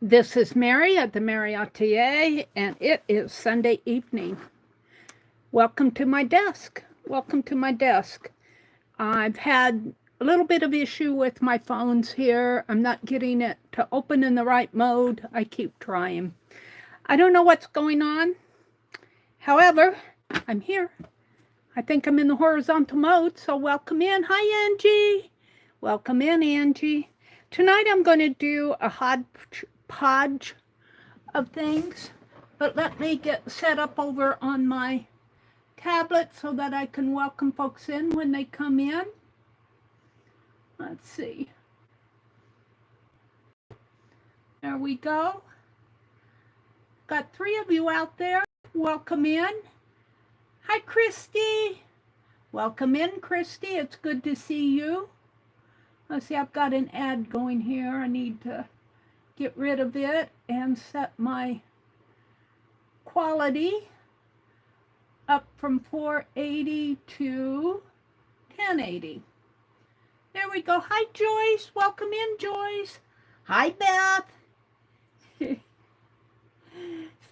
This is Meri at the Meri Atelier, and it is Sunday evening. Welcome to my desk. Welcome to my desk. I've had a little bit of issue with my phones here. I'm not getting it to open in the right mode. I keep trying. I don't know what's going on. However, I'm here. I think I'm in the horizontal mode, so welcome in. Hi, Angie. Welcome in, Angie. Tonight I'm going to do a hodgepodge of things, but let me get set up over on my tablet so that I can welcome folks in when they come in. Let's see. There we go. Got 3 of you out there. Welcome in. Hi, Christy. Welcome in, Christy. It's good to see you. Let's see, I've got an ad going here. I need to get rid of it and set my quality up from 480 to 1080. There we go. Hi, Joyce. Welcome in, Joyce. Hi, Beth. It's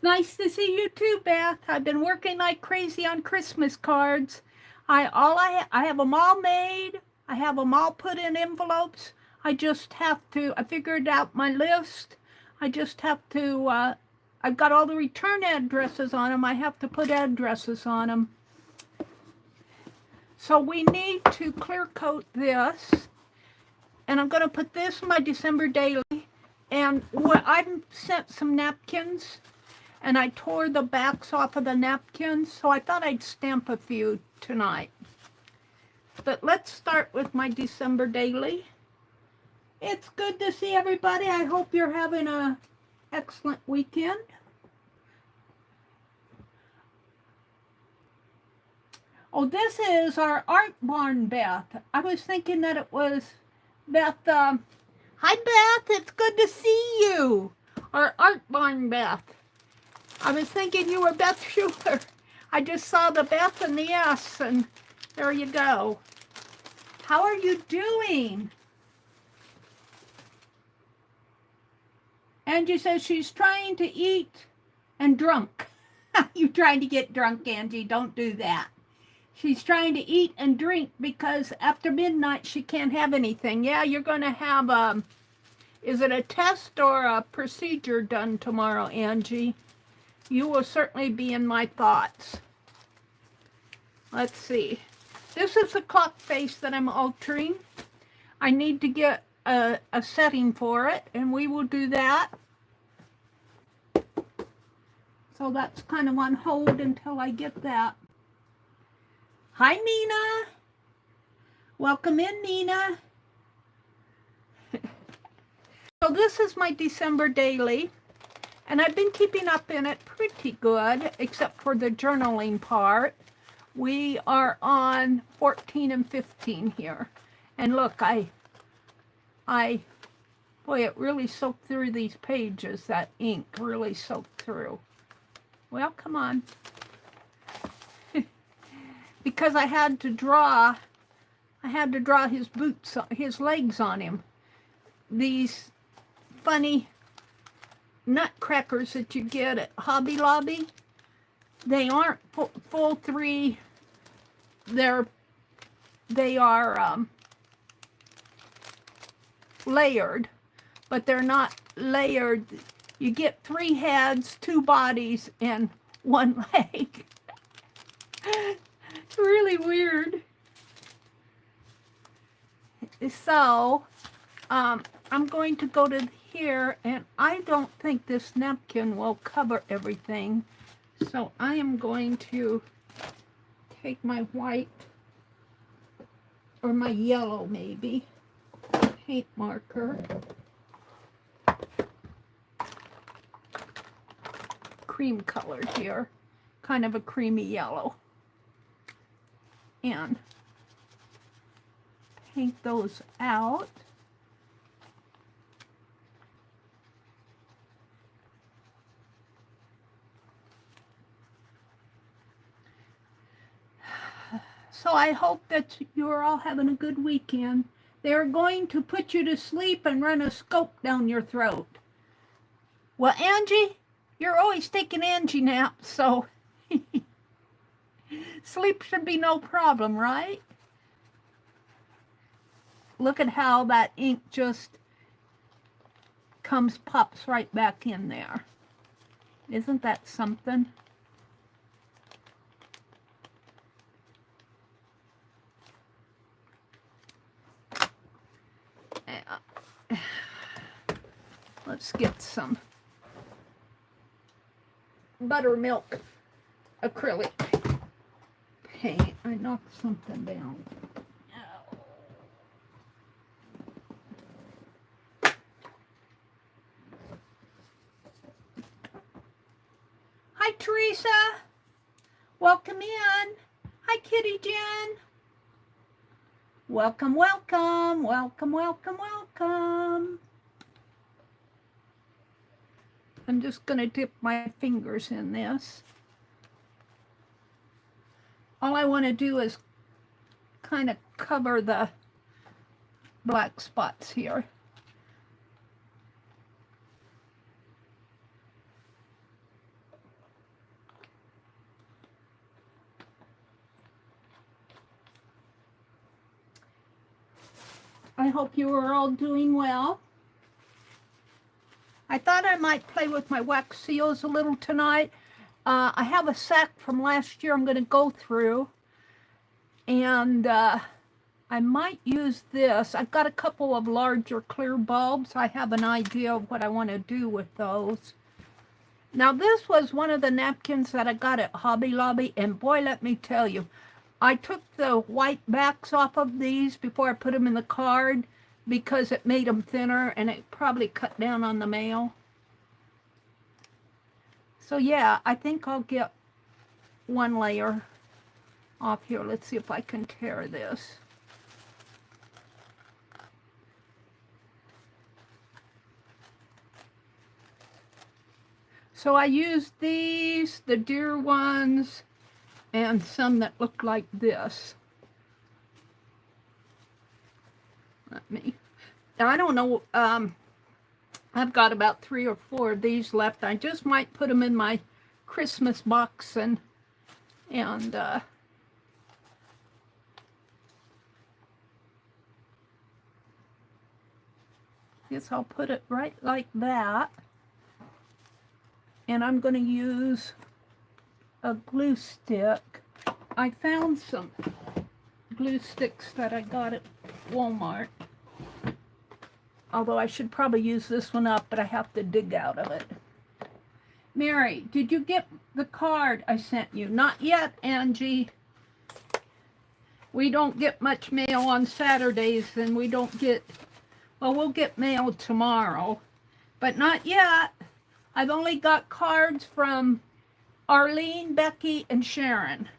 nice to see you too, Beth. I've been working like crazy on Christmas cards. I have them all made. I have them all put in envelopes. I just have to, I figured out my list. I just have to, I've got all the return addresses on them. I have to put addresses on them. So we need to clear coat this. And I'm going to put this in my December daily. And I sent some napkins. And I tore the backs off of the napkins. So I thought I'd stamp a few tonight. But let's start with my December daily. It's good to see everybody. I hope you're having an excellent weekend. Oh, this is our art barn, Beth. I was thinking that it was Beth. Hi, Beth. It's good to see you. Our art barn, Beth. I was thinking you were Beth Schuler. I just saw the Beth and the S, and there you go. How are you doing? Angie says she's trying to eat and drunk. You trying to get drunk, Angie? Don't do that. She's trying to eat and drink because after midnight she can't have anything. Yeah, you're going to have is it a test or a procedure done tomorrow, Angie? You will certainly be in my thoughts. Let's see. This is the clock face that I'm altering. I need to get a setting for it, and we will do that. So that's kind of on hold until I get that. Hi, Nina. Welcome in, Nina. So this is my December daily, and I've been keeping up in it pretty good, except for the journaling part. We are on 14 and 15 here. And look, boy, it really soaked through these pages. That ink really soaked through. Well, come on. Because I had to draw his boots, his legs on him. These funny nutcrackers that you get at Hobby Lobby, they aren't full 3. They are layered, but they're not layered. You get 3 heads, 2 bodies, and 1 leg. It's really weird. So, I'm going to go to here, and I don't think this napkin will cover everything. So I am going to take my white, or my yellow maybe, paint marker. Cream colored here, kind of a creamy yellow. And paint those out. So I hope that you're all having a good weekend. They're going to put you to sleep and run a scope down your throat. Well, Angie, you're always taking Angie naps, so sleep should be no problem, right? Look at how that ink just pops right back in there. Isn't that something? Let's get some buttermilk acrylic paint. I knocked something down. Hi, Teresa. Welcome in. Hi, Kitty Jen. Welcome, welcome, welcome, welcome, welcome. I'm just going to dip my fingers in this. All I want to do is kind of cover the black spots here. I hope you are all doing well. I thought I might play with my wax seals a little tonight. I have a set from last year I'm going to go through, and I might use this. I've got a couple of larger clear bulbs. I have an idea of what I want to do with those. Now, this was one of the napkins that I got at Hobby Lobby, and boy, let me tell you, I took the white backs off of these before I put them in the card because it made them thinner, and it probably cut down on the mail. So yeah, I think I'll get one layer off here. Let's see if I can tear this. So I used these, the deer ones, and some that look like this. Now I don't know, I've got about 3 or 4 of these left. I just might put them in my Christmas box and guess I'll put it right like that. And I'm going to use a glue stick. I found some glue sticks that I got at Walmart. Although I should probably use this one up, but I have to dig out of it. Mary, did you get the card I sent you? Not yet, Angie. We don't get much mail on Saturdays, and we don't get, well, we'll get mail tomorrow, but not yet. I've only got cards from Arlene, Becky, and Sharon.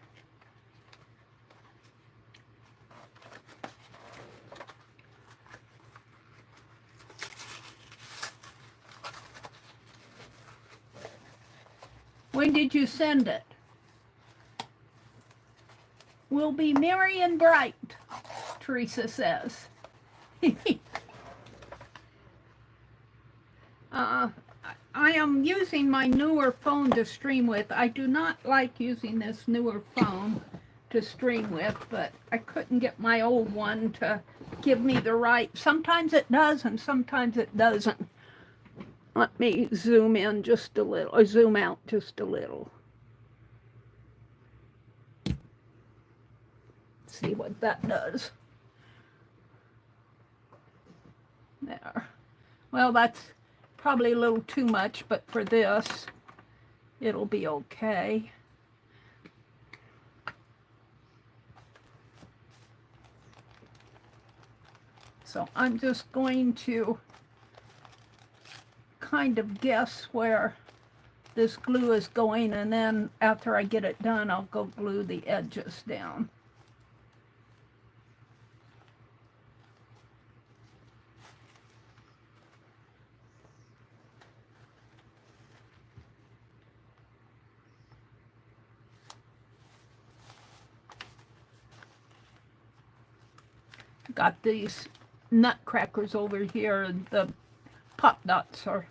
When did you send it? Will be merry and bright, Teresa says. I am using my newer phone to stream with. I do not like using this newer phone to stream with, but I couldn't get my old one to give me the right. Sometimes it does and sometimes it doesn't. Let me zoom in just a little, or zoom out just a little. See what that does. There. Well, that's probably a little too much, but for this, it'll be okay. So I'm just going to kind of guess where this glue is going, and then after I get it done, I'll go glue the edges down. Got these nutcrackers over here, and the pop dots are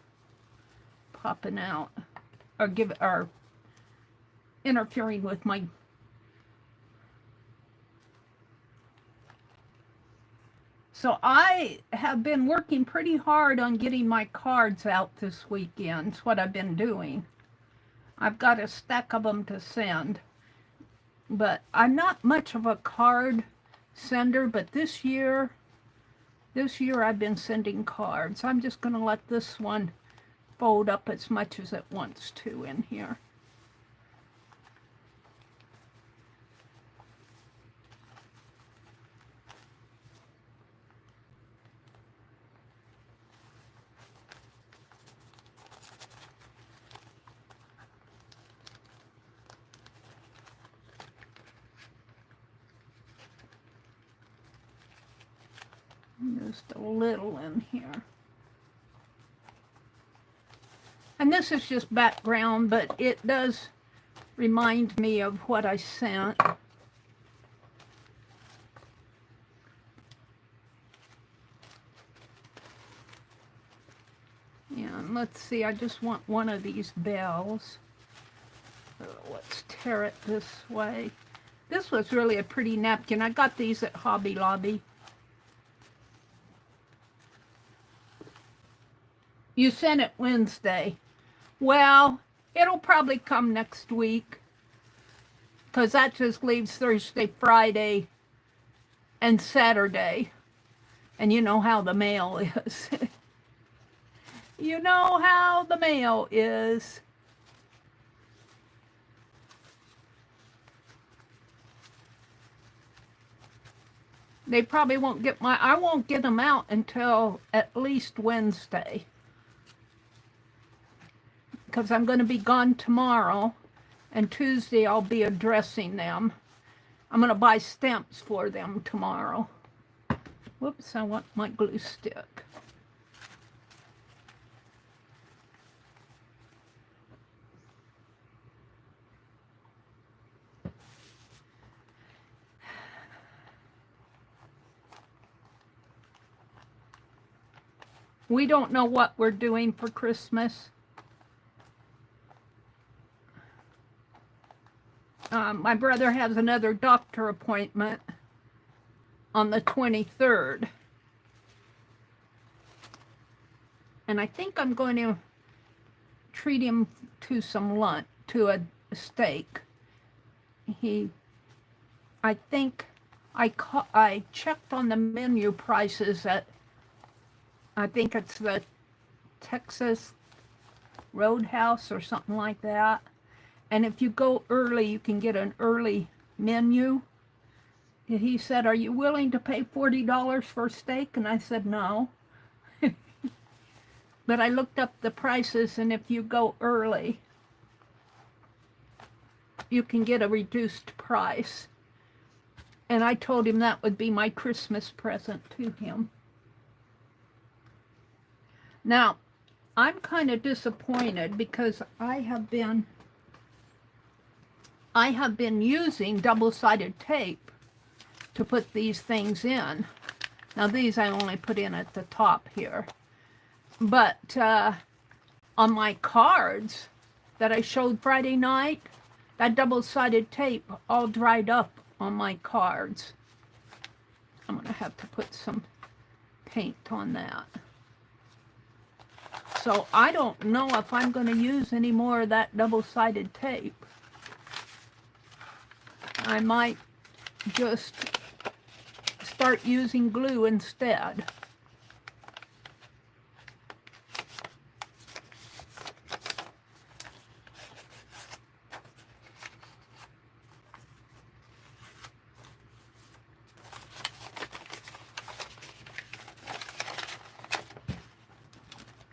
popping out or interfering with my. So I have been working pretty hard on getting my cards out this weekend. It's what I've been doing. I've got a stack of them to send. But I'm not much of a card sender, but this year I've been sending cards. I'm just going to let this one fold up as much as it wants to in here. Just a little in here. And this is just background, but it does remind me of what I sent. And let's see, I just want one of these bells. So let's tear it this way. This was really a pretty napkin. I got these at Hobby Lobby. You sent it Wednesday. Well, it'll probably come next week, because that just leaves Thursday, Friday, and Saturday. And you know how the mail is. You know how the mail is. They probably won't get I won't get them out until at least Wednesday, because I'm going to be gone tomorrow, and Tuesday I'll be addressing them. I'm going to buy stamps for them tomorrow. Whoops, I want my glue stick. We don't know what we're doing for Christmas. My brother has another doctor appointment on the 23rd. And I think I'm going to treat him to some lunch, to a steak. I think I checked on the menu prices at, I think it's the Texas Roadhouse or something like that. And if you go early, you can get an early menu. And he said, "Are you willing to pay $40 for steak?" And I said, "No." But I looked up the prices, and if you go early, you can get a reduced price. And I told him that would be my Christmas present to him. Now, I'm kind of disappointed because I have been using double-sided tape to put these things in. Now, these I only put in at the top here. But on my cards that I showed Friday night, that double-sided tape all dried up on my cards. I'm going to have to put some paint on that. So I don't know if I'm going to use any more of that double-sided tape. I might just start using glue instead.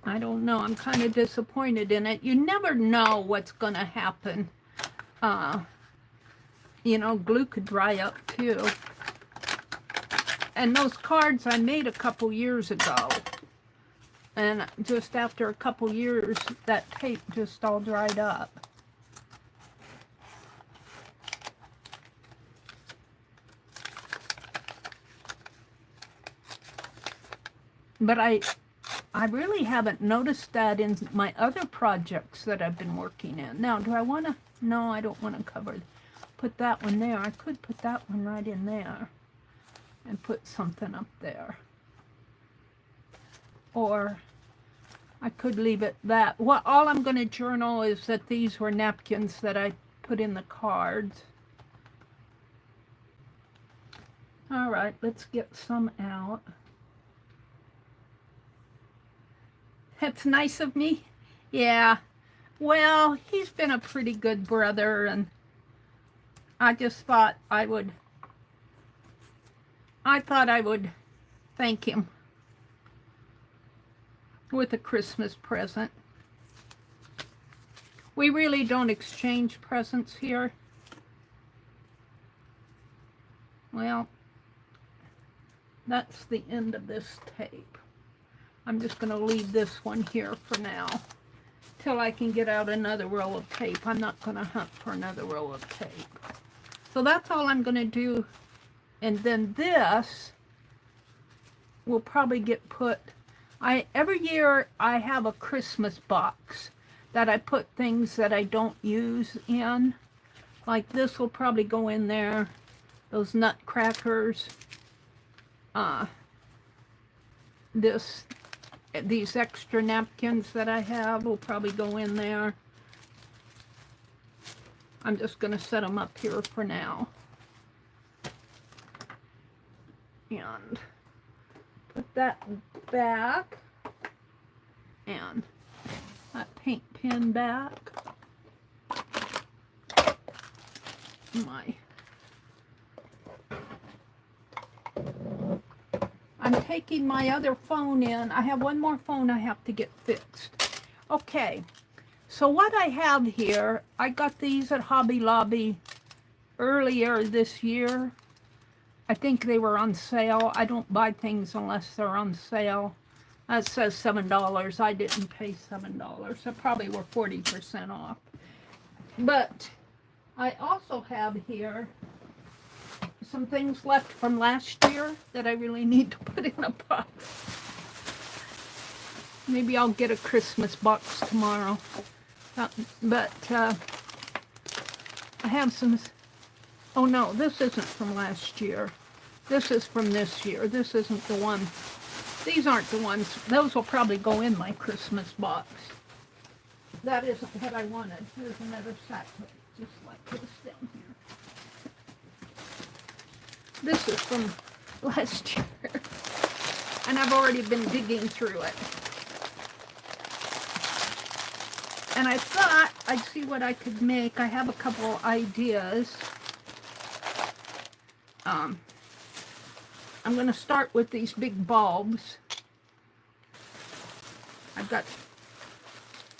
I don't know. I'm kind of disappointed in it. You never know what's going to happen. You know, glue could dry up too. And those cards I made a couple years ago. And just after a couple years, that tape just all dried up. But I really haven't noticed that in my other projects that I've been working in. Now, do I want to? No, I don't want to cover. Put that one there. I could put that one right in there and put something up there. Or I could leave it that. Well, all I'm going to journal is that these were napkins that I put in the cards. All right, let's get some out. That's nice of me. Yeah. Well, he's been a pretty good brother, and I just thought I would thank him with a Christmas present. We really don't exchange presents here. Well, that's the end of this tape. I'm just going to leave this one here for now till I can get out another roll of tape. I'm not going to hunt for another roll of tape. So that's all I'm going to do. And then this will probably get put... every year I have a Christmas box that I put things that I don't use in. Like this will probably go in there. Those nutcrackers. These extra napkins that I have will probably go in there. I'm just going to set them up here for now. And put that back. And that paint pen back. I'm taking my other phone in. I have one more phone I have to get fixed. Okay, so what I have here, I got these at Hobby Lobby earlier this year. I think they were on sale. I don't buy things unless they're on sale. That says $7. I didn't pay $7. So probably were 40% off. But I also have here some things left from last year that I really need to put in a box. Maybe I'll get a Christmas box tomorrow. But I have some... Oh no, this isn't from last year. This is from this year. This isn't the one. These aren't the ones. Those will probably go in my Christmas box. That isn't what I wanted. Here's another sack, just like this down here. This is from last year, and I've already been digging through it. And I thought I'd see what I could make. I have a couple ideas. I'm going to start with these big bulbs. I've got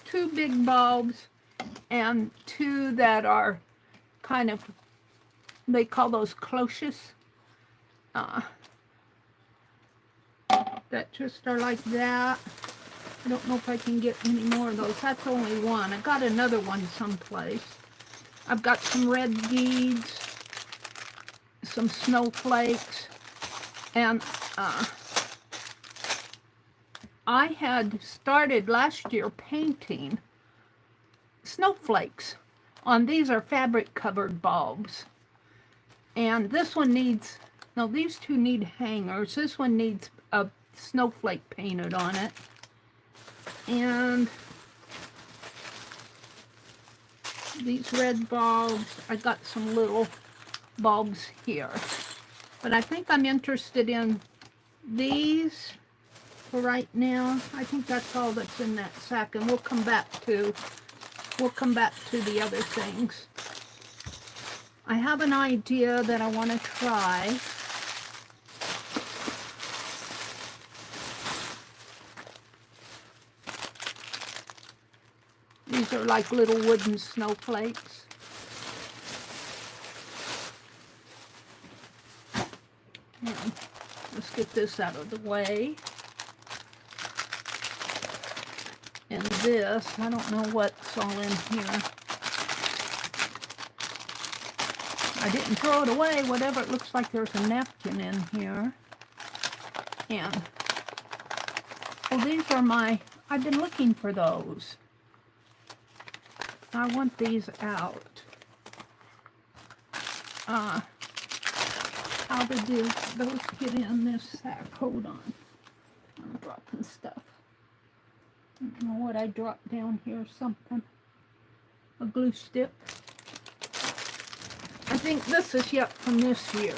2 big bulbs and 2 that are kind of, they call those cloches. That just are like that. I don't know if I can get any more of those. That's only one. I got another one someplace. I've got some red beads, some snowflakes, and I had started last year painting snowflakes on these are fabric covered bulbs. And this one needs, no, these 2 need hangers. This one needs a snowflake painted on it. And these red bulbs, I got some little bulbs here. But I think I'm interested in these for right now. I think that's all that's in that sack, and we'll come back to the other things. I have an idea that I want to try. These are like little wooden snowflakes. And let's get this out of the way. And this, I don't know what's all in here. I didn't throw it away, whatever. It looks like there's a napkin in here. And Oh, these are my, I've been looking for those. I want these out. How did those get in this sack? Hold on. I'm dropping stuff. I don't know what I dropped down here. Something. A glue stick. I think this is yet from this year.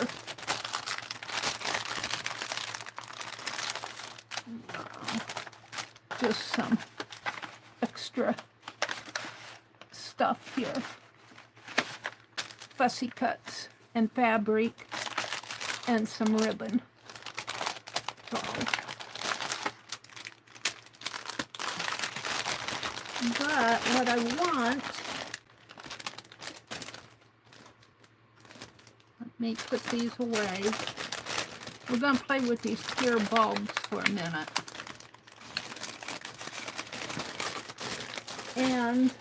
Just some extra stuff here. Fussy cuts and fabric and some ribbon. So, but what I want, let me put these away. We're going to play with these clear bulbs for a minute. And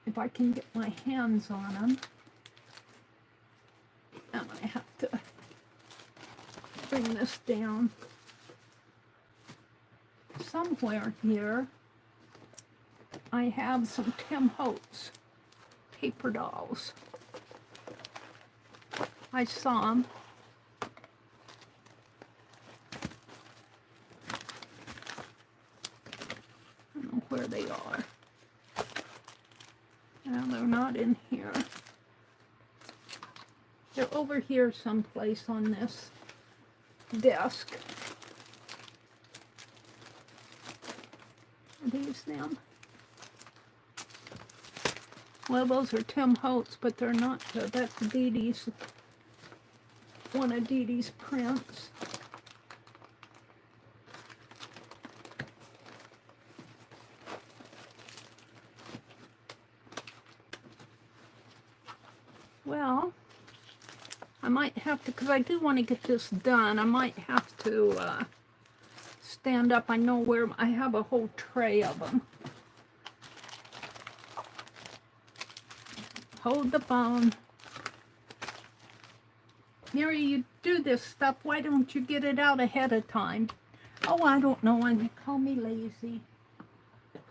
if I can get my hands on them, and I have to bring this down. Somewhere here, I have some Tim Holtz paper dolls. I saw them. I don't know where they are. No, they're not in here. They're over here someplace on this desk. Are these them? Well, those are Tim Holtz, but they're not. That's Dee Dee's, one of Dee Dee's prints. Well, I might have to, because I do want to get this done, I might have to stand up. I know where, I have a whole tray of them. Hold the phone. Meri, you do this stuff. Why don't you get it out ahead of time? Oh, I don't know. And call me lazy.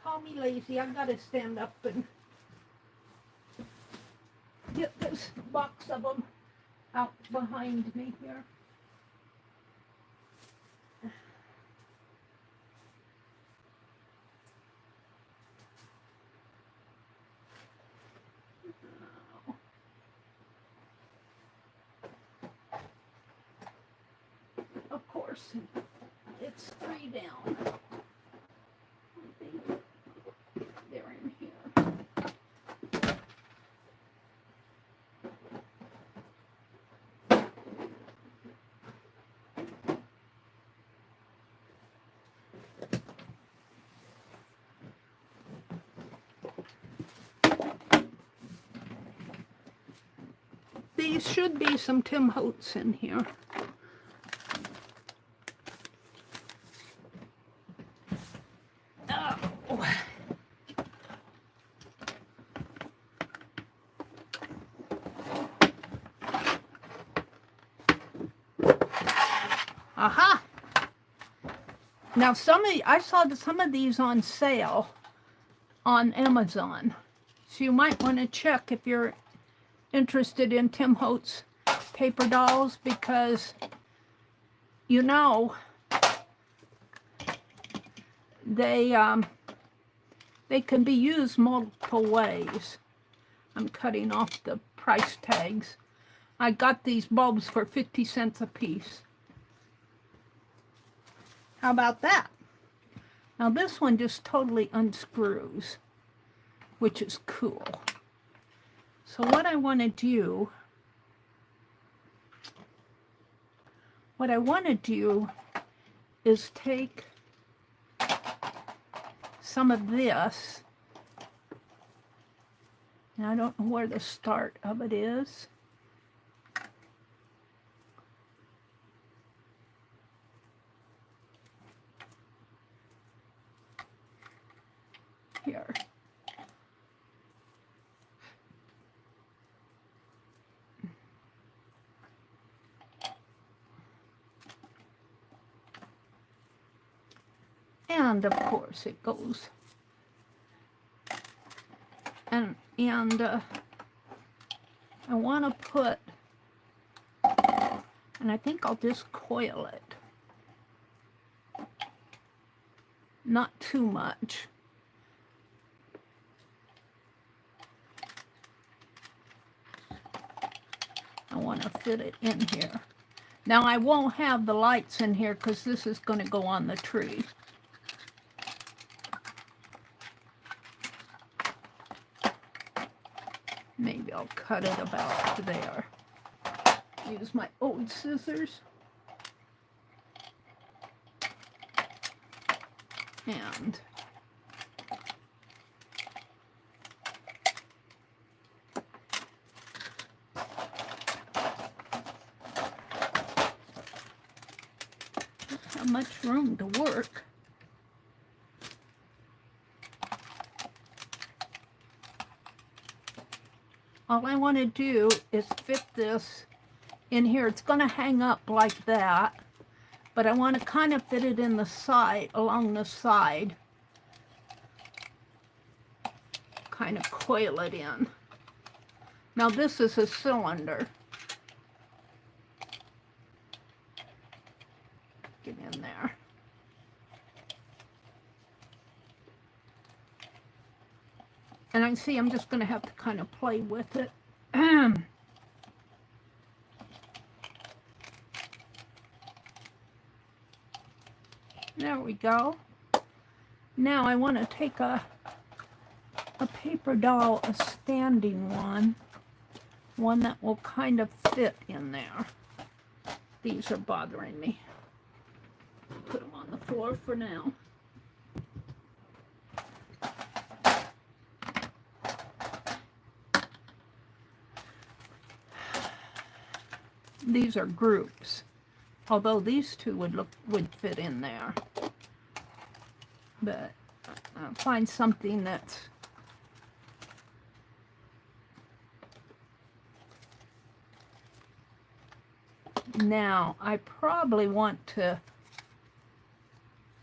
Call me lazy. I've got to stand up and get this box of them out behind me here. Of course, it's 3 down. They're in here. These should be some Tim Holtz in here. Aha! Now I saw some of these on sale on Amazon. So you might want to check if you're interested in Tim Holtz paper dolls, because you know they can be used multiple ways. I'm cutting off the price tags. I got these bulbs for 50 cents a piece. How about that? Now this one just totally unscrews, which is cool. So what I want to do, is take some of this, and I don't know where the start of it is. Here. And of course it goes. And I want to put, and I think I'll just coil it. Not too much. I want to fit it in here. Now I won't have the lights in here because this is going to go on the tree. Maybe I'll cut it about there. Use my old scissors. And don't have much room to work. All I want to do is fit this in here. It's going to hang up like that, but I want to kind of fit it in the side, along the side. Kind of coil it in. Now this is a cylinder. Get in there. And I see I'm just going to have to kind of play with it. There we go. Now I want to take a paper doll, a standing one that will kind of fit in there. These are bothering me. Put them on the floor for now. These are groups, although these two would fit in there. But I'll find something that's now I probably want to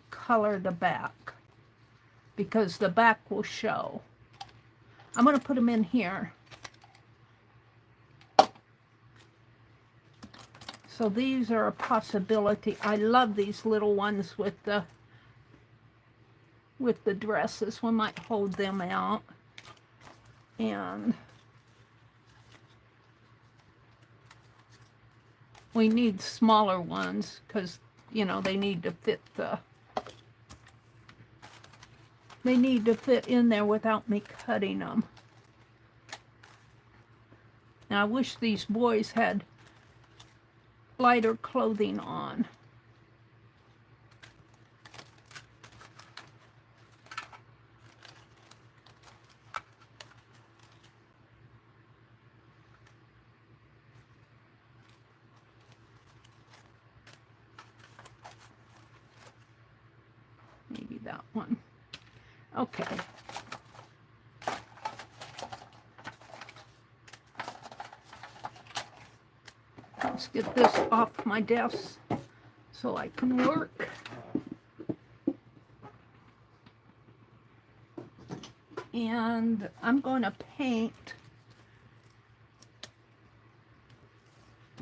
color the back because the back will show. I'm going to put them in here. So these are a possibility. I love these little ones with the dresses. We might hold them out. And we need smaller ones because, you know, they need to fit in there without me cutting them. Now I wish these boys had lighter clothing on. Maybe that one. Okay. Let's get this off my desk so I can work. And I'm going to paint.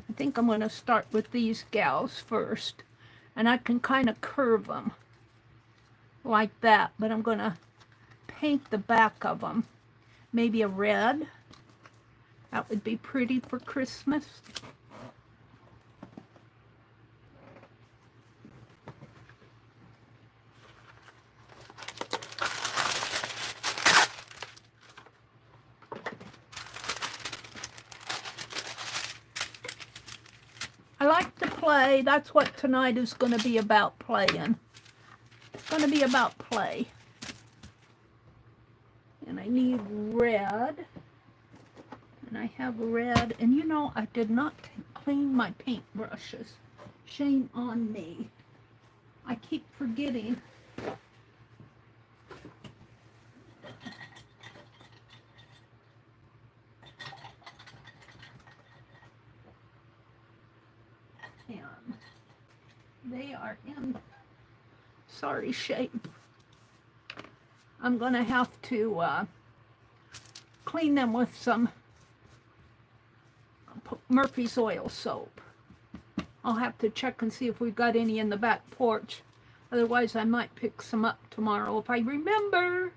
I think I'm going to start with these gals first. And I can kind of curve them like that. But I'm going to paint the back of them. Maybe a red. That would be pretty for Christmas. I like to play. That's what tonight is going to be about, playing. It's going to be about play. And I need red. And I have red. And you know, I did not clean my paint brushes. Shame on me. I keep forgetting. And they are in Sorry, shape. I'm going to have to clean them with some Murphy's oil soap. I'll have to check and see if we've got any in the back porch. Otherwise, I might pick some up tomorrow if I remember.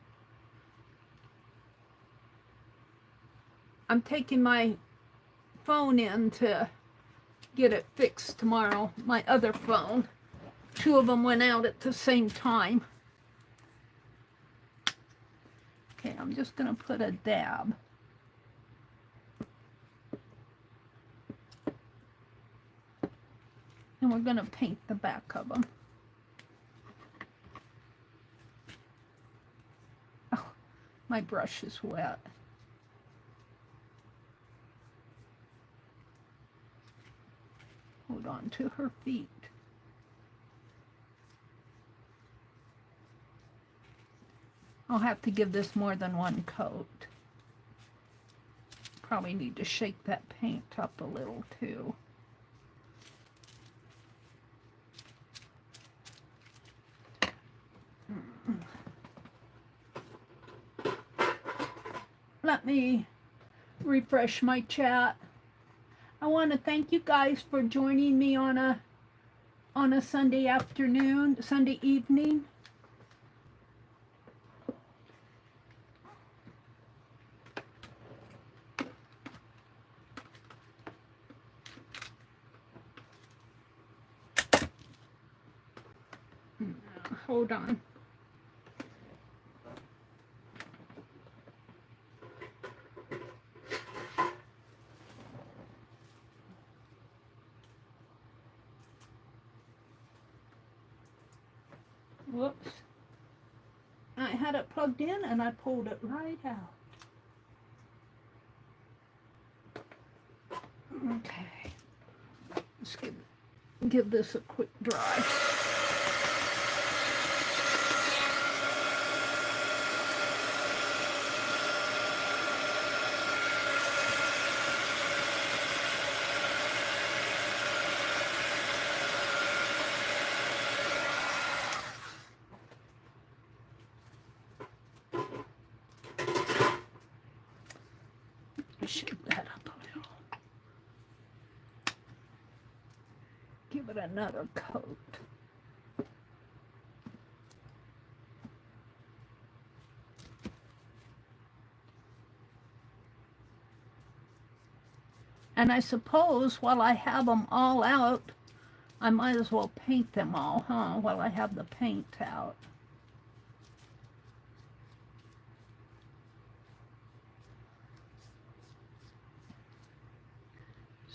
I'm taking my phone in to get it fixed tomorrow. My other phone. 2 of them went out at the same time. Okay, I'm just going to put a dab. And we're going to paint the back of them. Oh, my brush is wet. Hold on to her feet. I'll have to give this more than one coat. Probably need to shake that paint up a little too. Let me refresh my chat. I want to thank you guys for joining me on a Sunday afternoon, Sunday evening. Hold on. Whoops. I had it plugged in and I pulled it right out. Okay. Let's give this a quick dry. Shake that up a little. Give it another coat. And I suppose while I have them all out, I might as well paint them all, huh? While I have the paint out.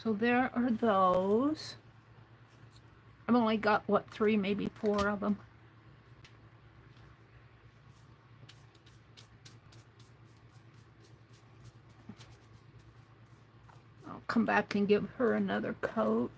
So there are those. I've only got, what, 3, maybe 4 of them. I'll come back and give her another coat.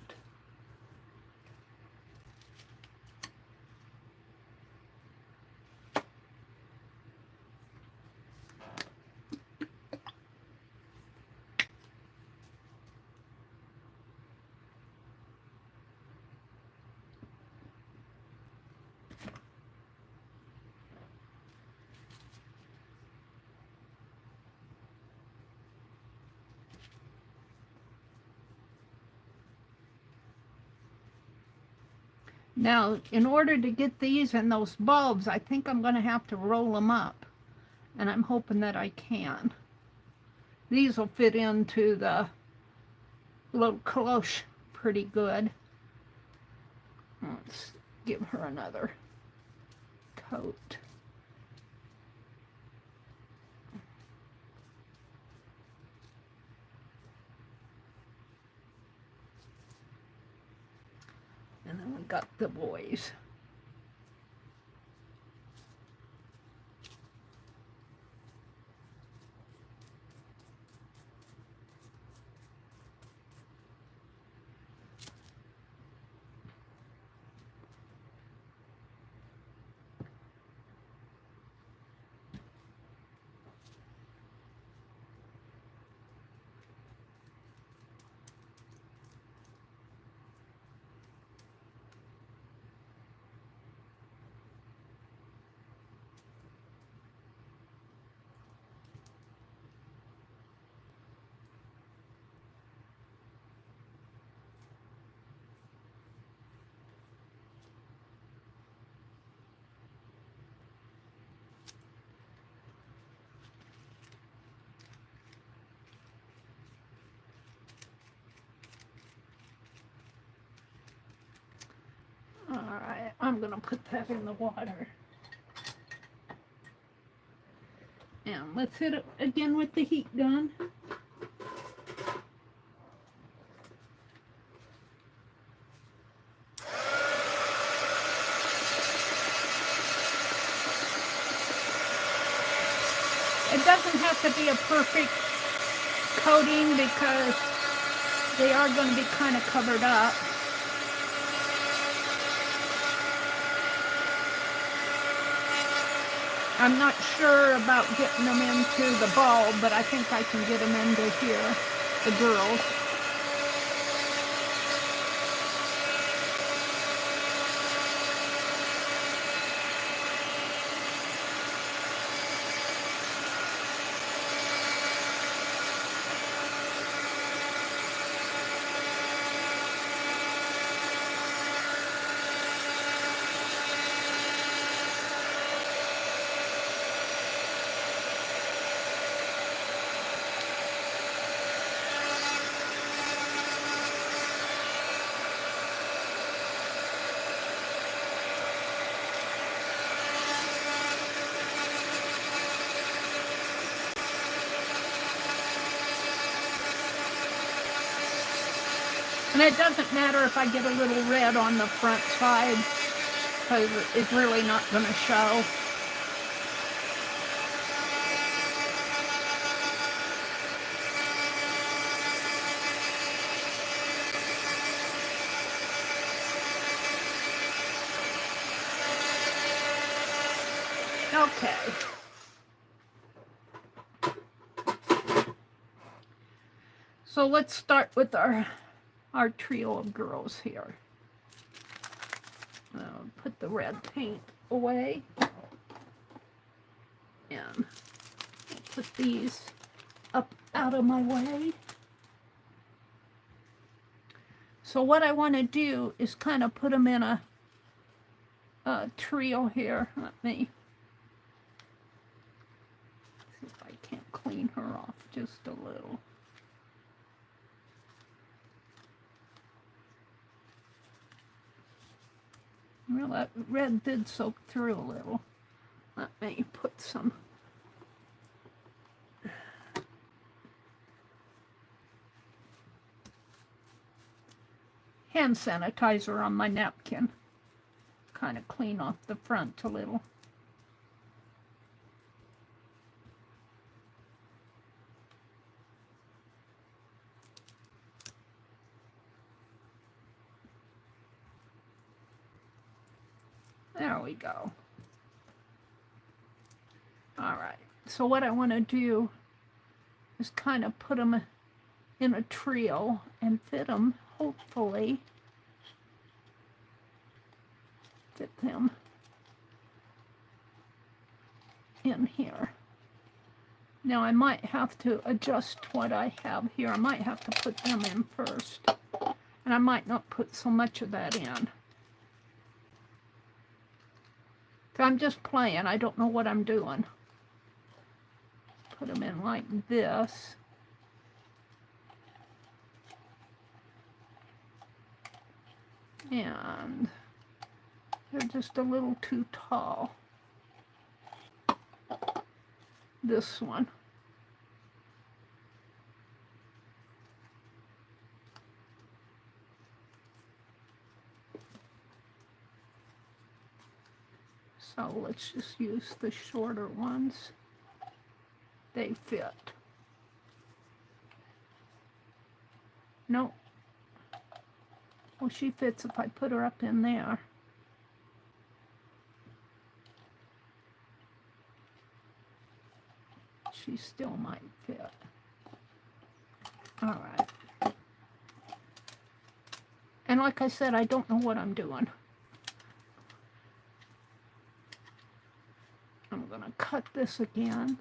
Now, in order to get these and those bulbs, I think I'm going to have to roll them up. And I'm hoping that I can. These will fit into the little cloche pretty good. Let's give her another coat. And then we got the boys. I'm going to put that in the water. And let's hit it again with the heat gun. It doesn't have to be a perfect coating because they are going to be kind of covered up. I'm not sure about getting them into the bulb, but I think I can get them into here, the girls. And it doesn't matter if I get a little red on the front side, because it's really not going to show. Okay. So let's start with our trio of girls here. Put the red paint away. And put these up out of my way. So what I want to do is kind of put them in a trio here. Let me see if I can't clean her off just a little. Well, that red did soak through a little. Let me put some hand sanitizer on my napkin. Kind of clean off the front a little. There we go. All right, so what I want to do is kind of put them in a trio and fit them, hopefully, fit them in here. Now I might have to adjust what I have here. I might have to put them in first, and I might not put so much of that in. I'm just playing. I don't know what I'm doing. Put them in like this. And they're just a little too tall. This one. So let's just use the shorter ones. They fit. No. Well, she fits if I put her up in there. She still might fit. All right. And like I said, I don't know what I'm doing. I'm going to cut this again.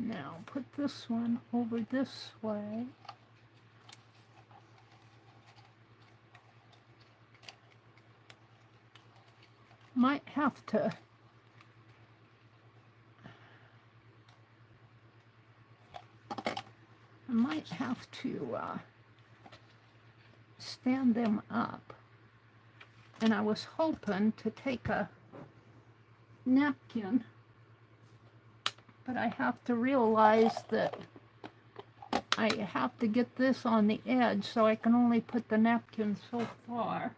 Now put this one over this way. Might have to stand them up. And I was hoping to take a napkin, but I have to realize that I have to get this on the edge, so I can only put the napkin so far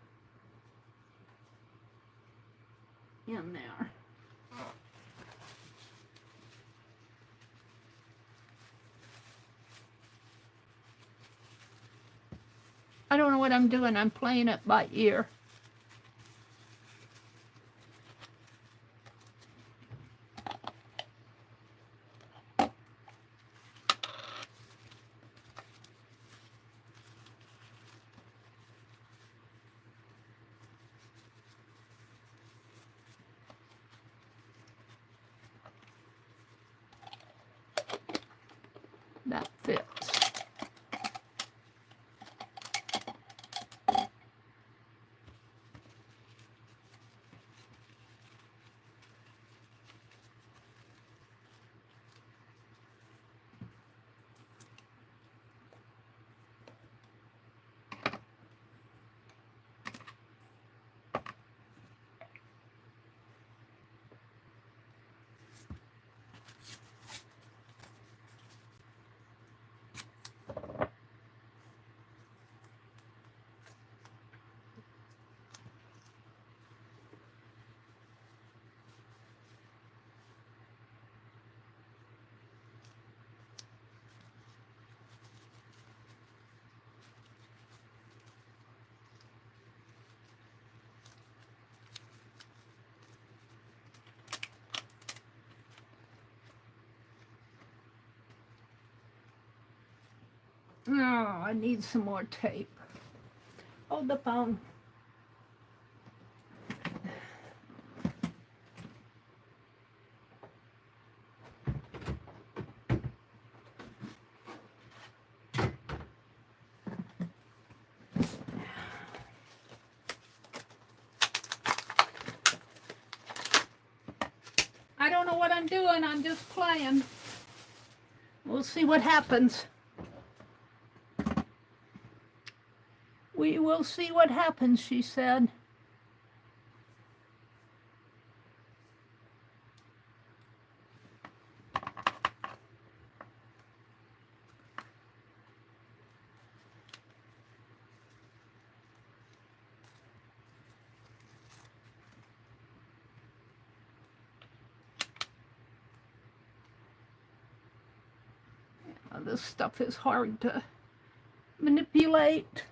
in there. I don't know what I'm doing. I'm playing it by ear. That fits. Oh, I need some more tape. Hold the phone. I don't know what I'm doing. I'm just playing. We'll see what happens. We will see what happens, she said. This stuff is hard to manipulate.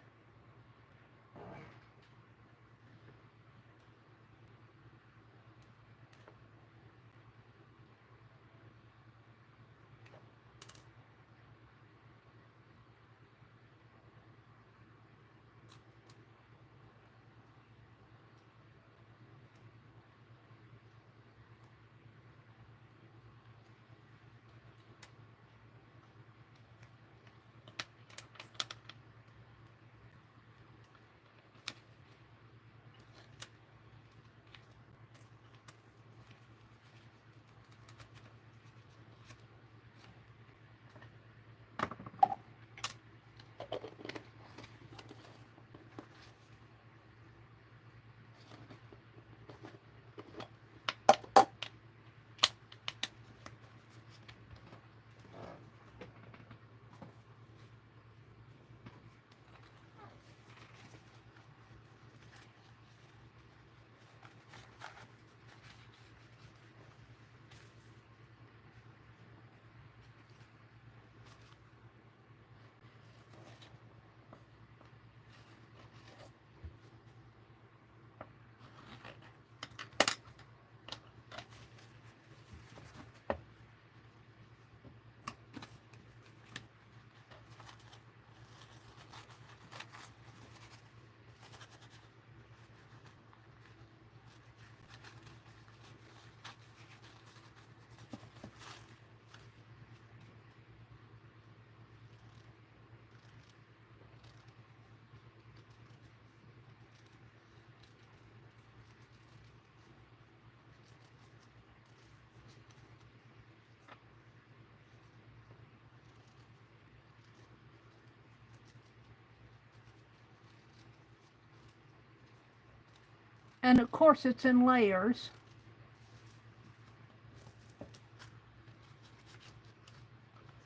And of course it's in layers.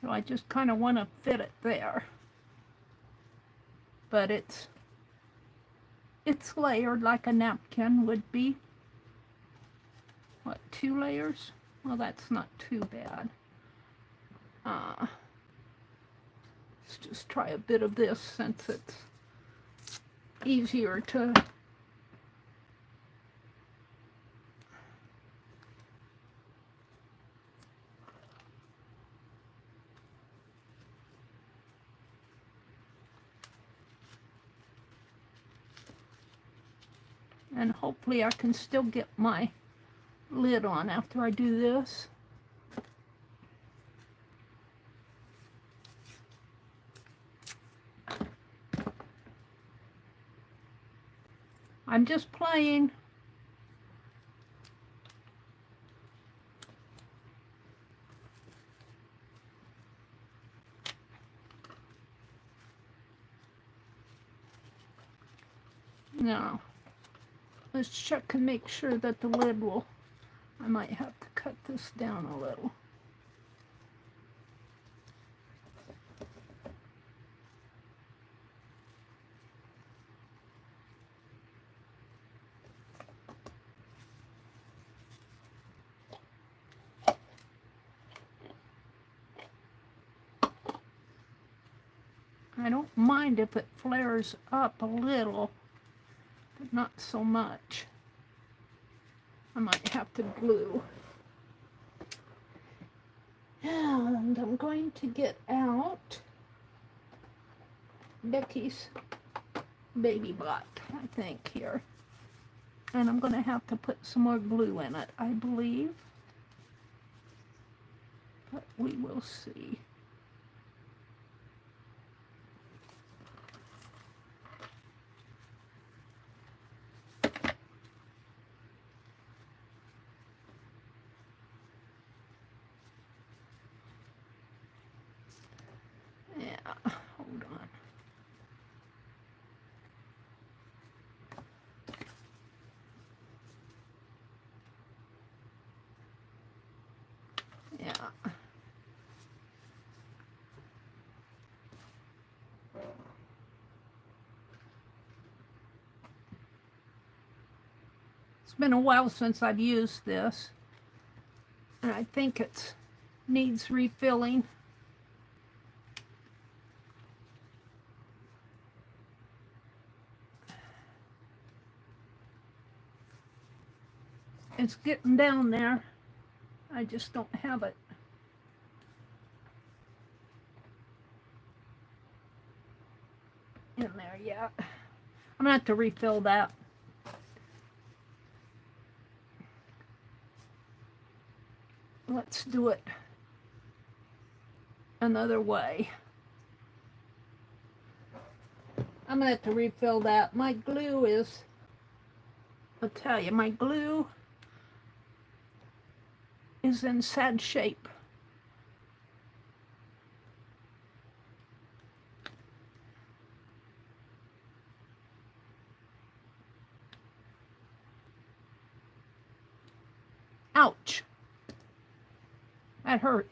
So I just kind of want to fit it there. But it's layered like a napkin would be. What, 2 layers? Well, that's not too bad. Let's just try a bit of this since it's easier to and hopefully I can still get my lid on after I do this. I'm just playing. Now, let's check and make sure that the lid will, I might have to cut this down a little. I don't mind if it flares up a little, but not so much. I might have to glue. And I'm going to get out Becky's baby bot, I think, here. And I'm going to have to put some more glue in it, I believe. But we will see. Hold on. Yeah. It's been a while since I've used this, and I think it needs refilling. It's getting down there. I just don't have it in there yet. I'm gonna have to refill that. Let's do it another way. I'm gonna have to refill that. My glue is, I'll tell you, my glue is in sad shape. Ouch. That hurt.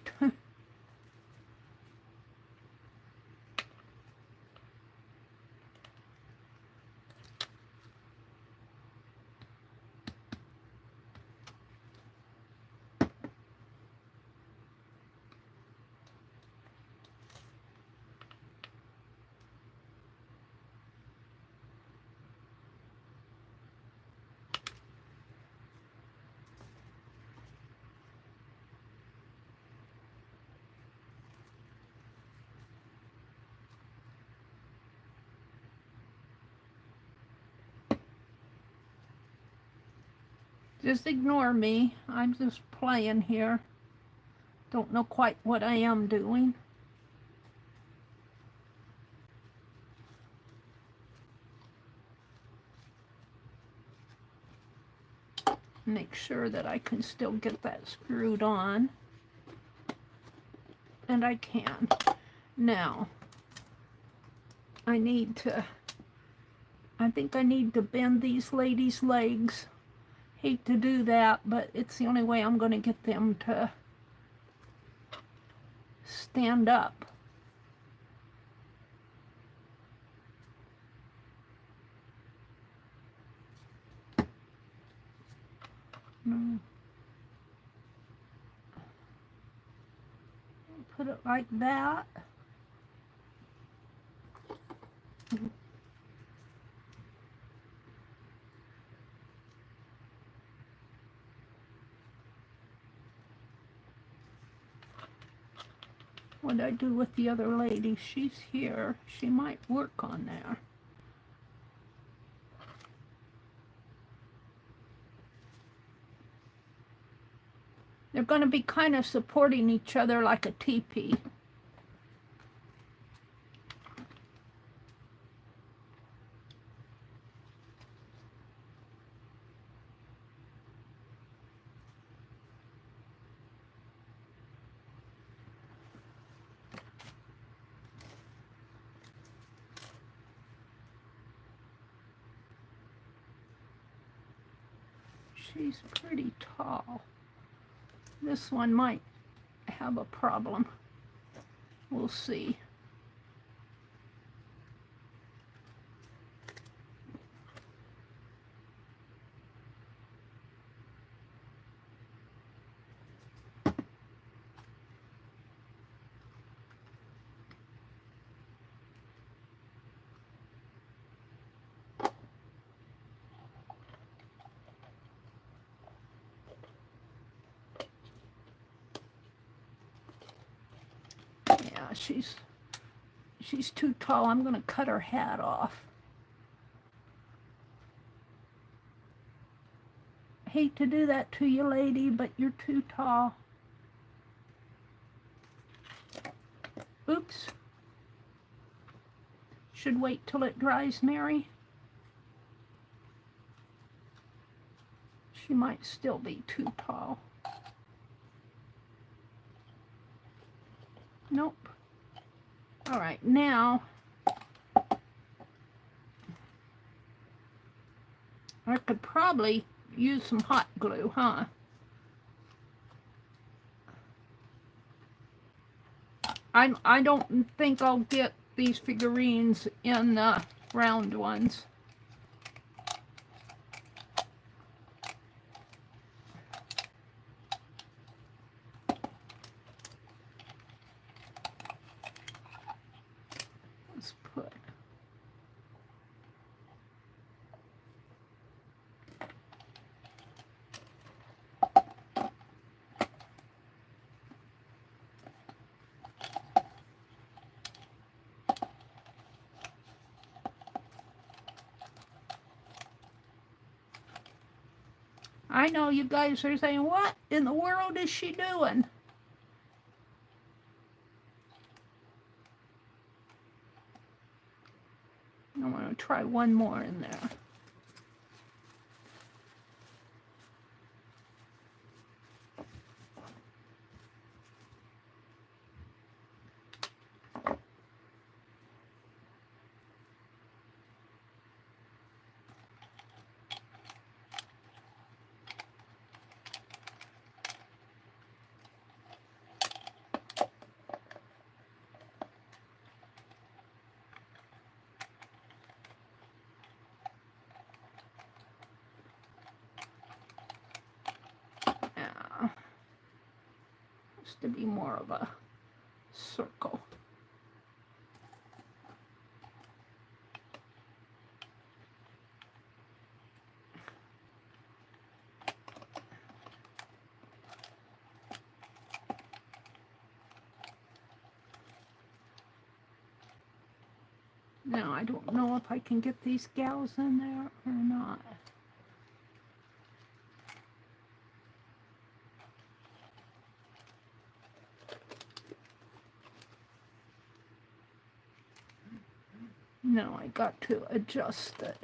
Just ignore me. I'm just playing here. Don't know quite what I am doing. Make sure that I can still get that screwed on. And I can. Now, I need to I think I need to bend these ladies' legs. Hate to do that, but it's the only way I'm going to get them to stand up. Put it like that. What did I do with the other lady? She's here. She might work on there. They're going to be kind of supporting each other like a teepee. She's pretty tall. This one might have a problem. We'll see. Yeah, she's too tall. I'm going to cut her hat off. Hate to do that to you, lady, but you're too tall. Oops. Should wait till it dries, Meri. She might still be too tall. Nope. All right, now I could probably use some hot glue, huh? I don't think I'll get these figurines in the round ones. Let's put I know you guys are saying, what in the world is she doing? I'm going to try one more in there. To be more of a circle. Now I don't know if I can get these gals in there or not. No, I got to adjust it.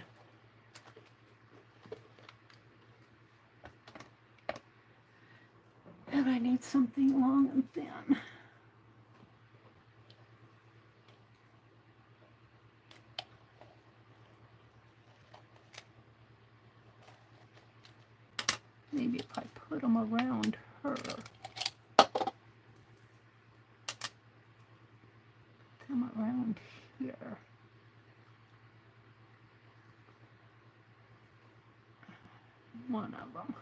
And I need something long and thin. Maybe if I put them around her. Come around here. One of them.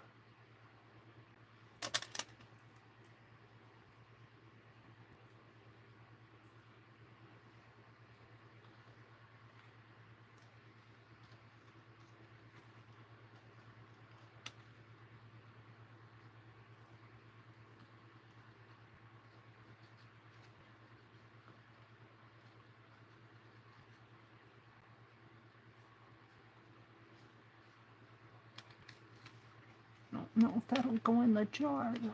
Don't know if that'll go in the jar though.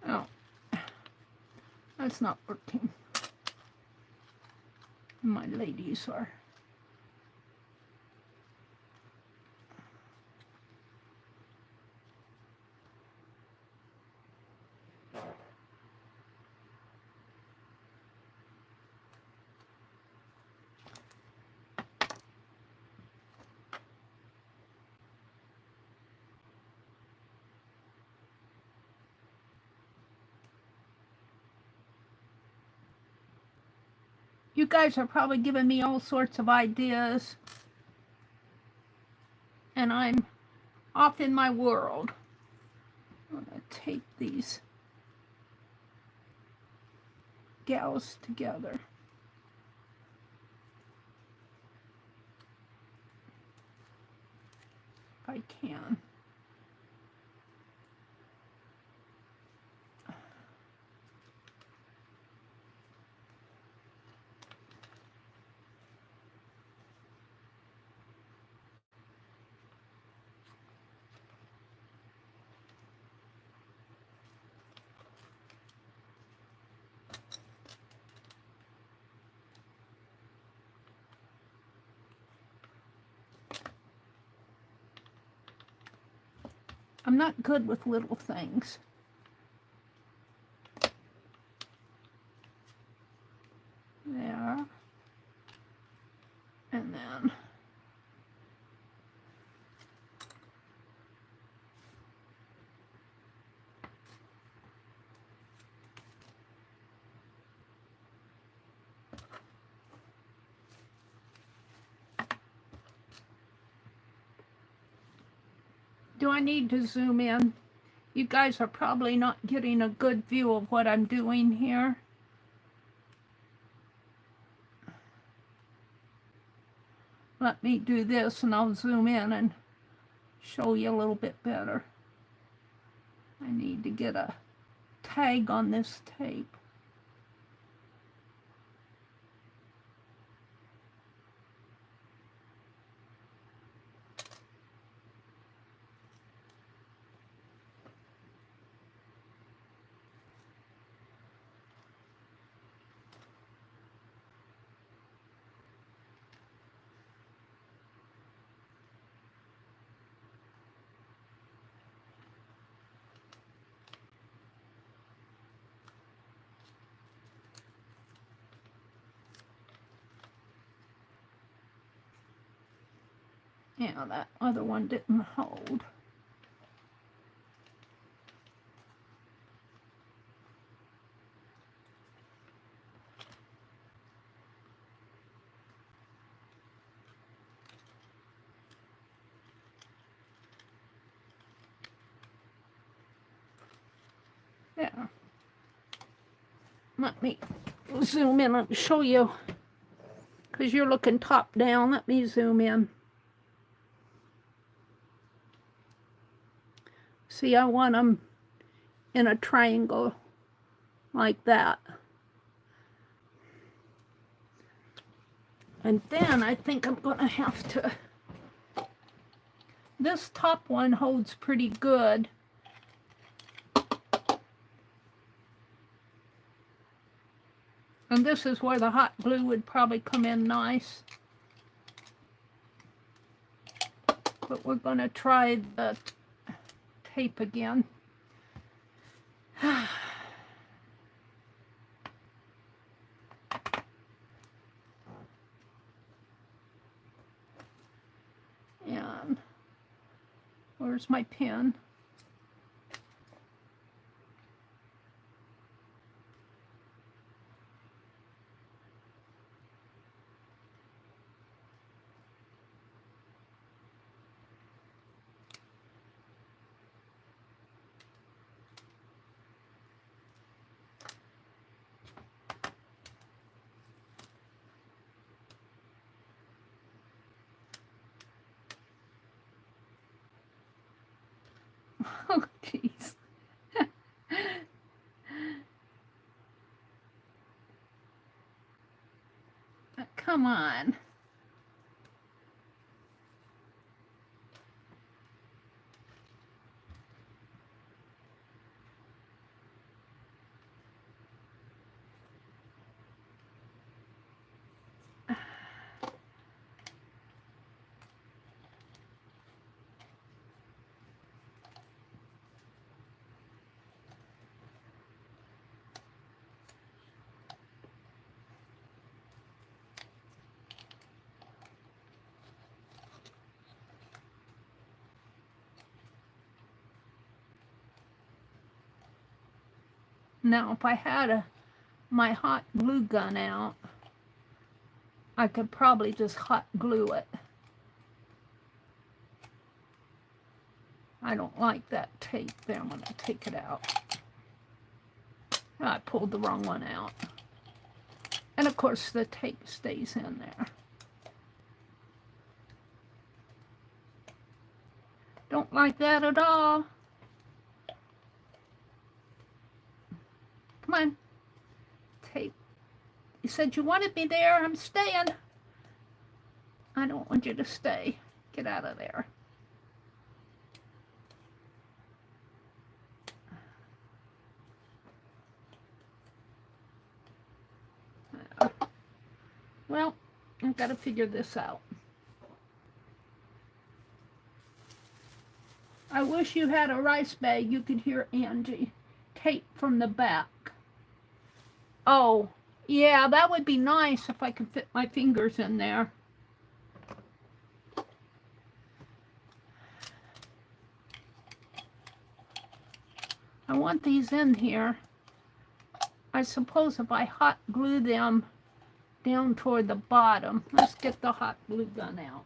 Oh, that's not working. My ladies are. You guys are probably giving me all sorts of ideas, and I'm off in my world. I'm going to tape these gals together. If I can. I'm not good with little things. There. And then do I need to zoom in? You guys are probably not getting a good view of what I'm doing here. Let me do this and I'll zoom in and show you a little bit better. I need to get a tag on this tape. Yeah, that other one didn't hold. There. Let me zoom in and show you, because you're looking top down. Let me zoom in. See, I want them in a triangle like that. And then I think I'm going to have to, this top one holds pretty good. And this is where the hot glue would probably come in nice. But we're going to try the tape again. And where's my pen? Oh, jeez. Come on. Now, if I had my hot glue gun out, I could probably just hot glue it. I don't like that tape there. I'm going to take it out. I pulled the wrong one out. And of course the tape stays in there. Don't like that at all. Come on. Tape. You said you wanted me there. I'm staying. I don't want you to stay. Get out of there. Well, I've got to figure this out. I wish you had a rice bag. You could hear Angie. Tape from the back. Oh, yeah, that would be nice if I could fit my fingers in there. I want these in here. I suppose if I hot glue them down toward the bottom. Let's get the hot glue gun out.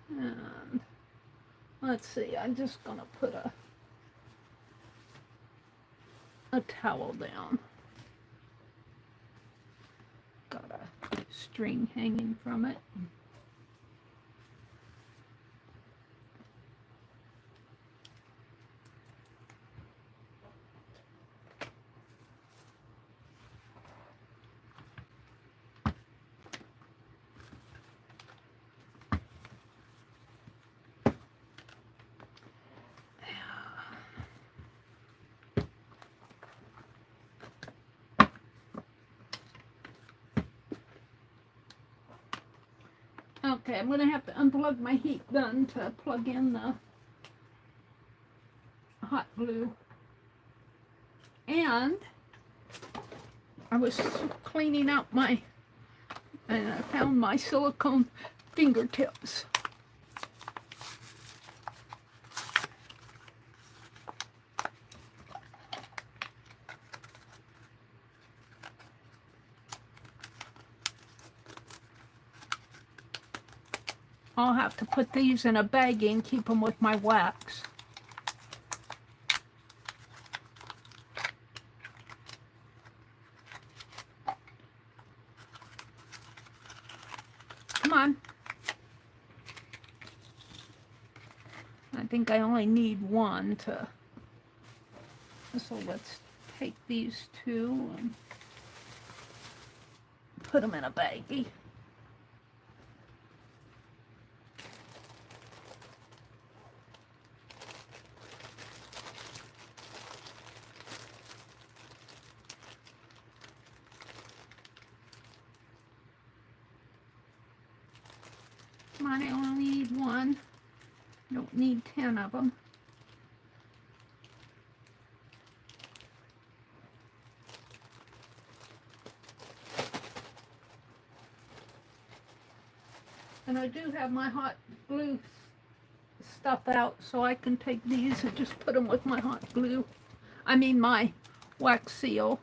And let's see, I'm just gonna put a towel down. Got a string hanging from it. Okay, I'm going to have to unplug my heat gun to plug in the hot glue. And I was cleaning out and I found my silicone fingertips. I'll have to put these in a baggie and keep them with my wax. on. I think I only need one to, so let's take these two and put them in a baggie. Come on, I only need one. Don't need 10 of them. And I do have my hot glue stuff out, so I can take these and just put them with my hot glue. I mean my wax seal.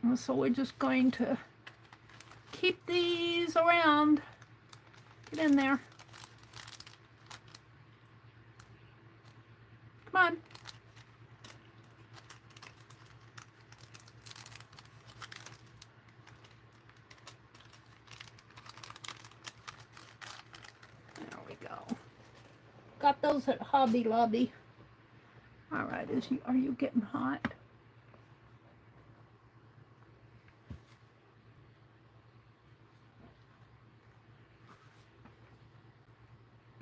And so we're just going to keep these around. Get in there. Come on. There we go. Got those at Hobby Lobby. All right, are you getting hot?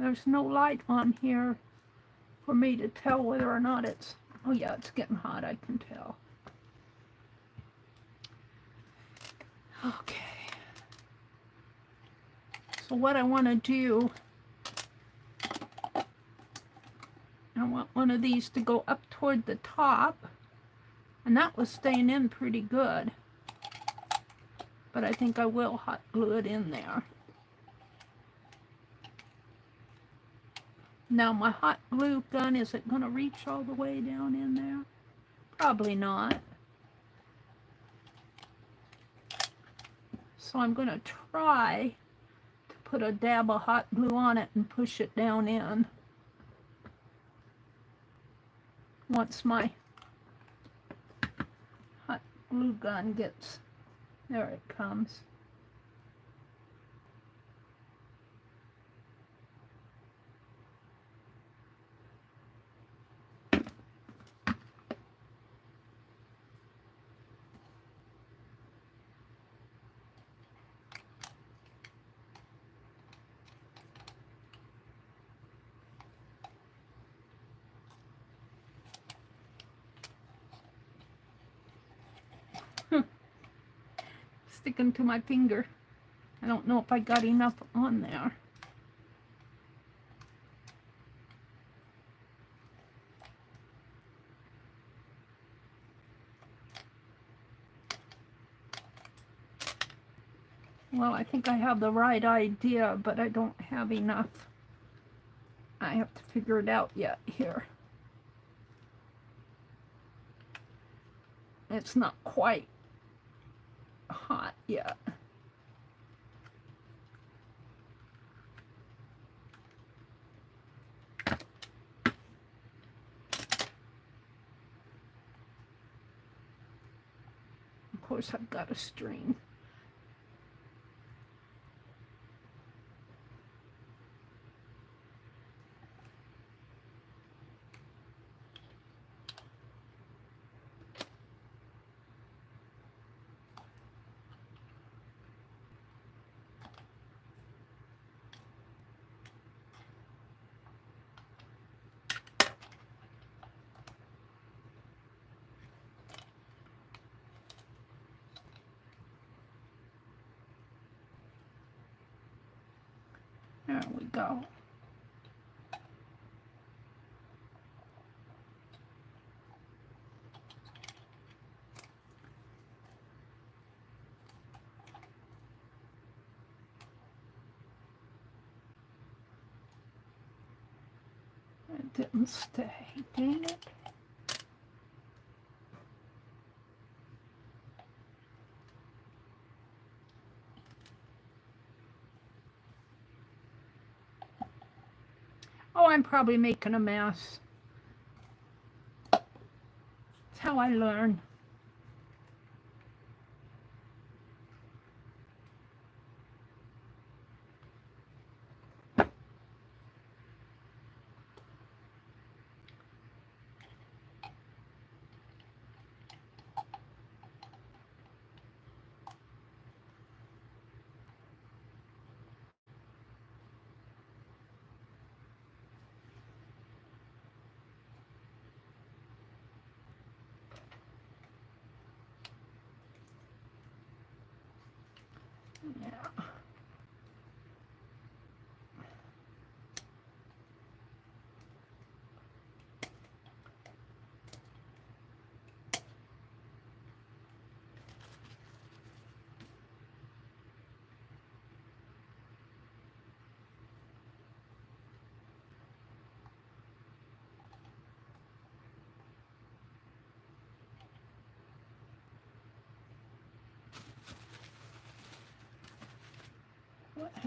There's no light on here for me to tell whether or not it's, oh yeah, it's getting hot, I can tell. Okay. So what I want to do, I want one of these to go up toward the top, and that was staying in pretty good. But I think I will hot glue it in there. Now my hot glue gun, is it going to reach all the way down in there? Probably not. So I'm going to try to put a dab of hot glue on it and push it down in. Once my hot glue gun gets, there it comes. Sticking to my finger. I don't know if I got enough on there. Well, I think I have the right idea, but I don't have enough. I have to figure it out yet here. It's not quite hot yet. Of course, I've got a string. There we go. It didn't stay, dang it. Oh, I'm probably making a mess. That's how I learn.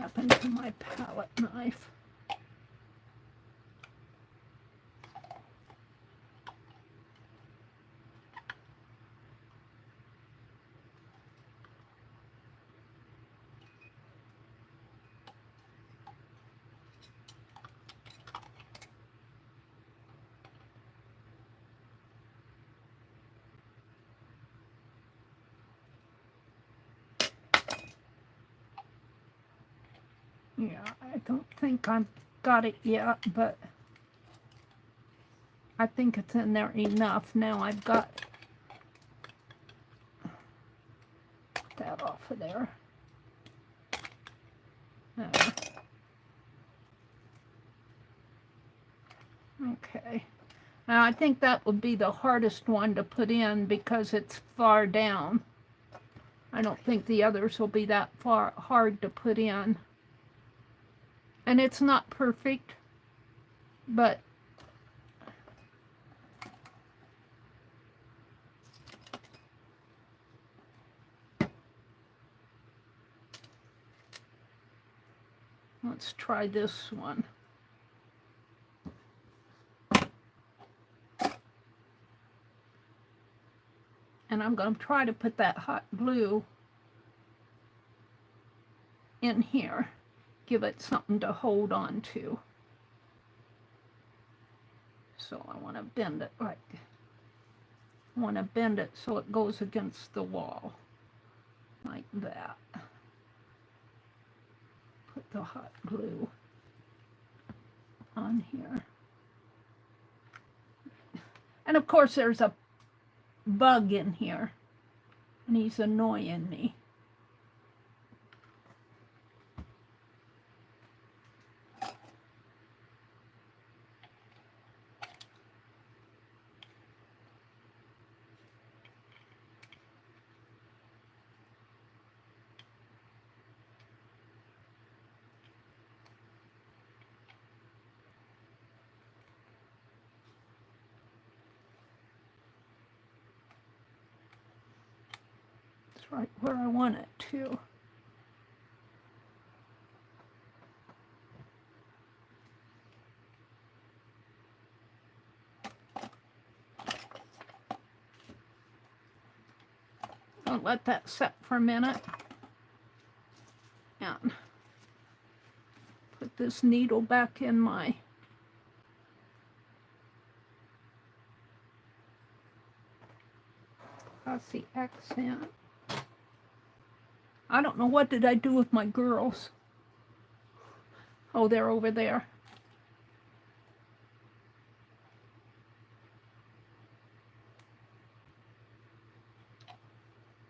happened to my palette knife? Yeah, I don't think I've got it yet, but I think it's in there enough. Now I've got that off of there. Okay. Now I think that would be the hardest one to put in because it's far down. I don't think the others will be that hard to put in. And it's not perfect, but let's try this one. And I'm going to try to put that hot glue in here. Give it something to hold on to. So I want to bend it like, I want to bend it so it goes against the wall. Like that. Put the hot glue on here. And of course there's a bug in here. And he's annoying me. Right where I want it to. I'll let that set for a minute and put this needle back in my glossy accent. I don't know, what did I do with my girls? Oh, they're over there.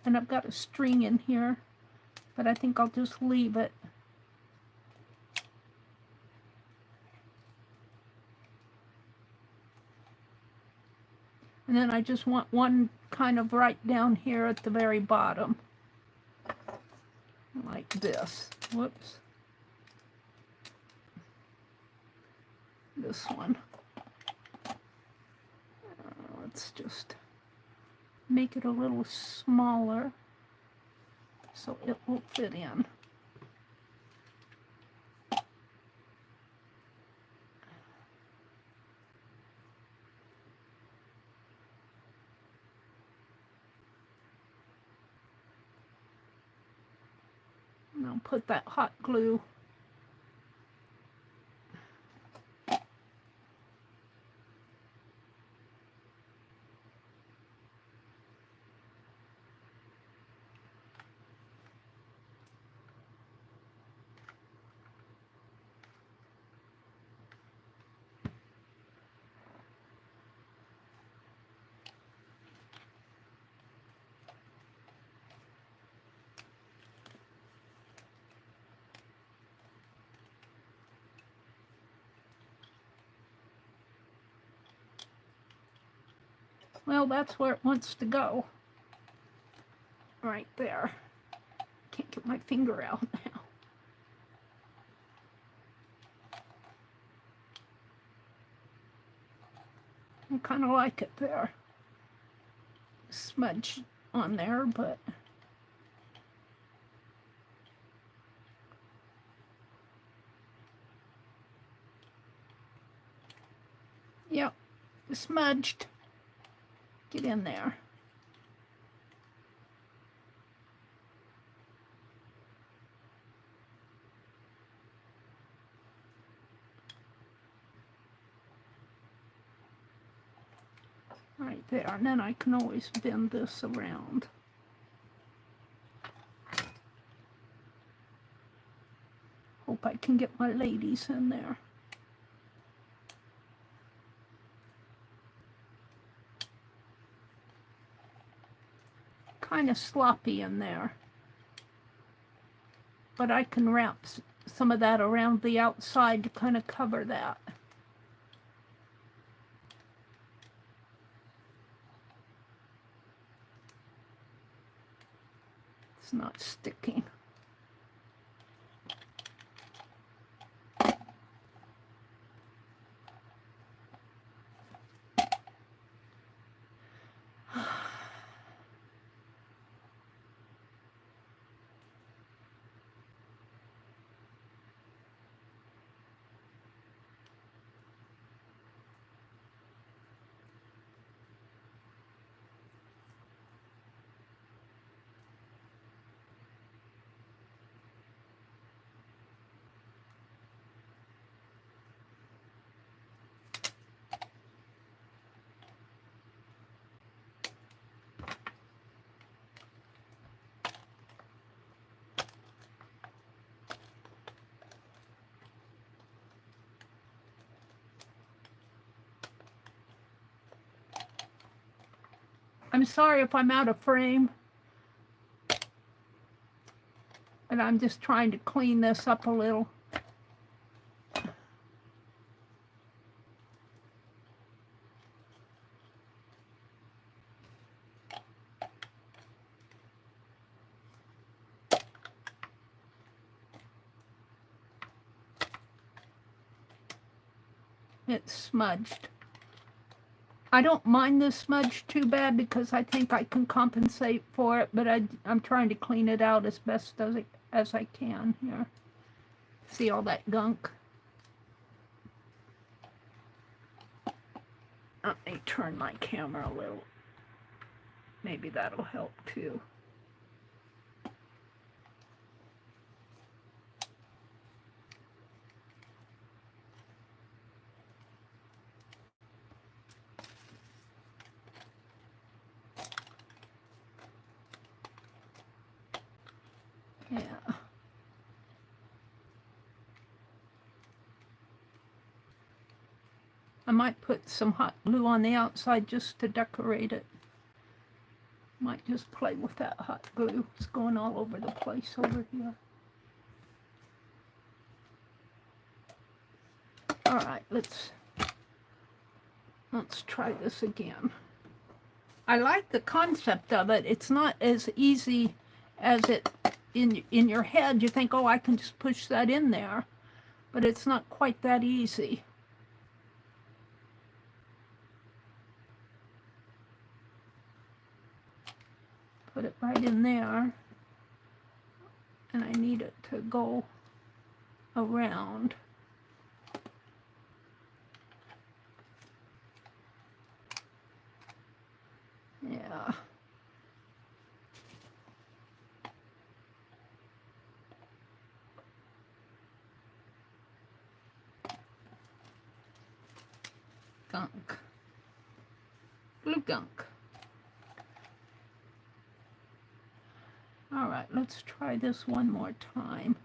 And I've got a string in here, but I think I'll just leave it. And then I just want one kind of right down here at the very bottom. Like this. Whoops. This one. Let's just make it a little smaller so it will fit in. And I'll put that hot glue well, that's where it wants to go. Right there. Can't get my finger out now. I kind of like it there. Smudge on there, but Yep, smudged. Get in there. Right there, and then I can always bend this around. Hope I can get my ladies in there. Kind of sloppy in there, but I can wrap some of that around the outside to kind of cover that. It's not sticking. I'm sorry if I'm out of frame, but I'm just trying to clean this up a little. It's smudged. I don't mind this smudge too bad because I think I can compensate for it, but I'm trying to clean it out as best as I can here. See all that gunk? Let me turn my camera a little. Maybe that'll help too. Yeah. I might put some hot glue on the outside just to decorate it. Might just play with that hot glue. It's going all over the place over here. All right, let's try this again. I like the concept of it. It's not as easy as it in your head. You think, oh, I can just push that in there, but it's not quite that easy. Put it right in there, and I need it to go around. Yeah. Gunk. Blue gunk. All right, let's try this one more time.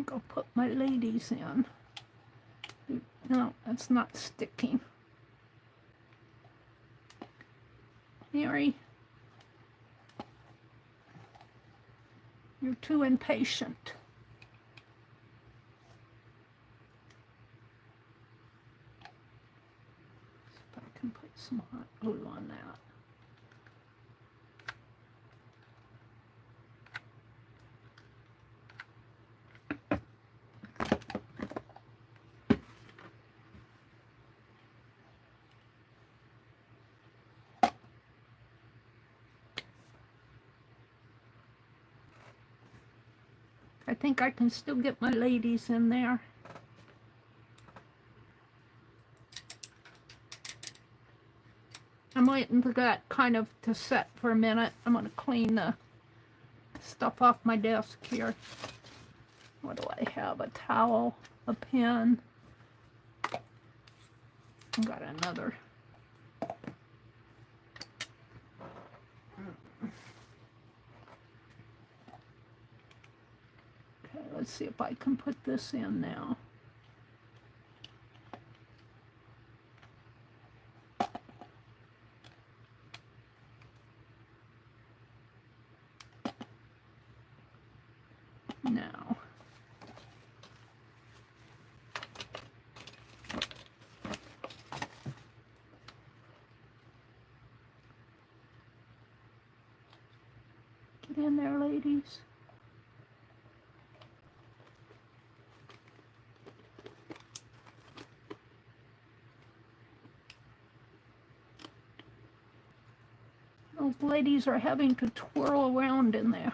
think I'll put my ladies in. No, that's not sticking. Meri, you're too impatient. If I can put some hot glue on that. I think I can still get my ladies in there. I'm waiting for that kind of to set for a minute. I'm going to clean the stuff off my desk here. What do I have? A towel, a pen. I've got another. Okay, let's see if I can put this in now. Now. Get in there, ladies. Those ladies are having to twirl around in there.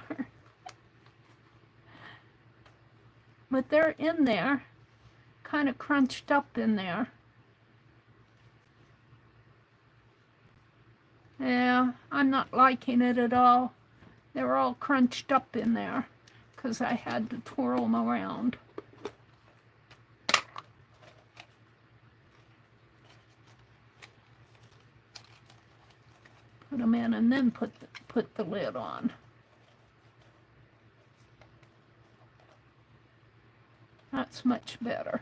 But they're in there, kind of crunched up in there. Yeah, I'm not liking it at all. They're all crunched up in there because I had to twirl them around. Put them in and then put the lid on. That's much better.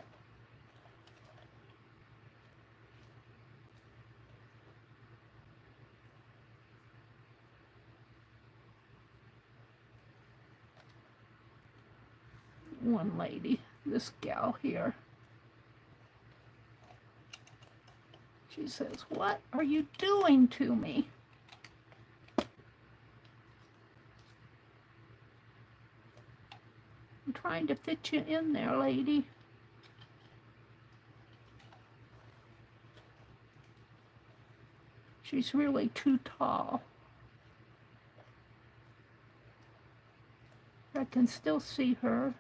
One lady, this gal here, she says, "What are you doing to me?" I'm trying to fit you in there, lady. She's really too tall. I can still see her.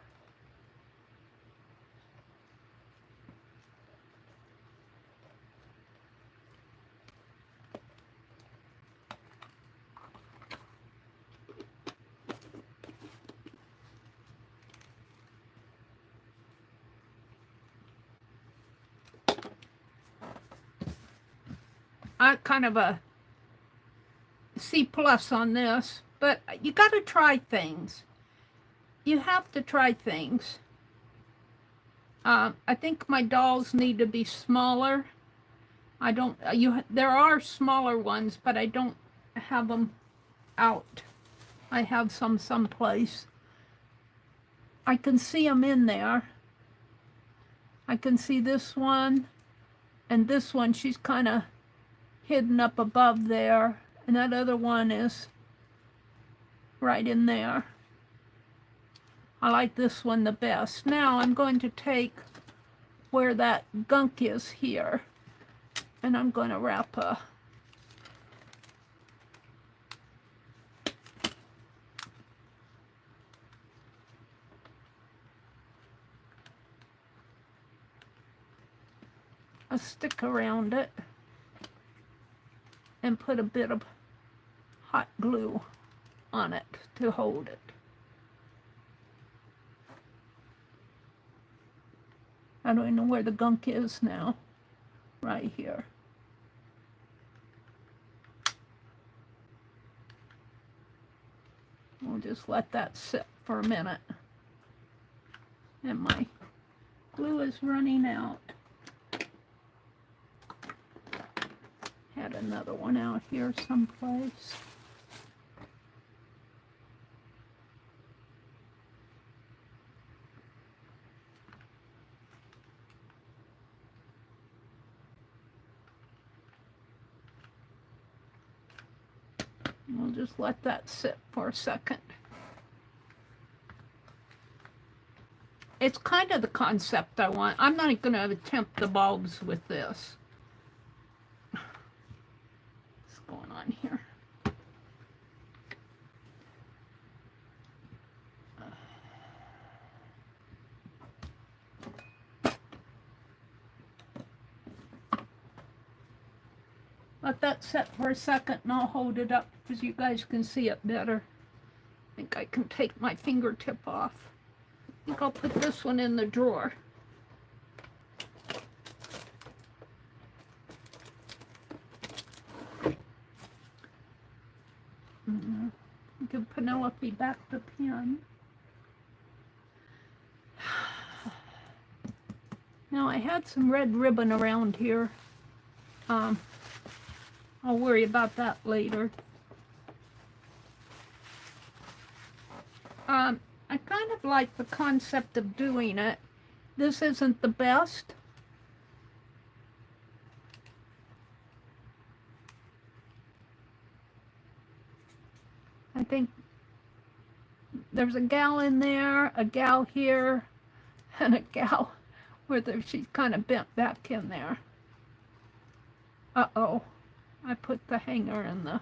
Kind of a C+ on this, but you got to try things. You have to try things. I think my dolls need to be smaller. I don't. There are smaller ones, but I don't have them out. I have some someplace. I can see them in there. I can see this one and this one. She's kind of hidden up above there, and that other one is right in there. I like this one the best. Now I'm going to take where that gunk is here, and I'm going to wrap a stick around it and put a bit of hot glue on it to hold it. I don't know where the gunk is now. Right here. We'll just let that sit for a minute. And my glue is running out. Had another one out here someplace. We'll just let that sit for a second. It's kind of the concept I want. I'm not going to attempt the bulbs with this. What's going on here? Let that set for a second and I'll hold it up so you guys can see it better. I think I can take my fingertip off. I think I'll put this one in the drawer. Give Penelope back the pen. Now I had some red ribbon around here. I'll worry about that later. I kind of like the concept of doing it. This isn't the best. I think there's a gal in there, a gal here, and a gal where she's kind of bent back in there. Uh-oh. I put the hanger in the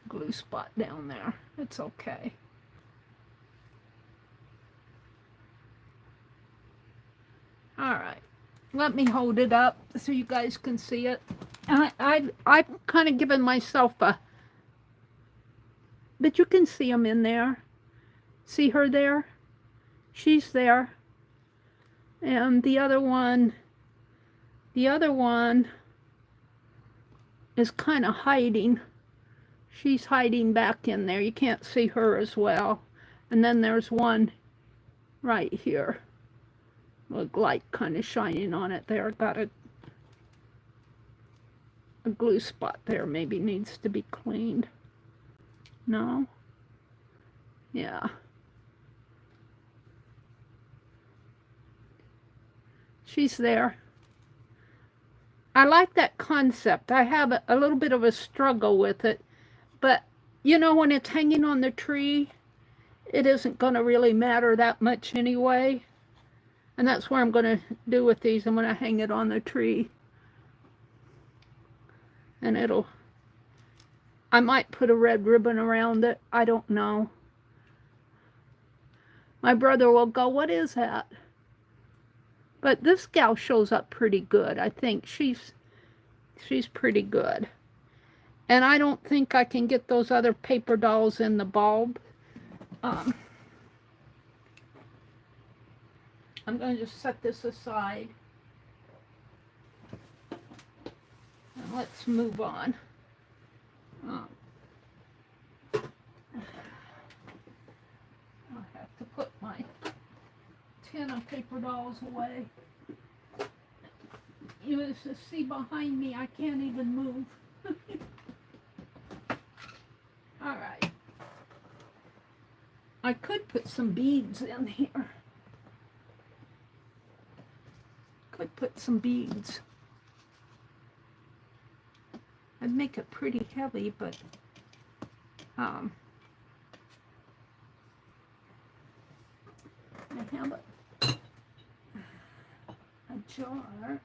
glue spot down there. It's okay. All right. Let me hold it up so you guys can see it. I've kind of given myself a... But you can see them in there. See her there? She's there. And the other one is kind of hiding. She's hiding back in there. You can't see her as well. And then there's one right here. With light kind of shining on it there. Got a glue spot there. Maybe needs to be cleaned. No? Yeah. She's there. I like that concept. I have a little bit of a struggle with it. But, you know, when it's hanging on the tree, it isn't going to really matter that much anyway. And that's what I'm going to do with these. I'm going to hang it on the tree. And I might put a red ribbon around it. I don't know. My brother will go, what is that? But this gal shows up pretty good. I think she's pretty good. And I don't think I can get those other paper dolls in the bulb. I'm going to just set this aside. And let's move on. I'll have to put my tin of paper dolls away. You just see behind me, I can't even move. All right. I could put some beads in here. Could put some beads. I'd make it pretty heavy, but I have a jar.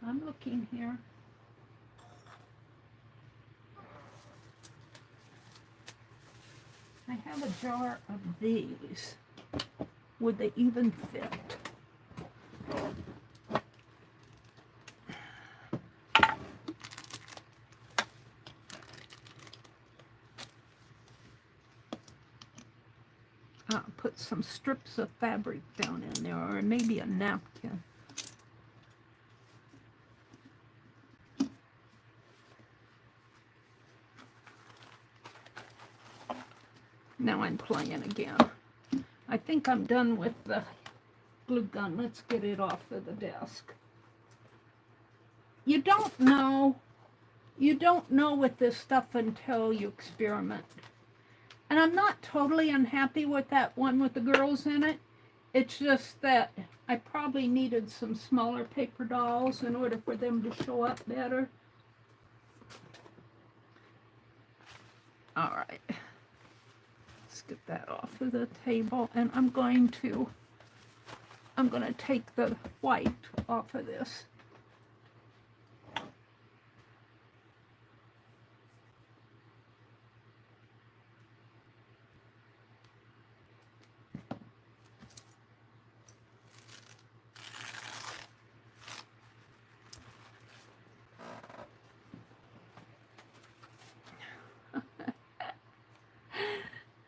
I'm looking here. I have a jar of these. Would they even fit? I'll put some strips of fabric down in there, or maybe a napkin. Now I'm playing again. I think I'm done with the glue gun. Let's get it off of the desk. You don't know with this stuff until you experiment. And I'm not totally unhappy with that one with the girls in it. It's just that I probably needed some smaller paper dolls in order for them to show up better. All right. Let's get that off of the table. And I'm going to take the white off of this.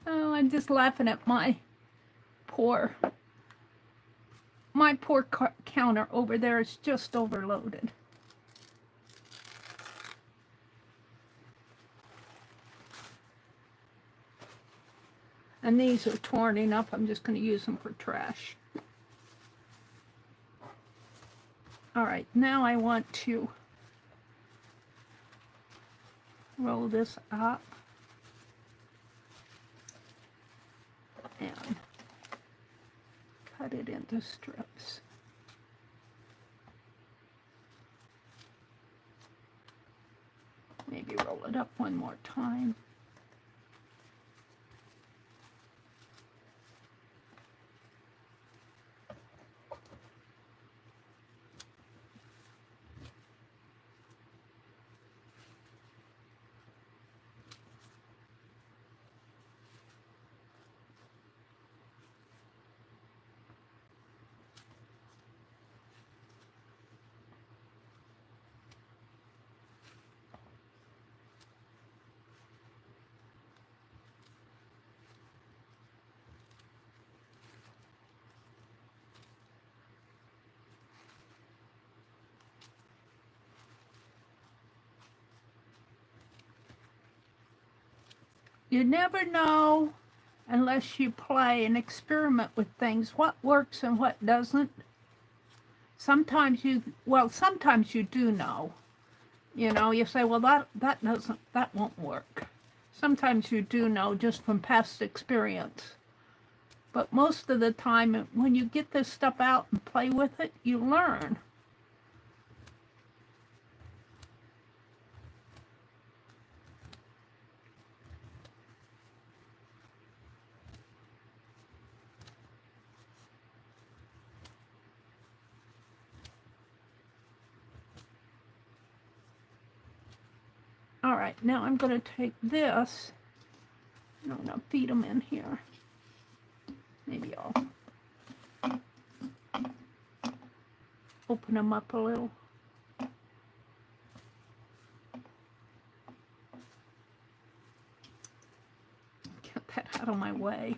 Oh, I'm just laughing at my poor counter over there is just overloaded. And these are torn enough, I'm just going to use them for trash. All right, now I want to roll this up and cut it into strips. Maybe roll it up one more time. You never know unless you play and experiment with things, what works and what doesn't. Sometimes you do know. You know, you say, well, that won't work. Sometimes you do know just from past experience. But most of the time, when you get this stuff out and play with it, you learn. All right, now I'm going to take this, and I'm going to feed them in here. Maybe I'll open them up a little. Get that out of my way.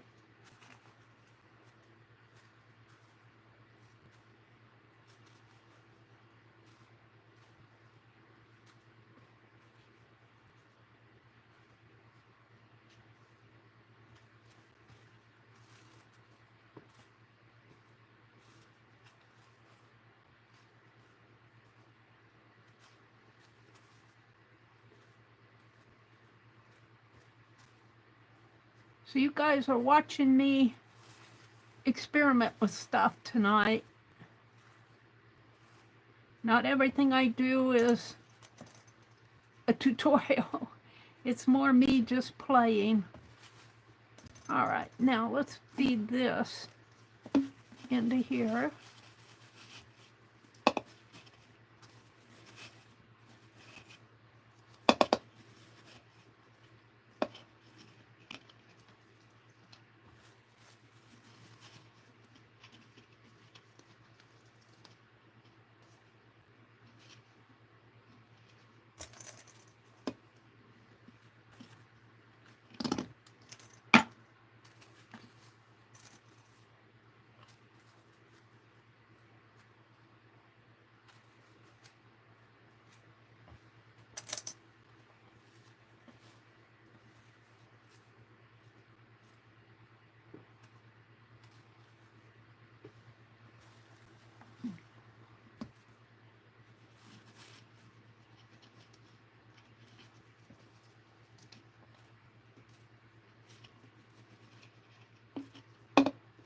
So you guys are watching me experiment with stuff tonight. Not everything I do is a tutorial. It's more me just playing. All right, now let's feed this into here.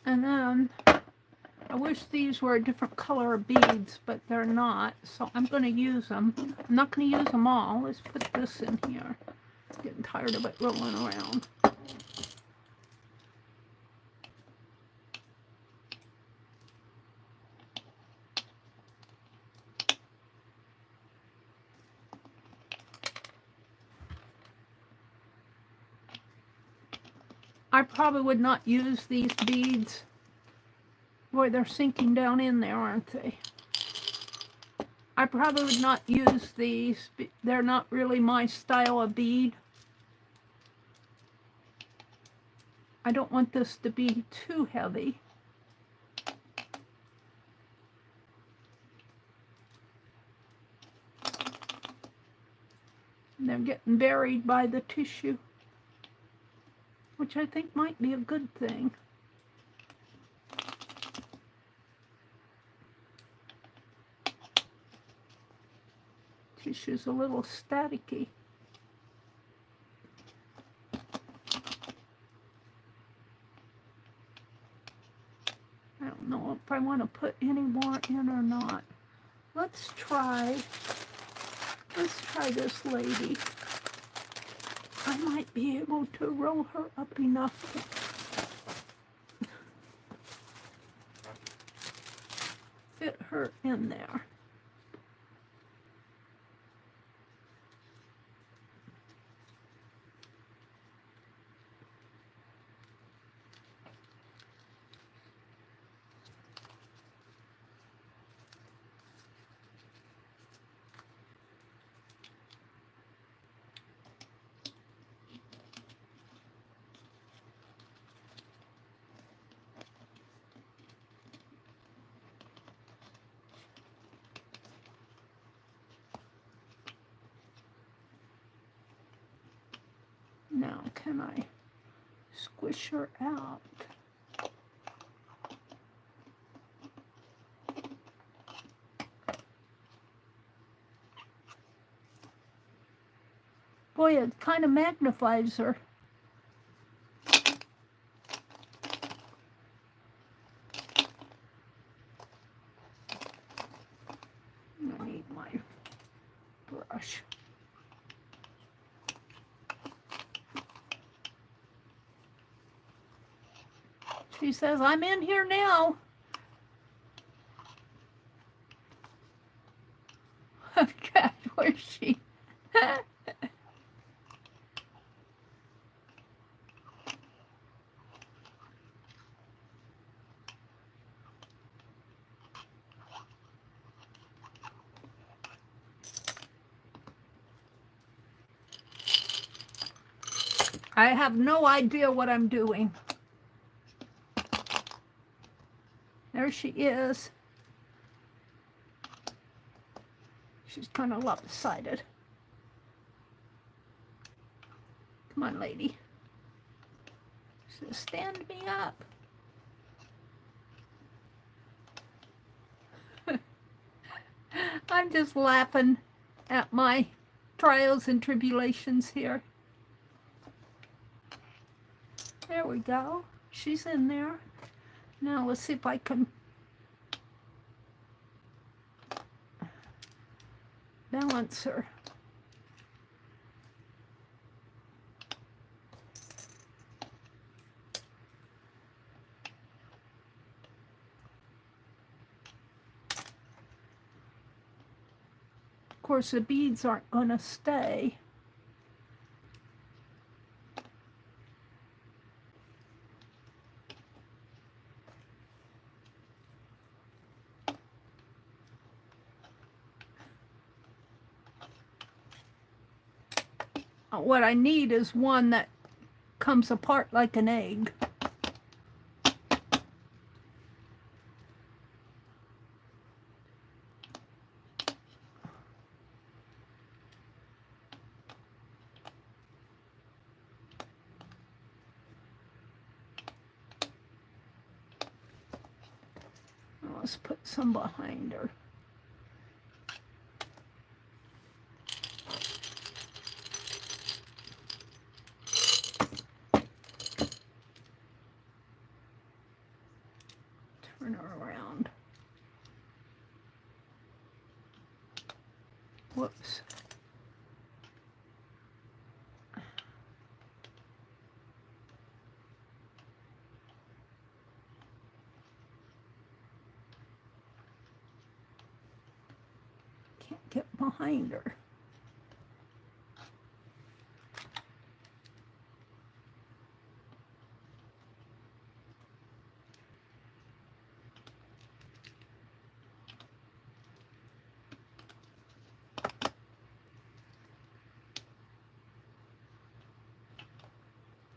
And then I wish these were a different color of beads, but they're not, so I'm going to use them. I'm not going to use them all. Let's put this in here. I'm getting tired of it rolling around. I probably would not use these beads. Boy, they're sinking down in there, aren't they? I probably would not use these. They're not really my style of bead. I don't want this to be too heavy. And they're getting buried by the tissue, which I think might be a good thing. Tissue's a little staticky. I don't know if I want to put any more in or not. Let's try this lady. I might be able to roll her up enough to fit her in there. Now, can I squish her out? Boy, it kind of magnifies her. I need my brush. She says, I'm in here now. God, where's she? I have no idea what I'm doing. There she is. She's kind of lopsided. Come on, lady. She says, stand me up. I'm just laughing at my trials and tribulations here. There we go. She's in there. Now let's see if I can balance her. Of course, the beads aren't going to stay. What I need is one that comes apart like an egg. Let's put some behind her. around. Whoops. Can't get behind her.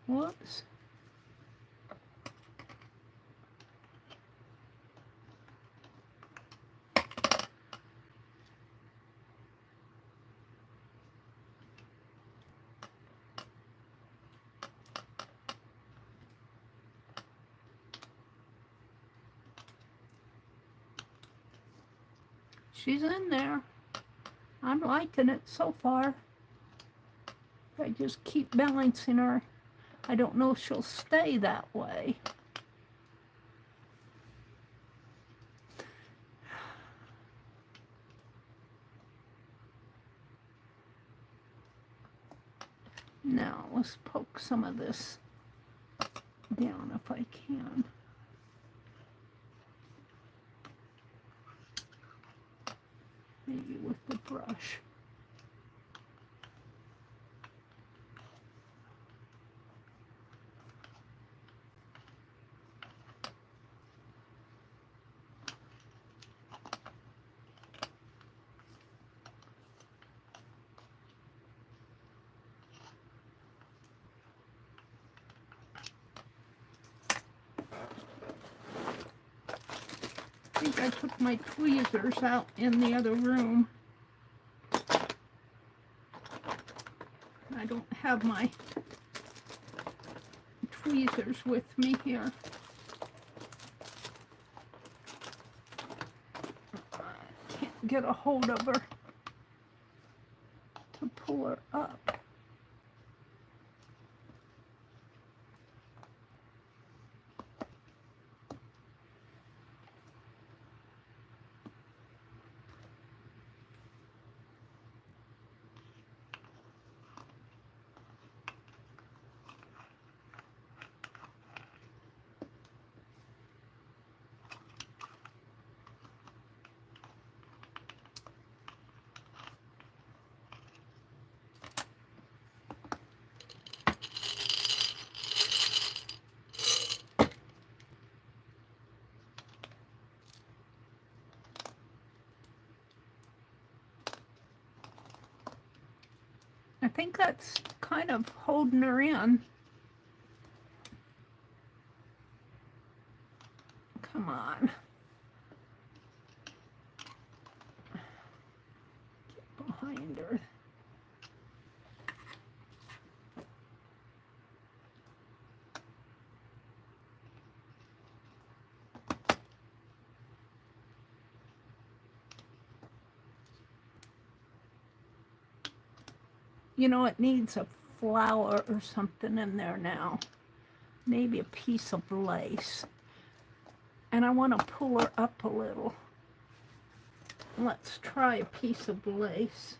Whoops. She's in there. I'm liking it so far. If I just keep balancing her, I don't know if she'll stay that way. Now, let's poke some of this down if I can. Maybe with the brush. I think I took my tweezers out in the other room. I don't have my tweezers with me here. I can't get a hold of her to pull her up. I think that's kind of holding her in. Come on. Get behind her. You know, it needs a flower or something in there now. Maybe a piece of lace. And I want to pull her up a little. Let's try a piece of lace.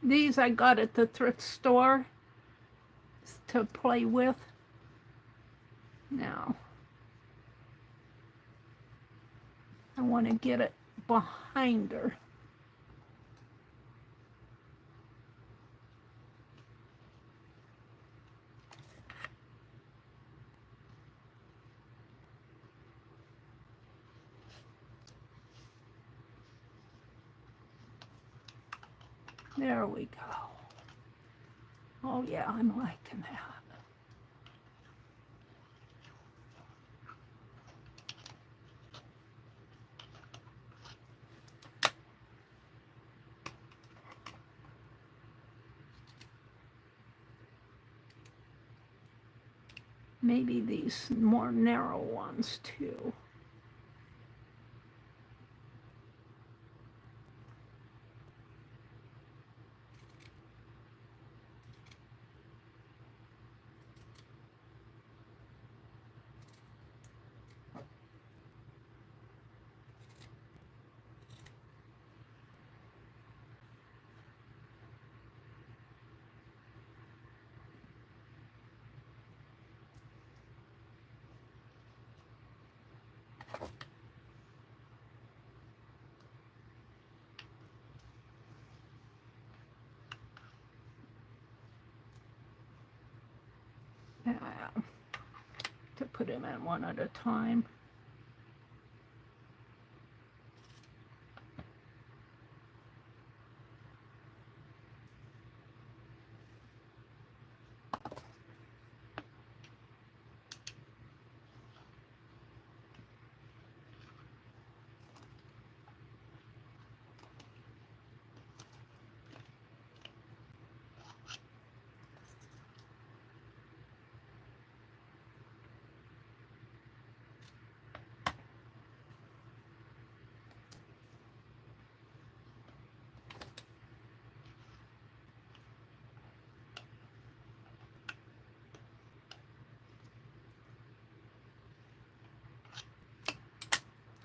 These I got at the thrift store to play with. Now, I want to get it behind her. There we go. Oh yeah, I'm liking that. maybe these more narrow ones too. To put them in one at a time.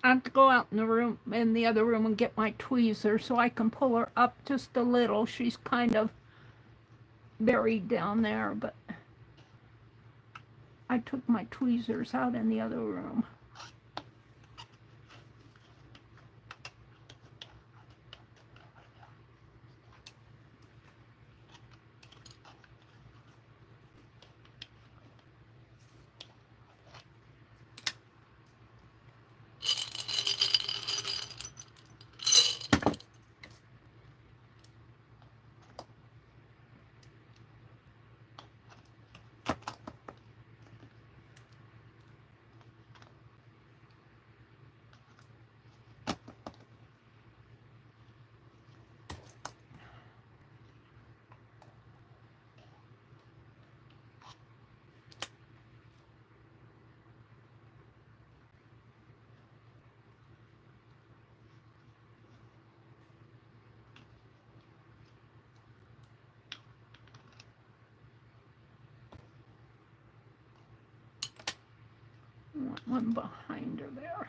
I have to go out in the other room and get my tweezer so I can pull her up just a little. She's kind of buried down there, but I took my tweezers out in the other room. One behind her there.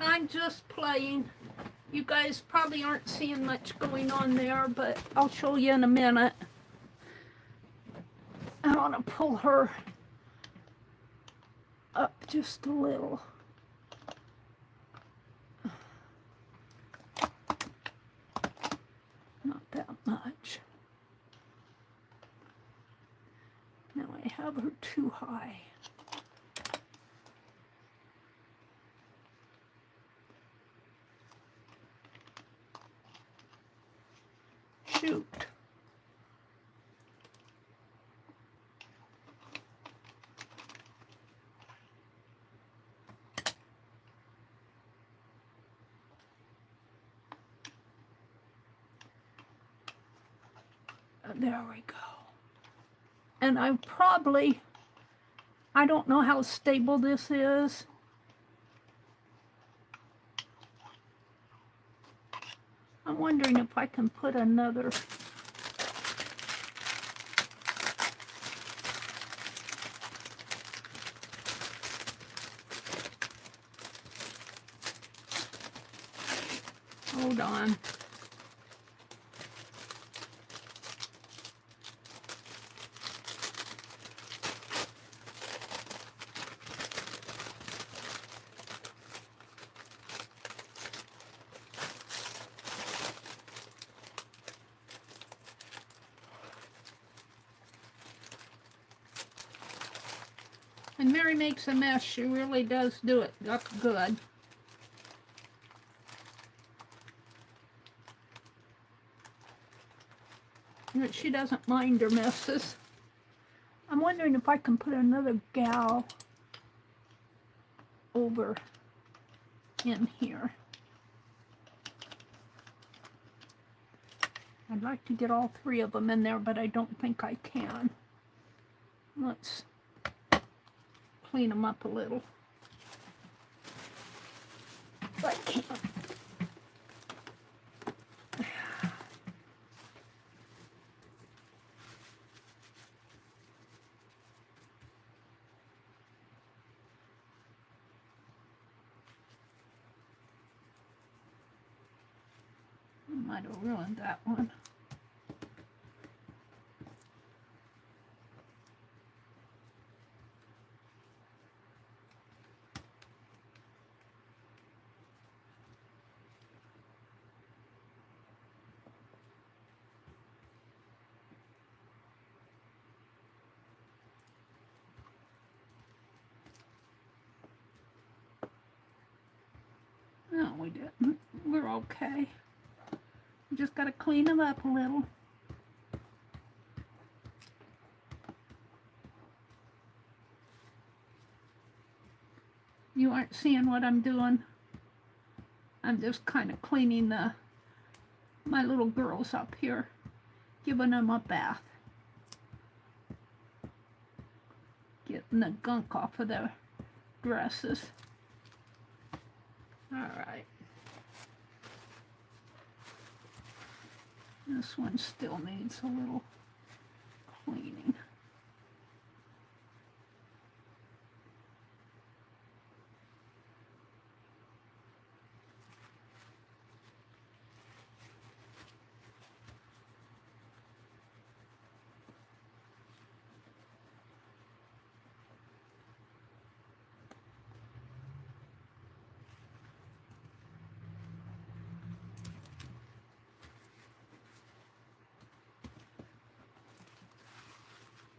I'm just playing. You guys probably aren't seeing much going on there, but I'll show you in a minute. I want to pull her up just a little. Not that much. Now I have her too high. Shoot. There we go. And I don't know how stable this is. I'm wondering if I can put another. Hold on. And Meri makes a mess. She really does do it up good. But she doesn't mind her messes. I'm wondering if I can put another gal over in here. I'd like to get all three of them in there, but I don't think I can. Let's clean them up a little. If I can. Might have ruined that one. No, we didn't. We're okay. We just got to clean them up a little. You aren't seeing what I'm doing. I'm just kind of cleaning my little girls up here, giving them a bath. Getting the gunk off of their dresses. All right. This one still needs a little cleaning.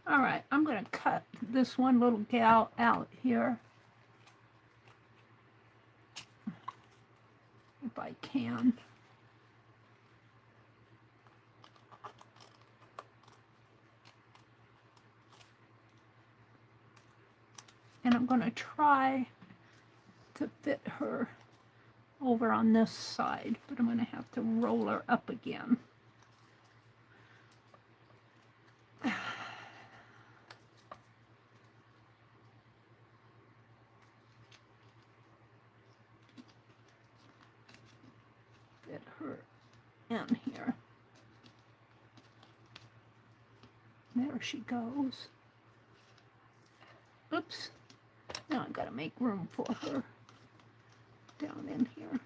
All right, I'm going to cut this one little gal out here, if I can. And I'm going to try to fit her over on this side, but I'm going to have to roll her up again. Fit her in here. There she goes. Oops. Now I gotta make room for her down in here.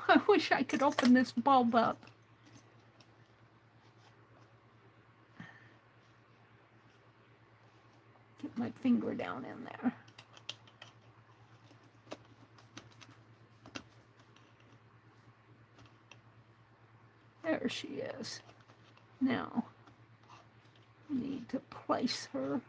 I wish I could open this bulb up. Get my finger down in there. There she is. Now, I need to place her.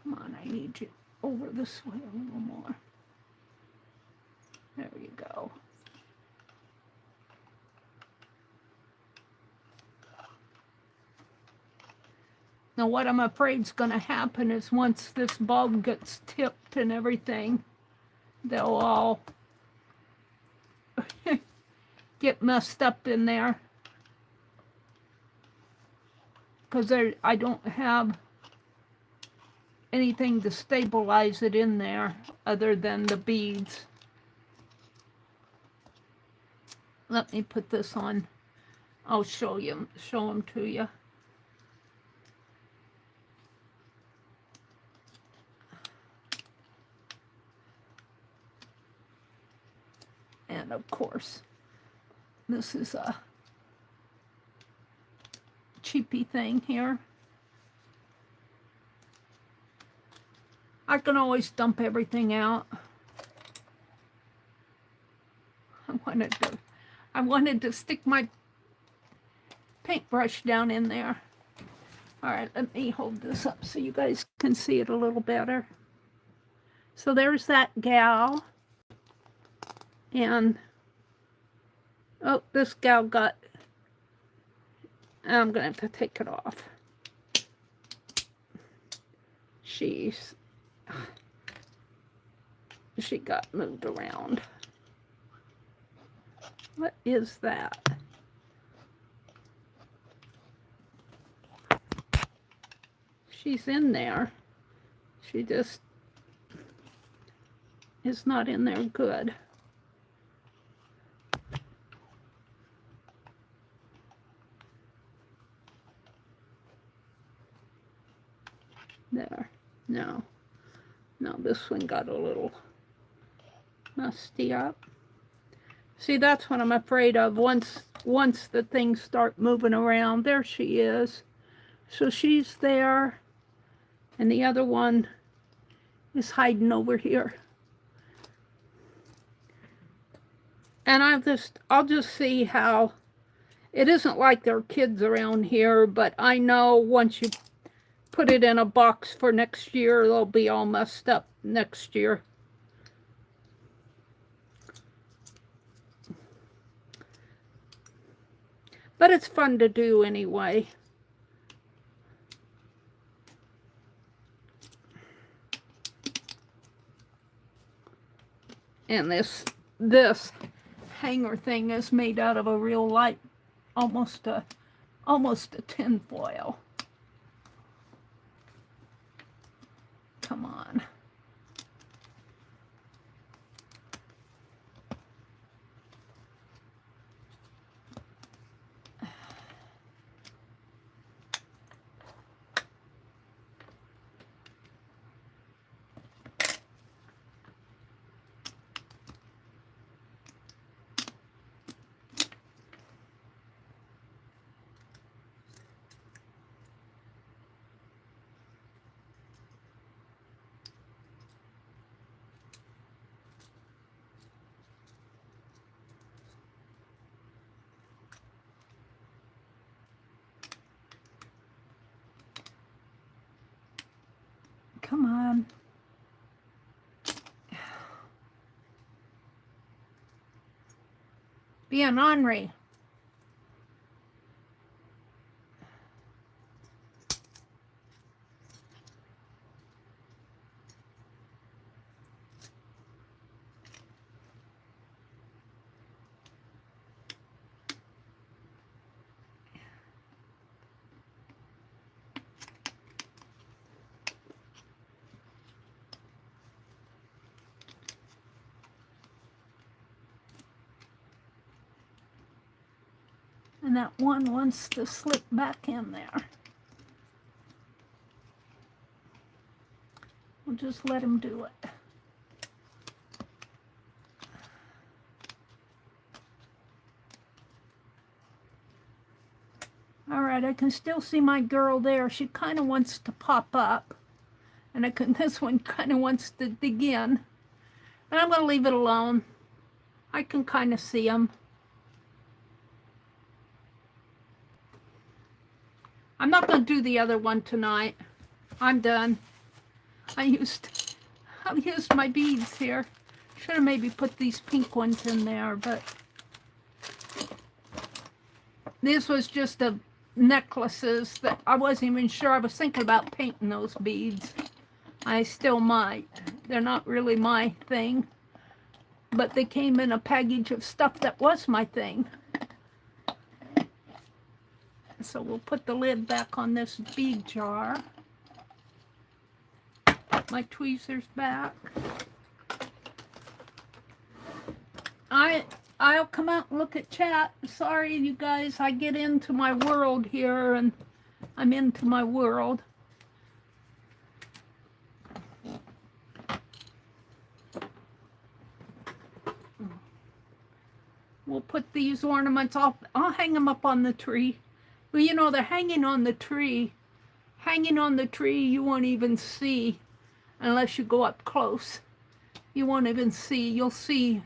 Come on, I need you over this way a little more. There you go. Now what I'm afraid is going to happen is once this bulb gets tipped and everything, they'll all get messed up in there, because I don't have anything to stabilize it in there other than the beads. Let me put this on. I'll show them to you. And of course, this is a cheapy thing here. I can always dump everything out. I wanted to stick my paintbrush down in there. All right, let me hold this up so you guys can see it a little better. So there's that gal. And, oh, this gal got, I'm going to have to take it off. She got moved around. What is that? She's in there. She just is not in there good. There. No, this one got a little musty up. See, that's what I'm afraid of. Once the things start moving around, there she is. So she's there, and the other one is hiding over here. And I'll just see how, it isn't like there are kids around here, but I know once you put it in a box for next year, they'll be all messed up next year. But it's fun to do anyway. And this hanger thing is made out of a real light, almost a tin foil. Come on. Come on. Being ornery. And that one wants to slip back in there. We'll just let him do it. All right, I can still see my girl there. She kind of wants to pop up. And this one kind of wants to dig in. And I'm going to leave it alone. I can kind of see him. I'm not going to do the other one tonight. I'm done. I used my beads here. Should have maybe put these pink ones in there, but this was just a necklaces that I wasn't even sure. I was thinking about painting those beads. I still might. They're not really my thing. but they came in a package of stuff that was my thing. So we'll put the lid back on this bead jar. Put my tweezers back. I'll come out and look at chat. Sorry, you guys, I get into my world here, and I'm into my world. We'll put these ornaments off. I'll hang them up on the tree. Well, you know, they're hanging on the tree. Hanging on the tree, you won't even see unless you go up close. You won't even see. You'll see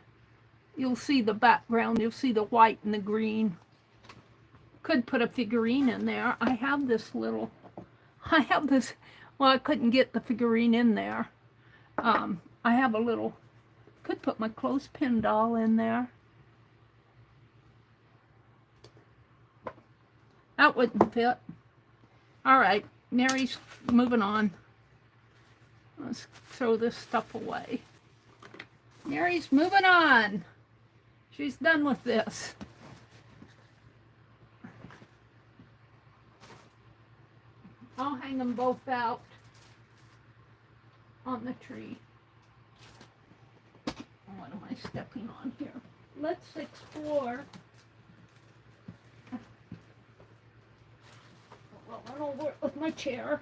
the background. You'll see the white and the green. Could put a figurine in there. I have this, well, I couldn't get the figurine in there. I have a little, could put my clothespin doll in there. That wouldn't fit. All right, Meri's moving on. Let's throw this stuff away. Meri's moving on. She's done with this. I'll hang them both out on the tree. What am I stepping on here? Let's explore. Well, I'll over it with my chair.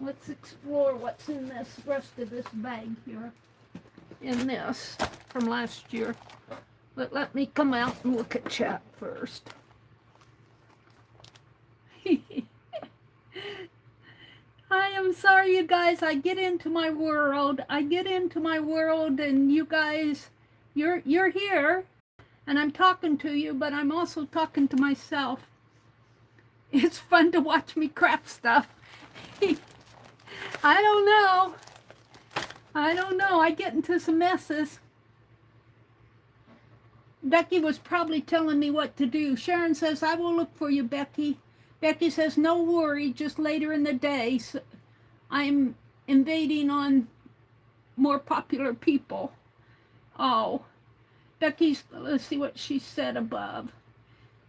Let's explore what's in this rest of this bag here. In this from last year. But let me come out and look at chat first. I am sorry, you guys. I get into my world. I get into my world, and you guys, you're here, and I'm talking to you, but I'm also talking to myself. It's fun to watch me craft stuff. I don't know. I get into some messes. Becky was probably telling me what to do. Sharon says, I will look for you, Becky. Becky says, no worry, just later in the day. So I'm invading on more popular people. Oh, Becky's, let's see what she said above.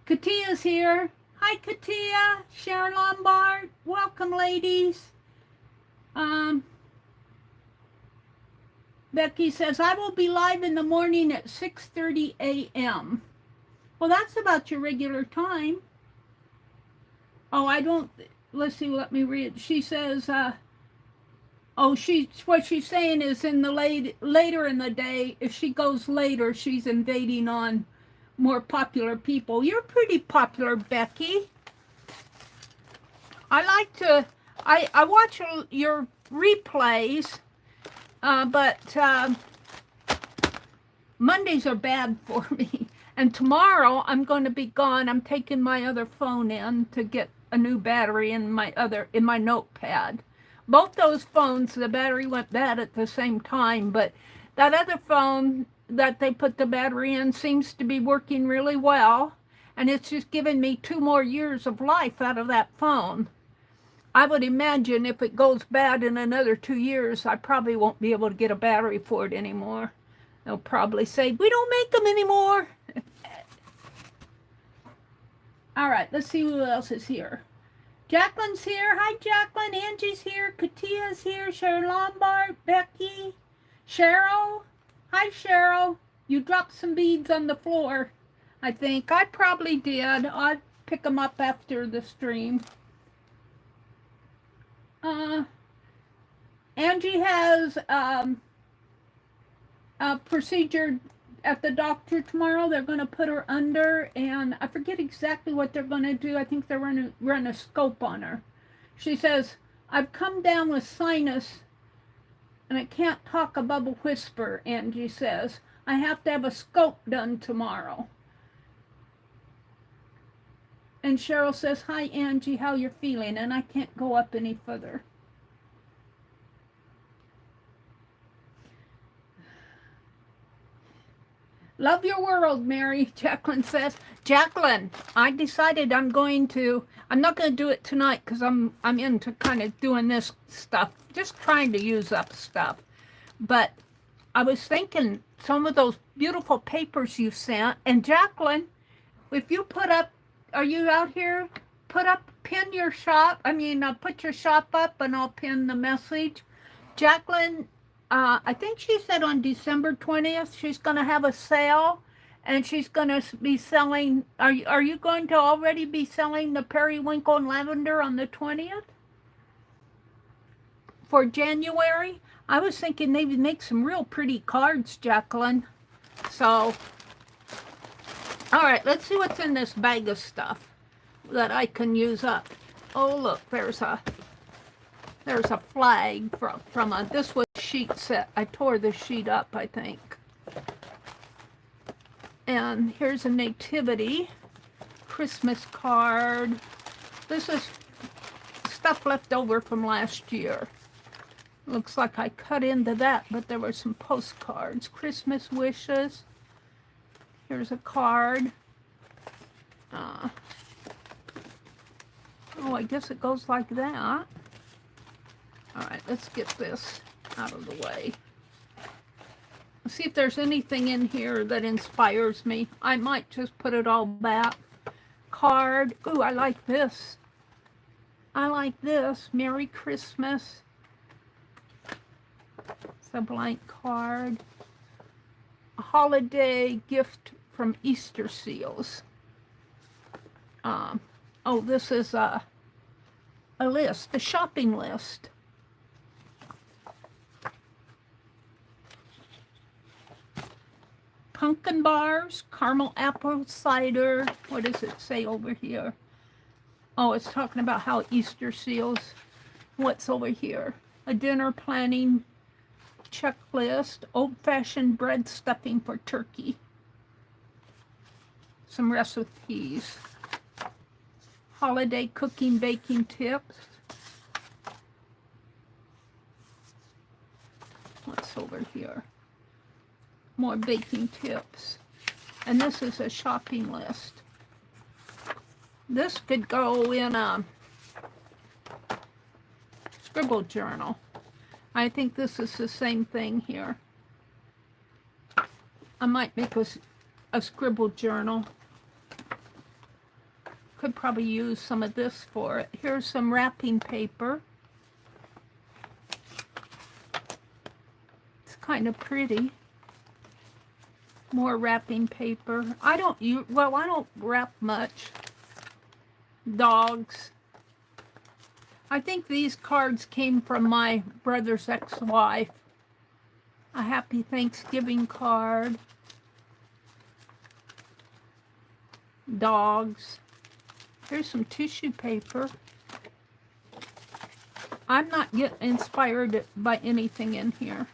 Katia's here. Hi, Katia. Sharon Lombard. Welcome, ladies. Becky says, I will be live in the morning at 6:30 a.m. Well, that's about your regular time. Oh, I don't, let's see, let me read. She says, what she's saying is in the later in the day, if she goes later, she's invading on more popular people. You're pretty popular, Becky. I watch your replays, but Mondays are bad for me. And tomorrow I'm going to be gone. I'm taking my other phone in to get a new battery in my notepad. Both those phones, the battery went bad at the same time, but that other phone that they put the battery in seems to be working really well, and it's just given me 2 more years of life out of that phone. I would imagine if it goes bad in another 2 years, I probably won't be able to get a battery for it anymore. They'll probably say, we don't make them anymore. All right, let's see who else is here. Jacqueline's here. Hi, Jacqueline. Angie's here. Katia's here. Sharon Lombard. Becky. Cheryl. Hi, Cheryl. You dropped some beads on the floor, I think. I probably did. I'll pick them up after the stream. Angie has a procedure at the doctor tomorrow. They're going to put her under, and I forget exactly what they're going to do. I think they're going to run a scope on her. She says, I've come down with sinus, and I can't talk above a whisper, Angie says. I have to have a scope done tomorrow. And Cheryl says, hi, Angie, how you're feeling? And I can't go up any further. Love your world, Mary, Jacqueline says. Jacqueline, I decided I'm not going to do it tonight because I'm into kind of doing this stuff, just trying to use up stuff. But I was thinking some of those beautiful papers you sent, and Jacqueline, if you put up, are you out here? Pin your shop. Put your shop up and I'll pin the message. Jacqueline, I think she said on December 20th, she's going to have a sale and she's going to be selling, are you going to already be selling the periwinkle and lavender on the 20th? For January? I was thinking they would make some real pretty cards, Jacqueline. So, all right, let's see what's in this bag of stuff that I can use up. Oh, look, there's a flag from this was a sheet set. I tore the sheet up, I think. And here's a nativity, Christmas card. This is stuff left over from last year. Looks like I cut into that, but there were some postcards. Christmas wishes. Here's a card. Oh, I guess it goes like that. All right, let's get this out of the way. Let's see if there's anything in here that inspires me. I might just put it all back. Card. Ooh, I like this. I like this. Merry Christmas. It's a blank card. A holiday gift from Easter Seals. Oh, this is a list, a shopping list. Pumpkin bars, caramel apple cider. What does it say over here? Oh, it's talking about how Easter seals. What's over here? A dinner planning checklist, old-fashioned bread stuffing for turkey. Some recipes. Holiday cooking, baking tips. What's over here? More baking tips. And this is a shopping list. This could go in a scribble journal. I think this is the same thing here. I might make a scribble journal. Could probably use some of this for it. Here's some wrapping paper. It's kind of pretty. More wrapping paper. I don't wrap much. Dogs. I think these cards came from my brother's ex-wife. A happy Thanksgiving card. Dogs. Here's some tissue paper. I'm not getting inspired by anything in here.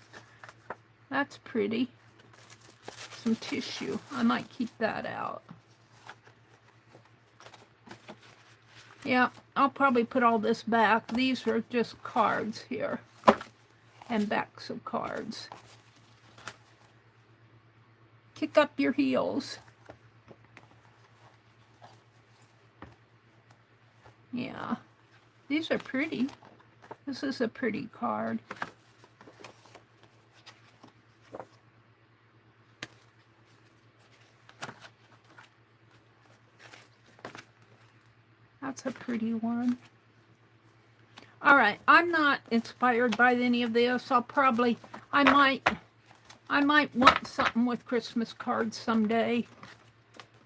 That's pretty. Some tissue. I might keep that out. Yeah, I'll probably put all this back. These are just cards here. And backs of cards. Kick up your heels. Yeah, these are pretty. This is a pretty card. That's a pretty one. All right, I'm not inspired by any of this. I might want something with Christmas cards someday.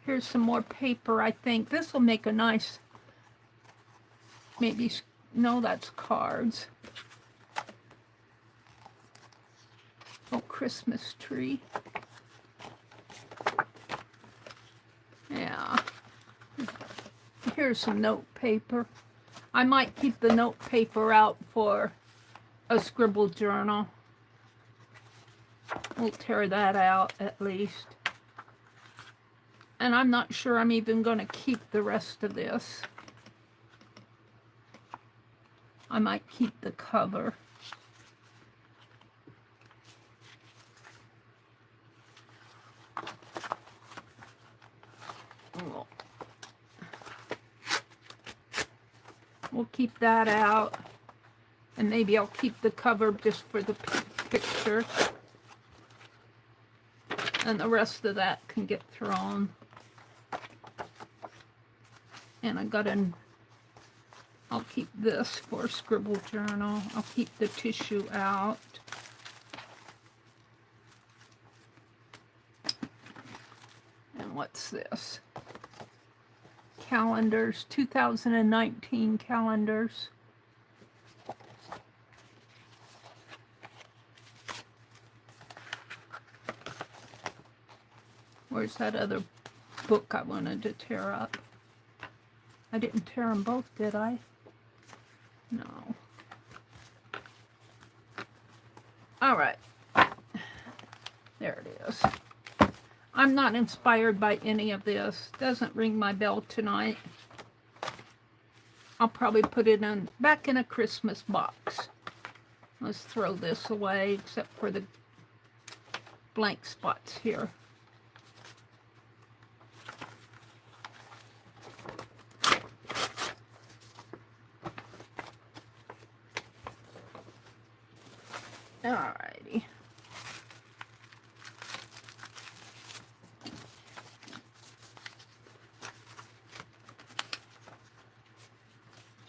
Here's some more paper, I think. This will make a nice, maybe, no, that's cards. Oh, Christmas tree. Yeah. Here's some note paper. I might keep the note paper out for a scribble journal. We'll tear that out at least. And I'm not sure I'm even going to keep the rest of this. I might keep the cover. we'll keep that out. And maybe I'll keep the cover just for the picture. And the rest of that can get thrown. And I'll keep this for a scribble journal. I'll keep the tissue out. And what's this? Calendars, 2019 calendars. Where's that other book I wanted to tear up? I didn't tear them both, did I? No. All right. There it is. I'm not inspired by any of this. Doesn't ring my bell tonight. I'll probably put it back in a Christmas box. Let's throw this away, except for the blank spots here. Alrighty.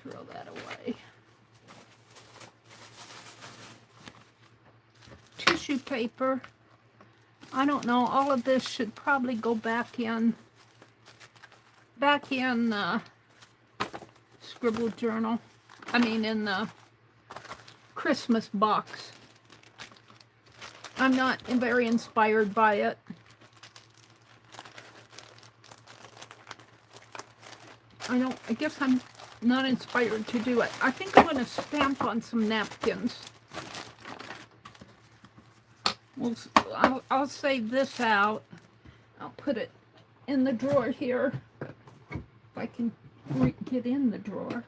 Throw that away. Tissue paper. I don't know. All of this should probably go back in scribble journal. I mean in the Christmas box. I'm not very inspired by it. I guess I'm not inspired to do it. I think I'm going to stamp on some napkins. I'll save this out. I'll put it in the drawer here. If I can get in the drawer.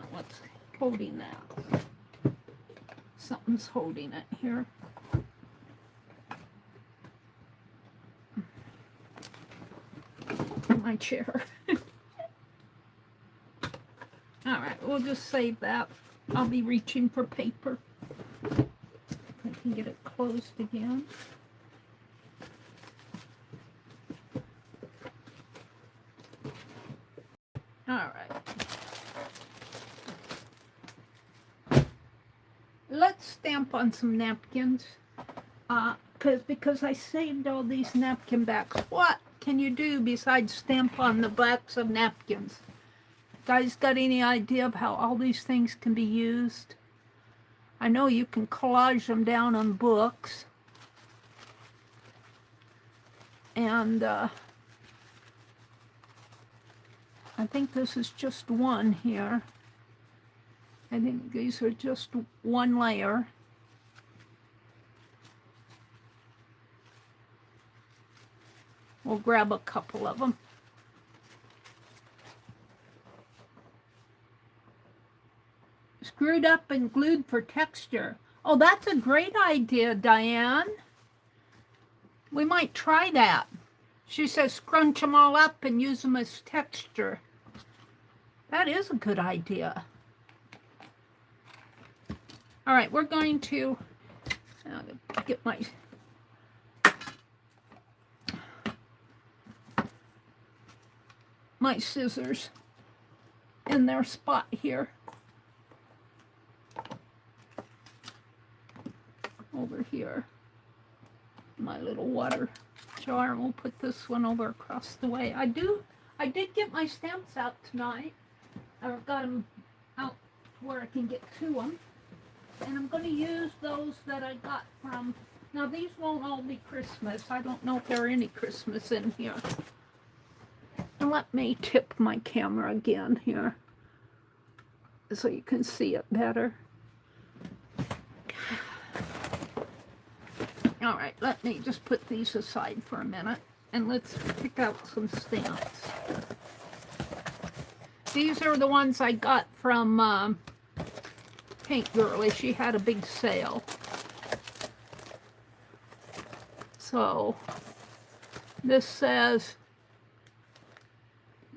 What's holding that? Something's holding it here. My chair. All right, we'll just save that. I'll be reaching for paper. If I can get it closed again. All right. Let's stamp on some napkins. Because I saved all these napkin backs. What can you do besides stamp on the backs of napkins? Guys got any idea of how all these things can be used? I know you can collage them down on books. And I think this is just one here. I think these are just one layer. We'll grab a couple of them. Screwed up and glued for texture. Oh, that's a great idea, Diane. We might try that. She says scrunch them all up and use them as texture. That is a good idea. All right, we're going to get my scissors in their spot here. Over here. My little water jar. We'll put this one over across the way. I did get my stamps out tonight. I've got them out where I can get to them. And I'm going to use those that I got from... Now, these won't all be Christmas. I don't know if there are any Christmas in here. And let me tip my camera again here so you can see it better. All right, let me just put these aside for a minute, and let's pick out some stamps. These are the ones I got from Paint Girly. She had a big sale. So, this says,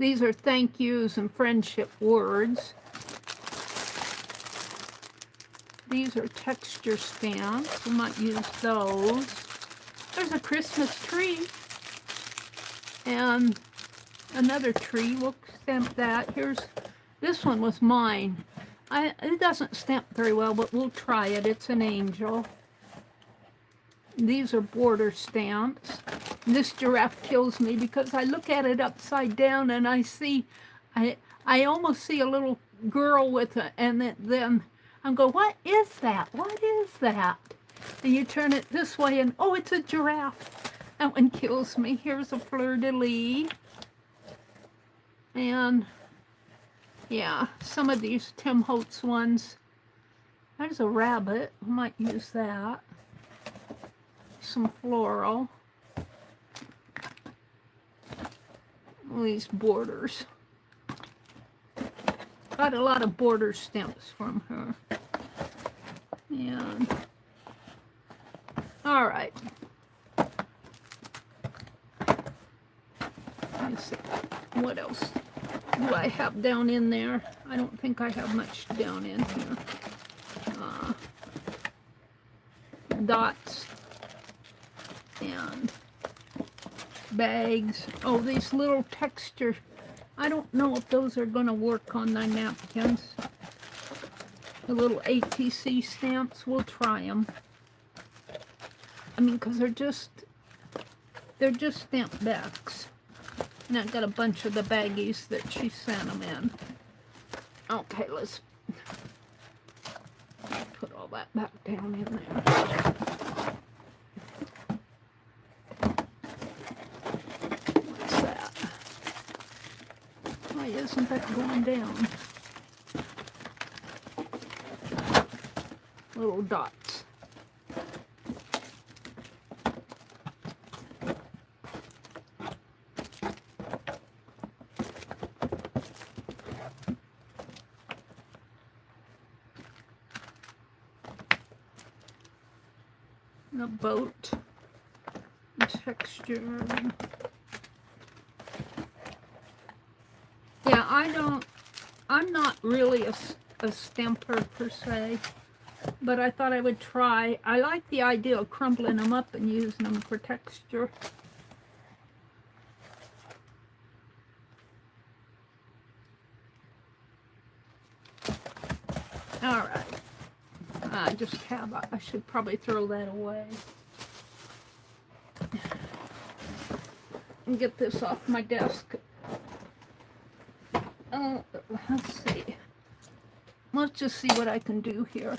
These are thank yous and friendship words. These are texture stamps. We might use those. There's a Christmas tree and another tree. We'll stamp that. This one was mine. It doesn't stamp very well, but we'll try it. It's an angel. These are border stamps. This giraffe kills me because I look at it upside down and I almost see a little girl with it, and then I go, what is that? What is that? And you turn it this way and, oh, it's a giraffe. That one kills me. Here's a fleur-de-lis. And yeah, some of these Tim Holtz ones. There's a rabbit. I might use that. Some floral. These borders. Got a lot of border stamps from her. And all right. Let me see. What else do I have down in there? I don't think I have much down in here. Dots and bags. Oh, these little texture. I don't know if those are going to work on my napkins. The little ATC stamps. We'll try them. I mean, because they're just stamp backs. And I've got a bunch of the baggies that she sent them in. Okay, let's put all that back down in there. What's that? Why isn't that going down? Little dots. The boat texture. Yeah, I'm not really a stamper per se, but I thought I would try. I like the idea of crumbling them up and using them for texture. All right. I should probably throw that away. And get this off my desk. Let's see. Let's just see what I can do here.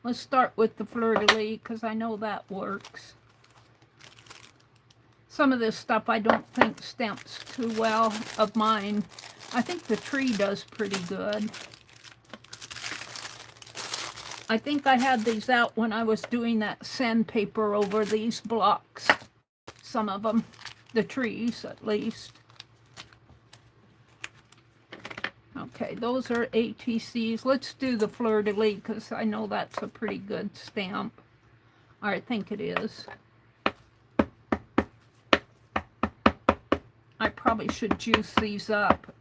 Let's start with the fleur-de-lis because I know that works. Some of this stuff I don't think stamps too well of mine. I think the tree does pretty good. I think I had these out when I was doing that sandpaper over these blocks. Some of them, the trees at least. Okay, those are ATCs. Let's do the fleur-de-lis because I know that's a pretty good stamp. Or I think it is. I probably should juice these up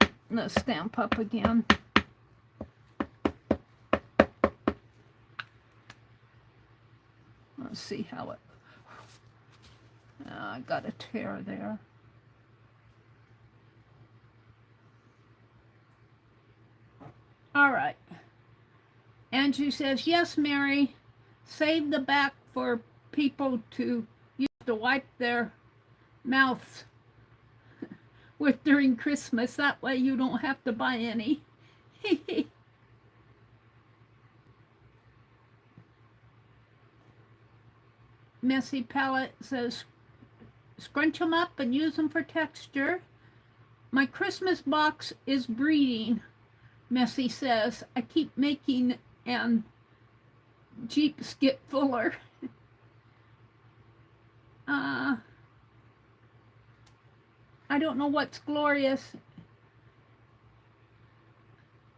and the stamp up again. Let's see how it... I got a tear there. All right. Angie says, yes, Mary, save the back for people to use to wipe their mouths with during Christmas. That way you don't have to buy any. Messy Palette says, scrunch them up and use them for texture. My Christmas box is breeding. Messy says, I keep making and Jeeps get fuller. I don't know what's glorious.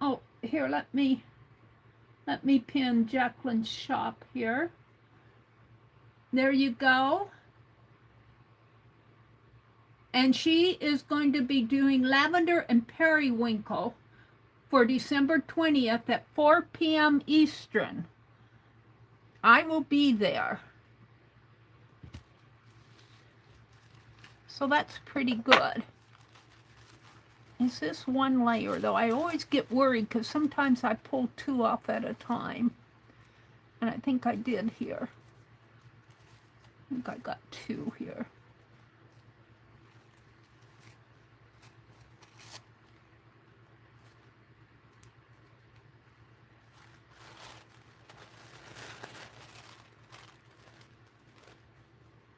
Oh, here, let me pin Jacqueline's shop here. There you go. And she is going to be doing lavender and periwinkle for December 20th at 4 p.m. Eastern. I will be there. So that's pretty good. Is this one layer though? I always get worried because sometimes I pull 2 off at a time. And I think I did here. I think I got 2 here.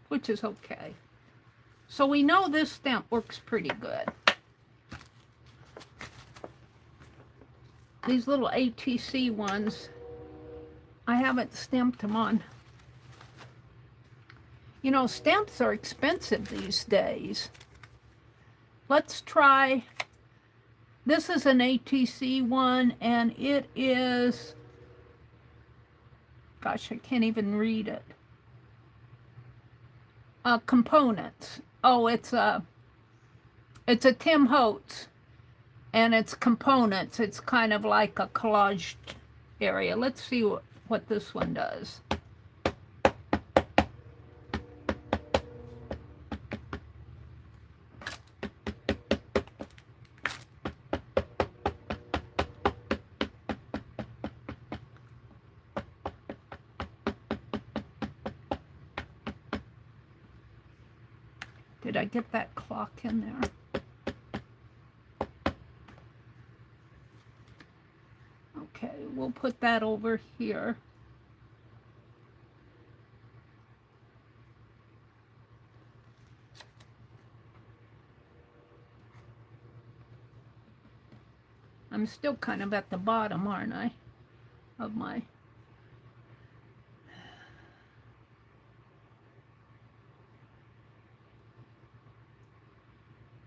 Which is okay. So we know this stamp works pretty good. These little ATC ones, I haven't stamped them on. You know, stamps are expensive these days. Let's try, this is an ATC one, and it is, gosh, I can't even read it. Components. Oh, it's a Tim Holtz, and it's components. It's kind of like a collaged area. Let's see what this one does. Did I get that clock in there? Okay, we'll put that over here. I'm still kind of at the bottom, aren't I, of my...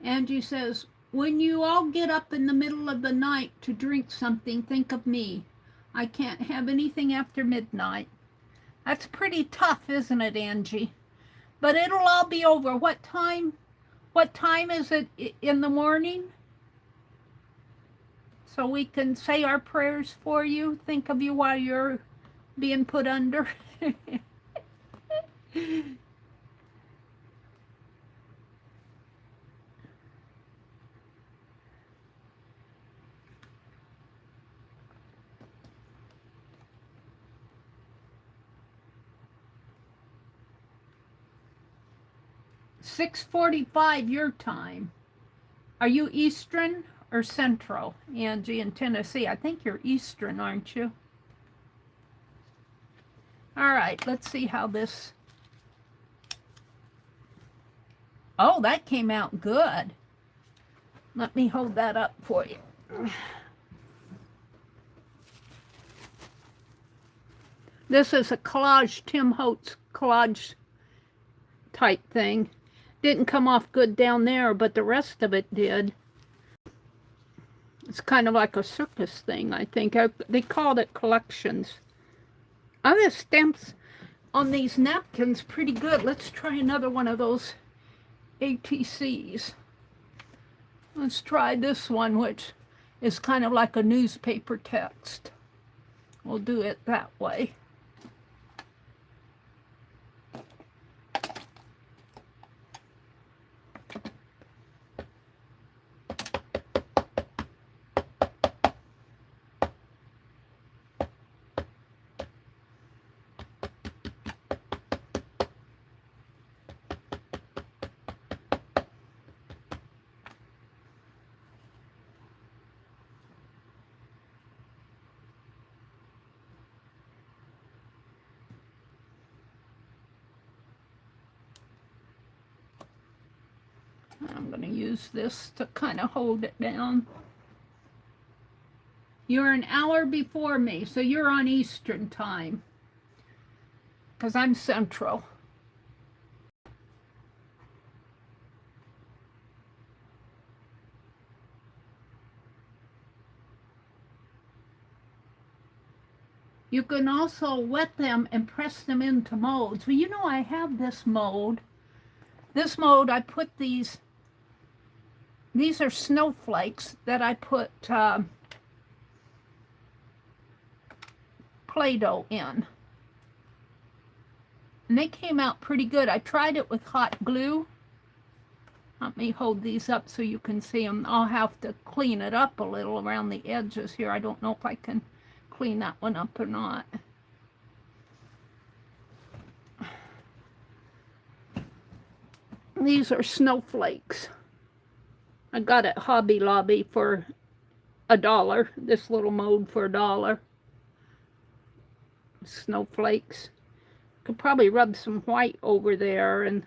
Angie says, when you all get up in the middle of the night to drink something, think of me. I can't have anything after midnight. That's pretty tough, isn't it, Angie? But it'll all be over. What time? What time is it in the morning? So we can say our prayers for you. Think of you while you're being put under. 6:45 your time. Are you Eastern or Central, Angie, in Tennessee? I think you're Eastern, aren't you? All right, let's see how this... Oh, that came out good. Let me hold that up for you. This is a collage, Tim Holtz collage type thing. Didn't come off good down there, but the rest of it did. It's kind of like a circus thing, I think. They called it collections. Other stamps on these napkins pretty good. Let's try another one of those ATCs. Let's try this one, which is kind of like a newspaper text. We'll do it that way. I'm going to use this to kind of hold it down. You're an hour before me, so you're on Eastern time, because I'm Central. You can also wet them and press them into molds. Well, you know, I have this mold. This mold, I put these These are snowflakes that I put Play-Doh in. And they came out pretty good. I tried it with hot glue. Let me hold these up so you can see them. I'll have to clean it up a little around the edges here. I don't know if I can clean that one up or not. These are snowflakes. I got at Hobby Lobby for $1. This little mold for $1. Snowflakes. Could probably rub some white over there and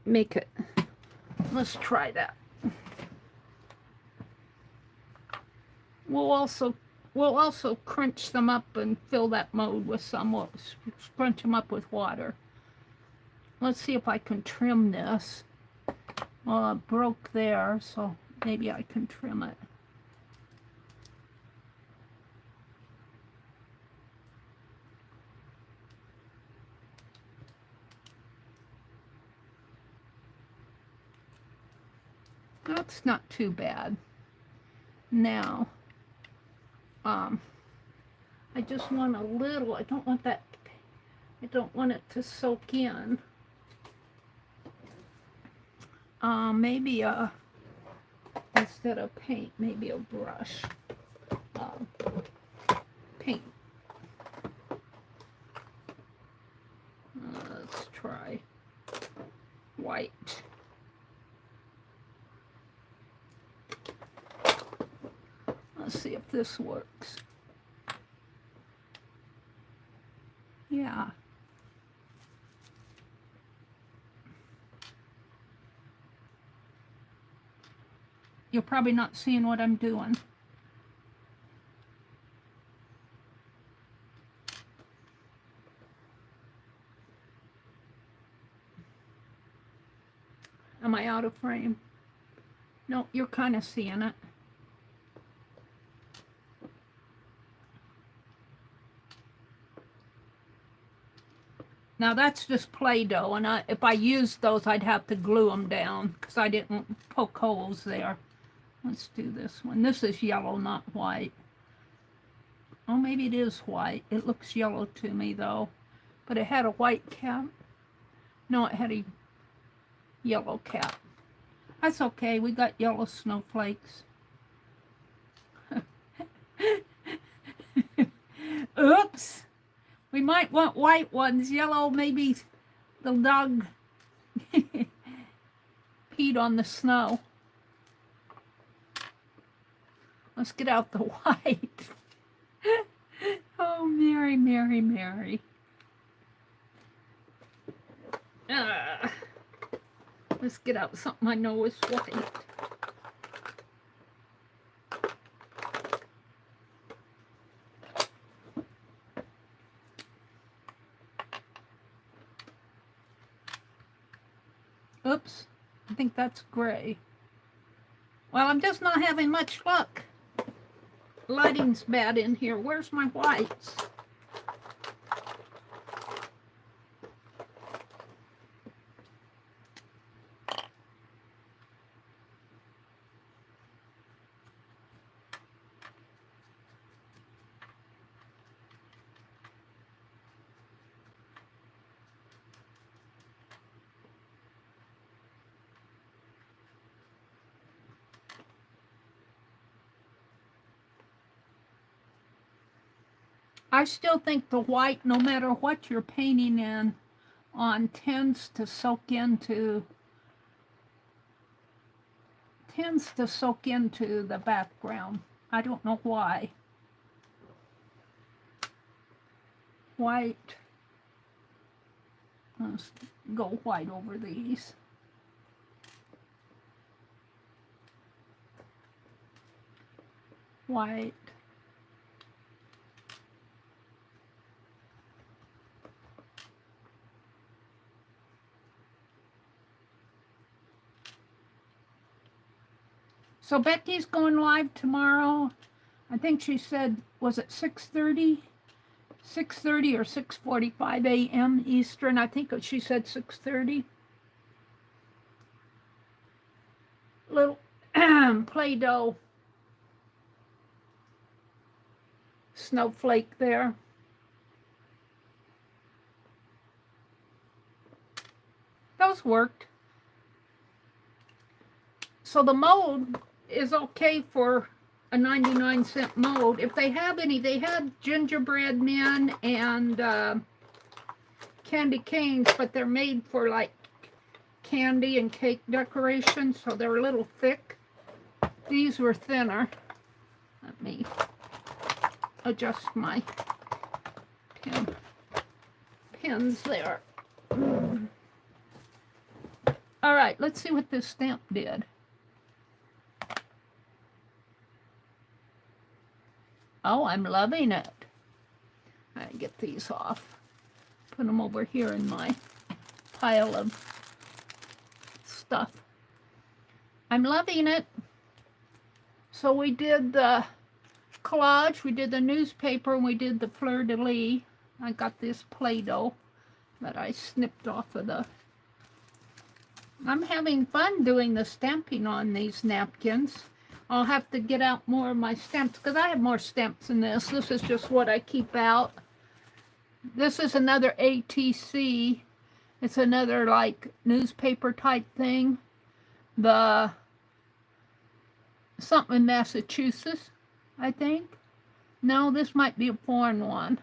make it. Let's try that. We'll also crunch them up and fill that mold with some. We'll scrunch them up with water. Let's see if I can trim this. Well, it broke there, so maybe I can trim it. That's not too bad. Now, I just want a little, I don't want it to soak in. Maybe instead of paint, maybe a brush. Paint. Let's try white. Let's see if this works. Yeah. You're probably not seeing what I'm doing. Am I out of frame? No, you're kind of seeing it. Now that's just Play-Doh, and if I used those, I'd have to glue them down because I didn't poke holes there. Let's do this one. This is yellow, not white. Oh, maybe it is white. It looks yellow to me, though. But it had a white cap. No, it had a yellow cap. That's okay. We got yellow snowflakes. Oops. We might want white ones. Yellow, maybe the dog peed on the snow. Let's get out the white. Oh, Meri, Meri, Meri. Let's get out something I know is white. Oops, I think that's gray. Well, I'm just not having much luck. Lighting's bad in here. Where's my whites? I still think the white, no matter what you're painting in on, tends to soak into the background. I don't know why. White. Let's go white over these. White. So Becky's going live tomorrow. I think she said, was it 6:30? 6:30 or 6:45 a.m. Eastern. I think she said 6:30. little Play-Doh snowflake there. Those worked. So the mold is okay for a 99-cent mold. If they have any, they had gingerbread men and candy canes, but they're made for like candy and cake decoration, so they're a little thick. These were thinner. Let me adjust my pins there. All right, let's see what this stamp did. Oh, I'm loving it. I get these off. Put them over here in my pile of stuff. I'm loving it. So we did the collage, we did the newspaper, and we did the fleur-de-lis. I got this Play-Doh that I snipped off of the... I'm having fun doing the stamping on these napkins. I'll have to get out more of my stamps because I have more stamps than this. This is just what I keep out. This is another ATC. It's another like newspaper type thing. The something in Massachusetts, I think. No, this might be a foreign one.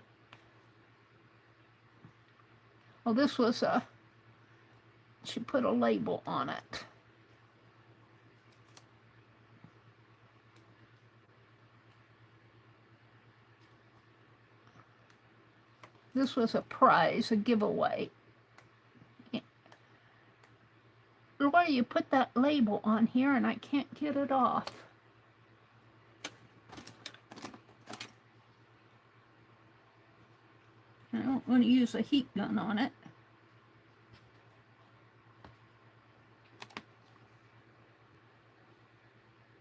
Oh, this was a... She put a label on it. This was a prize, a giveaway. Laura, you put that label on here and I can't get it off. I don't want to use a heat gun on it.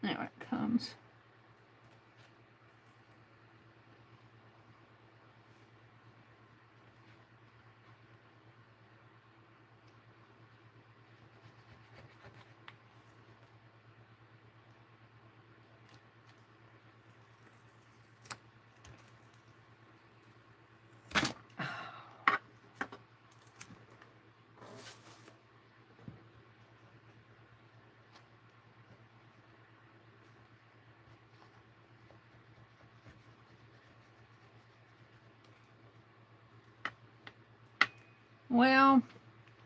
There it comes. Well,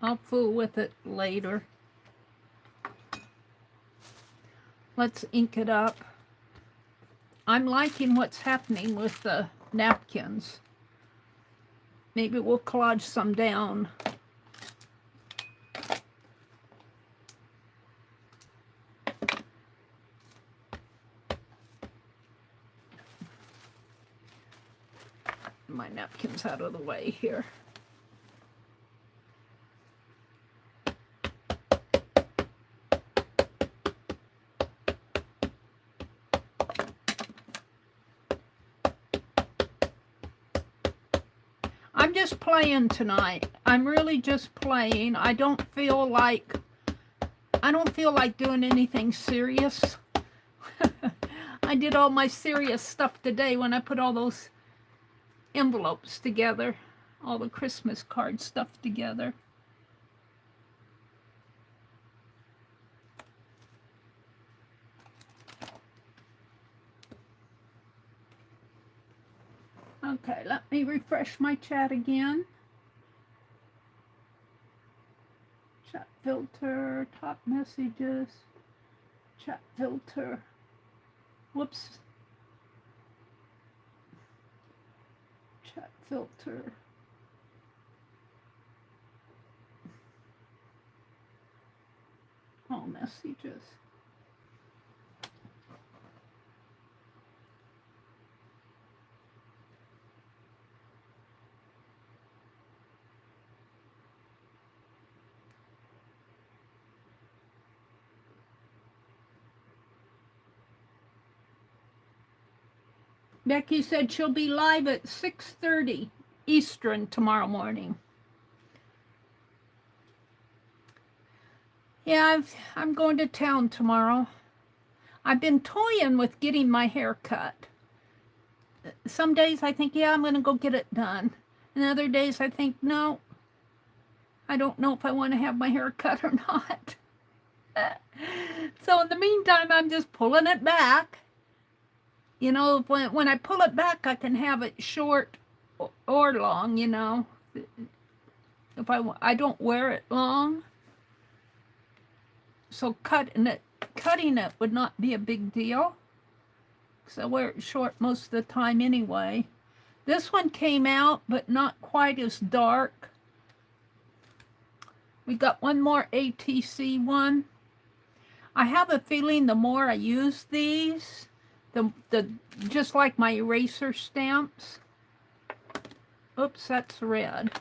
I'll fool with it later. Let's ink it up. I'm liking what's happening with the napkins. Maybe we'll collage some down. My napkin's out of the way here. I'm just playing tonight. I'm really just playing. I don't feel like doing anything serious. I did all my serious stuff today when I put all those envelopes together, all the Christmas card stuff together. Okay, let me refresh my chat again. Chat filter, top messages, chat filter. Whoops. Chat filter. All messages. Becky said she'll be live at 6:30 Eastern tomorrow morning. Yeah, I'm going to town tomorrow. I've been toying with getting my hair cut. Some days I think, yeah, I'm going to go get it done. And other days I think, no, I don't know if I want to have my hair cut or not. So in the meantime, I'm just pulling it back. You know, when I pull it back, I can have it short or long, you know. If I don't wear it long. So cutting it would not be a big deal. Because I wear it short most of the time anyway. This one came out, but not quite as dark. We got one more ATC one. I have a feeling the more I use these, the just like my eraser stamps. Oops, that's red.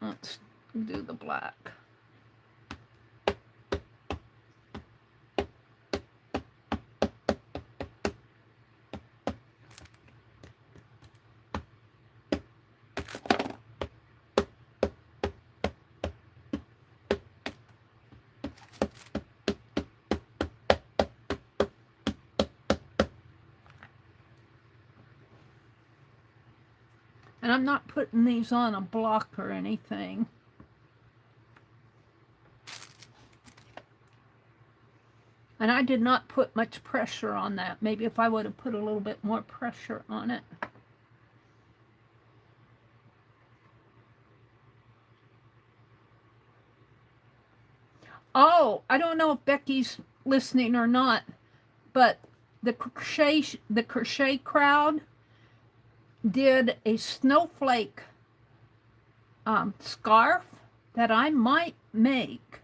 Let's do the black. And I'm not putting these on a block or anything. And I did not put much pressure on that. Maybe if I would have put a little bit more pressure on it. Oh, I don't know if Becky's listening or not, but the crochet crowd did a snowflake scarf that I might make.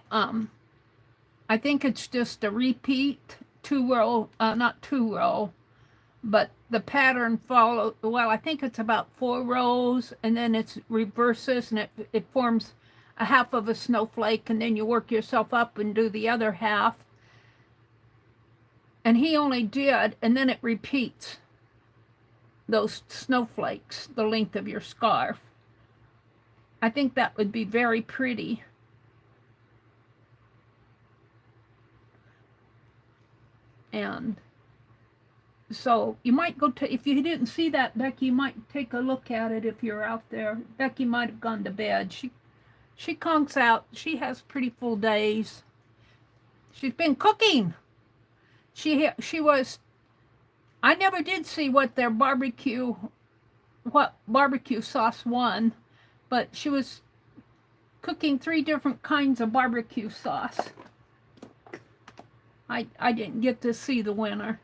I think it's just a repeat 2-row, not 2-row, but the pattern follows, well, I think it's about 4 rows, and then it's reverses, and it forms a half of a snowflake, and then you work yourself up and do the other half. And he only did, and then it repeats those snowflakes, the length of your scarf. I think that would be very pretty. And so you might go to, if you didn't see that, Becky, you might take a look at it if you're out there. Becky might have gone to bed. She conks out. She has pretty full days. She's been cooking. She was, I never did see what barbecue sauce won, but she was cooking 3 different kinds of barbecue sauce. I didn't get to see the winner.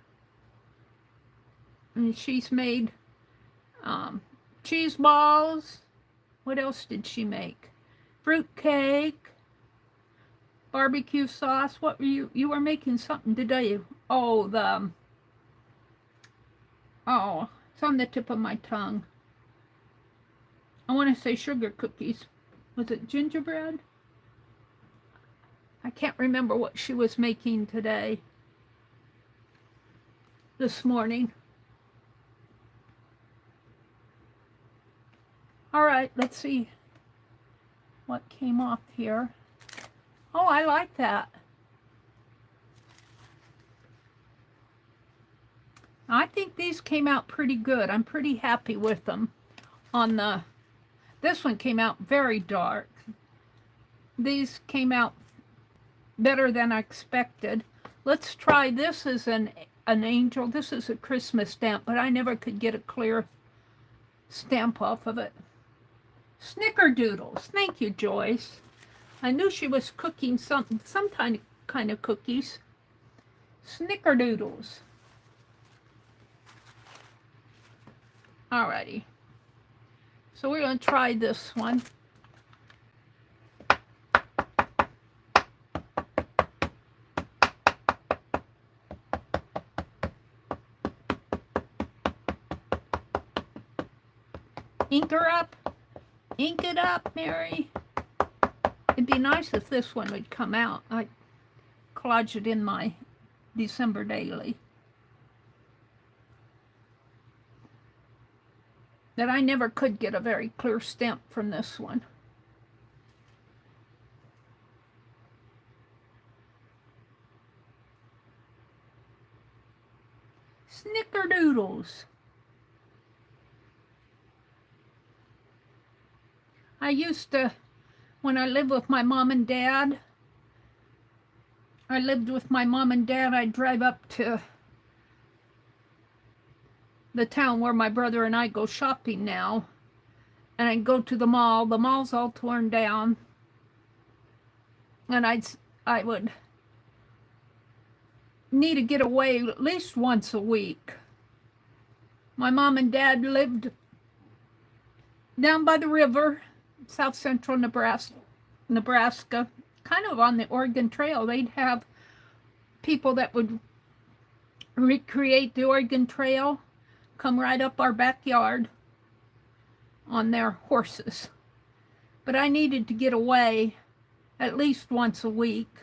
And she's made cheese balls. What else did she make? Fruit cake, barbecue sauce. What were you were making something today? Oh, it's on the tip of my tongue. I want to say sugar cookies. Was it gingerbread? I can't remember what she was making today. This morning. All right, let's see what came off here. Oh, I like that. I think these came out pretty good. I'm pretty happy with them. This one came out very dark. These came out better than I expected. Let's try this as an angel. This is a Christmas stamp, but I never could get a clear stamp off of it. Snickerdoodles. Thank you, Joyce. I knew she was cooking some kind of cookies. Snickerdoodles. Alrighty. So we're going to try this one. Ink her up. Ink it up, Meri. It'd be nice if this one would come out. I'd collage it in my December daily. That I never could get a very clear stamp from this one. doodles. I used to, when I lived with my mom and dad, I'd drive up to the town where my brother and I go shopping now, and I'd go to the mall. The mall's all torn down, and I would need to get away at least once a week. My mom and dad lived down by the river, south central Nebraska, kind of on the Oregon Trail. They'd have people that would recreate the Oregon Trail come right up our backyard on their horses. But I needed to get away at least once a week,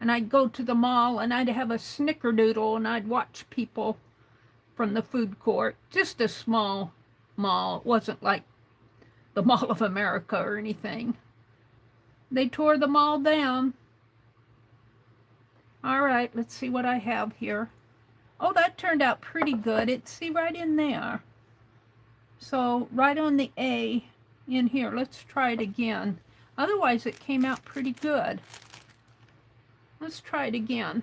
and I'd go to the mall and I'd have a snickerdoodle and I'd watch people from the food court. Just a small mall. It wasn't like the Mall of America or anything. They tore the mall down. All right, let's see what I have here. Oh, that turned out pretty good. It's, see, right in there. So right on the A in here. Let's try it again. Otherwise, it came out pretty good. Let's try it again.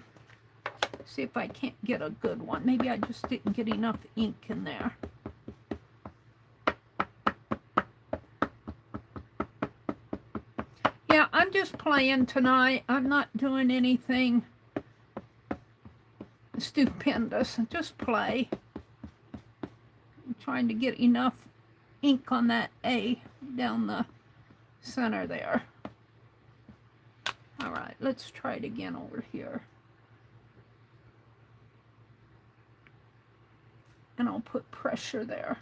See if I can't get a good one. Maybe I just didn't get enough ink in there. Yeah, I'm just playing tonight. I'm not doing anything stupendous. Just play. I'm trying to get enough ink on that A down the center there. All right, let's try it again over here. And I'll put pressure there.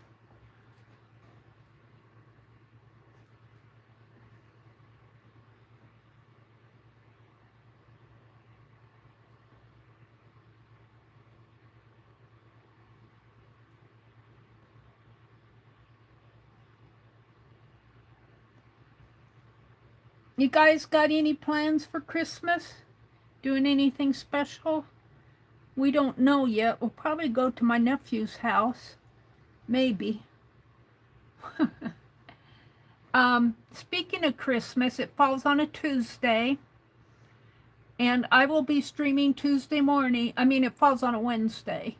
You guys got any plans for Christmas? Doing anything special? We don't know yet. We'll probably go to my nephew's house. Maybe. Speaking of Christmas, it falls on a Tuesday. And I will be streaming Tuesday morning. I mean, it falls on a Wednesday.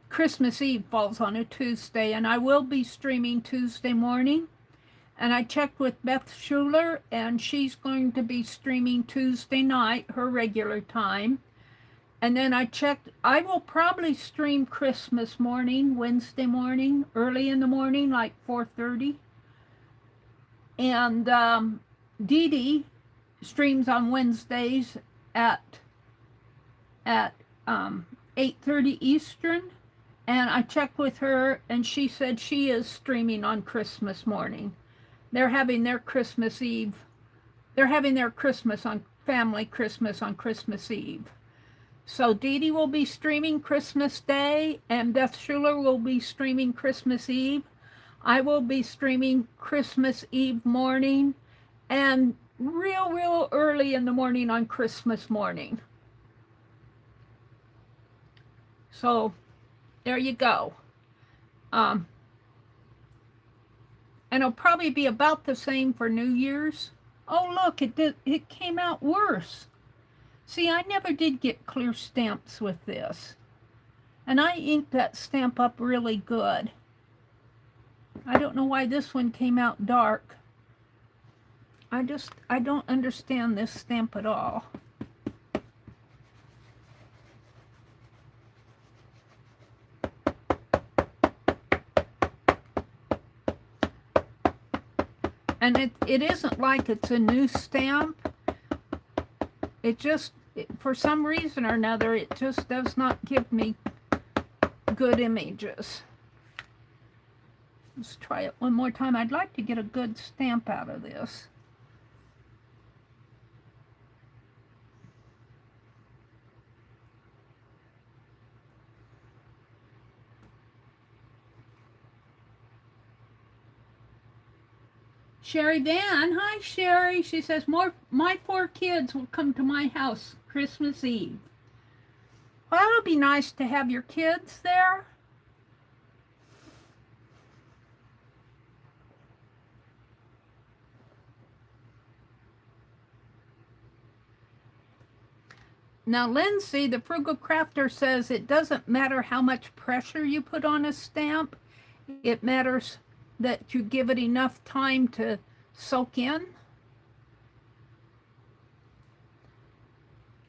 Christmas Eve falls on a Tuesday. And I will be streaming Tuesday morning. And I checked with Beth Schuler, and she's going to be streaming Tuesday night, her regular time. And then I checked, I will probably stream Christmas morning, Wednesday morning, early in the morning, like 4:30. And Dee Dee streams on Wednesdays at 8:30 Eastern. And I checked with her, and she said she is streaming on Christmas morning. They're having their Christmas Eve. They're having their Christmas on family Christmas on Christmas Eve. So Dee Dee will be streaming Christmas Day, and Beth Schuler will be streaming Christmas Eve. I will be streaming Christmas Eve morning, and real early in the morning on Christmas morning. So there you go. And it'll probably be about the same for New Year's. Oh, look, it came out worse. See, I never did get clear stamps with this. And I inked that stamp up really good. I don't know why this one came out dark. I don't understand this stamp at all. And it isn't like it's a new stamp. It just, for some reason or another, it just does not give me good images. Let's try it one more time. I'd like to get a good stamp out of this. Sherry Van, hi Sherry. She says, my 4 kids will come to my house Christmas Eve. Well, it'll be nice to have your kids there. Now, Lindsay, the Frugal Crafter, says it doesn't matter how much pressure you put on a stamp. It matters that you give it enough time to soak in.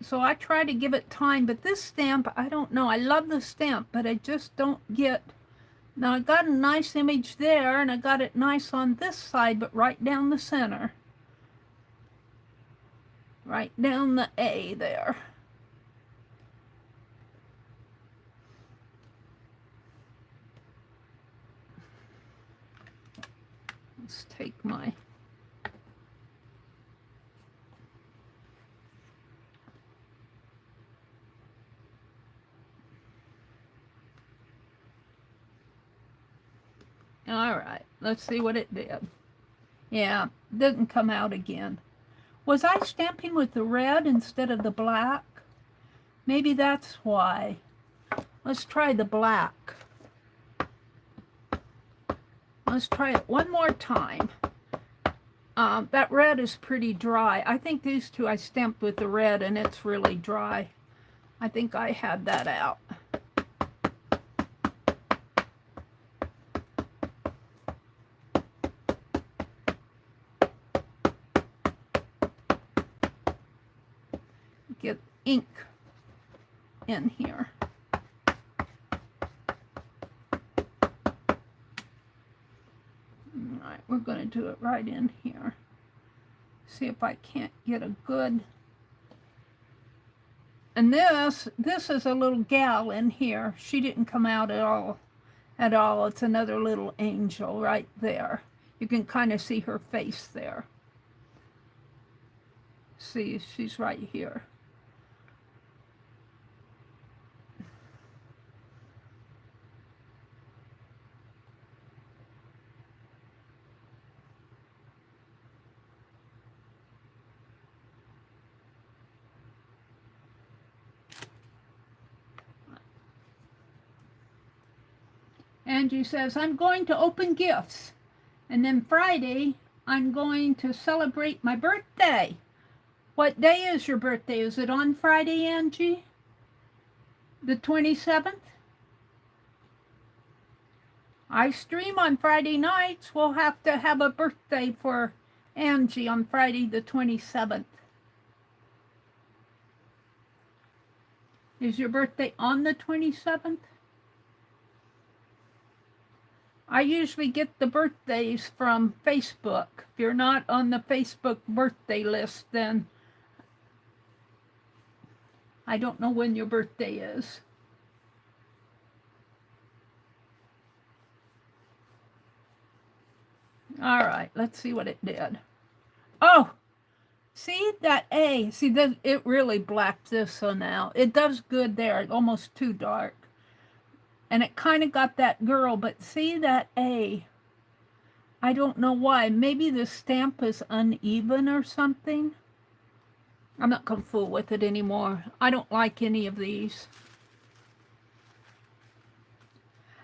So I try to give it time, but this stamp, I don't know. I love the stamp, but I just don't get... Now, I got a nice image there, and I got it nice on this side, but right down the center. Right down the A there. Let's take my... All right, let's see what it did. Yeah, didn't come out again. Was I stamping with the red instead of the black? Maybe that's why. Let's try the black. Let's try it one more time. That red is pretty dry. I think these two I stamped with the red and it's really dry. I think I had that out. Get ink in here. All right, we're going to do it right in here. See if I can't get a good... And this is a little gal in here. She didn't come out at all. It's another little angel right there. You can kind of see her face there. See, she's right here. Angie says, I'm going to open gifts. And then Friday, I'm going to celebrate my birthday. What day is your birthday? Is it on Friday, Angie? The 27th? I stream on Friday nights. We'll have to have a birthday for Angie on Friday the 27th. Is your birthday on the 27th? I usually get the birthdays from Facebook. If you're not on the Facebook birthday list, then I don't know when your birthday is. All right, let's see what it did. Oh, see that A? See, that it really blacked this one out. It does good there, almost too dark. And it kind of got that girl, but see that A? I don't know why. Maybe the stamp is uneven or something. I'm not going to fool with it anymore. I don't like any of these.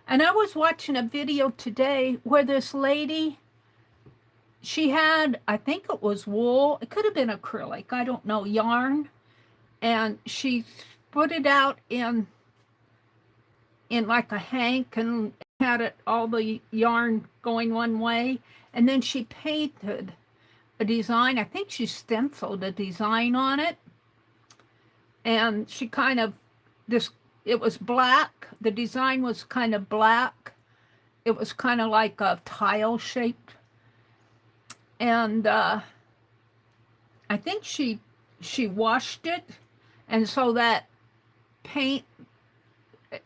And I was watching a video today where this lady, she had, I think it was wool. It could have been acrylic. I don't know, yarn. And she put it out in like a hank and had it all the yarn going one way. And then she painted a design. I think she stenciled a design on it. And she kind of, it was black. The design was kind of black. It was kind of like a tile shaped. And I think she washed it. And so that paint,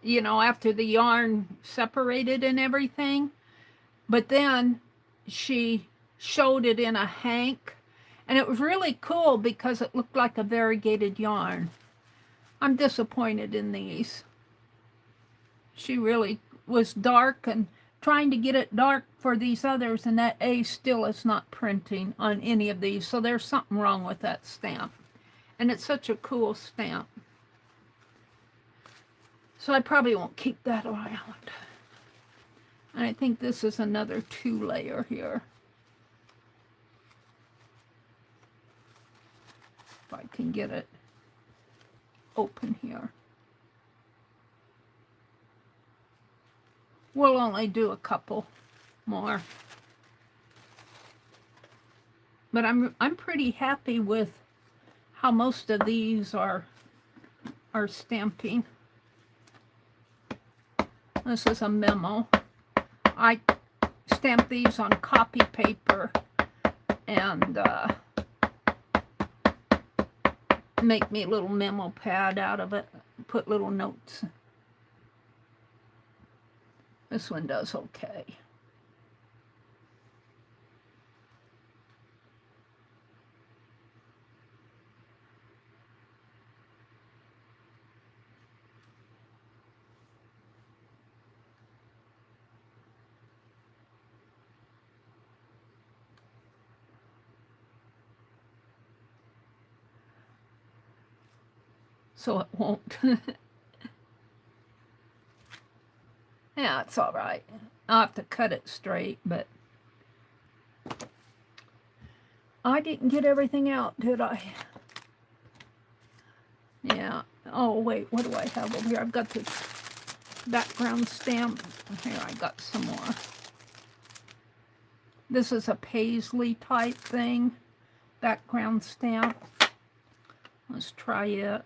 you know, after the yarn separated and everything. But then she showed it in a hank. And it was really cool because it looked like a variegated yarn. I'm disappointed in these. She really was dark and trying to get it dark for these others, and that A still is not printing on any of these. So there's something wrong with that stamp. And it's such a cool stamp. So I probably won't keep that around. And I think this is another 2-layer here. If I can get it. open here. We'll only do a couple more. But I'm pretty happy with how most of these are stamping. This is a memo. I stamp these on copy paper and make me a little memo pad out of it, put little notes. This one does okay. So it won't. Yeah, it's all right. I'll have to cut it straight, but I didn't get everything out, did I? Yeah. Oh, wait, what do I have over here? I've got this background stamp. Here, I got some more. This is a paisley type thing. Background stamp. Let's try it.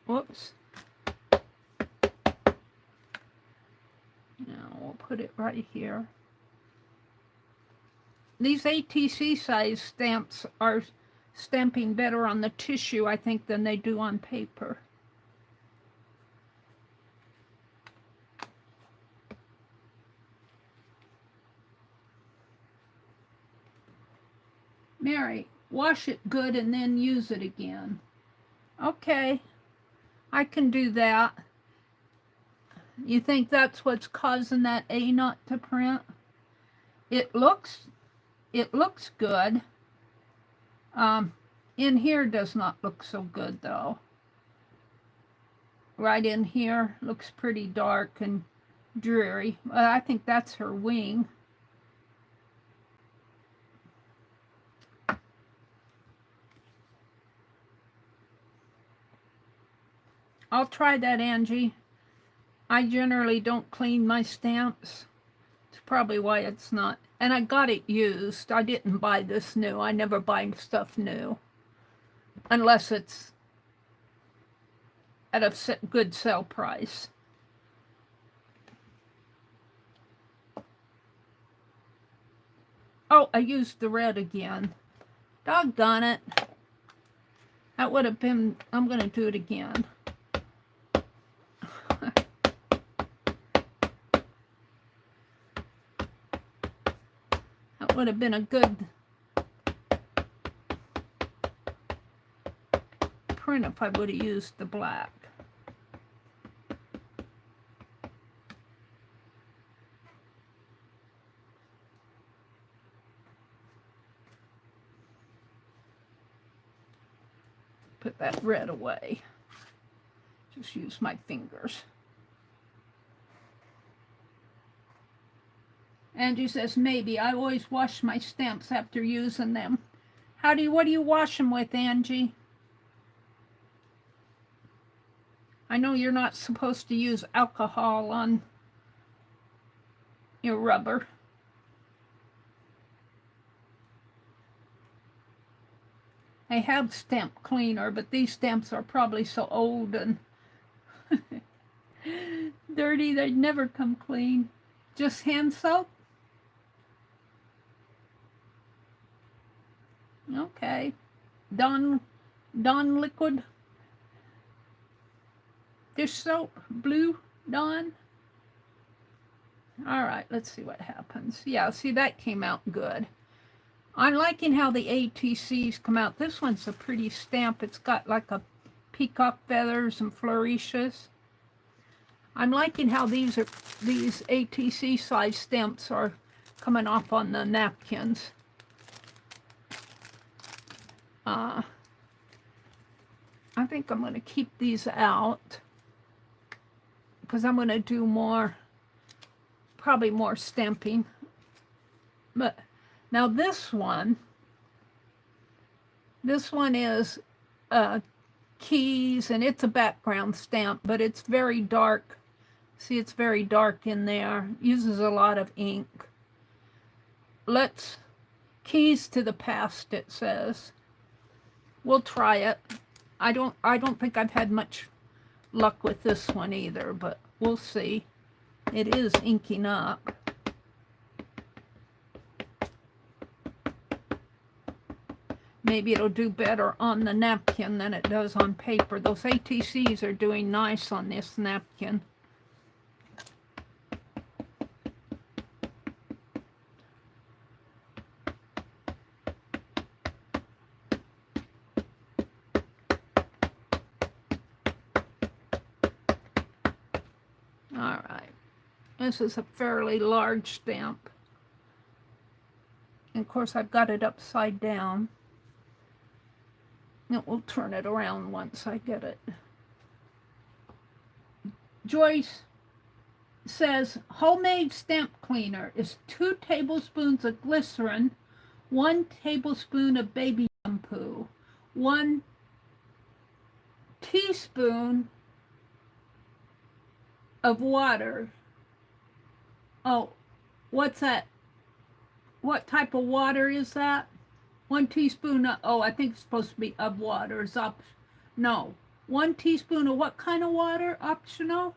Whoops. Now we'll put it right here. These ATC size stamps are stamping better on the tissue, I think, than they do on paper. Meri, wash it good and then use it again. Okay, I can do that. You think that's what's causing that A not to print? It looks good. In here does not look so good though. Right in here looks pretty dark and dreary. I think that's her wing. I'll try that, Angie. I generally don't clean my stamps. It's probably why it's not. And I got it used. I didn't buy this new. I never buy stuff new. Unless it's at a good sale price. Oh, I used the red again. Doggone it. That would have been... I'm going to do it again. That would have been a good print if I would have used the black. Put that red away. Just use my fingers. Angie says, maybe. I always wash my stamps after using them. What do you wash them with, Angie? I know you're not supposed to use alcohol on your rubber. I have stamp cleaner, but these stamps are probably so old and dirty they'd never come clean. Just hand soap? Okay. Dawn liquid dish soap, blue Dawn. All right, let's see what happens. Yeah, see, that came out good. I'm liking how the ATCs come out. This one's a pretty stamp. It's got like a peacock feathers and flourishes. I'm liking how these ATC size stamps are coming off on the napkins. I think I'm going to keep these out because I'm going to do more, probably more stamping. But now this one is keys, and it's a background stamp, but it's very dark. See, it's very dark in there. Uses a lot of ink. Keys to the past, it says. We'll try it. I don't think I've had much luck with this one either, but we'll see. It is inking up. Maybe it'll do better on the napkin than it does on paper. Those ATCs are doing nice on this napkin. All right. This is a fairly large stamp. And of course, I've got it upside down. And we'll turn it around once I get it. Joyce says, homemade stamp cleaner is 2 tablespoons of glycerin, 1 tablespoon of baby shampoo, 1 teaspoon of water. Oh, what's that? What type of water is that? 1 teaspoon of, oh, I think it's supposed to be of water. It's no. 1 teaspoon of what kind of water? Optional.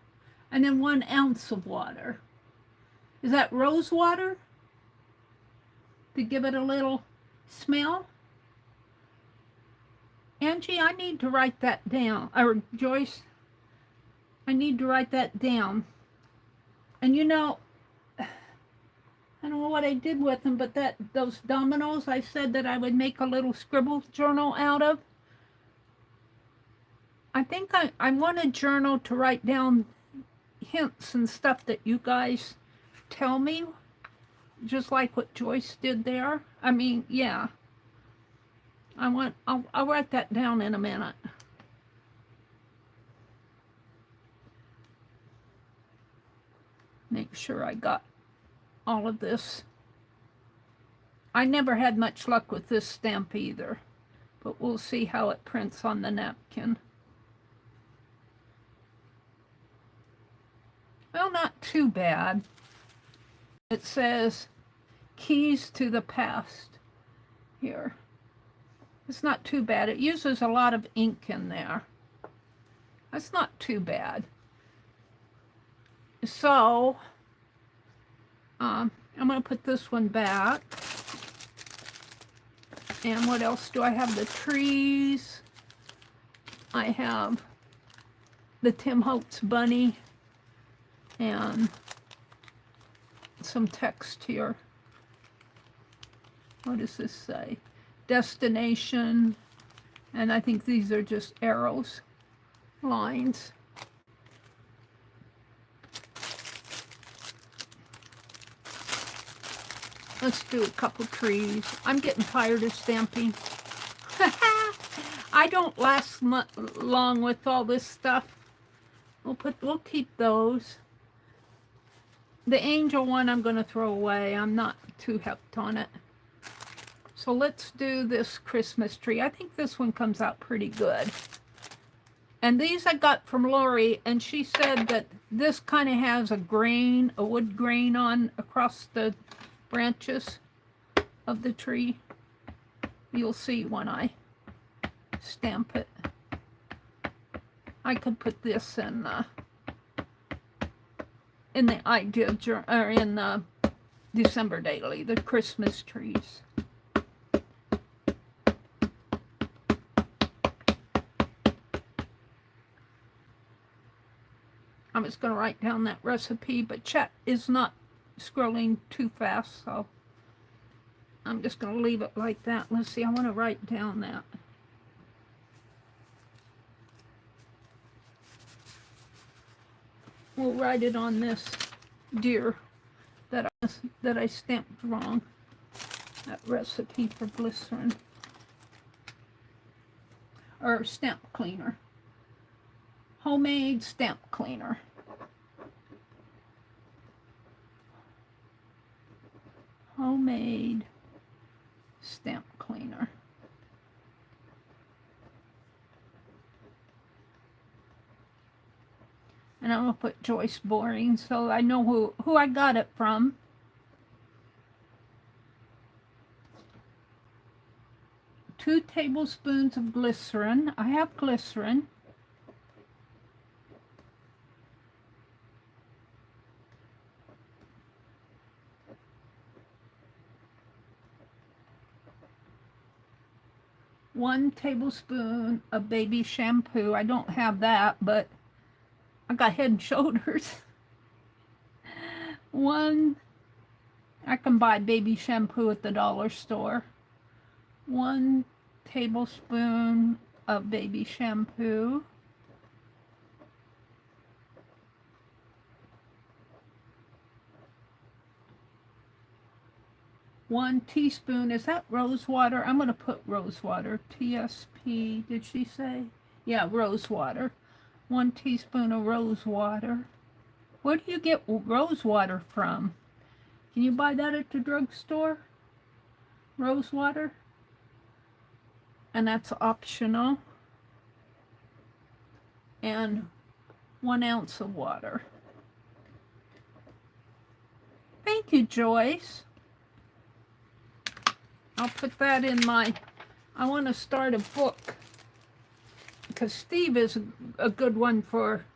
And then 1 ounce of water. Is that rose water? To give it a little smell? Angie, I need to write that down. Or Joyce, I need to write that down. And you know, I don't know what I did with them, but those dominoes I said that I would make a little scribble journal out of. I think I want a journal to write down hints and stuff that you guys tell me, just like what Joyce did there. I mean, yeah. I'll write that down in a minute. Make sure I got all of this. I never had much luck with this stamp either, but we'll see how it prints on the napkin. Well, not too bad. It says keys to the past here. It's not too bad. It uses a lot of ink in there. That's not too bad. So, I'm going to put this one back. And what else do I have? The trees. I have the Tim Holtz bunny. And some text here. What does this say? Destination. And I think these are just arrows, lines. Let's do a couple trees. I'm getting tired of stamping. I don't last long with all this stuff. We'll keep those. The angel one I'm going to throw away. I'm not too hooked on it. So let's do this Christmas tree. I think this one comes out pretty good. And these I got from Lori, and she said that this kind of has a grain, a wood grain on across the branches of the tree. You'll see when I stamp it. I could put this in the idea or in the December daily, the Christmas trees. I'm just going to write down that recipe, but chat is not scrolling too fast, so I'm just going to leave it like that. Let's see, I want to write down that. We'll write it on this deer that I stamped wrong. That recipe for glycerin. or stamp cleaner. Homemade stamp cleaner. Homemade stamp cleaner. And I'm going to put Joyce Boring so I know who I got it from. Two tablespoons of glycerin. I have glycerin. One tablespoon of baby shampoo. I don't have that, but I got Head and Shoulders. I can buy baby shampoo at the dollar store. 1 tablespoon of baby shampoo. One teaspoon, is that rose water? I'm going to put rose water. TSP, did she say? Yeah, rose water. 1 teaspoon of rose water. Where do you get rose water from? Can you buy that at the drugstore? Rose water? And that's optional. And 1 ounce of water. Thank you, Joyce. I'll put that in my, I want to start a book, because Steve is a good one for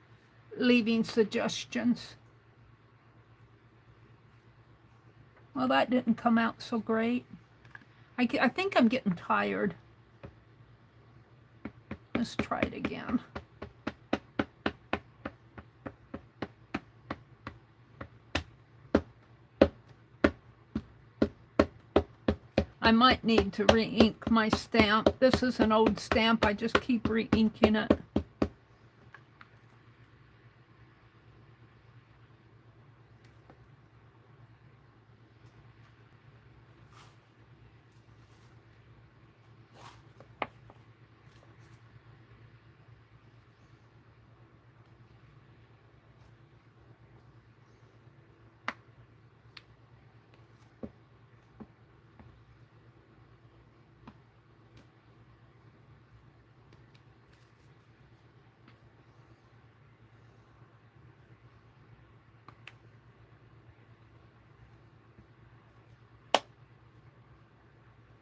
leaving suggestions. Well, that didn't come out so great. I think I'm getting tired. Let's try it again. I might need to re-ink my stamp. This is an old stamp. I just keep re-inking it.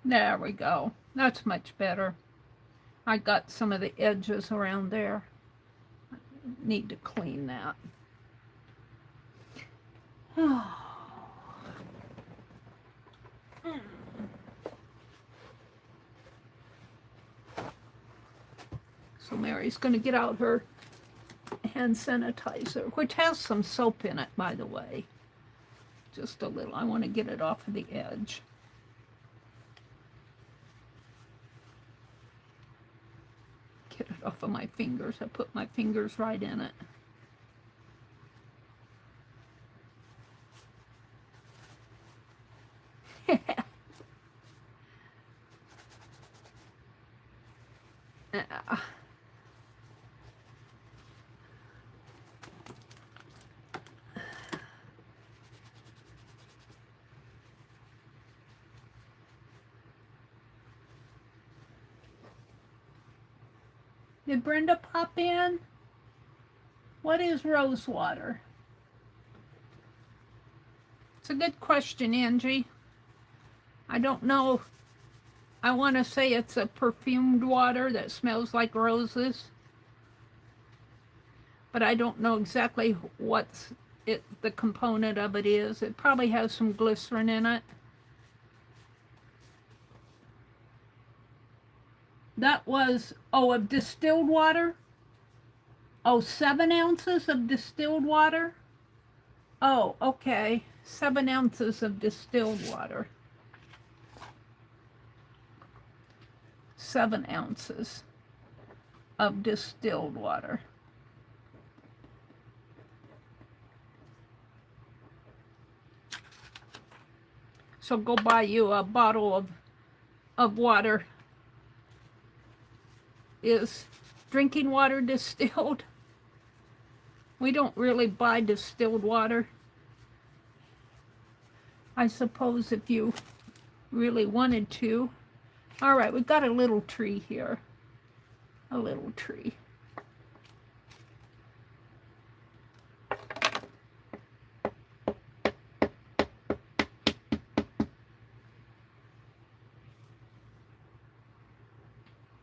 There we go. That's much better. I got some of the edges around there. Need to clean that. So Mary's going to get out her hand sanitizer, which has some soap in it, by the way. Just a little. I want to get it off of the edge. Get it off of my fingers. I put my fingers right in it. Did Brenda pop in? What is rose water? It's a good question, Angie. I don't know. I want to say it's a perfumed water that smells like roses. But I don't know exactly what the component of it is. It probably has some glycerin in it. That was, oh, of distilled water? Oh, 7 ounces of distilled water? Oh, okay. 7 ounces of distilled water. 7 ounces of distilled water. So go buy you a bottle of water. is drinking water distilled. We don't really buy distilled water. I suppose if you really wanted to. All right, we've got a little tree here. A little tree.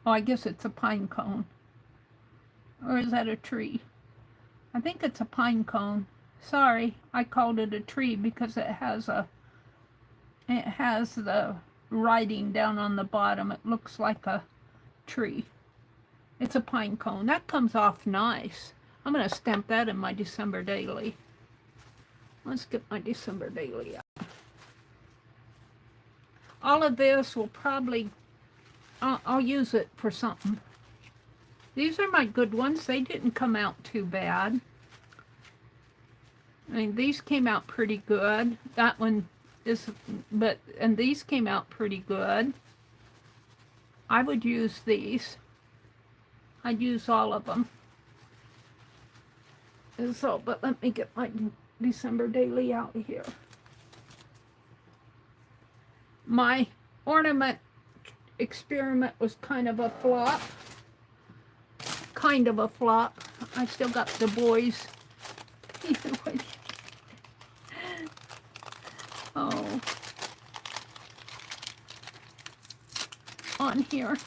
Oh, I guess it's a pine cone. Or is that a tree? I think it's a pine cone. Sorry, I called it a tree because it has the writing down on the bottom. It looks like a tree. It's a pine cone. That comes off nice. I'm going to stamp that in my December daily. Let's get my December daily out. All of this will probably, I'll use it for something. These are my good ones. They didn't come out too bad. I mean, these came out pretty good. That one is, and these came out pretty good. I would use these. I'd use all of them. And so, but let me get my December daily out here. My ornament experiment was kind of a flop. Kind of a flop. I still got the boys. Oh. On here.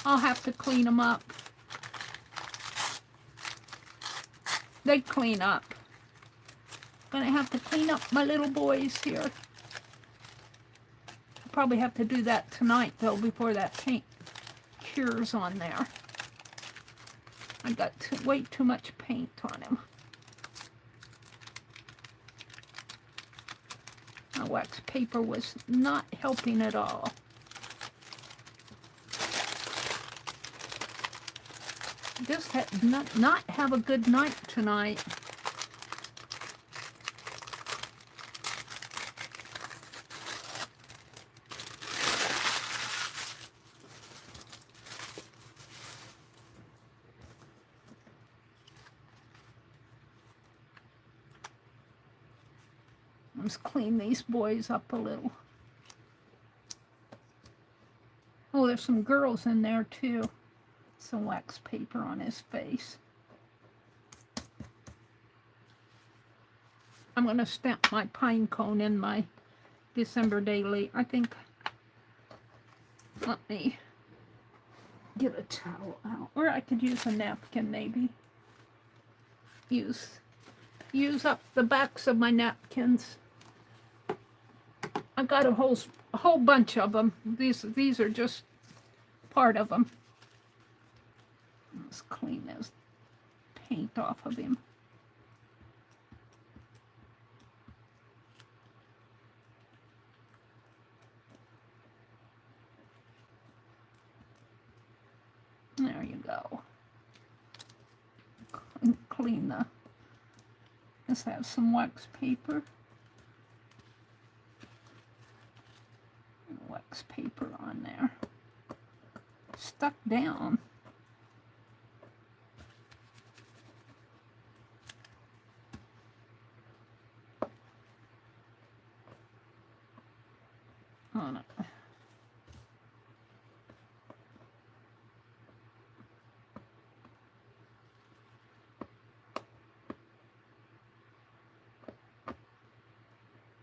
I'll have to clean them up. They clean up. Gonna have to clean up my little boys here. I'll probably have to do that tonight though before that paint cures on there. I got way too much paint on him. My wax paper was not helping at all. Just had not have a good night tonight. Let's clean these boys up a little. Oh, there's some girls in there too. Some wax paper on his face. I'm going to stamp my pine cone in my December daily. I think, let me get a towel out. Or I could use a napkin maybe. Use up the backs of my napkins. I've got a whole bunch of them. These are just part of them. Let's clean this paint off of him. There you go. Clean the, let's have some wax paper. Wax paper on there. Stuck down. On it.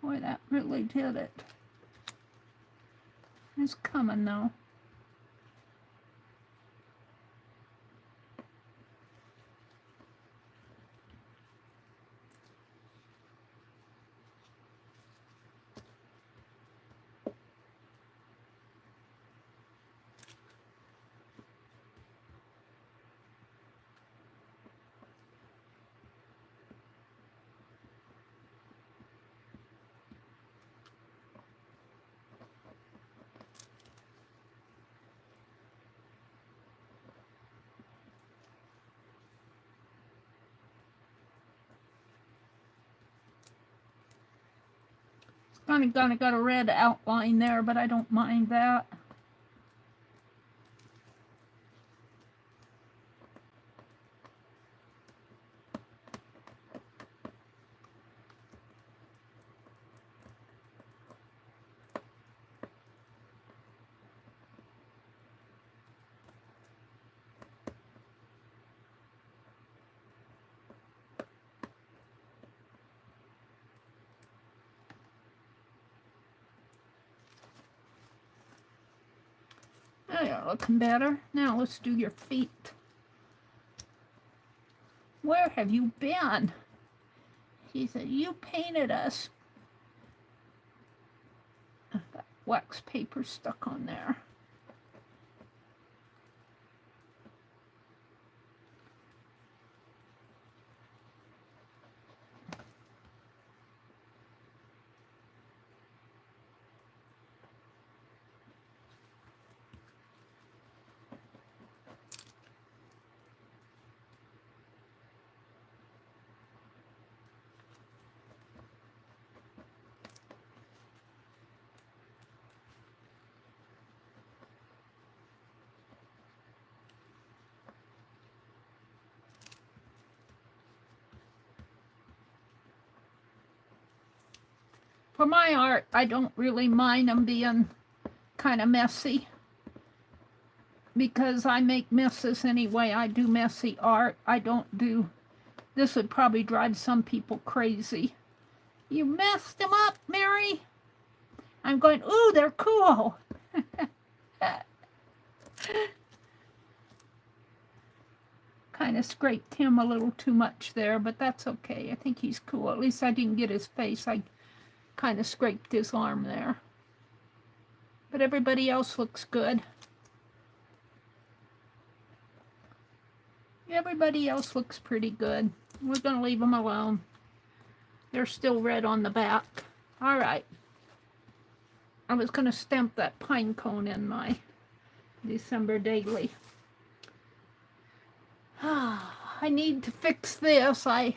Boy, that really did it. It's coming though. Kind of got a red outline there, but I don't mind that. There, looking better. Now let's do your feet. Where have you been? She said, you painted us. I've got wax paper stuck on there. For my art, I don't really mind them being kind of messy because I make messes anyway. I do messy art. I don't do, this would probably drive some people crazy. You messed them up, Meri. I'm going, ooh, they're cool. Kind of scraped him a little too much there, but that's okay. I think he's cool. At least I didn't get his face. I kind of scraped his arm there. But everybody else looks good. Everybody else looks pretty good. We're going to leave them alone. They're still red on the back. All right. I was going to stamp that pine cone in my December daily. I need to fix this. I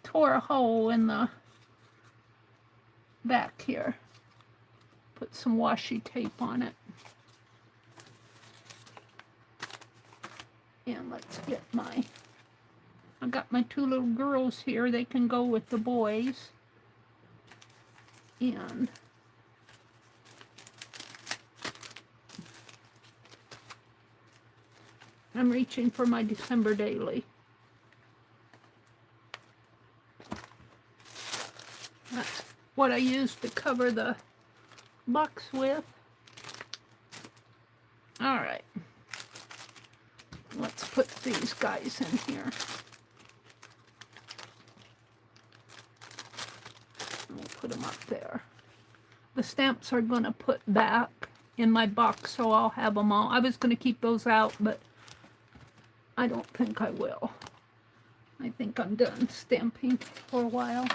tore a hole in the back here. Put some washi tape on it. And let's get I got my two little girls here. They can go with the boys. And I'm reaching for my December daily. That's what I used to cover the box with. All right. Let's put these guys in here. We'll put them up there. The stamps are going to put back in my box, so I'll have them all. I was going to keep those out, but I don't think I will. I think I'm done stamping for a while.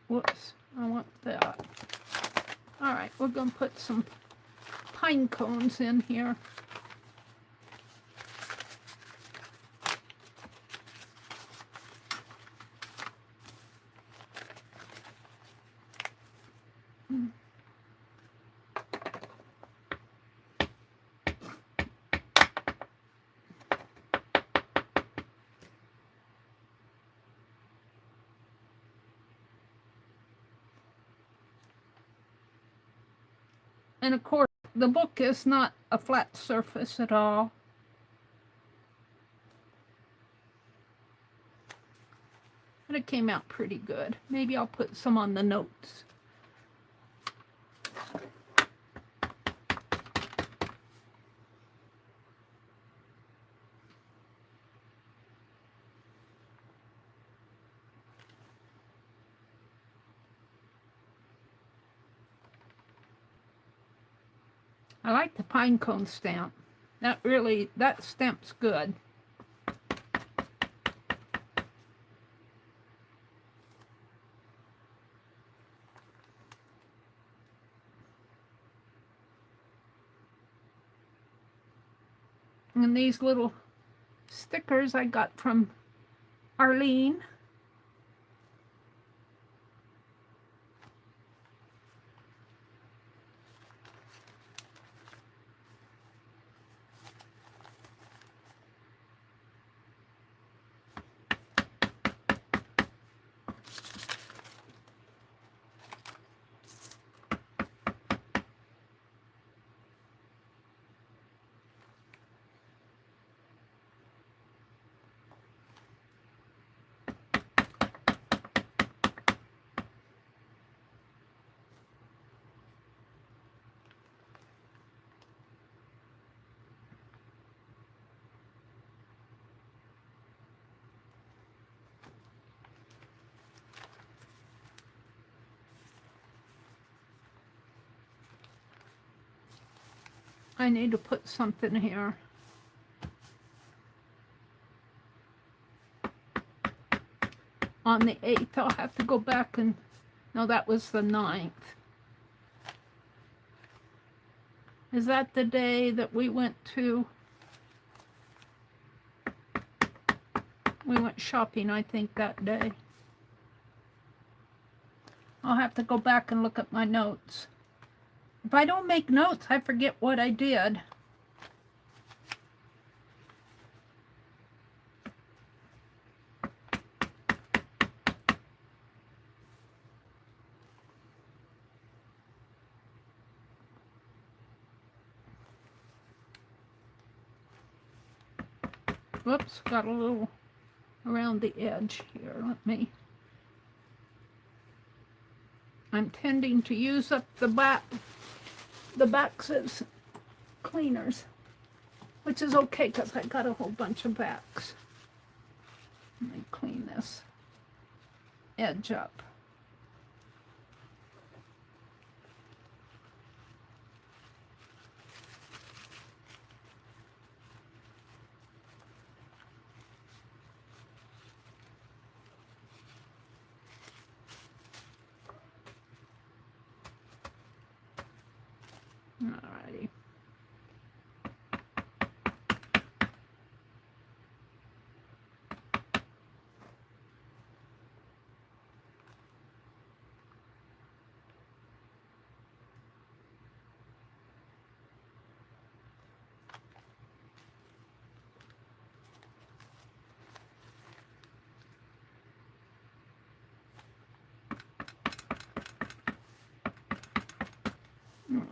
Whoops, I want that. All right, we're going to put some pine cones in here. And of course, the book is not a flat surface at all. But it came out pretty good. Maybe I'll put some on the notes. I like the pine cone stamp. That stamp's good. And these little stickers I got from Arlene. I need to put something here. On the 8th, I'll have to go back and, no, that was the 9th. Is that the day that we went shopping, I think, that day. I'll have to go back and look at my notes. If I don't make notes, I forget what I did. Whoops, got a little around the edge here. I'm tending to use up the backs as cleaners, which is okay because I got a whole bunch of backs. Let me clean this edge up. Alrighty.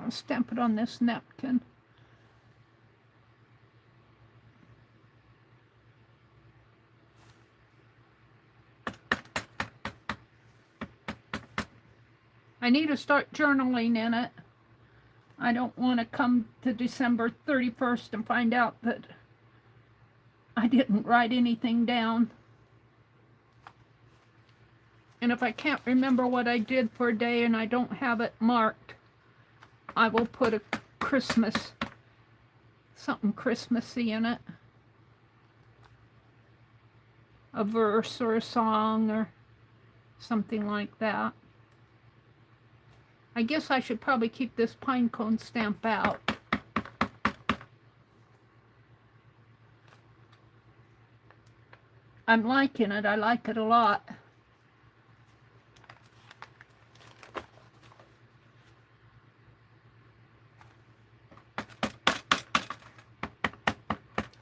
I'll stamp it on this napkin. I need to start journaling in it. I don't want to come to December 31st and find out that I didn't write anything down. And if I can't remember what I did for a day and I don't have it marked, I will put a something Christmassy in it. A verse or a song or something like that. I guess I should probably keep this pine cone stamp out. I'm liking it. I like it a lot.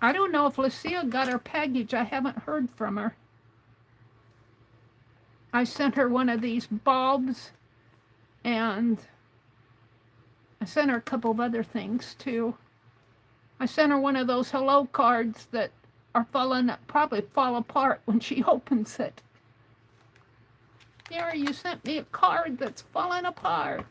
I don't know if Lucia got her package. I haven't heard from her. I sent her one of these bulbs, and I sent her a couple of other things too. I sent her one of those hello cards that are probably fall apart when she opens it. Here, you sent me a card that's falling apart.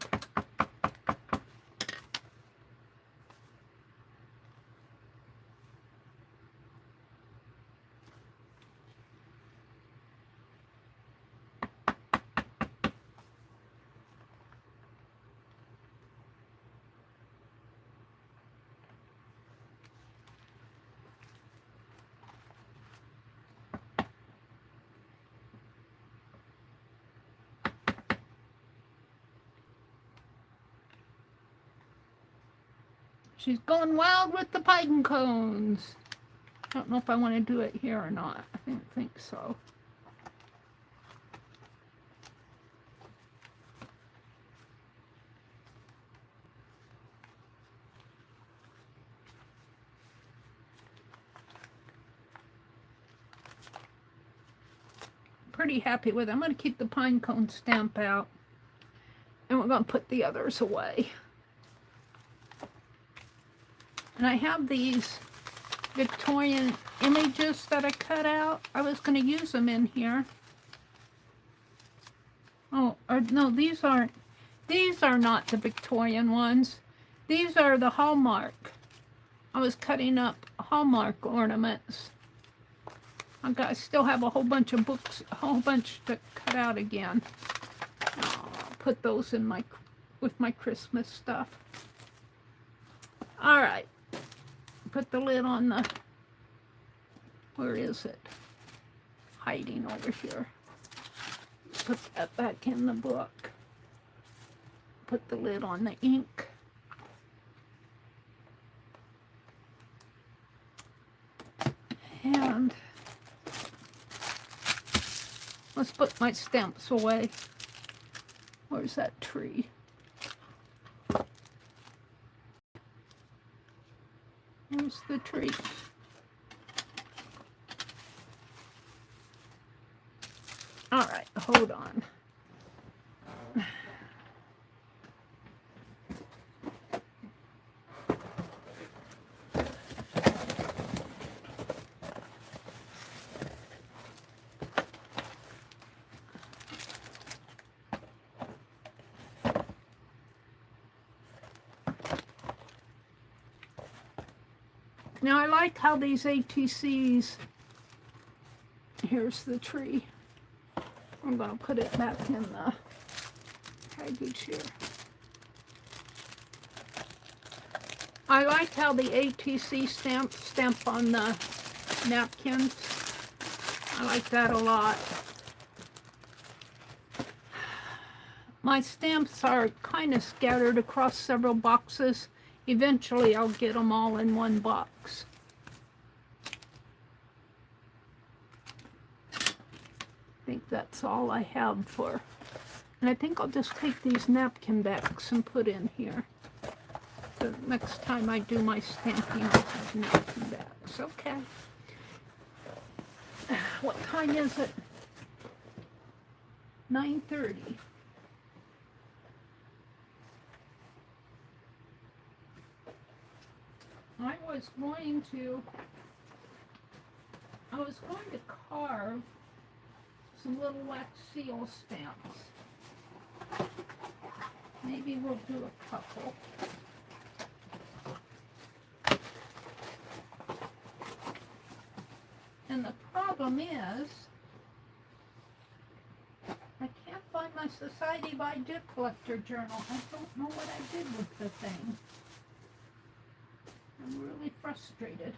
She's going wild with the pine cones. I don't know if I want to do it here or not. I don't think so. Pretty happy with it. I'm going to keep the pine cone stamp out. And we're going to put the others away. And I have these Victorian images that I cut out. I was going to use them in here. Oh, or no, these aren't. These are not the Victorian ones. These are the Hallmark. I was cutting up Hallmark ornaments. I still have a whole bunch of books, a whole bunch to cut out again. I'll put those in with my Christmas stuff. All right. Put the lid on the, where is it? Hiding over here. Put that back in the book. Put the lid on the ink. And let's put my stamps away. Where's that tree? Where's the tree? All right, hold on. Now I like how these ATCs, here's the tree. I'm going to put it back in the package here. I like how the ATC stamp on the napkins. I like that a lot. My stamps are kind of scattered across several boxes. Eventually I'll get them all in one box. I think that's all I have for, and I think I'll just take these napkin backs and put in here. The next time I do my stamping, I'll have napkin backs. Okay. What time is it? 9:30. I was going to carve some little wax seal stamps. Maybe we'll do a couple. And the problem is, I can't find my Society of Idea Collector journal. I don't know what I did with the thing. I'm really frustrated.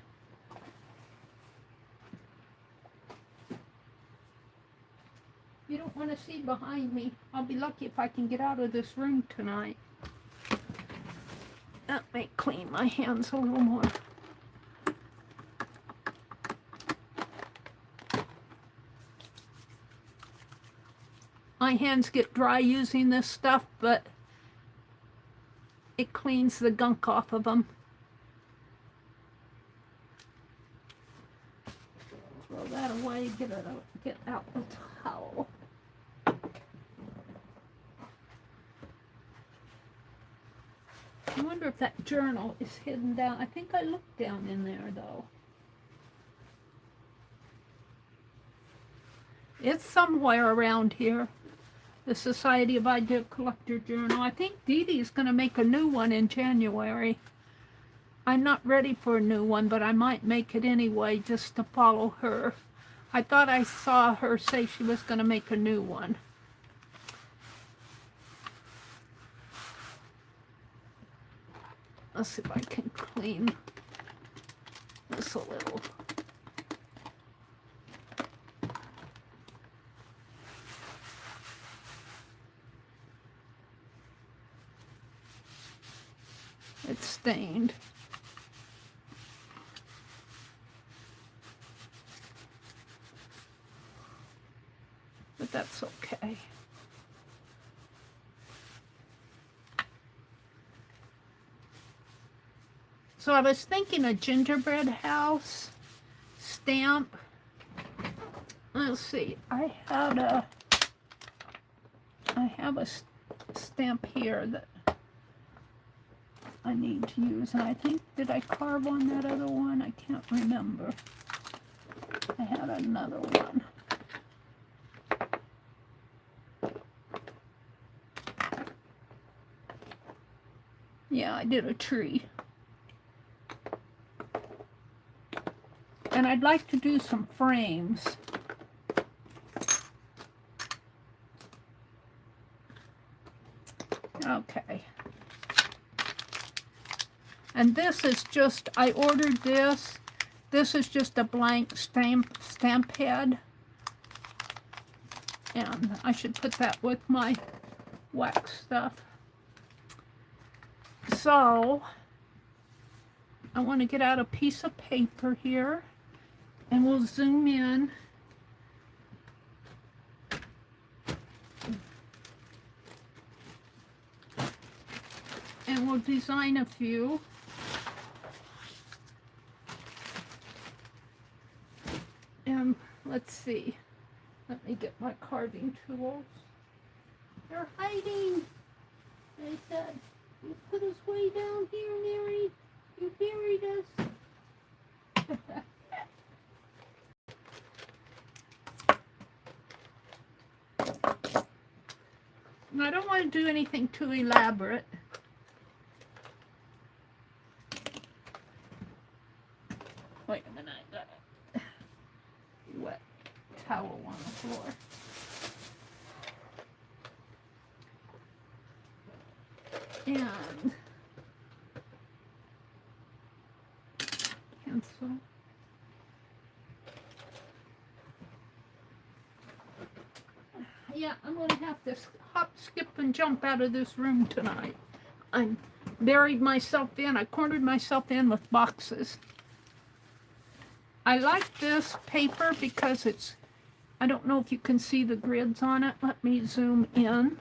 You don't want to see behind me. I'll be lucky if I can get out of this room tonight. That may clean my hands a little more. My hands get dry using this stuff, but it cleans the gunk off of them. Throw that away, get out the towel. I wonder if that journal is hidden down. I think I looked down in there though. It's somewhere around here. The Society of Idea Collector journal. I think Dee Dee's going to make a new one in January. I'm not ready for a new one, but I might make it anyway just to follow her. I thought I saw her say she was going to make a new one. Let's see if I can clean this a little. It's stained. But that's okay. So I was thinking a gingerbread house stamp. Let's see. I have a stamp here that I need to use, and I think, did I carve on that other one? I can't remember. I had another one. Yeah, I did a tree. And I'd like to do some frames. Okay. And this is just, I ordered this. This is just a blank stamp head. And I should put that with my wax stuff. So, I want to get out a piece of paper here, and we'll zoom in. And we'll design a few. And let's see. Let me get my carving tools. They're hiding. They said, you put us way down here, Meri. You buried us. I don't want to do anything too elaborate. Wait a minute, I got a wet towel on the floor. And pencil. Yeah, I'm going to have to hop, skip, and jump out of this room tonight. I buried myself in, I cornered myself in with boxes. I like this paper because it's, I don't know if you can see the grids on it. Let me zoom in.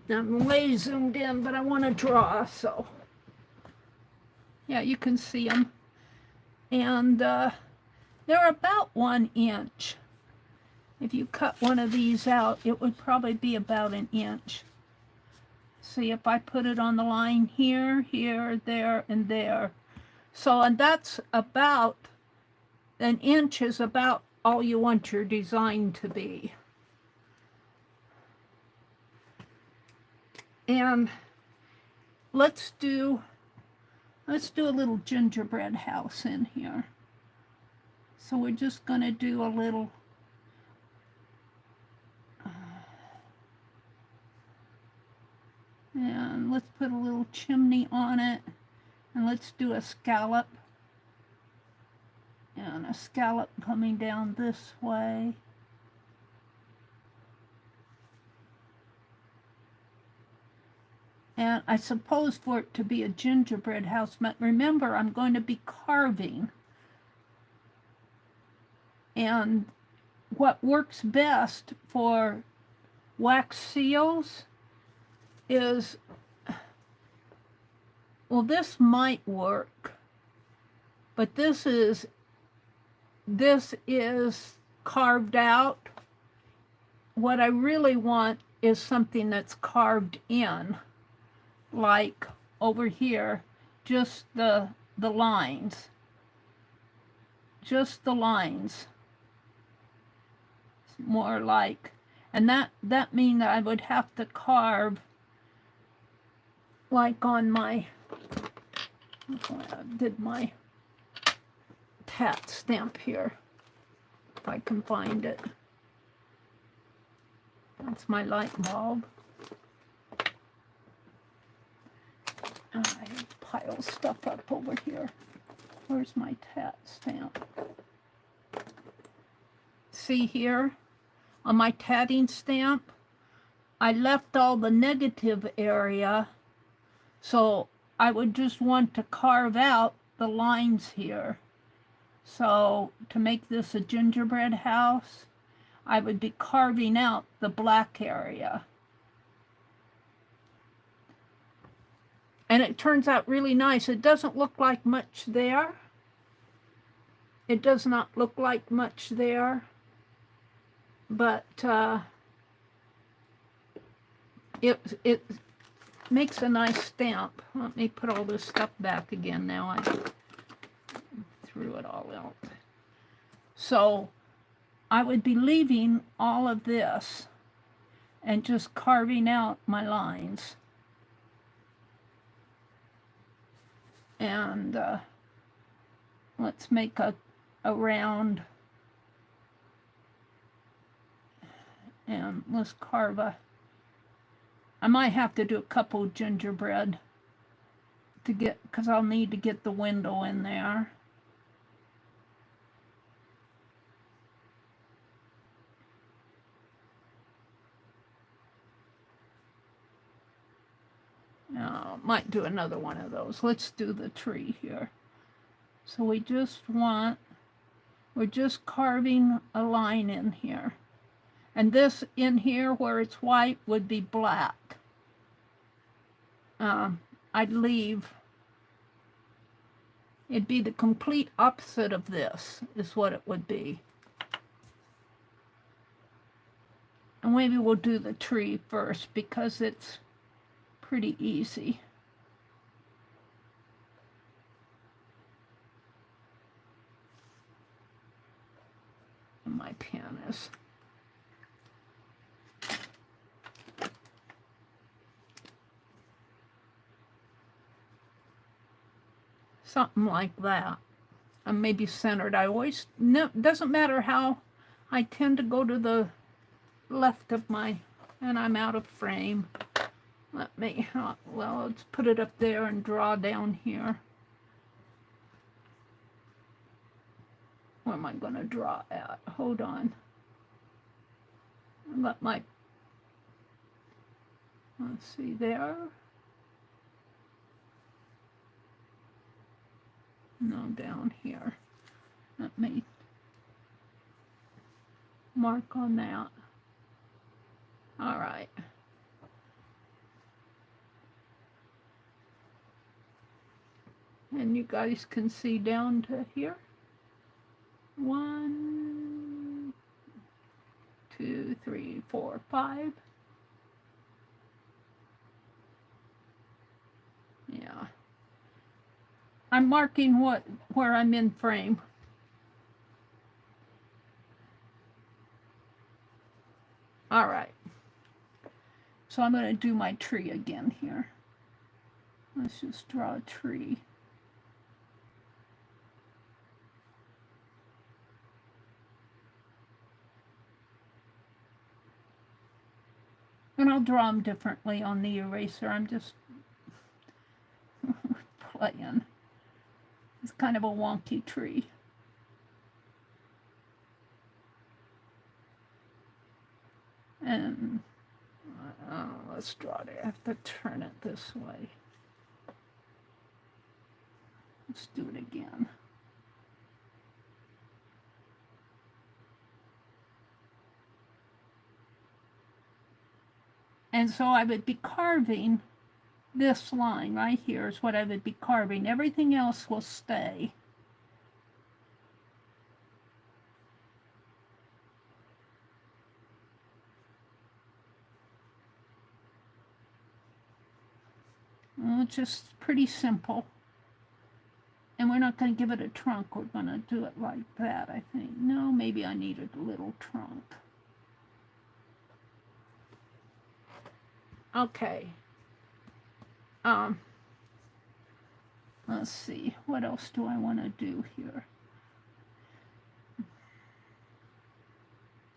I'm way zoomed in, but I want to draw, so. Yeah, you can see them. And they're about 1 inch. If you cut one of these out, it would probably be about 1 inch. See, if I put it on the line here, here, there, and there. So, and that's about, 1 inch is about all you want your design to be. And let's do a little gingerbread house in here. So we're just going to do a little and let's put a little chimney on it, and let's do a scallop, and a scallop coming down this way. And I suppose for it to be a gingerbread house, but remember, I'm going to be carving. And what works best for wax seals is, well, this might work, but this is carved out. What I really want is something that's carved in. Like over here, just the lines. Just the lines. More like, and that means I would have to carve like on my, I did my tat stamp here, if I can find it. That's my light bulb. I pile stuff up over here. Where's my tat stamp? See here, on my tatting stamp, I left all the negative area, so I would just want to carve out the lines here. So to make this a gingerbread house, I would be carving out the black area. And it turns out really nice. It doesn't look like much there. It does not look like much there. But it makes a nice stamp. Let me put all this stuff back again now. I threw it all out. So I would be leaving all of this and just carving out my lines. And let's make a round, and let's carve a I might have to do a couple gingerbread to get, because I'll need to get the window in there. Might do another one of those. Let's do the tree here. So we're just carving a line in here. And this in here where it's white would be black. I'd leave, it'd be the complete opposite of this is what it would be. And maybe we'll do the tree first because it's pretty easy. And my pen is something like that. And maybe centered. I always, no, doesn't matter how, I tend to go to the left of my, and I'm out of frame. Let me, well, let's put it up there and draw down here. Where am I going to draw at? Hold on. Let my, let's see there. No, down here. Let me mark on that. All right. And you guys can see down to here. 1, 2, 3, 4, 5. Yeah. I'm marking where I'm in frame. All right. So I'm going to do my tree again here. Let's just draw a tree. And I'll draw them differently on the eraser. I'm just playing. It's kind of a wonky tree. And let's draw it. I have to turn it this way. Let's do it again. And so I would be carving this line right here is what I would be carving. Everything else will stay. Well, it's just pretty simple. And we're not going to give it a trunk. We're going to do it like that, I think. No, maybe I need a little trunk. Okay. Let's see. What else do I want to do here?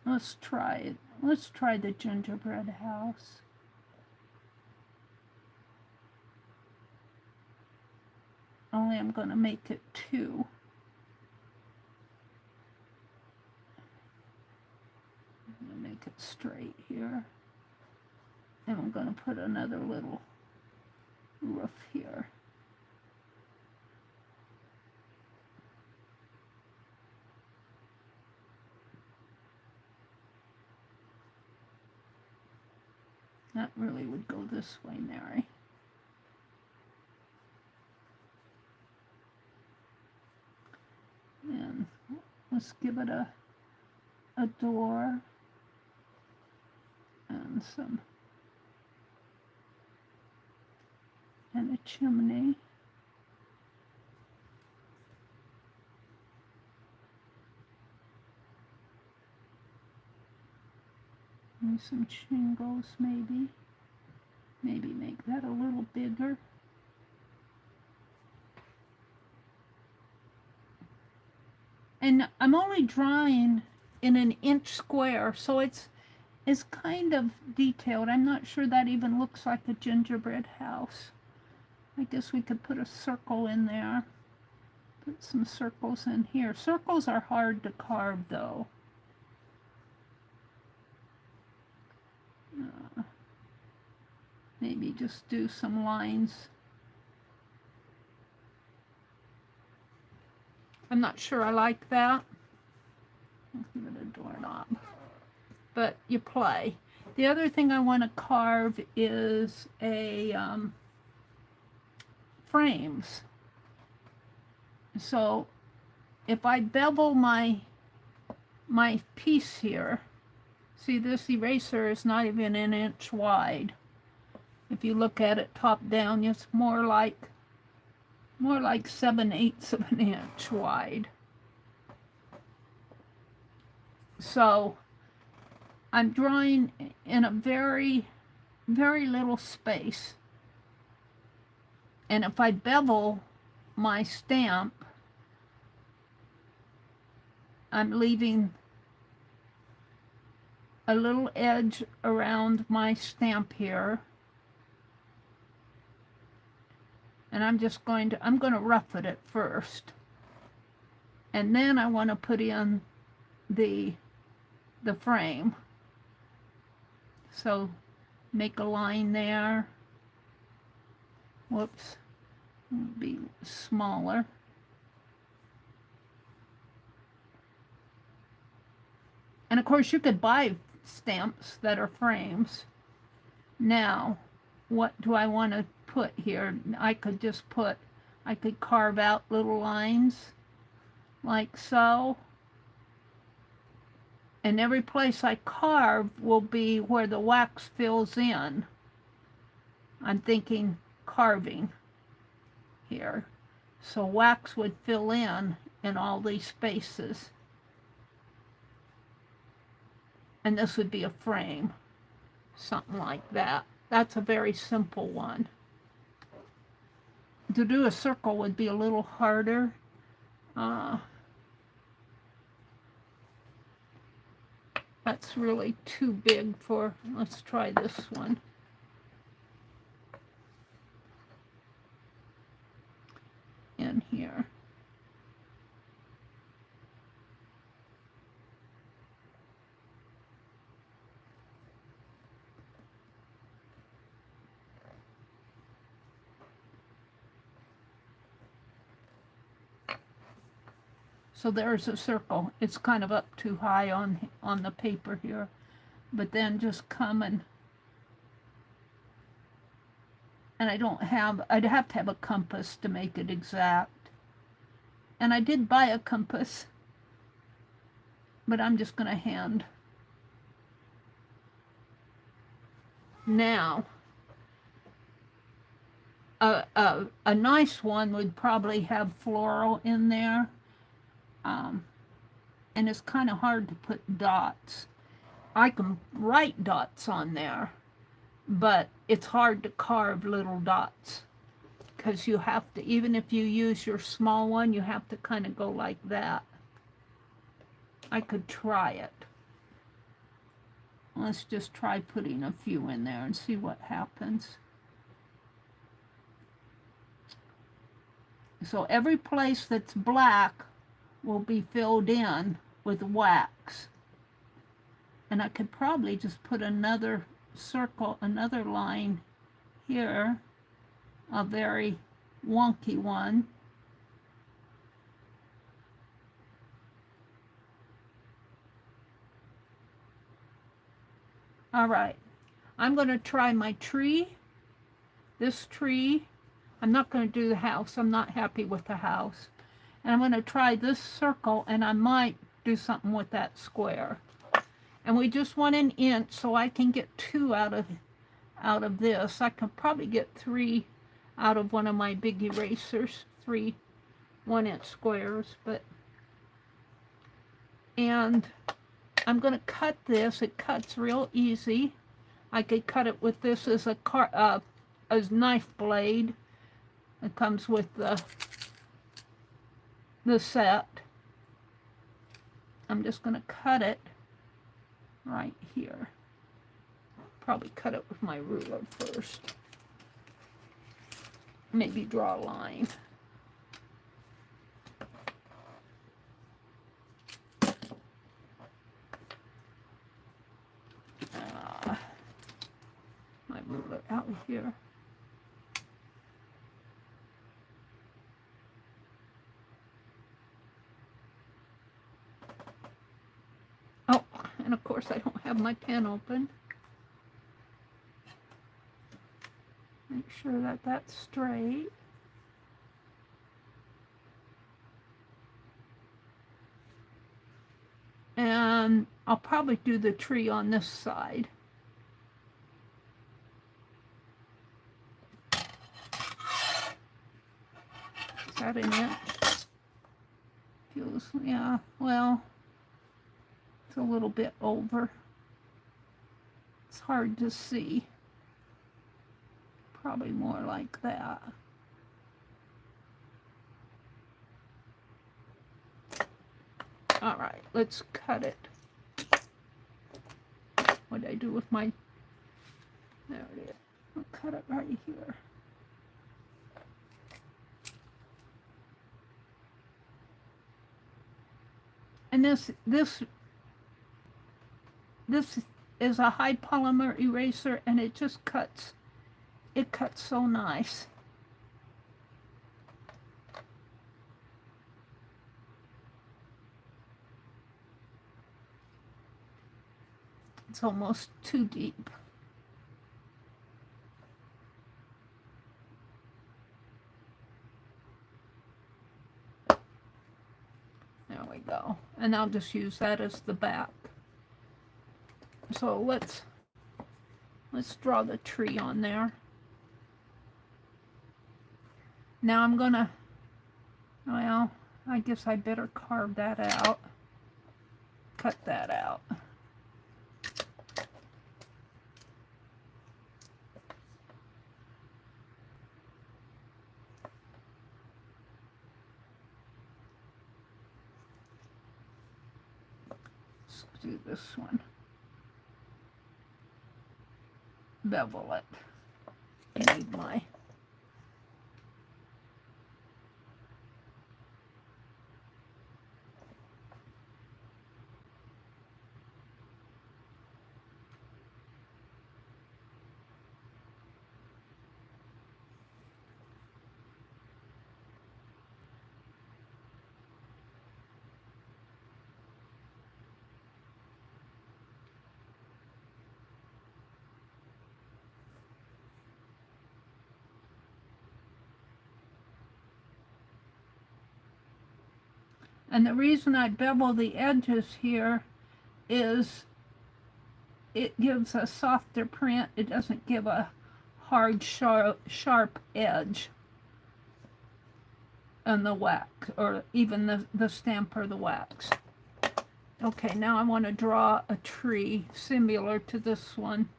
Let's try it. Let's try the gingerbread house. Only I'm going to make it 2. I'm going to make it straight here. And I'm going to put another little roof here. That really would go this way, Meri. And let's give it a door and a chimney. And some shingles, maybe. Maybe make that a little bigger. And I'm only drawing in an inch square, so it's is kind of detailed. I'm not sure that even looks like a gingerbread house. I guess we could put a circle in there. Put some circles in here. Circles are hard to carve though. Maybe just do some lines. I'm not sure I like that. I'll give it a doorknob. But you play. The other thing I want to carve is a frames. So if I bevel my piece here, see this eraser is not even an inch wide. If you look at it top down, it's more like 7/8 of an inch wide. So I'm drawing in a very, very little space. And if I bevel my stamp, I'm leaving a little edge around my stamp here. And I'm going to rough it at first. And then I want to put in the frame. So make a line there. Whoops, it'll be smaller. And of course you could buy stamps that are frames. Now, what do I want to put here? I could carve out little lines like so. And every place I carve will be where the wax fills in. I'm thinking carving here. So wax would fill in all these spaces. And this would be a frame. Something like that. That's a very simple one. To do a circle would be a little harder. That's really too big for, let's try this one. In here. So there's a circle. It's kind of up too high on the paper here. But then just come and I'd have to have a compass to make it exact. And I did buy a compass, but I'm just going to hand. Now, a nice one would probably have floral in there. And it's kind of hard to put dots. I can write dots on there, but it's hard to carve little dots because you have to, even if you use your small one, you have to kind of go like that. I could try it. Let's just try putting a few in there and see what happens. So every place that's black will be filled in with wax. And I could probably just put another circle, another line here, a very wonky one. All right, I'm going to try my tree. This tree, I'm not going to do the house. I'm not happy with the house. And I'm going to try this circle, and I might do something with that square. And we just want an inch, so I can get 2 out of this. I could probably get 3 out of one of my big erasers, 3 1-inch squares. And I'm going to cut this. It cuts real easy. I could cut it with this as a knife blade. It comes with the set. I'm just going to cut it right here. probably cut it with my ruler first. Maybe draw a line. My ruler out here. Oh, and of course I don't have my pen open. Make sure that that's straight. And I'll probably do the tree on this side. Is that an inch? Feels, yeah, well, it's a little bit over. It's hard to see. Probably more like that. All right, let's cut it. What did I do with my, there it is. I'll cut it right here. And this is a high polymer eraser, and it just cuts. It cuts so nice. It's almost too deep. There we go. And I'll just use that as the back. So let's draw the tree on there. Now I'm gonna, well, I guess I better carve that out. Cut that out. Let's do this one. Bevel it. I need my And the reason I bevel the edges here is it gives a softer print. It doesn't give a hard, sharp edge on the wax, or even the stamp or the wax. Okay, now I want to draw a tree similar to this one.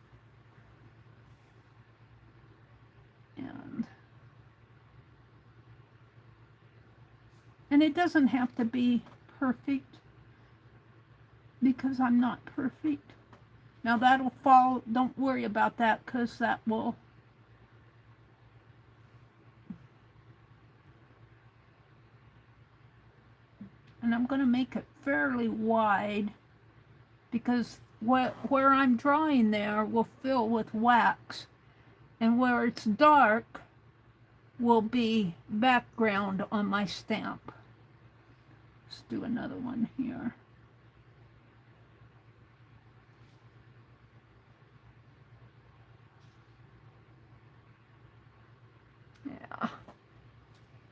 And it doesn't have to be perfect, because I'm not perfect. Now that'll fall, don't worry about that, because that will, and I'm going to make it fairly wide, because where I'm drawing there will fill with wax, and where it's dark will be background on my stamp. Let's do another one here. Yeah.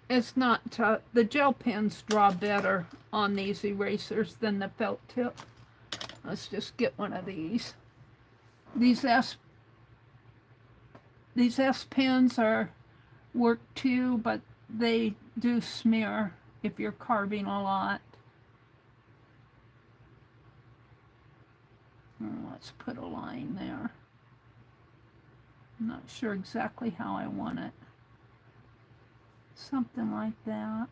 It's not, the gel pens draw better on these erasers than the felt tip. Let's just get one of these. These S pens are work too, but they do smear if you're carving a lot. Let's put a line there. I'm not sure exactly how I want it. Something like that.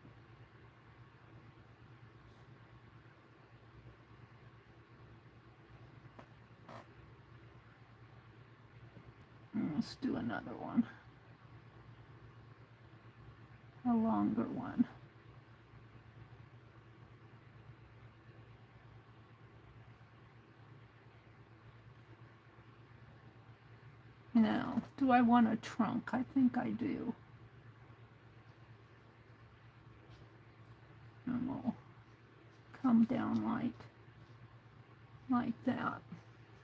Let's do another one. A longer one. Now, do I want a trunk? I think I do. And we'll come down like that.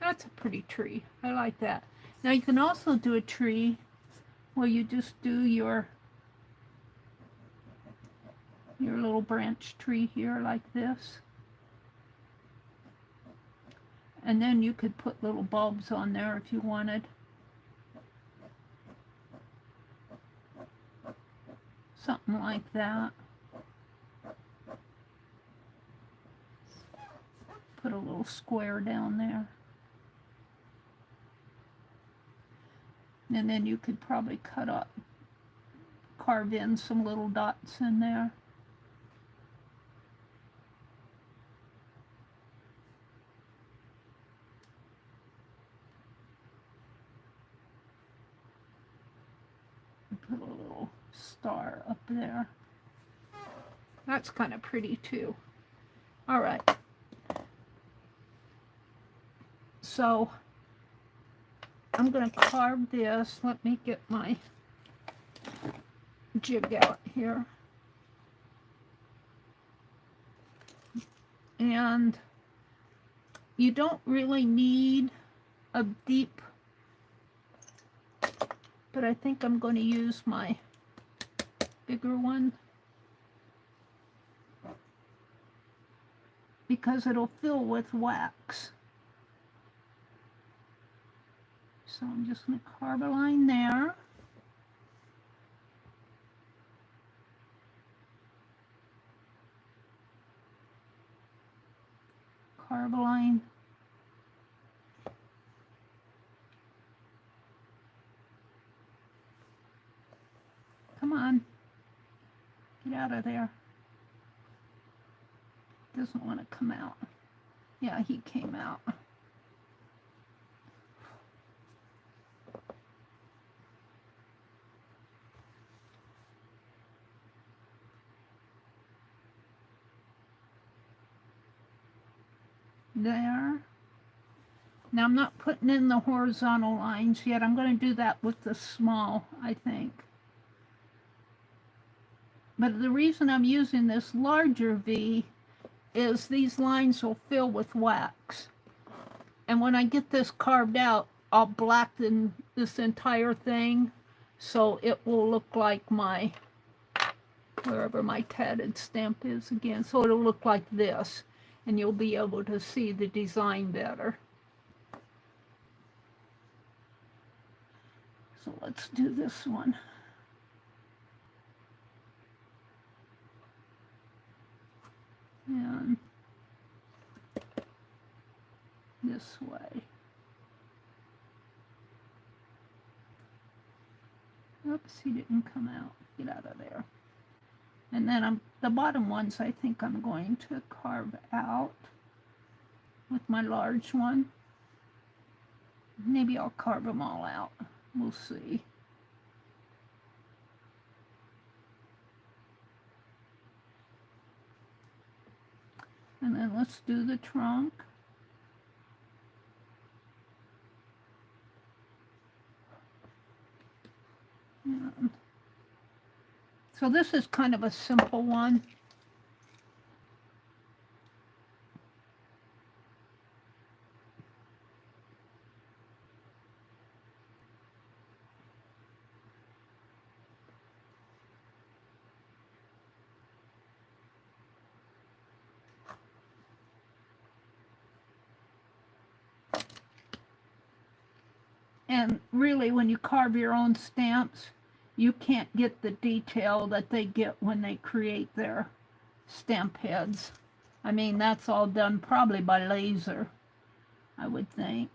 That's a pretty tree. I like that. Now you can also do a tree where you just do your little branch tree here like this. And then you could put little bulbs on there if you wanted. Something like that. Put a little square down there. And then you could probably carve in some little dots in there. Put a little star up there. That's kind of pretty too. All right. So I'm going to carve this. Let me get my jig out here. And you don't really need a deep, but I think I'm going to use my bigger one because it'll fill with wax. So I'm just going to carve a line there. Carve a line. Come on. Get out of there. Doesn't want to come out. Yeah, he came out. There. Now I'm not putting in the horizontal lines yet. I'm going to do that with the small, I think. But the reason I'm using this larger V is these lines will fill with wax. And when I get this carved out, I'll blacken this entire thing so it will look like my, wherever my tatted stamp is again. So it'll look like this. And you'll be able to see the design better. So let's do this one. And this way. Oops, he didn't come out. Get out of there. And then the bottom ones I think I'm going to carve out with my large one. Maybe I'll carve them all out. We'll see. And then let's do the trunk. And so this is kind of a simple one. And really, when you carve your own stamps, you can't get the detail that they get when they create their stamp heads. I mean, that's all done probably by laser, I would think.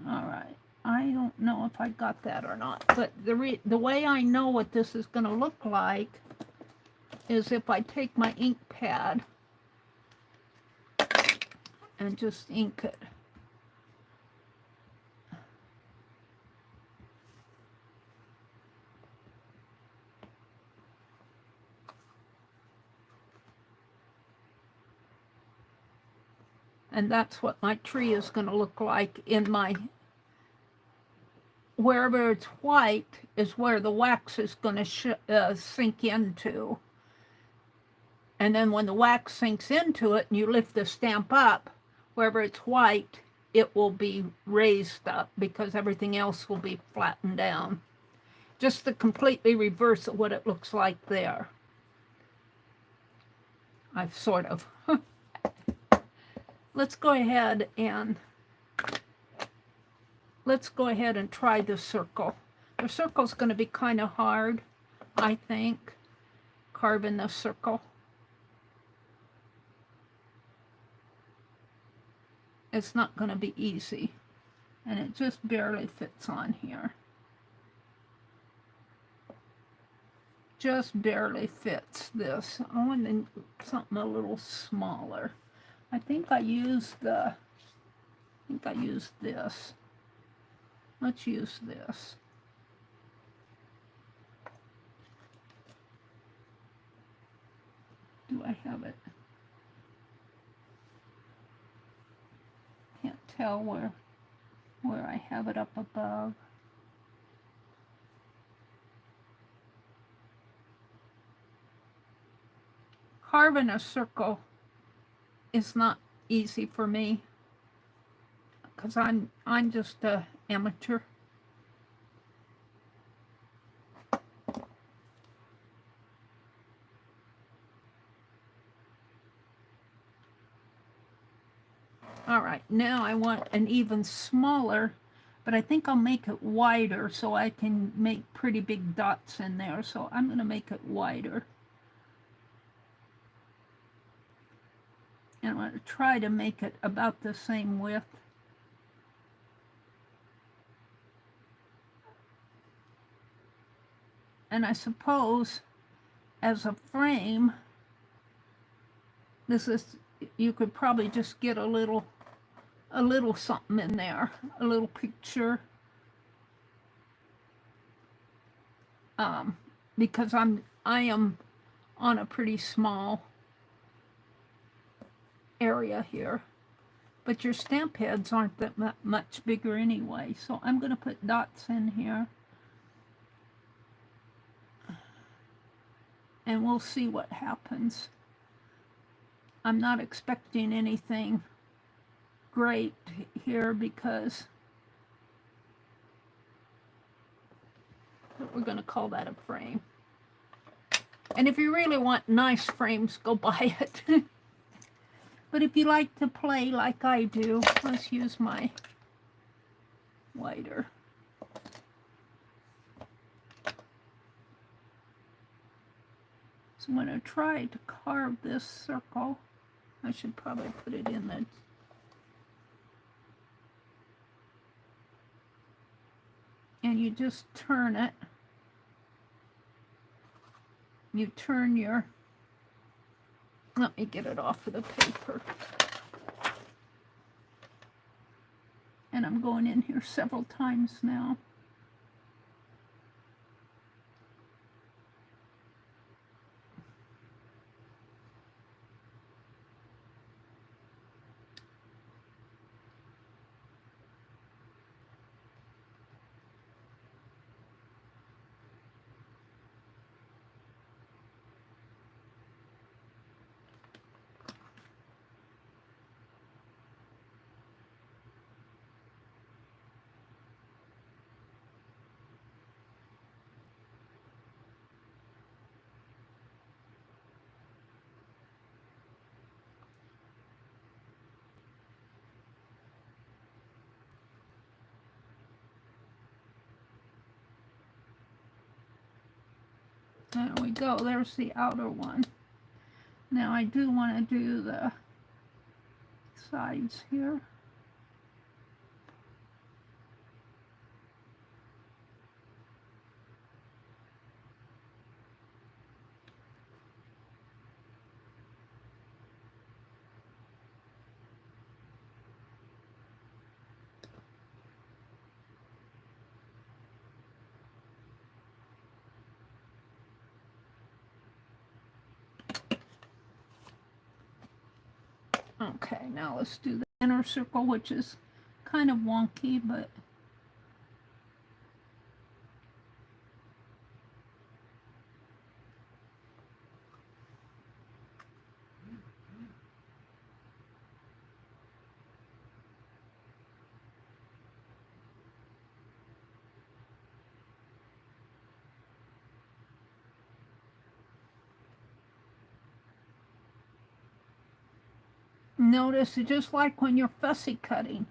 All right. I don't know if I got that or not, but the way I know what this is going to look like is if I take my ink pad and just ink it. And that's what my tree is going to look like in my, wherever it's white is where the wax is going to sink into. And then when the wax sinks into it and you lift the stamp up, wherever it's white, it will be raised up because everything else will be flattened down. Just the completely reverse of what it looks like there. I've sort of. Let's go ahead and try the circle. The circle's going to be kind of hard, I think, carving the circle. It's not going to be easy, and it just barely fits on here. Just barely fits this. I want something a little smaller. I think I used this. Let's use this. Do I have it? Can't tell where I have it up above. Carving a circle is not easy for me because I'm just a amateur. All right, now I want an even smaller, but I think I'll make it wider so I can make pretty big dots in there. So I'm going to make it wider. And I'm going to try to make it about the same width. And I suppose as a frame, you could probably just get a little something in there, a little picture. Because I am on a pretty small area here, but your stamp heads aren't that much bigger anyway, so I'm going to put dots in here and we'll see what happens. I'm not expecting anything great here because we're going to call that a frame. And if you really want nice frames, go buy it. But if you like to play like I do, let's use my wider. So I'm going to try to carve this circle. I should probably put it in the... And you just turn it. You turn your... Let me get it off of the paper. And I'm going in here several times now. There we go, there's the outer one. Now I do want to do the sides here. Okay, now let's do the inner circle, which is kind of wonky, but notice, just like when you're fussy cutting,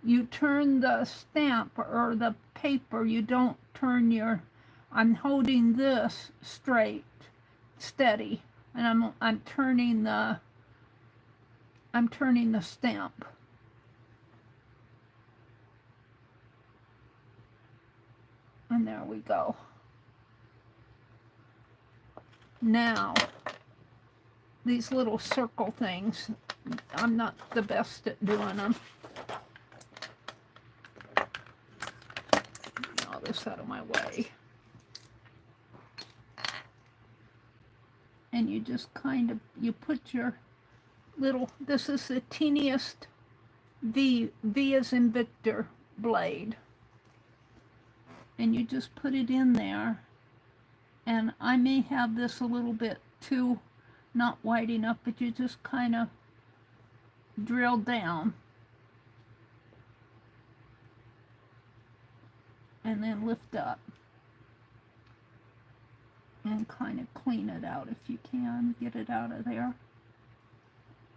you turn the stamp or the paper, you don't turn your, I'm holding this straight, steady, and I'm turning the stamp. And there we go. Now, these little circle things, I'm not the best at doing them. All this out of my way. And you just kind of, you put your little, this is the teeniest V as in Victor blade. And you just put it in there. And I may have this a little bit too not wide enough, but you just kind of drill down. And then lift up. And kind of clean it out if you can. Get it out of there.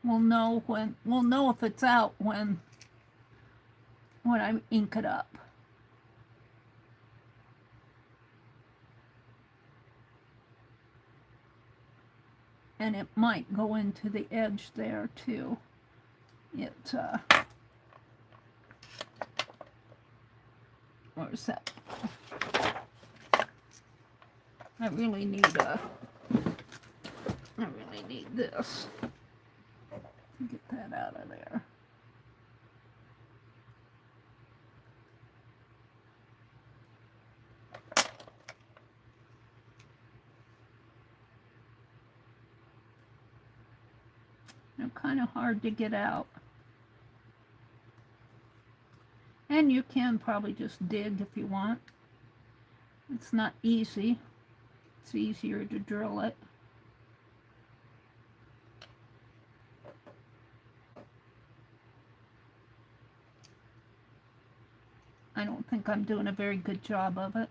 We'll know if it's out when I ink it up. And it might go into the edge there too. Where's that? I really need this. Get that out of there. They're kind of hard to get out. And you can probably just dig if you want. It's not easy. It's easier to drill it. I don't think I'm doing a very good job of it.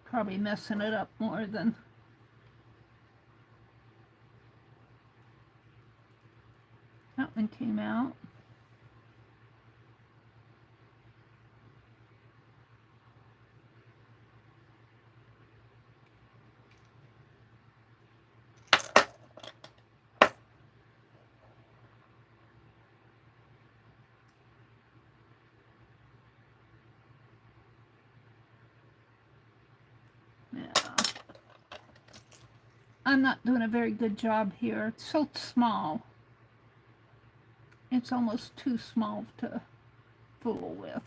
Probably messing it up more than... That one came out. I'm not doing a very good job here. It's so small. It's almost too small to fool with.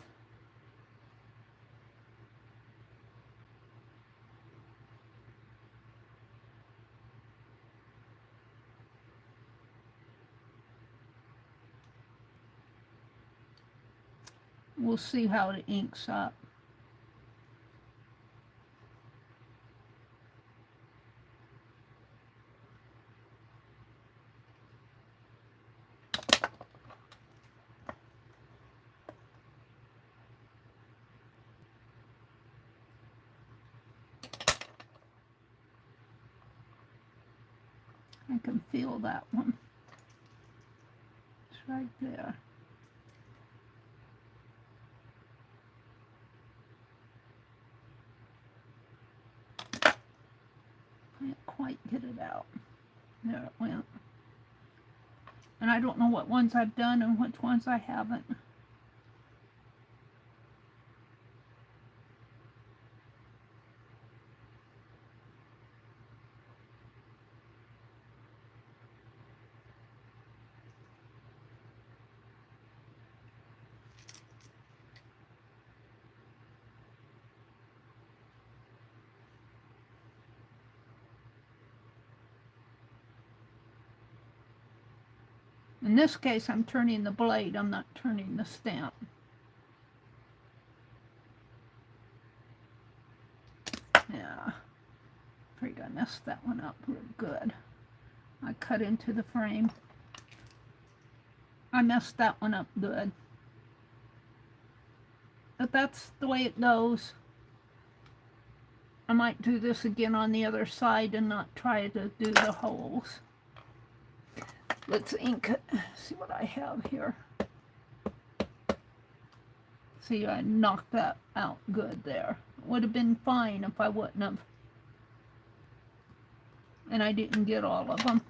We'll see how it inks up. I can feel that one. It's right there. Can't quite get it out. There it went. And I don't know what ones I've done and which ones I haven't. In this case, I'm turning the blade, I'm not turning the stamp. Yeah, afraid I messed that one up real good. I cut into the frame. I messed that one up good. But that's the way it goes. I might do this again on the other side and not try to do the holes. Let's ink it. See what I have here. See, I knocked that out good there. Would have been fine if I wouldn't have. And I didn't get all of them.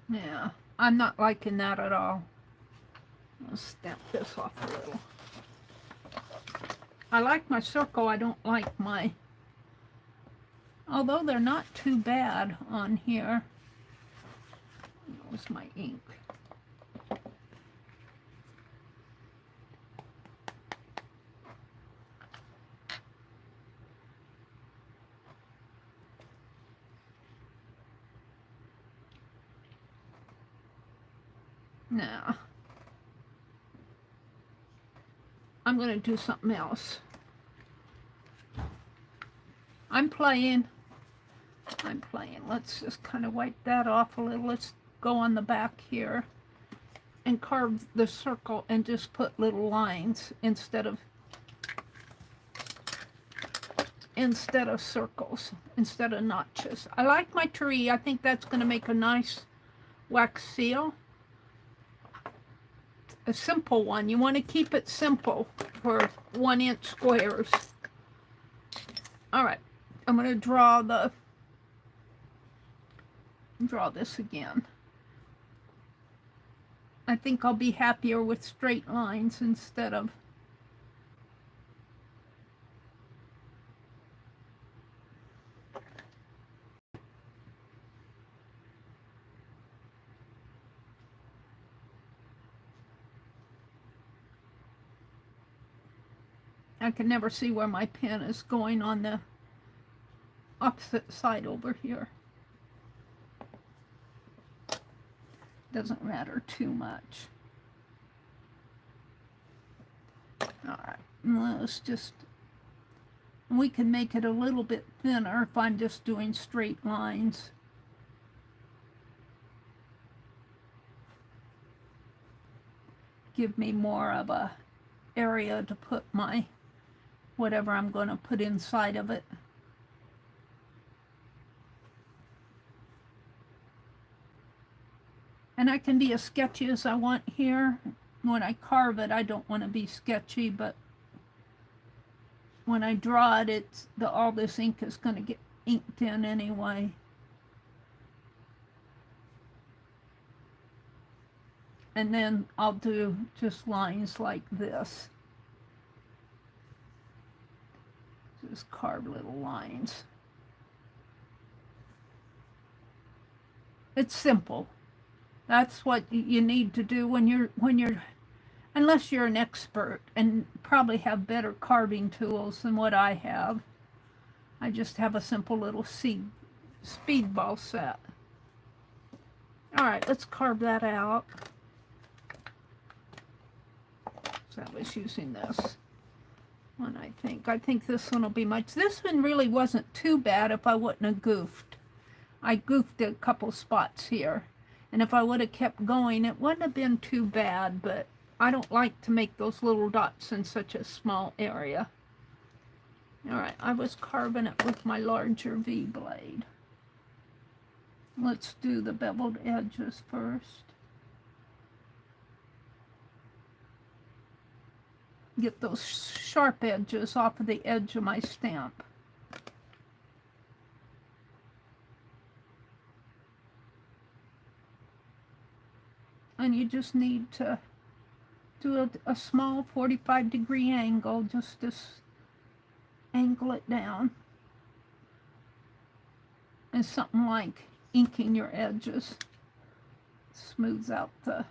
Yeah, I'm not liking that at all. I'll stamp this off a little. I like my circle, I don't like my... Although they're not too bad on here. Where's my ink? Now, I'm going to do something else. I'm playing. Let's just kind of wipe that off a little. Let's go on the back here and carve the circle and just put little lines instead of circles, instead of notches. I like my tree. I think that's going to make a nice wax seal. A simple one. You want to keep it simple for 1-inch squares. All right, I'm going to draw this again. I think I'll be happier with straight lines instead of I can never see where my pen is going on the opposite side over here. Doesn't matter too much. All right, let's just, we can make it a little bit thinner if I'm just doing straight lines. Give me more of a area to put my whatever I'm going to put inside of it. And I can be as sketchy as I want here. When I carve it, I don't want to be sketchy, but when I draw it, all this ink is going to get inked in anyway. And then I'll do just lines like this. Just carve little lines. It's simple. That's what you need to do when you're unless you're an expert and probably have better carving tools than what I have. I just have a simple little speedball set. All right, let's carve that out. So I was using this one, I think. I think this one will be much. This one really wasn't too bad if I wouldn't have goofed. I goofed a couple spots here. And if I would have kept going, it wouldn't have been too bad, but I don't like to make those little dots in such a small area. All right, I was carving it with my larger V blade. Let's do the beveled edges first. Get those sharp edges off of the edge of my stamp. And you just need to do a small 45-degree angle, just to angle it down. And something like inking your edges. Smooths out the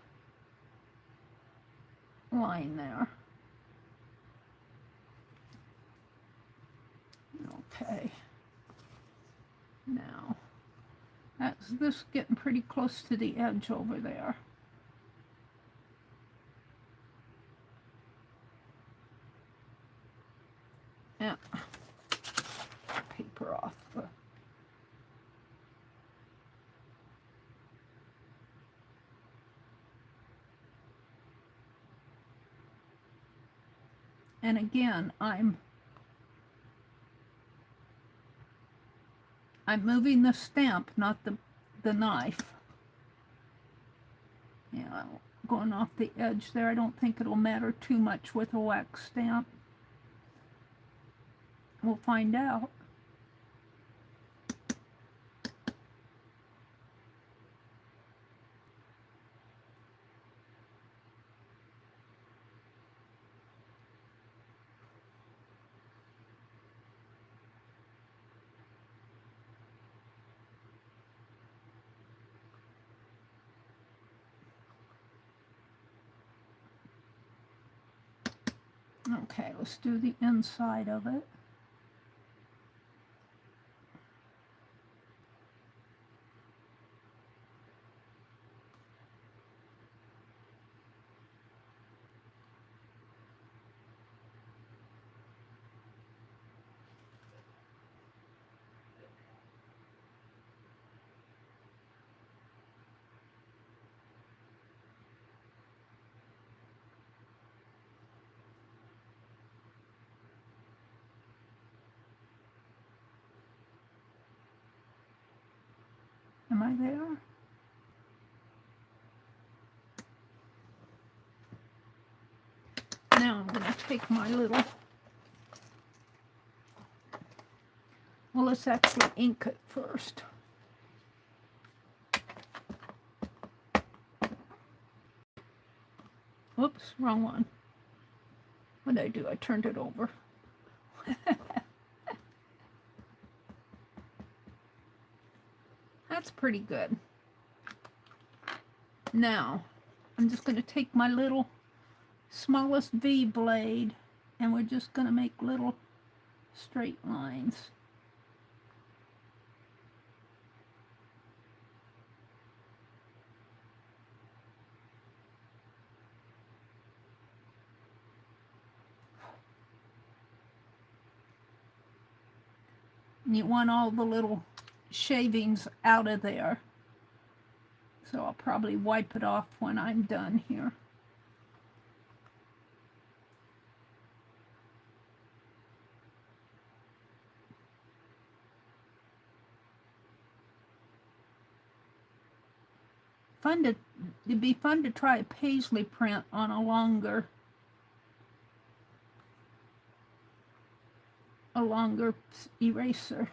line there. Okay. Now, that's this getting pretty close to the edge over there. Yeah, paper off. And again, I'm moving the stamp, not the knife. Yeah, going off the edge there. I don't think it'll matter too much with a wax stamp. We'll find out. Okay, let's do the inside of it. Am I there? Now I'm going to take my little, well, let's actually ink it first. Whoops, wrong one. What did I do? I turned it over. That's pretty good. Now, I'm just going to take my little smallest V blade and we're just going to make little straight lines. And you want all the little shavings out of there. So I'll probably wipe it off when I'm done here. It'd be fun to try a paisley print on a longer eraser.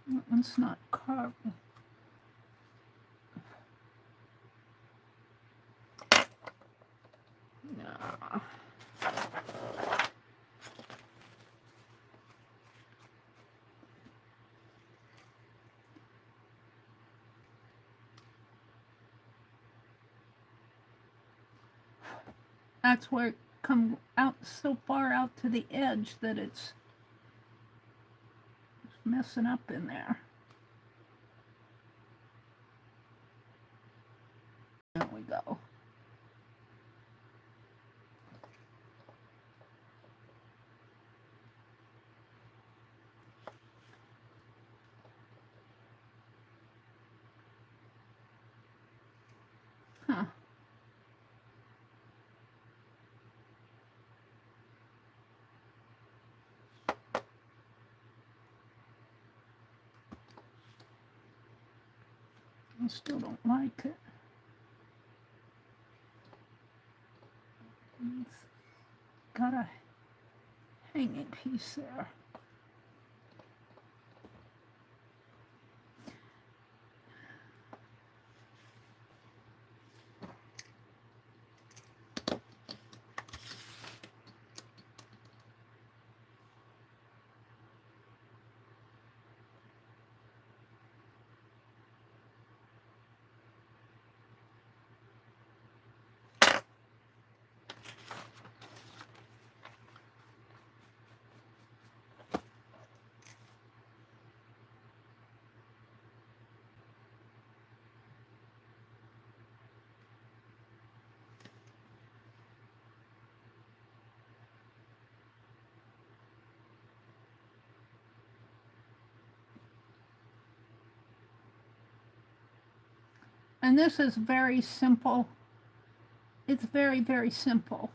That one's not carved. No. That's where it comes out so far out to the edge that it's messing up in there. There we go. Huh. I still don't like it. It's got a hanging piece there. And this is very simple. It's very, very simple.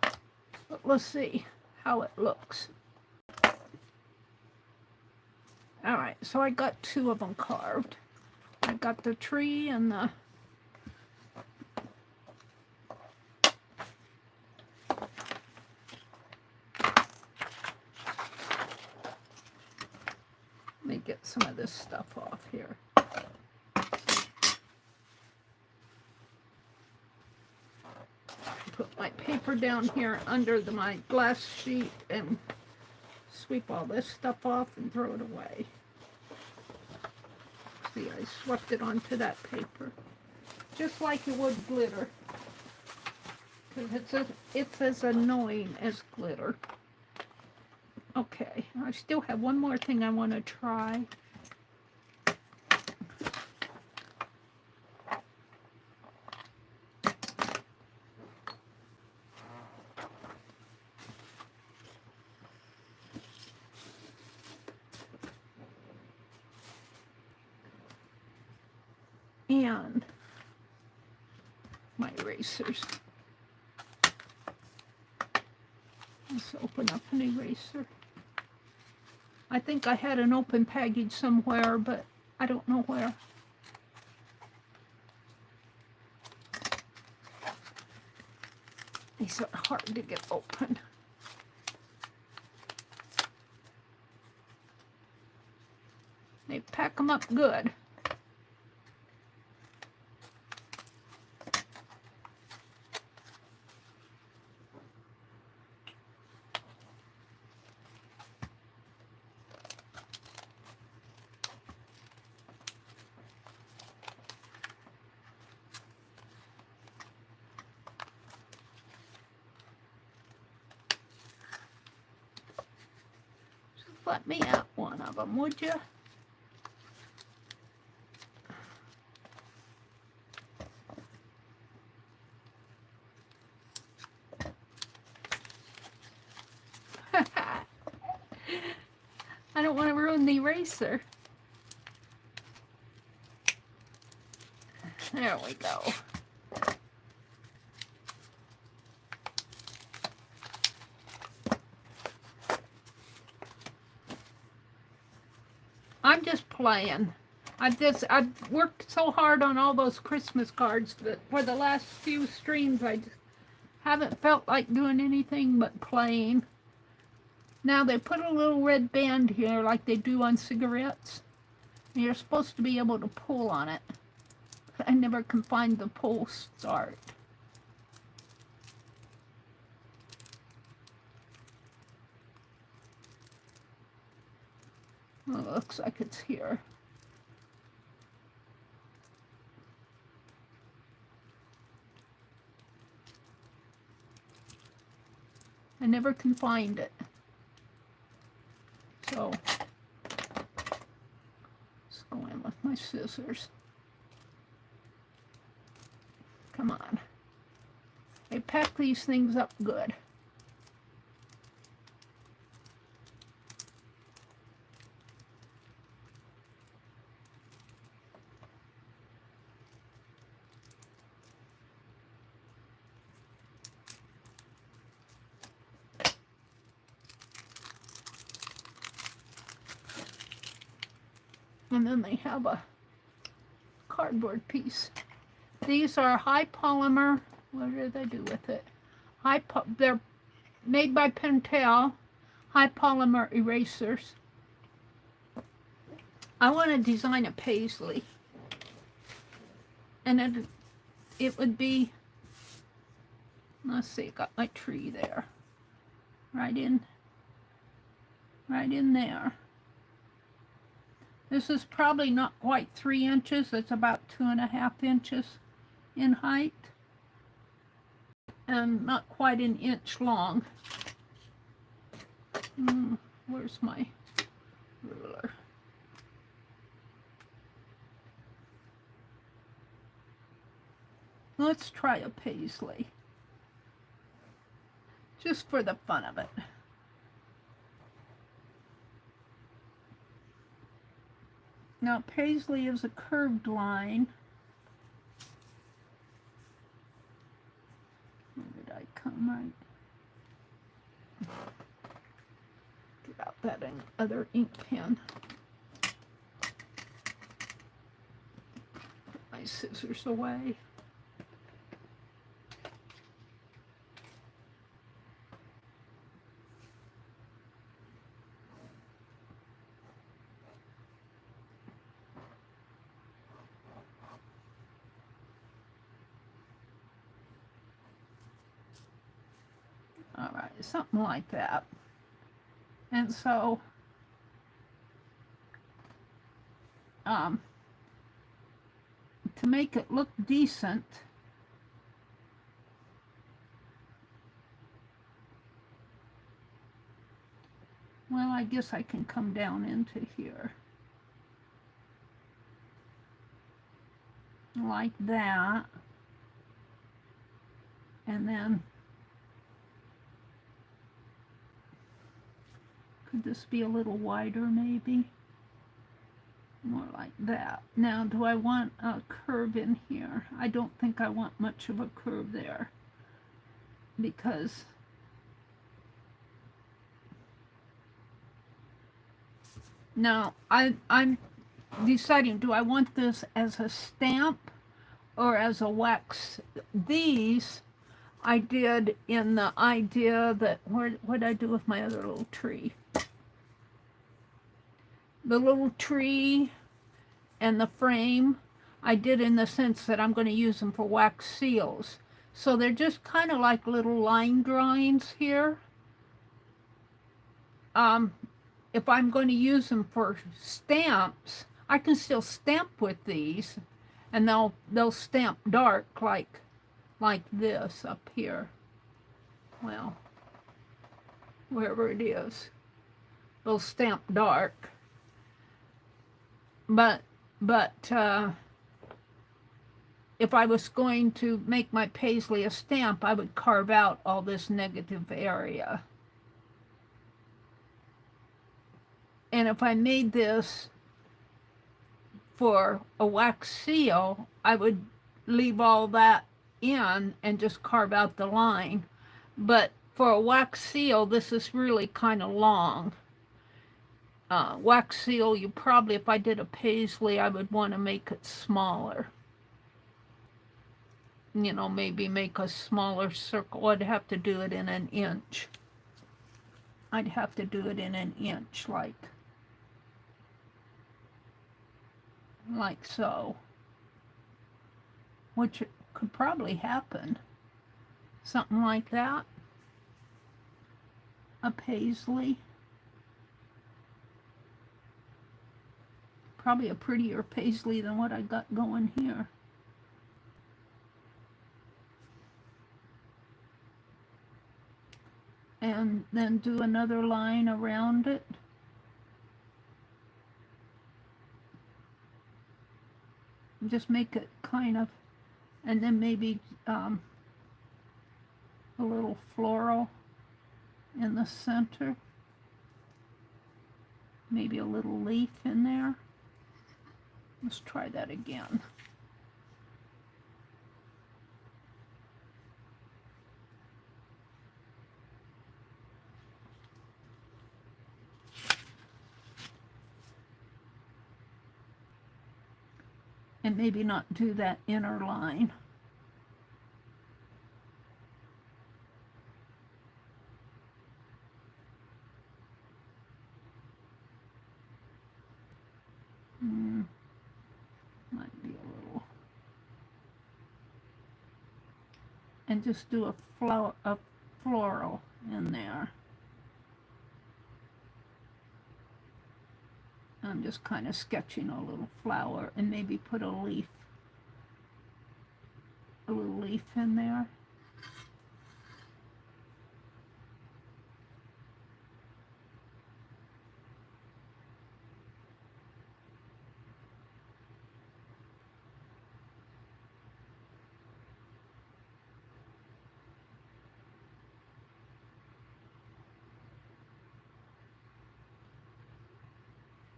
But let's see how it looks. Alright, so I got 2 of them carved. I got the tree and the let me get some of this stuff off here. Put my paper down here under my glass sheet and sweep all this stuff off and throw it away. See, I swept it onto that paper, just like you would glitter, because it's as annoying as glitter. Okay, I still have one more thing I want to try. And my erasers. Let's open up an eraser. I think I had an open package somewhere, but I don't know where. These are hard to get open. They pack them up good. Let me out one of them, would you? I don't want to ruin the eraser. There we go. I'm just playing. I've worked so hard on all those Christmas cards that for the last few streams I just haven't felt like doing anything but playing. Now they put a little red band here like they do on cigarettes. And you're supposed to be able to pull on it. But I never can find the pull start. Well, it looks like it's here. I never can find it. So, let's go in with my scissors. Come on. They pack these things up good. And then they have a cardboard piece. These are high polymer. What do they do with it? They're made by Pentel. High polymer erasers. I want to design a paisley, and it would be. Let's see. Got my tree there. Right in there. This is probably not quite 3 inches. It's about 2.5 inches in height. And not quite an inch long. Where's my ruler? Let's try a paisley. Just for the fun of it. Now paisley is a curved line. Where did I come right? Get out that other ink pen. Put my scissors away. All right, something like that. And so, to make it look decent, well, I guess I can come down into here. Like that. And then, could this be a little wider maybe? More like that. Now, do I want a curve in here? I don't think I want much of a curve there, because now I'm deciding, do I want this as a stamp or as a wax? These I did in the idea that, what did I do with my other little tree? The little tree and the frame, I did in the sense that I'm going to use them for wax seals. So they're just kind of like little line drawings here. If I'm going to use them for stamps, I can still stamp with these, and they'll stamp dark like this up here. Well, wherever it is, they'll stamp dark. But if I was going to make my paisley a stamp, I would carve out all this negative area. And if I made this for a wax seal, I would leave all that in and just carve out the line. But for a wax seal, this is really kind of long. Wax seal, you probably, if I did a paisley, I would want to make it smaller. You know, maybe make a smaller circle. I'd have to do it in an inch. I'd have to do it in an inch, like so. Which could probably happen. Something like that. A paisley. Probably a prettier paisley than what I got going here. And then do another line around it. Just make it kind of, and then maybe a little floral in the center. Maybe a little leaf in there. Let's try that again. And maybe not do that inner line. Might be a little. And just do a floral in there. I'm just kind of sketching a little flower and maybe put a little leaf in there.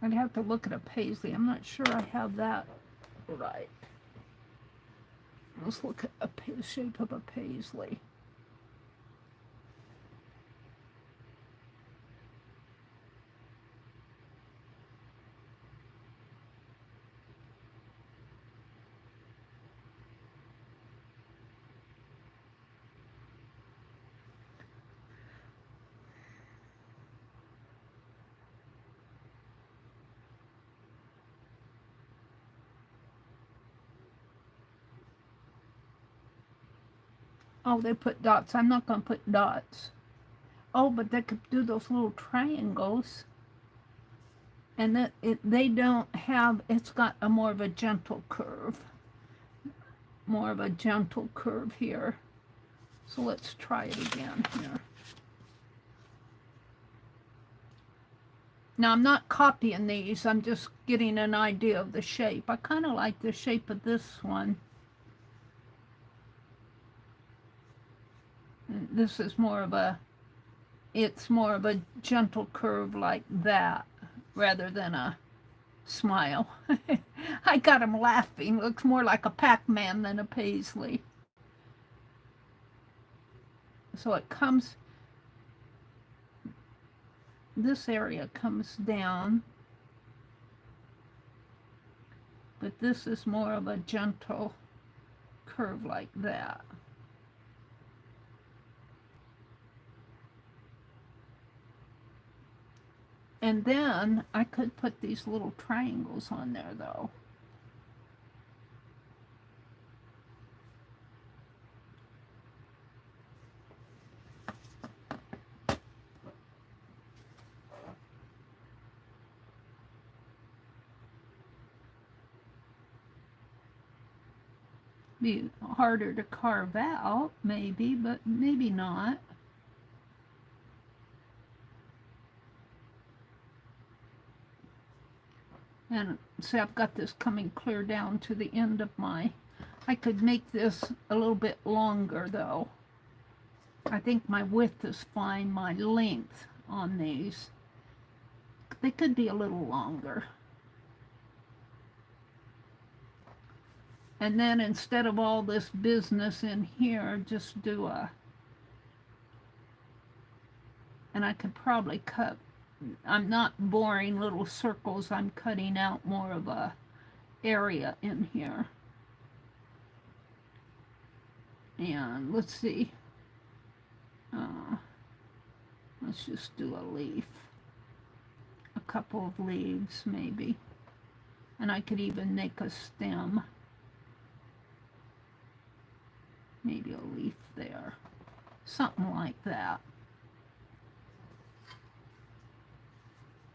I I'd have to look at a paisley. I'm not sure I have that right. Let's look at the shape of a paisley. Oh, they put dots. I'm not going to put dots. Oh, but they could do those little triangles. And that they don't have, it's got a more of a gentle curve. More of a gentle curve here. So let's try it again here. Now I'm not copying these, I'm just getting an idea of the shape. I kind of like the shape of this one. This is more of a, it's more of a gentle curve like that rather than a smile. I got him laughing. Looks more like a Pac-Man than a paisley. So it comes, this area comes down, but this is more of a gentle curve like that. And then I could put these little triangles on there though. Be harder to carve out, maybe, but maybe not. And see, I've got this coming clear down to the end of my, I could make this a little bit longer though. I think my width is fine, my length on these, they could be a little longer. And then instead of all this business in here, just do a, and I could probably cut, I'm not boring little circles, I'm cutting out more of a area in here. And let's see, let's just do a leaf, a couple of leaves maybe, and I could even make a stem, maybe a leaf there, something like that.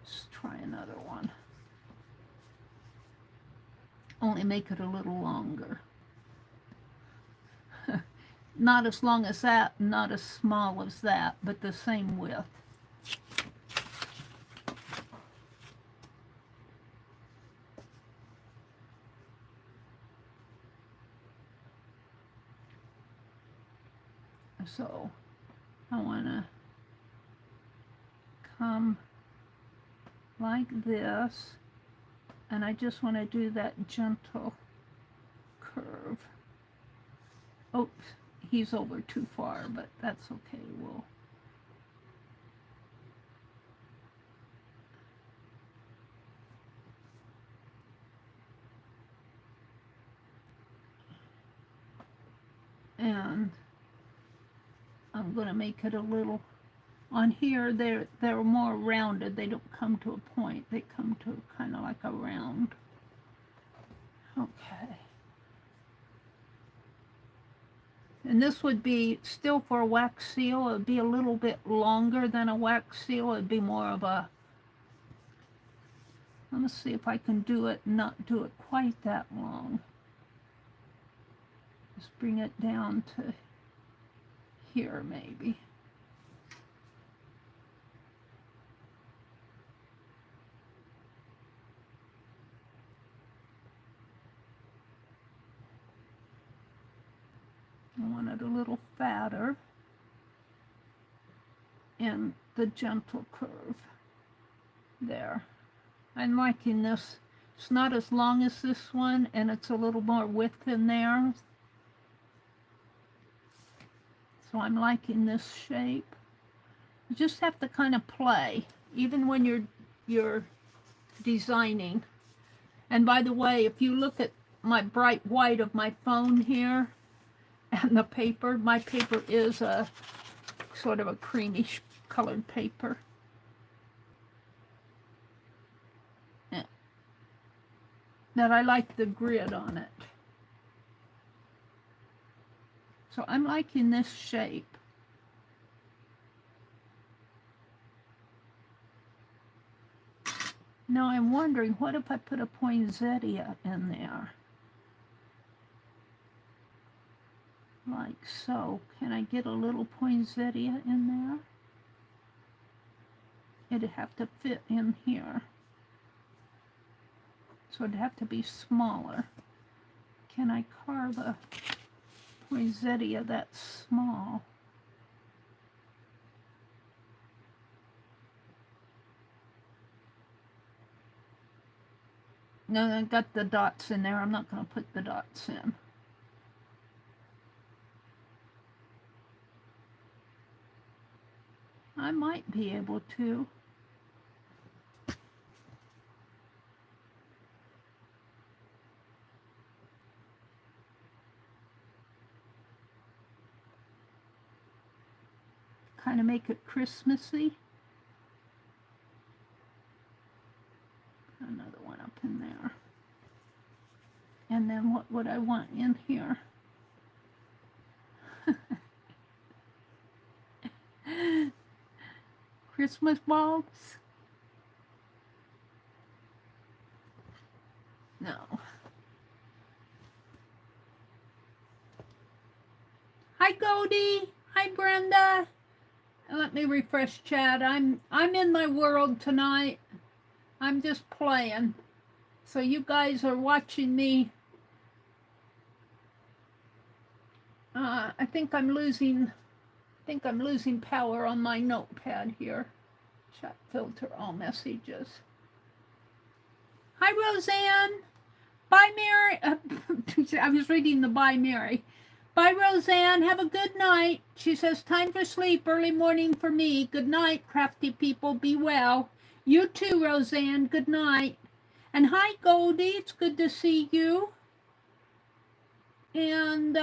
Let's try another one. Only make it a little longer. Not as long as that, not as small as that, but the same width. So I want to come like this, and I just want to do that gentle curve. Oops, he's over too far, but that's okay. We'll and I'm going to make it a little, on here they're more rounded, they don't come to a point, they come to kind of like a round. Okay. And this would be still for a wax seal, it would be a little bit longer than a wax seal, it would be more of a, let me see if I can do it, not do it quite that long. Just bring it down to here maybe. I want it a little fatter and the gentle curve there. I'm liking this. It's not as long as this one, and it's a little more width in there. So I'm liking this shape. You just have to kind of play, even when you're designing. And by the way, if you look at my bright white of my phone here and the paper, my paper is a sort of a creamish colored paper. That I like the grid on it. So I'm liking this shape. Now I'm wondering, what if I put a poinsettia in there? Like so. Can I get a little poinsettia in there? It'd have to fit in here. So it'd have to be smaller. Can I carve a poinsettia that's small? No, I got the dots in there. I'm not going to put the dots in. I might be able to. Kind of make it Christmassy. Another one up in there. And then what would I want in here? Christmas bulbs? No. Hi, Goldie. Hi, Brenda. Let me refresh chat. I'm in my world tonight. I'm just playing. So you guys are watching me. I think I'm losing power on my notepad here. Chat filter all messages. Hi, Roseanne. Bye, Meri. I was reading the Bye, Meri. Bye, Roseanne. Have a good night. She says, time for sleep, early morning for me. Good night, crafty people. Be well. You too, Roseanne. Good night. And hi, Goldie. It's good to see you. And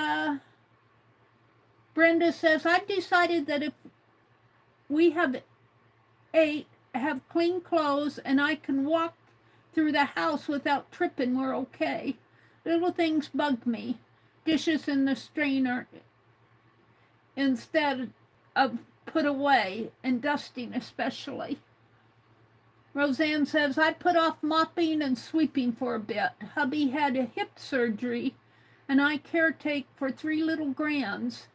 Brenda says, I've decided that if we have clean clothes and I can walk through the house without tripping, we're okay. Little things bug me. Dishes in the strainer instead of put away, and dusting especially. Roseanne says, I put off mopping and sweeping for a bit. Hubby had a hip surgery and I caretake for 3 little grands.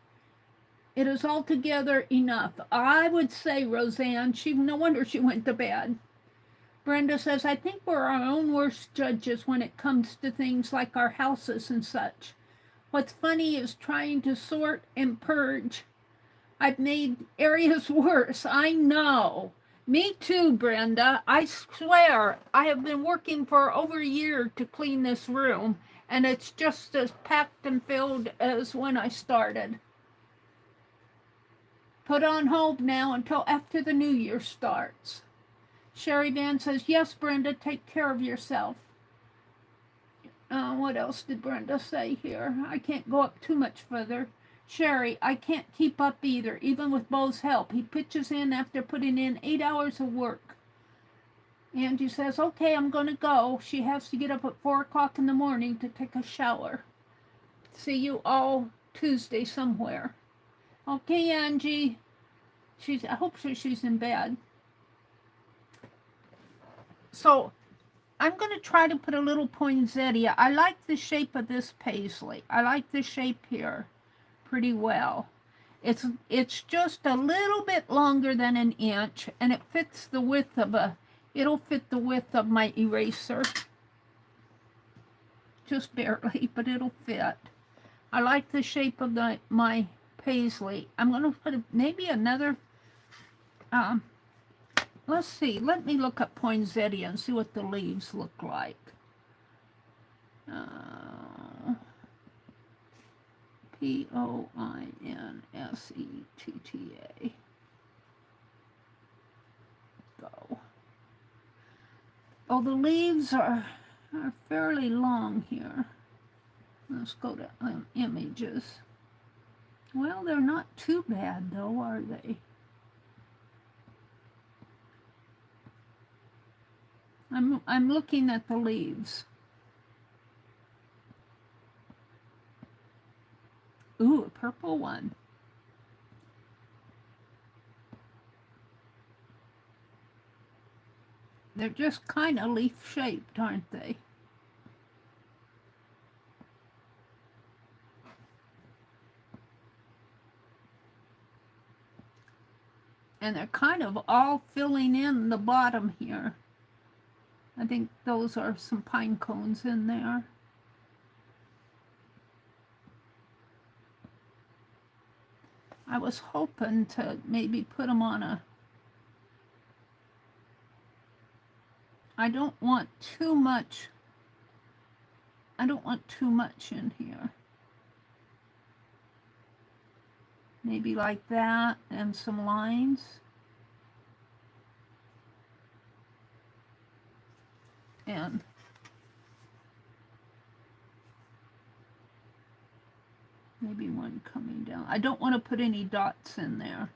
It is altogether enough. I would say, Roseanne, no wonder she went to bed. Brenda says, I think we're our own worst judges when it comes to things like our houses and such. What's funny is trying to sort and purge. I've made areas worse. I know. Me too, Brenda. I swear, I have been working for over a year to clean this room, and it's just as packed and filled as when I started. Put on hold now until after the new year starts. Sherry Van says, yes, Brenda, take care of yourself. What else did Brenda say here? I can't go up too much further. Sherry, I can't keep up either, even with Bo's help. He pitches in after putting in 8 hours of work. Angie says, okay, I'm going to go. She has to get up at 4 o'clock in the morning to take a shower. See you all Tuesday somewhere. Okay, Angie. I hope she's in bed. So I'm going to try to put a little poinsettia. I like the shape of this paisley. I like the shape here pretty well. It's just a little bit longer than an inch, and it fits the width of it'll fit the width of my eraser. Just barely, but it'll fit. I like the shape of my paisley. I'm going to put maybe another let's see. Let me look up poinsettia and see what the leaves look like. Poinsettia. Go. Oh, the leaves are fairly long here. Let's go to images. Well, they're not too bad though, are they? I'm looking at the leaves. Ooh, a purple one. They're just kind of leaf-shaped, aren't they? And they're kind of all filling in the bottom here. I think those are some pine cones in there. I was hoping to maybe put them on a... I don't want too much in here. Maybe like that, and some lines. And maybe one coming down. I don't want to put any dots in there.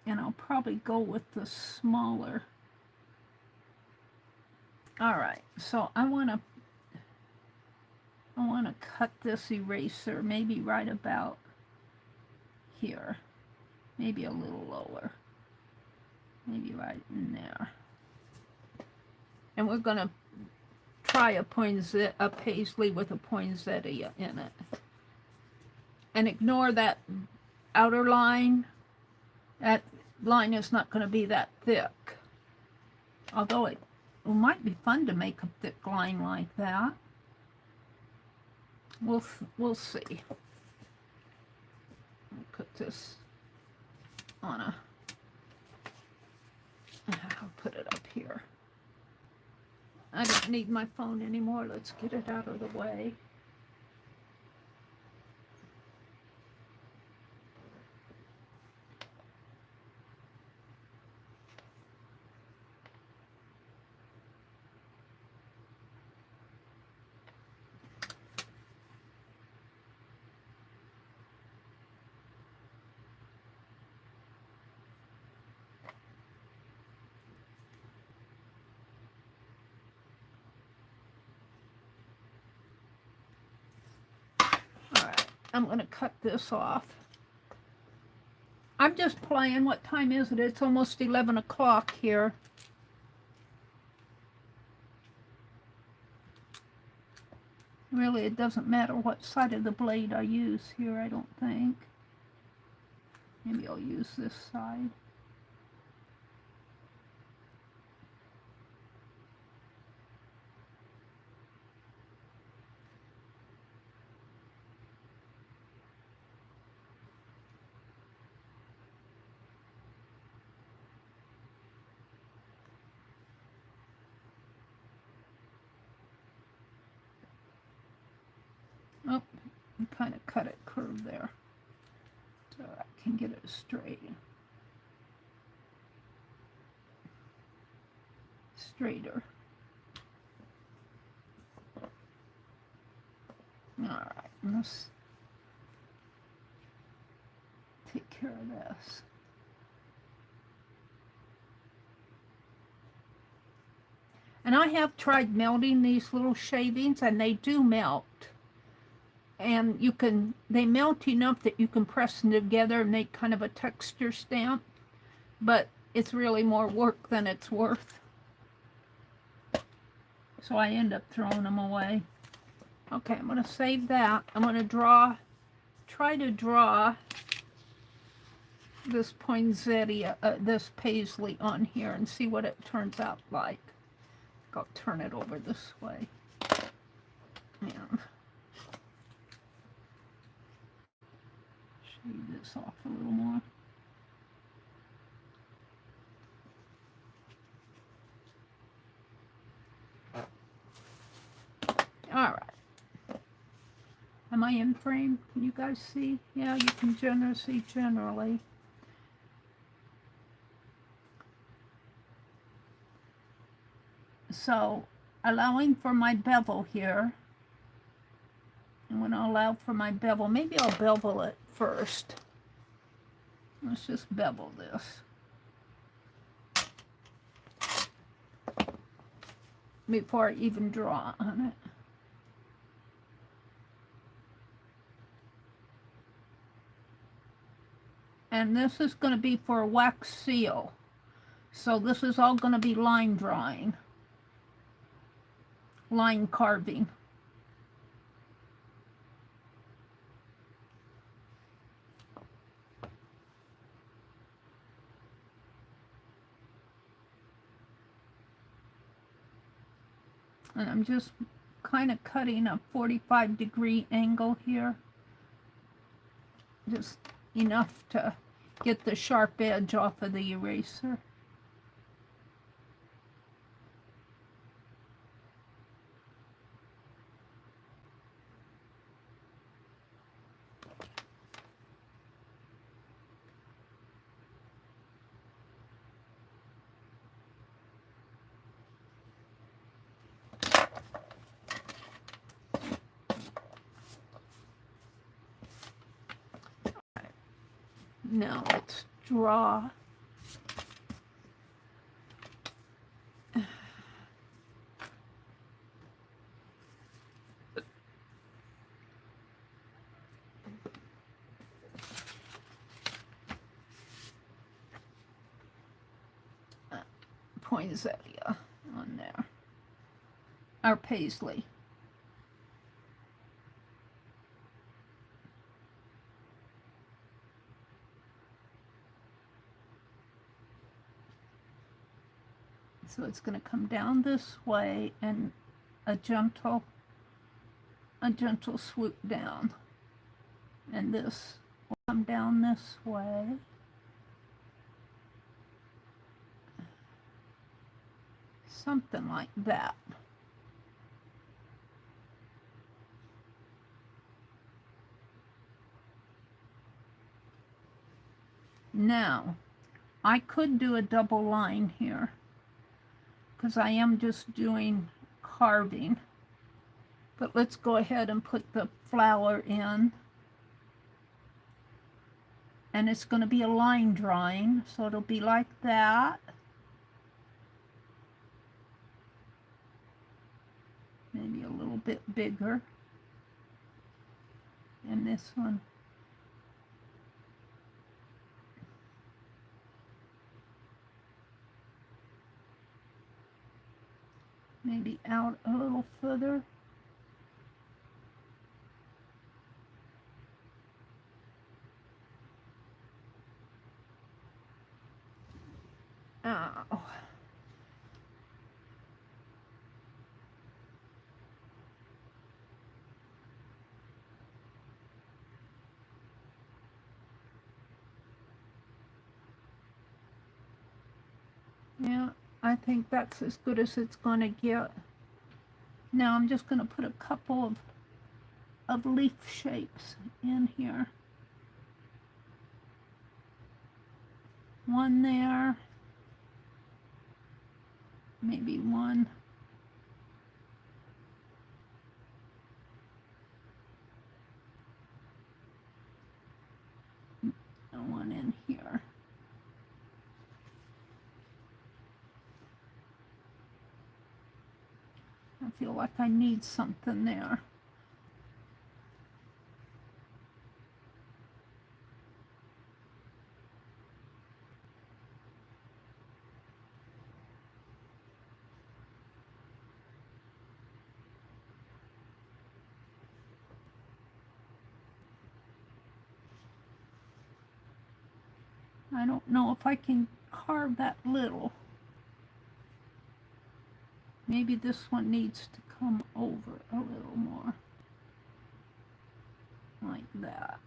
And I'll probably go with the smaller. All right, so I want to cut this eraser maybe right about here. Maybe a little lower. Maybe right in there. And we're going to try a paisley with a poinsettia in it. And ignore that outer line. That line is not going to be that thick. Although it might be fun to make a thick line like that. We'll see. I'll put this on a... I'll put it up here. I don't need my phone anymore. Let's get it out of the way. I'm going to cut this off. I'm just playing. What time is it? It's almost 11 o'clock here. Really, it doesn't matter what side of the blade I use here, I don't think. Maybe I'll use this side. Oh, I kind of cut it curved there, so I can get it straight. Straighter. All right, let's take care of this. And I have tried melting these little shavings, and they do melt. And they melt enough that you can press them together and make kind of a texture stamp. But it's really more work than it's worth. So I end up throwing them away. Okay, I'm going to save that. I'm going to try to draw this poinsettia, this paisley on here and see what it turns out like. I'll turn it over this way. And Leave this off a little more. All right. Am I in frame? Can you guys see? Yeah, you can see generally. So, allowing for my bevel here. I'm going to allow for my bevel. Maybe I'll bevel it first. Let's just bevel this before I even draw on it. And this is going to be for a wax seal. So this is all going to be line drawing, line carving. And I'm just kind of cutting a 45-degree angle here. Just enough to get the sharp edge off of the eraser. Now let's draw. Poinsettia on there, or paisley. So it's going to come down this way and a gentle swoop down, and this will come down this way. Something like that. Now, I could do a double line here because I am just doing carving. But let's go ahead and put the flower in. And it's going to be a line drawing, so it'll be like that. Maybe a little bit bigger. And this one. Maybe out a little further. Oh. Yeah, I think that's as good as it's going to get. Now I'm just going to put a couple of leaf shapes in here. One there. Maybe one. And one in here. I feel like I need something there. I don't know if I can carve that little. Maybe this one needs to come over a little more. Like that.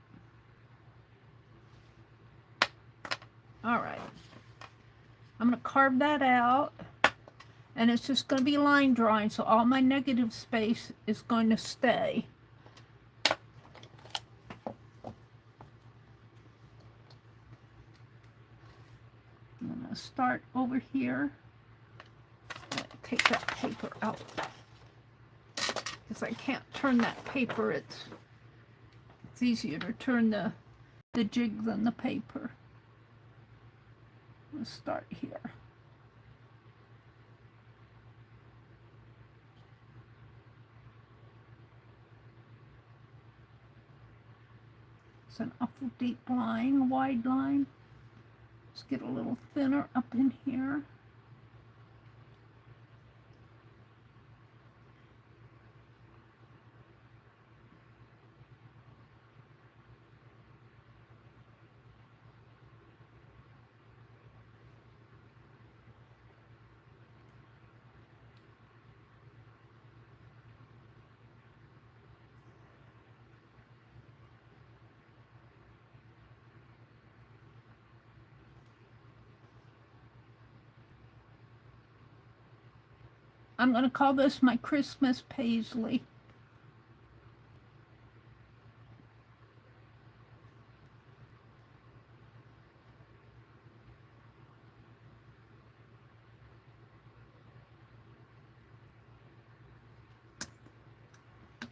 All right. I'm going to carve that out. And it's just going to be line drawing, so all my negative space is going to stay. I'm going to start over here. Take that paper out. Because I can't turn that paper. It's easier to turn the jig than the paper. Let's start here. It's an awful deep line, a wide line. Let's get a little thinner up in here. I'm going to call this my Christmas paisley.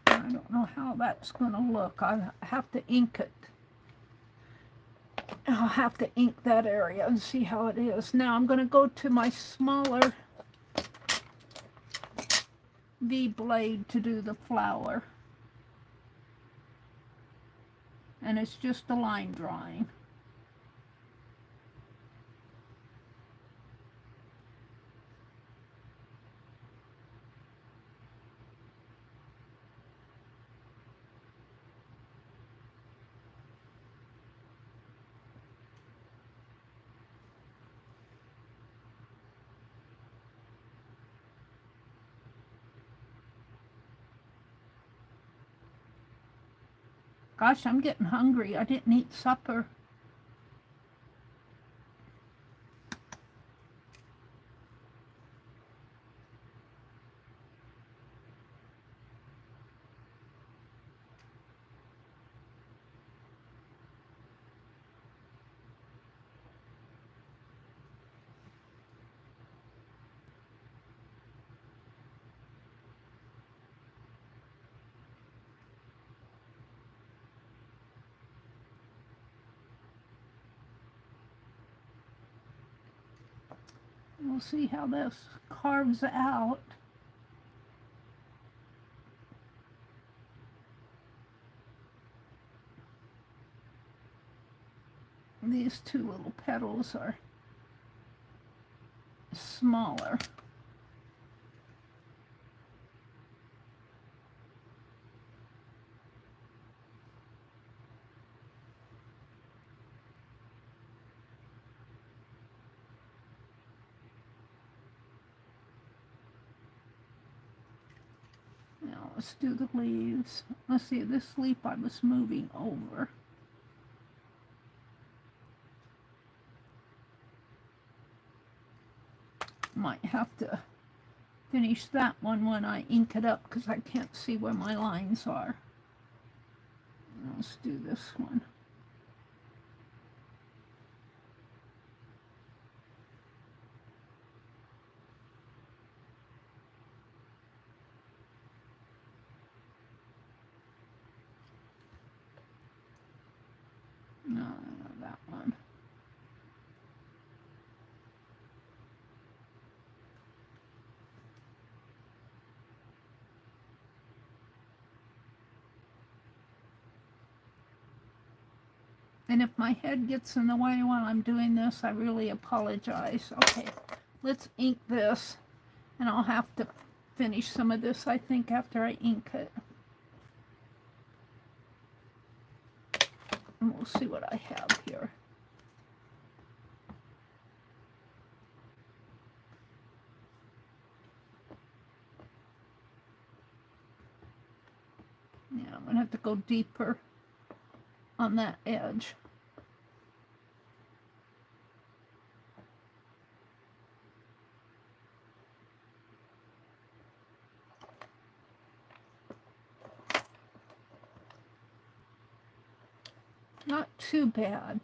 I don't know how that's going to look. I have to ink it. I'll have to ink that area and see how it is. Now I'm going to go to my smaller V blade to do the flower. And it's just a line drawing. Gosh, I'm getting hungry. I didn't eat supper. We'll see how this carves out. These two little petals are smaller. Now let's do the leaves. Let's see, this leaf I was moving over. Might have to finish that one when I ink it up because I can't see where my lines are. Let's do this one. No, that one. And if my head gets in the way while I'm doing this, I really apologize. Okay, let's ink this, and I'll have to finish some of this, I think, after I ink it. And we'll see what I have here. Yeah, I'm going to have to go deeper on that edge. Not too bad.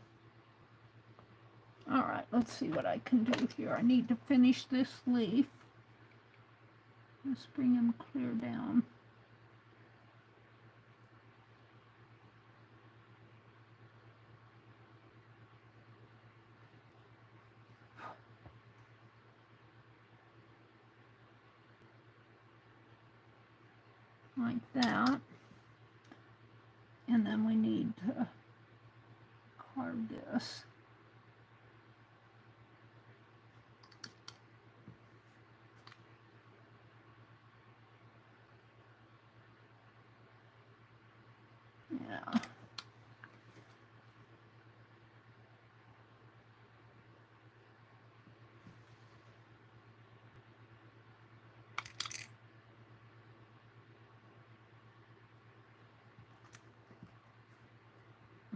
All right, let's see what I can do here. I need to finish this leaf. Let's bring him clear down. Like that. And then we need to carve this. Yeah.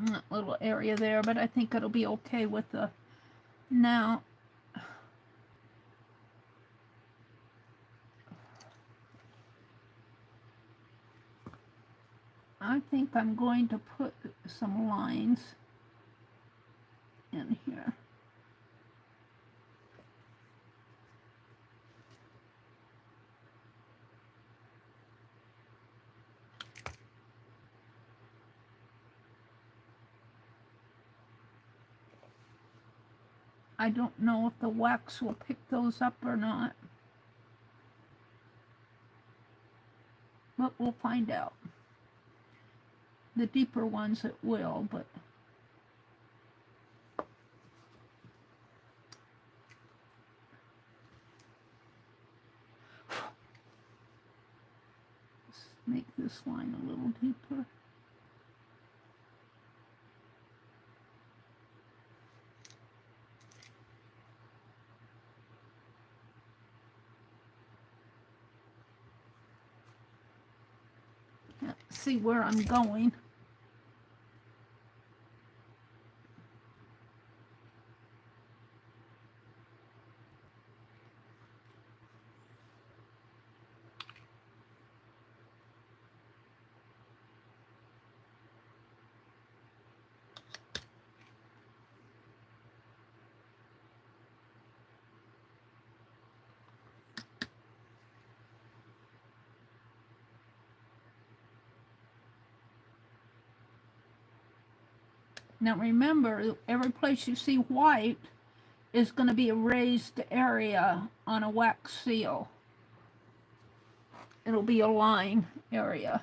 That little area there, but I think it'll be okay with the... Now, I think I'm going to put some lines in here. I don't know if the wax will pick those up or not, but we'll find out. The deeper ones it will, but let's make this line a little deeper. Yeah, see where I'm going. Now remember, every place you see white is going to be a raised area on a wax seal. It'll be a line area.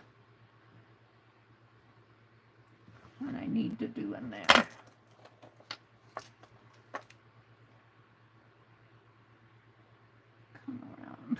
And I need to do in there. Come around.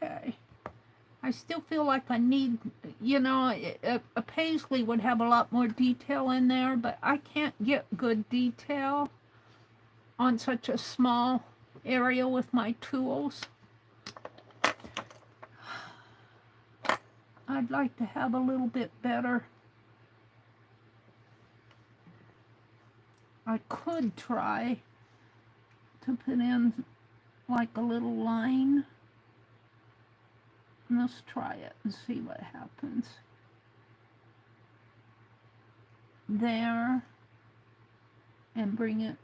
Okay. I still feel like I need, you know, a paisley would have a lot more detail in there, but I can't get good detail on such a small area with my tools. I'd like to have a little bit better. I could try to put in like a little line. Let's try it and see what happens. There, and bring it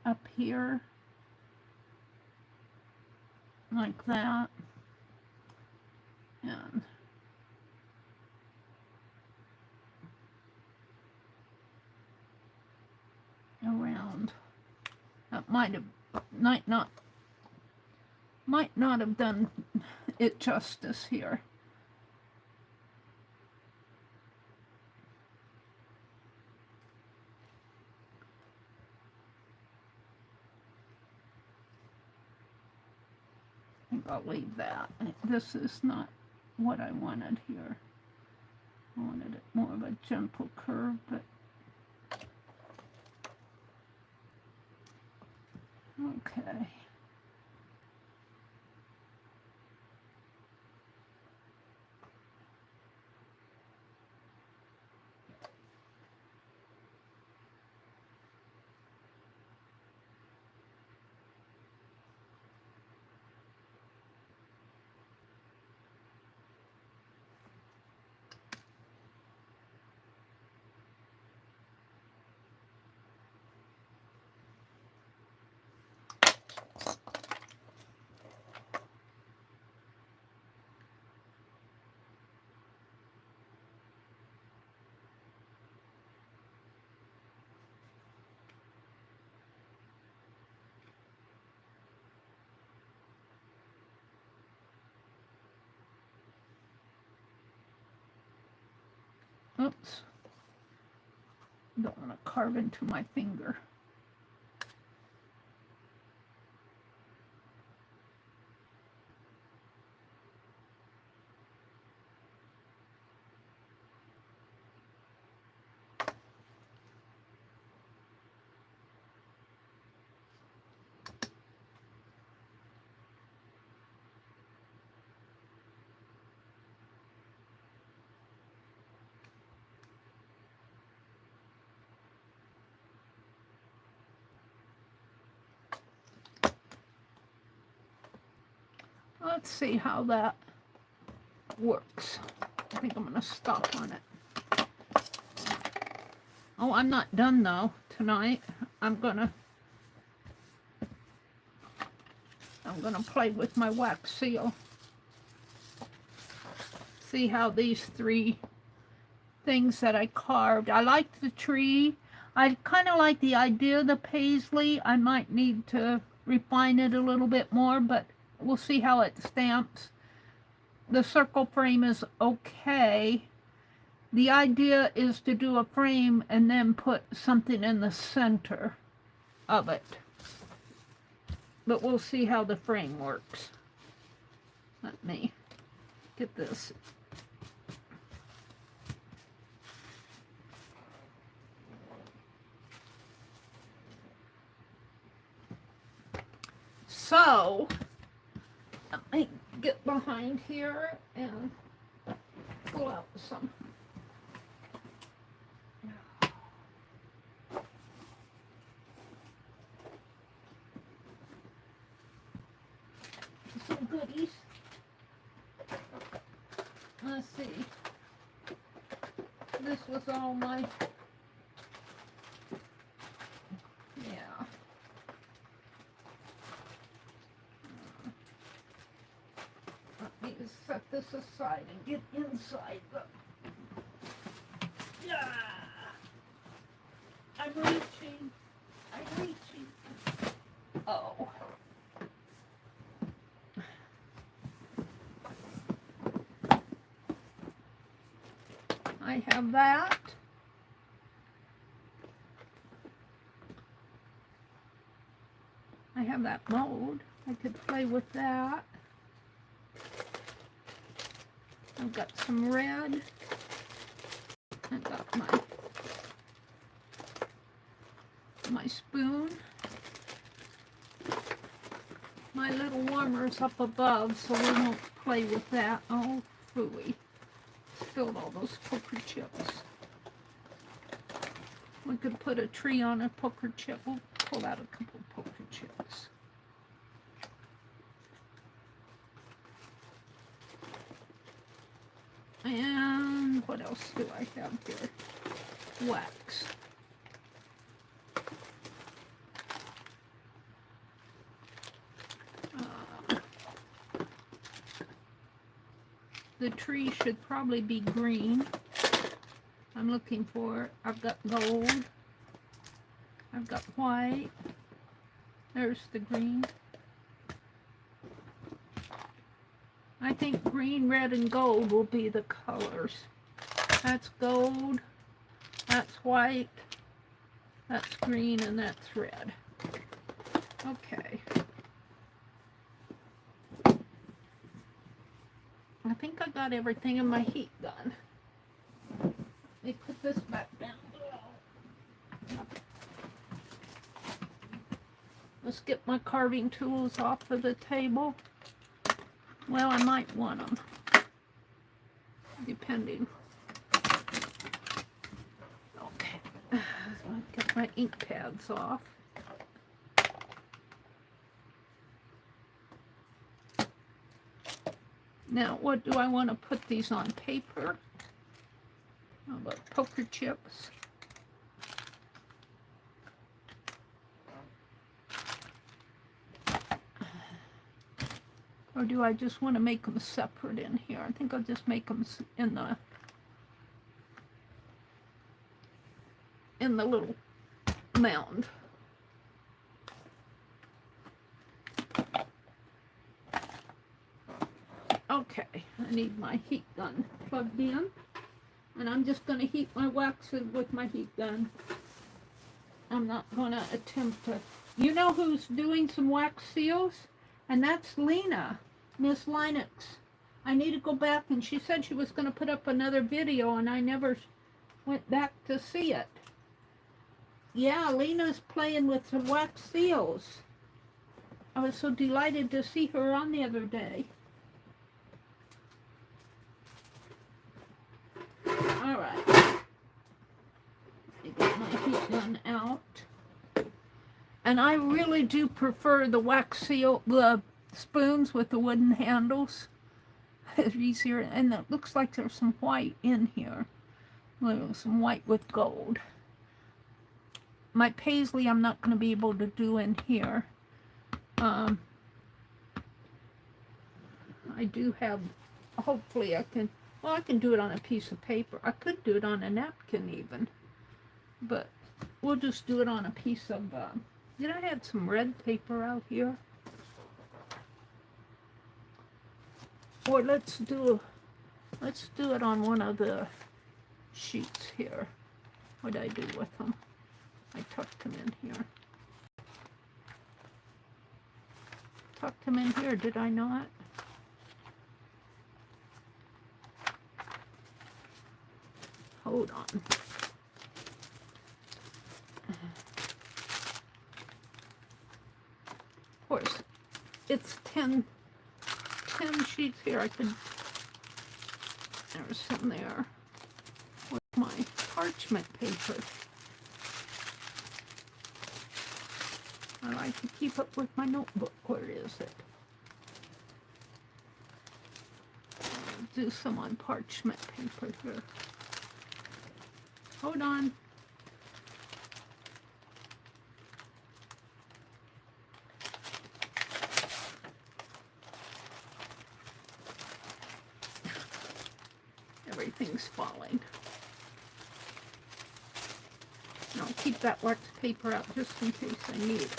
up here, like that, and around. That might not have done it justice here. I think I'll leave that. This is not what I wanted here. I wanted it more of a gentle curve, but Okay. Oops. Don't want to carve into my finger. Let's see how that works. I think I'm going to stop on it. Oh, I'm not done though tonight. I'm gonna play with my wax seal. See how these three things that I carved. I like the tree. I kind of like the idea of the paisley. I might need to refine it a little bit more, but we'll see how it stamps. The circle frame is okay. The idea is to do a frame and then put something in the center of it. But we'll see how the frame works. Let me get this. So, let me get behind here and pull out some. Some goodies. Let's see. This was all my, yeah. Let me set this aside and get inside the, yeah. I'm reaching. Oh. I have that. I have that mold. I could play with that. I've got some red. I've got my spoon. My little warmer's up above, so we won't play with that. Oh, phooey. Spilled all those poker chips. We could put a tree on a poker chip. We'll pull out a couple poker chips. And what else do I have here? Wax. The tree should probably be green. I'm looking for, I've got gold. I've got white. There's the green. I think green, red, and gold will be the colors. That's gold, that's white, that's green, and that's red. Okay. I think I got everything in my heat gun. Let me put this back down below. Let's get my carving tools off of the table. Well, I might want them, depending. Okay, I'll get my ink pads off. Now, what do I want to put these on paper? How about poker chips? Or do I just want to make them separate in here? I think I'll just make them in the little mound. Okay, I need my heat gun plugged in, and I'm just going to heat my wax with my heat gun. I'm not going to attempt to... You know who's doing some wax seals? And that's Lena, Miss Linux. I need to go back, and she said she was going to put up another video, and I never went back to see it. Yeah, Lena's playing with some wax seals. I was so delighted to see her on the other day. All right. I get my heat gun out. And I really do prefer the wax seal, the spoons with the wooden handles. It's easier, and it looks like there's some white in here. Some white with gold. My paisley I'm not going to be able to do in here. I do have, hopefully I can, well, I can do it on a piece of paper. I could do it on a napkin even. But we'll just do it on a piece of, did I have some red paper out here? Or let's do it on one of the sheets here. What did I do with them? I tucked them in here. Tucked them in here, did I not? Hold on. Of course, it's 10 sheets here. I could, there's some there with my parchment paper. I like to keep up with my notebook. Where is it? I'll do some on parchment paper here. Hold on. Everything's falling. And I'll keep that wax paper out just in case I need it.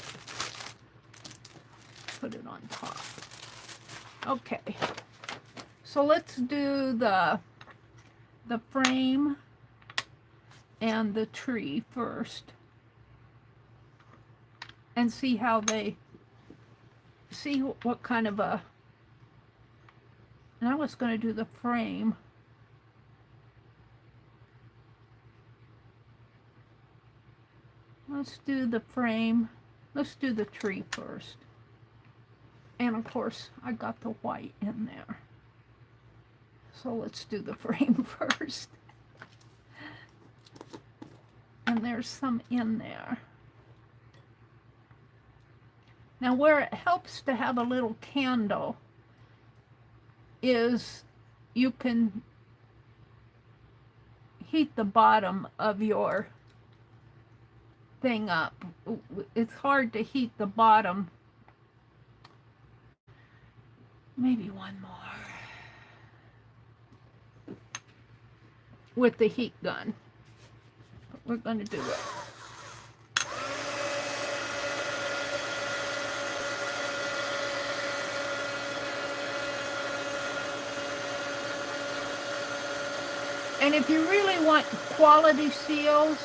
Put it on top. Okay. So let's do the frame and the tree first. And see how they, see what kind of a, and I was going to do the frame. Let's do the frame. Let's do the tree first. And of course, I got the white in there. So let's do the frame first. And there's some in there. Now where it helps to have a little candle is you can heat the bottom of your thing up. It's hard to heat the bottom. Maybe one more. With the heat gun. But we're going to do it. And if you really want quality seals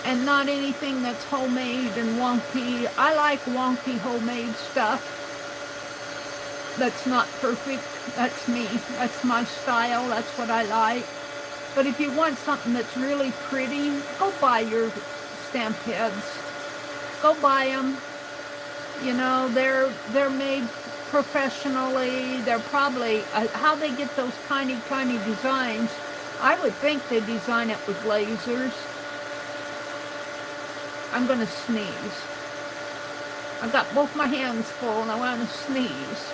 and not anything that's homemade and wonky, I like wonky homemade stuff. That's not perfect. That's me. That's my style. That's what I like. But if you want something that's really pretty, go buy your stamp heads. Go buy them. You know, they're made professionally. They're probably how they get those tiny designs. I would think they design it with lasers. I'm gonna sneeze. I've got both my hands full and I want to sneeze.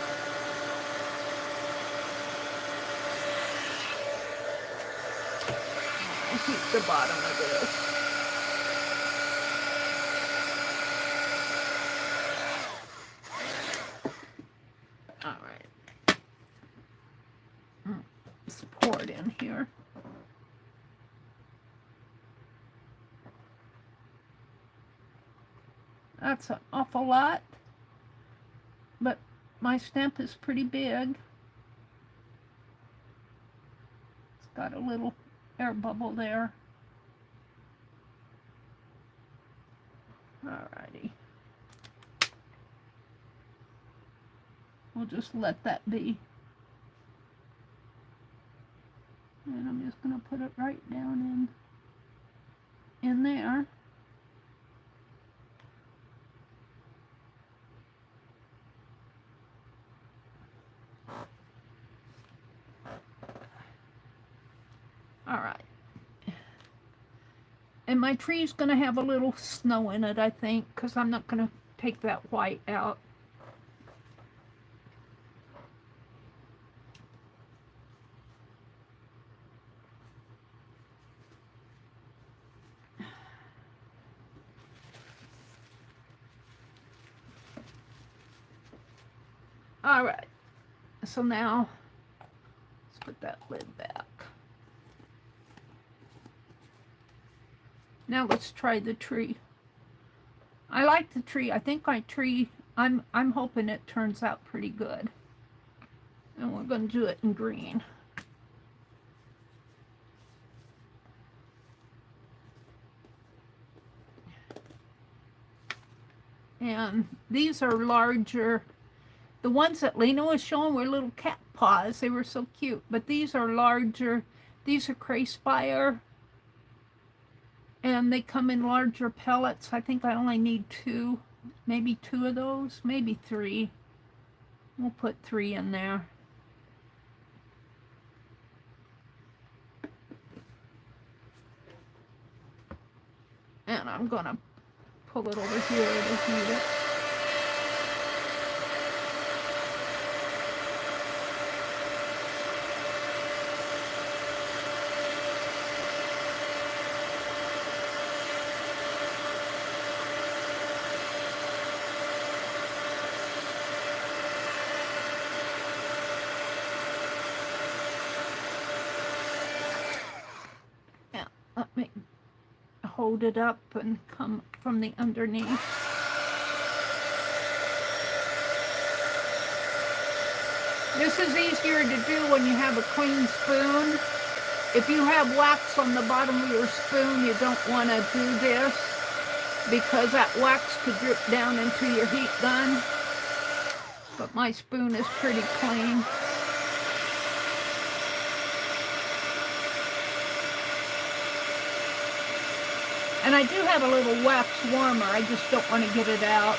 I'll keep the bottom of this. Let's pour it in here. That's an awful lot, but my stamp is pretty big. It's got a little air bubble there. Alrighty. We'll just let that be. And I'm just going to put it right down in there. All right. And my tree's going to have a little snow in it, I think, because I'm not going to take that white out. All right, so now let's put that lid back. Now let's try the tree. I like the tree. I think my tree, I'm hoping it turns out pretty good. And we're going to do it in green. And these are larger. The ones that Lena was showing were little cat paws. They were so cute. But these are larger. These are Crayspire. And they come in larger pellets. I think I only need two. Maybe two of those. Maybe three. We'll put 3 in there. And I'm going to pull it over here to heat it. Let me hold it up and come from the underneath. This is easier to do when you have a clean spoon. If you have wax on the bottom of your spoon, you don't want to do this because that wax could drip down into your heat gun. But my spoon is pretty clean. And I do have a little wax warmer. I just don't want to get it out.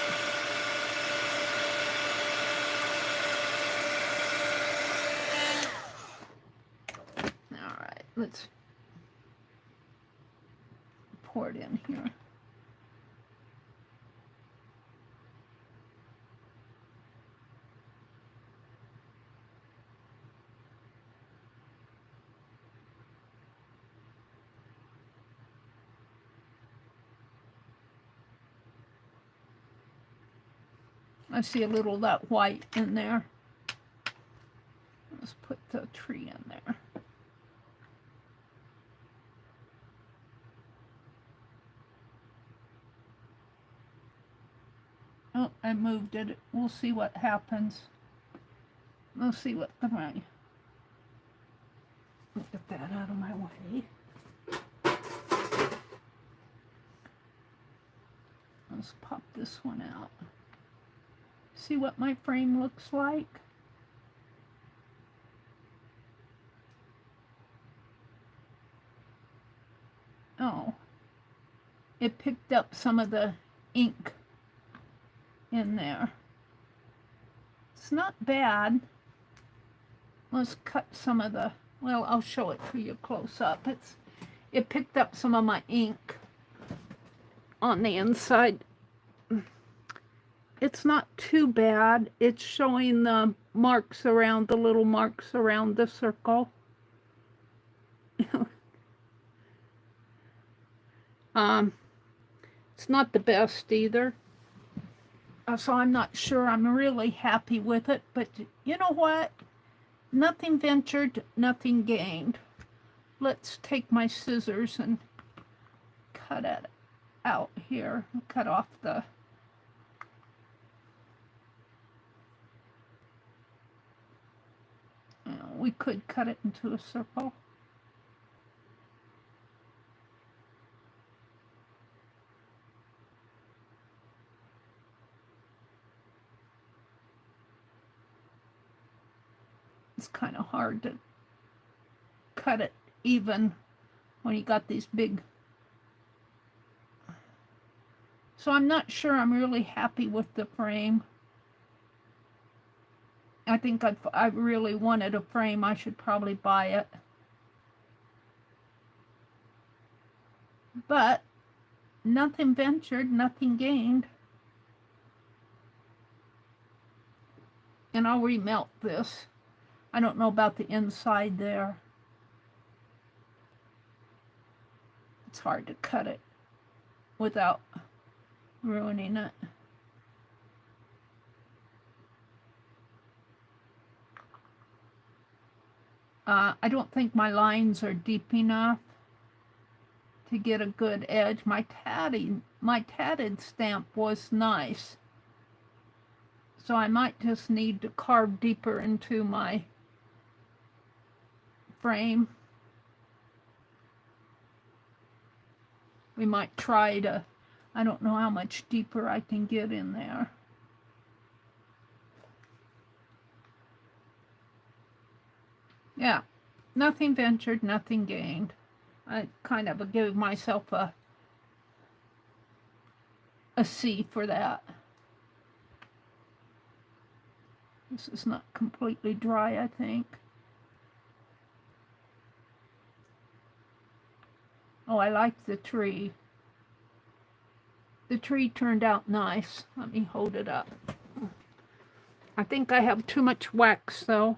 All right, let's pour it in here. I see a little of that white in there. Let's put the tree in there. Oh, I moved it. We'll see what happens. We'll see what the right. Get that out of my way. Let's pop this one out. See what my frame looks like? Oh, it picked up some of the ink in there. It's not bad. Let's cut some of the, well, I'll show it for you close up. It picked up some of my ink on the inside. It's not too bad. It's showing the marks around, the little marks around the circle. It's not the best either. So I'm not sure I'm really happy with it, but you know what? Nothing ventured, nothing gained. Let's take my scissors and cut it out here. Cut off the... we could cut it into a circle. It's kind of hard to cut it even when you got these big. So I'm not sure I'm really happy with the frame. I think if I really wanted a frame, I should probably buy it. But nothing ventured, nothing gained. And I'll remelt this. I don't know about the inside there. It's hard to cut it without ruining it. I don't think my lines are deep enough to get a good edge. My tatted stamp was nice. So I might just need to carve deeper into my frame. We might try to, I don't know how much deeper I can get in there. Yeah, nothing ventured, nothing gained. I kind of give myself a C for that. This is not completely dry, I think. Oh, I like the tree. The tree turned out nice. Let me hold it up. I think I have too much wax, though.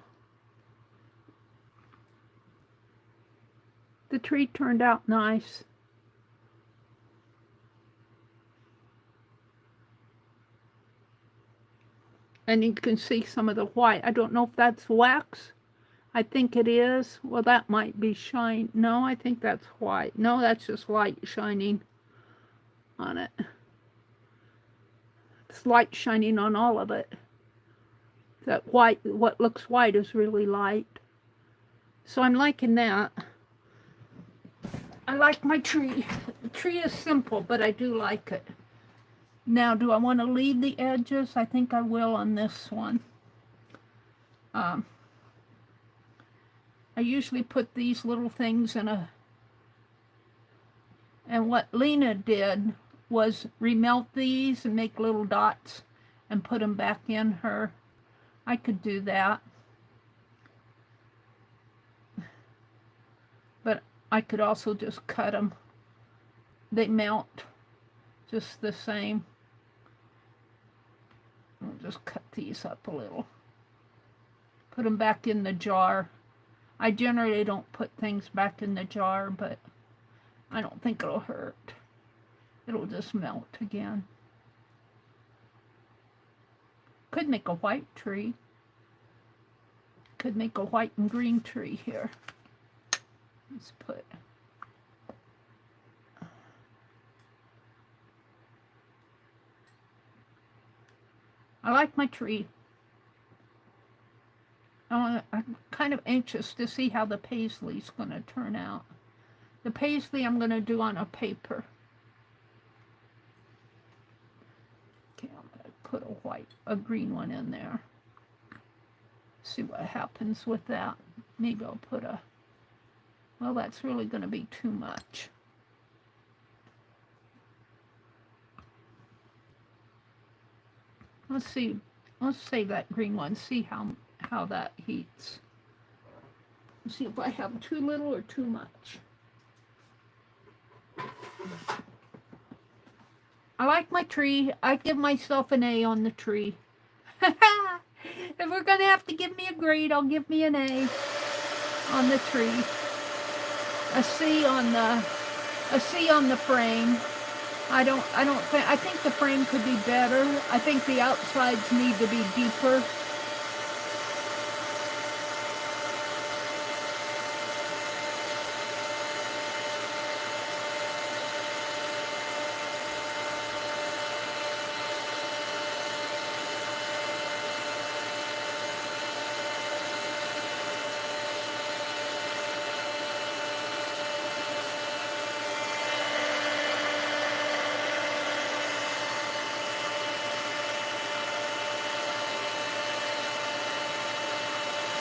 The tree turned out nice. And you can see some of the white. I don't know if that's wax. I think it is. Well, that might be shine. No, I think that's white. No, that's just light shining on it. It's light shining on all of it. That white, what looks white is really light. So I'm liking that. I like my tree. The tree is simple, but I do like it. Now, do I want to leave the edges? I think I will on this one. I usually put these little things in a... And what Lena did was remelt these and make little dots and put them back in her. I could do that. But I could also just cut them. They melt just the same. I'll just cut these up a little. Put them back in the jar. I generally don't put things back in the jar, but I don't think it'll hurt. It'll just melt again. Could make a white tree. Could make a white and green tree here. Let's put... I like my tree. I'm kind of anxious to see how the paisley's going to turn out. The paisley I'm going to do on a paper. Okay, I'm going to put a green one in there. See what happens with that. Maybe I'll put a... Well, that's really going to be too much. Let's see. Let's save that green one. See how that heats. Let's see if I have too little or too much. I like my tree. I give myself an A on the tree. If we're gonna have to give me a grade, I'll give me an A on the tree. A C on the frame. I think the frame could be better. I think the outsides need to be deeper.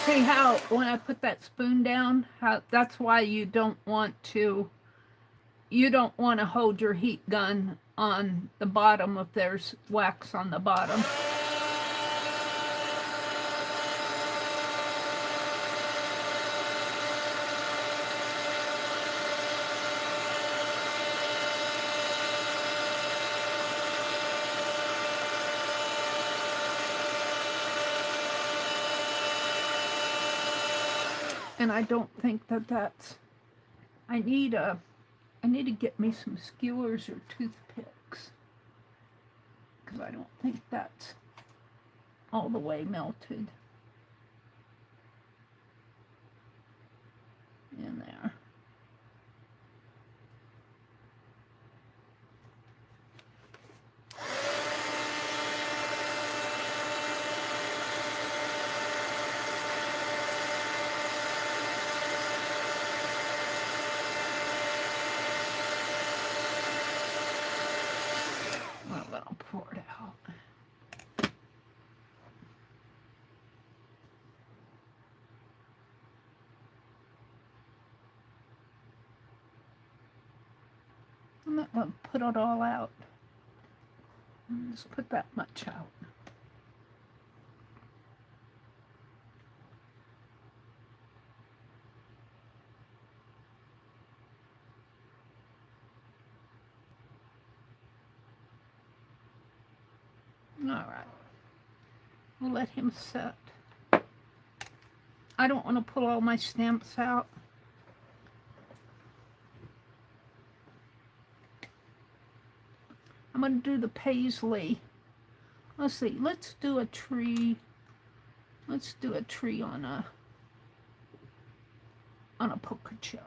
See how when I put that spoon down, how that's why you don't want to hold your heat gun on the bottom if there's wax on the bottom. And I don't think that's, I need to get me some skewers or toothpicks, because I don't think that's all the way melted in there. I'll pour it out. I'm not going to put it all out. Just put that much out. All right. We'll let him set. I don't want to pull all my stamps out. I'm going to do the paisley. Let's see. Let's do a tree. Let's do a tree on a poker chip.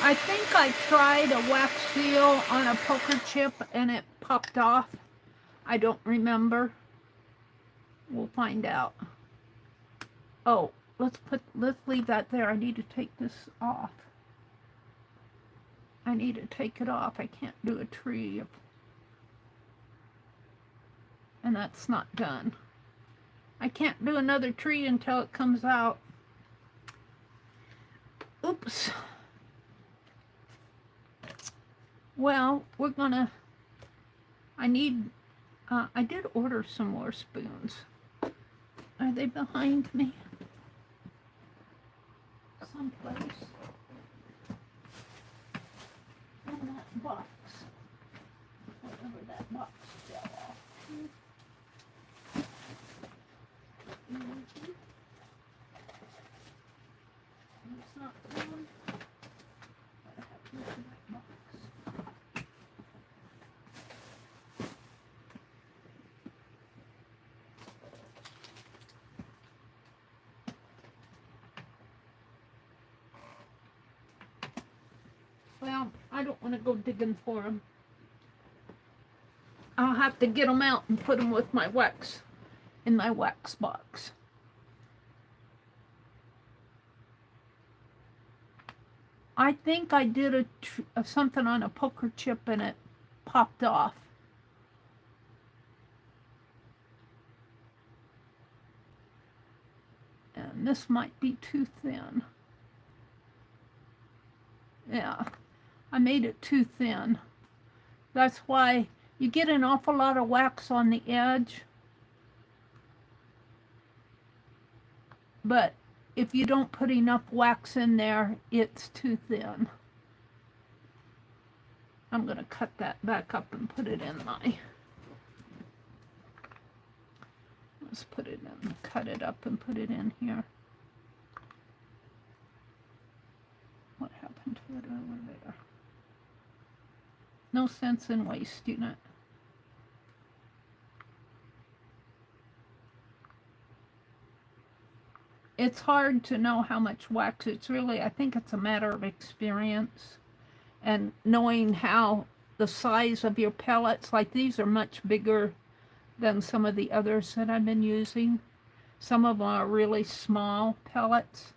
I think I tried a wax seal on a poker chip and it popped off. I don't remember. We'll find out. Oh, let's leave that there. I need to take this off. I need to take it off. I can't do a tree. And that's not done. I can't do another tree until it comes out. Oops. Well, we're gonna, I did order some more spoons. Are they behind me? Someplace. In that box. Whatever that box fell off. It's not going. I have to look in that box. I don't want to go digging for them. I'll have to get them out and put them with my wax in my wax box. I think I did something on a poker chip and it popped off. And this might be too thin. Yeah, I made it too thin. That's why you get an awful lot of wax on the edge. But if you don't put enough wax in there, it's too thin. I'm going to cut that back up and put it in my... Let's put it in, cut it up and put it in here. What happened to it over there? No sense in wasting it. It's hard to know how much wax. It's really, I think it's a matter of experience and knowing how the size of your pellets, like these are much bigger than some of the others that I've been using. Some of them are really small pellets.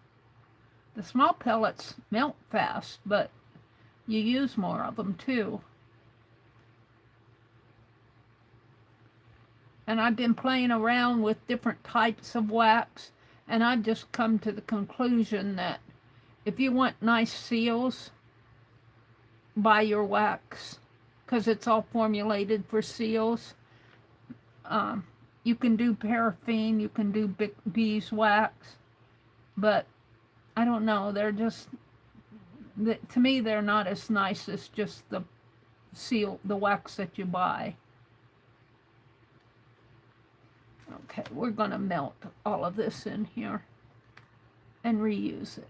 The small pellets melt fast, but you use more of them too. And I've been playing around with different types of wax, and I've just come to the conclusion that if you want nice seals, buy your wax, because it's all formulated for seals. You can do paraffin, you can do beeswax, but I don't know, they're just, to me, they're not as nice as just the wax that you buy. Okay, we're going to melt all of this in here and reuse it.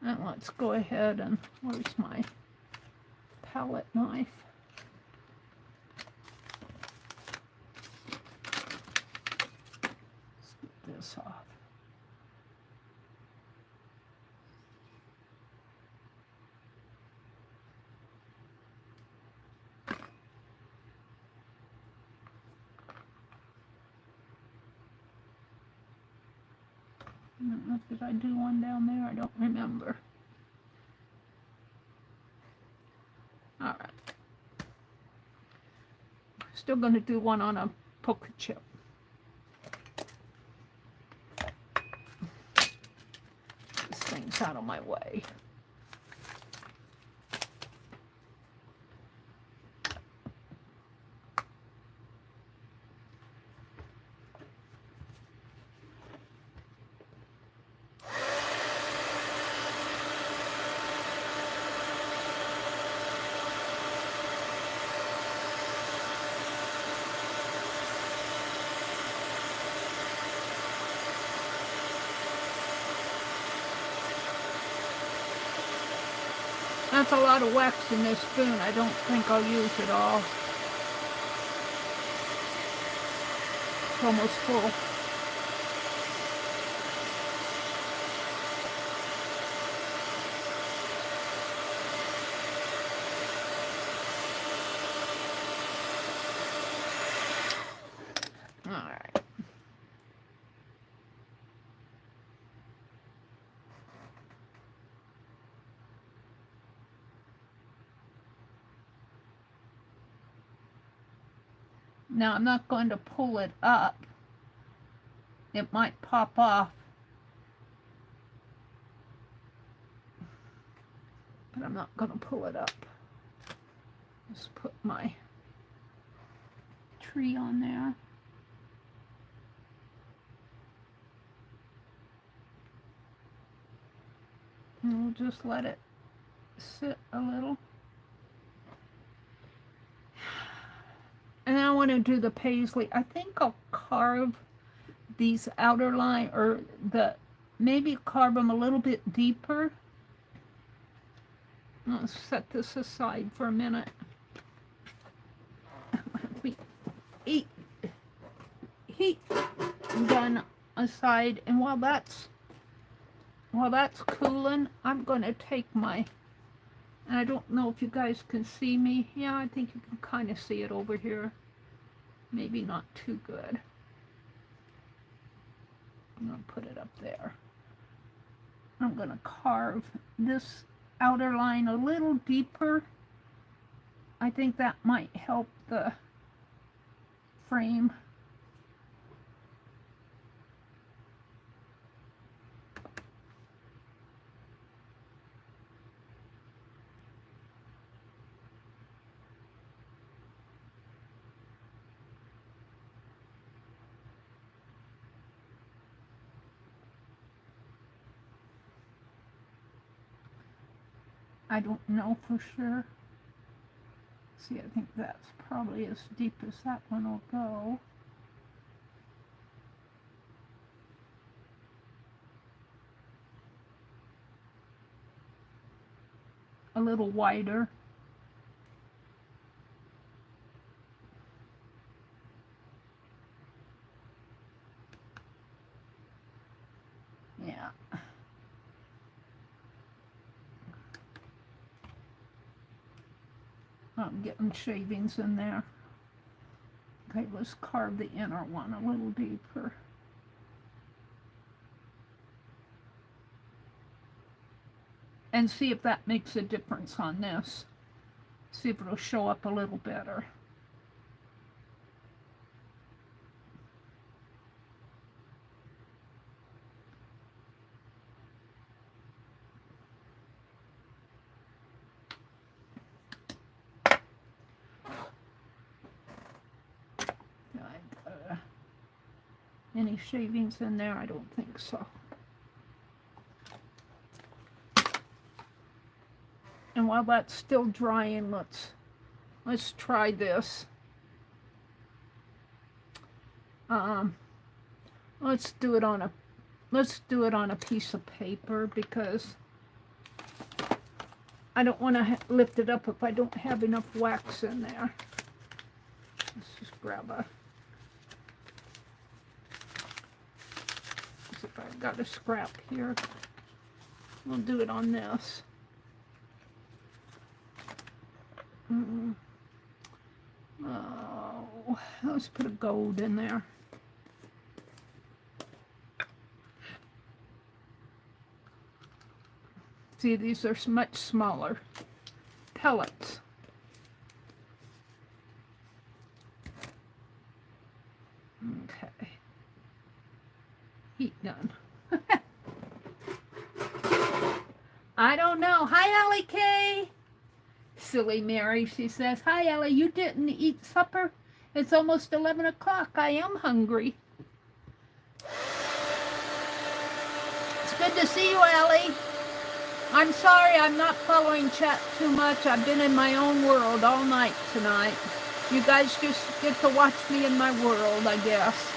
And let's go ahead and, where's my palette knife? Let's get this off. I don't know, did I do one down there? I don't remember. All right. Still going to do one on a poker chip. This thing's out of my way. That's a lot of wax in this spoon. I don't think I'll use it all. It's almost full. All right. Now, I'm not going to pull it up. It might pop off. But I'm not going to pull it up. Just put my tree on there. And we'll just let it sit a little. And I want to do the paisley. I think I'll carve these outer line, or maybe carve them a little bit deeper. Let's set this aside for a minute. Heat gun aside, and while that's cooling, I'm going to take my, and I don't know if you guys can see me. Yeah, I think you can kind of see it over here. Maybe not too good. I'm going to put it up there. I'm going to carve this outer line a little deeper. I think that might help the frame. I don't know for sure. See, I think that's probably as deep as that one will go. A little wider. Yeah. I'm getting shavings in there. Okay, let's carve the inner one a little deeper. And see if that makes a difference on this. See if it'll show up a little better. Any shavings in there? I don't think so. And while that's still drying, let's try this. Let's do it on a piece of paper, because I don't want to lift it up if I don't have enough wax in there. Let's just grab a. If I've got a scrap here, we'll do it on this. Oh, let's put a gold in there. See, these are much smaller pellets. Okay. Heat gun. I don't know. Hi, Ellie K. Silly Mary, she says. Hi, Ellie. You didn't eat supper? It's almost 11 o'clock. I am hungry. It's good to see you, Ellie. I'm sorry I'm not following chat too much. I've been in my own world all night tonight. You guys just get to watch me in my world, I guess.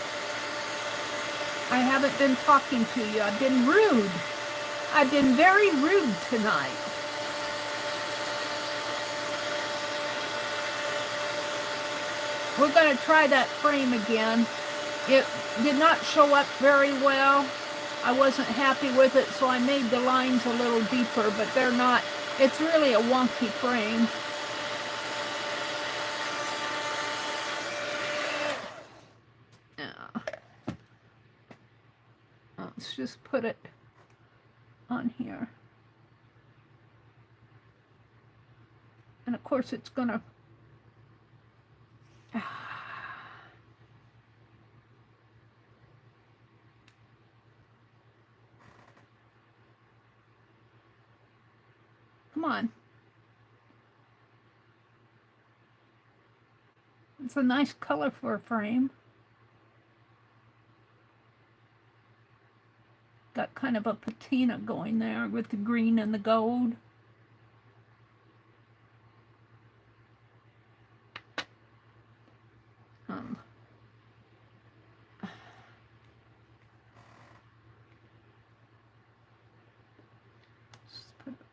I haven't been talking to you. I've been rude. I've been very rude tonight. We're going to try that frame again. It did not show up very well. I wasn't happy with it, so I made the lines a little deeper, but they're not. It's really a wonky frame. Let's just put it on here. And of course it's gonna come on. It's a nice color for a frame. Got kind of a patina going there with the green and the gold.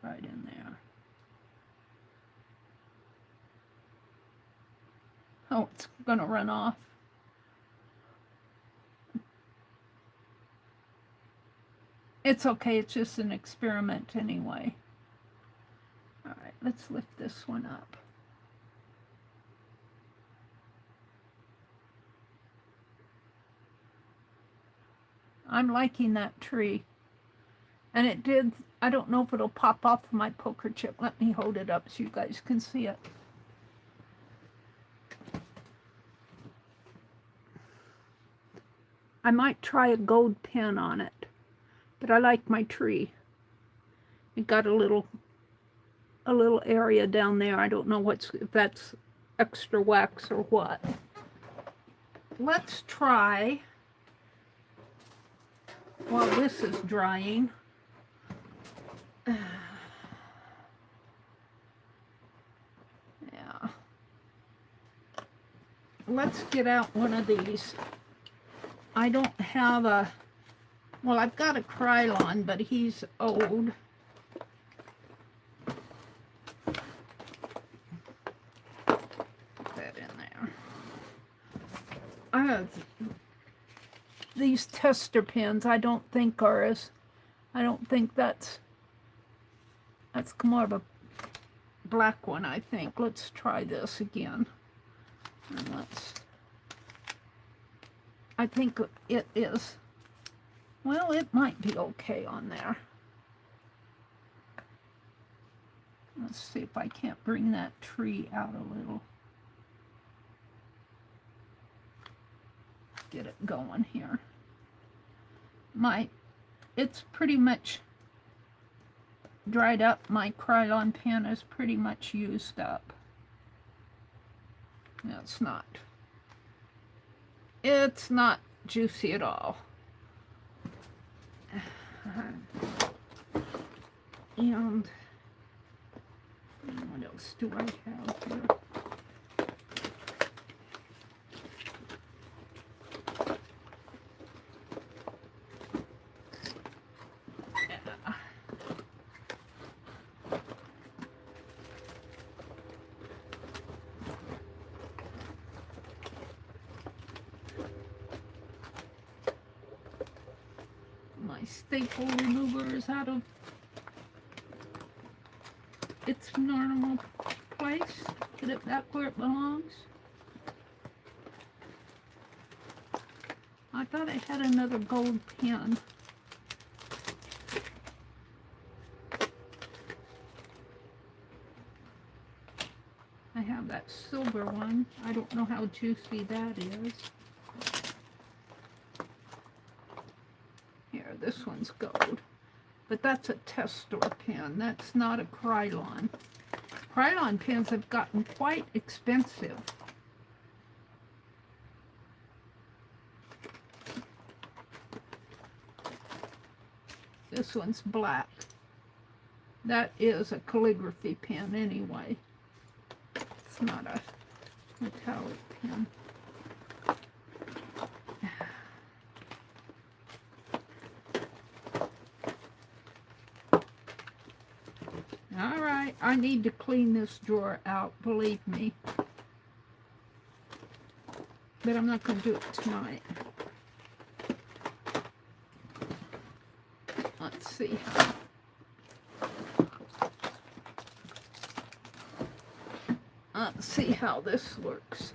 right in there. Oh, it's going to run off. It's okay, it's just an experiment anyway. All right, let's lift this one up. I'm liking that tree. And it did, I don't know if it'll pop off my poker chip. Let me hold it up so you guys can see it. I might try a gold pen on it, but I like my tree. It got a little area down there. I don't know if that's extra wax or what. Let's try, while this is drying, yeah. Let's get out one of these. I don't have a, well, I've got a Krylon, but he's old. Put that in there. I have these tester pens. I don't think that's more of a black one, I think. Let's try this again. And I think it is, well, it might be okay on there. Let's see if I can't bring that tree out a little. Get it going here. It's pretty much dried up. My Krylon pen is pretty much used up. No, it's not juicy at all. And what else do I have here? Staple remover is out of its normal place. Put it back where it belongs. I thought I had another gold pen. I have that silver one. I don't know how juicy that is. This one's gold, but that's a test store pen. That's not a Krylon. Krylon pens have gotten quite expensive. This one's black. That is a calligraphy pen anyway. It's not a metallic pen. I need to clean this drawer out, believe me. But I'm not going to do it tonight. Let's see how this works.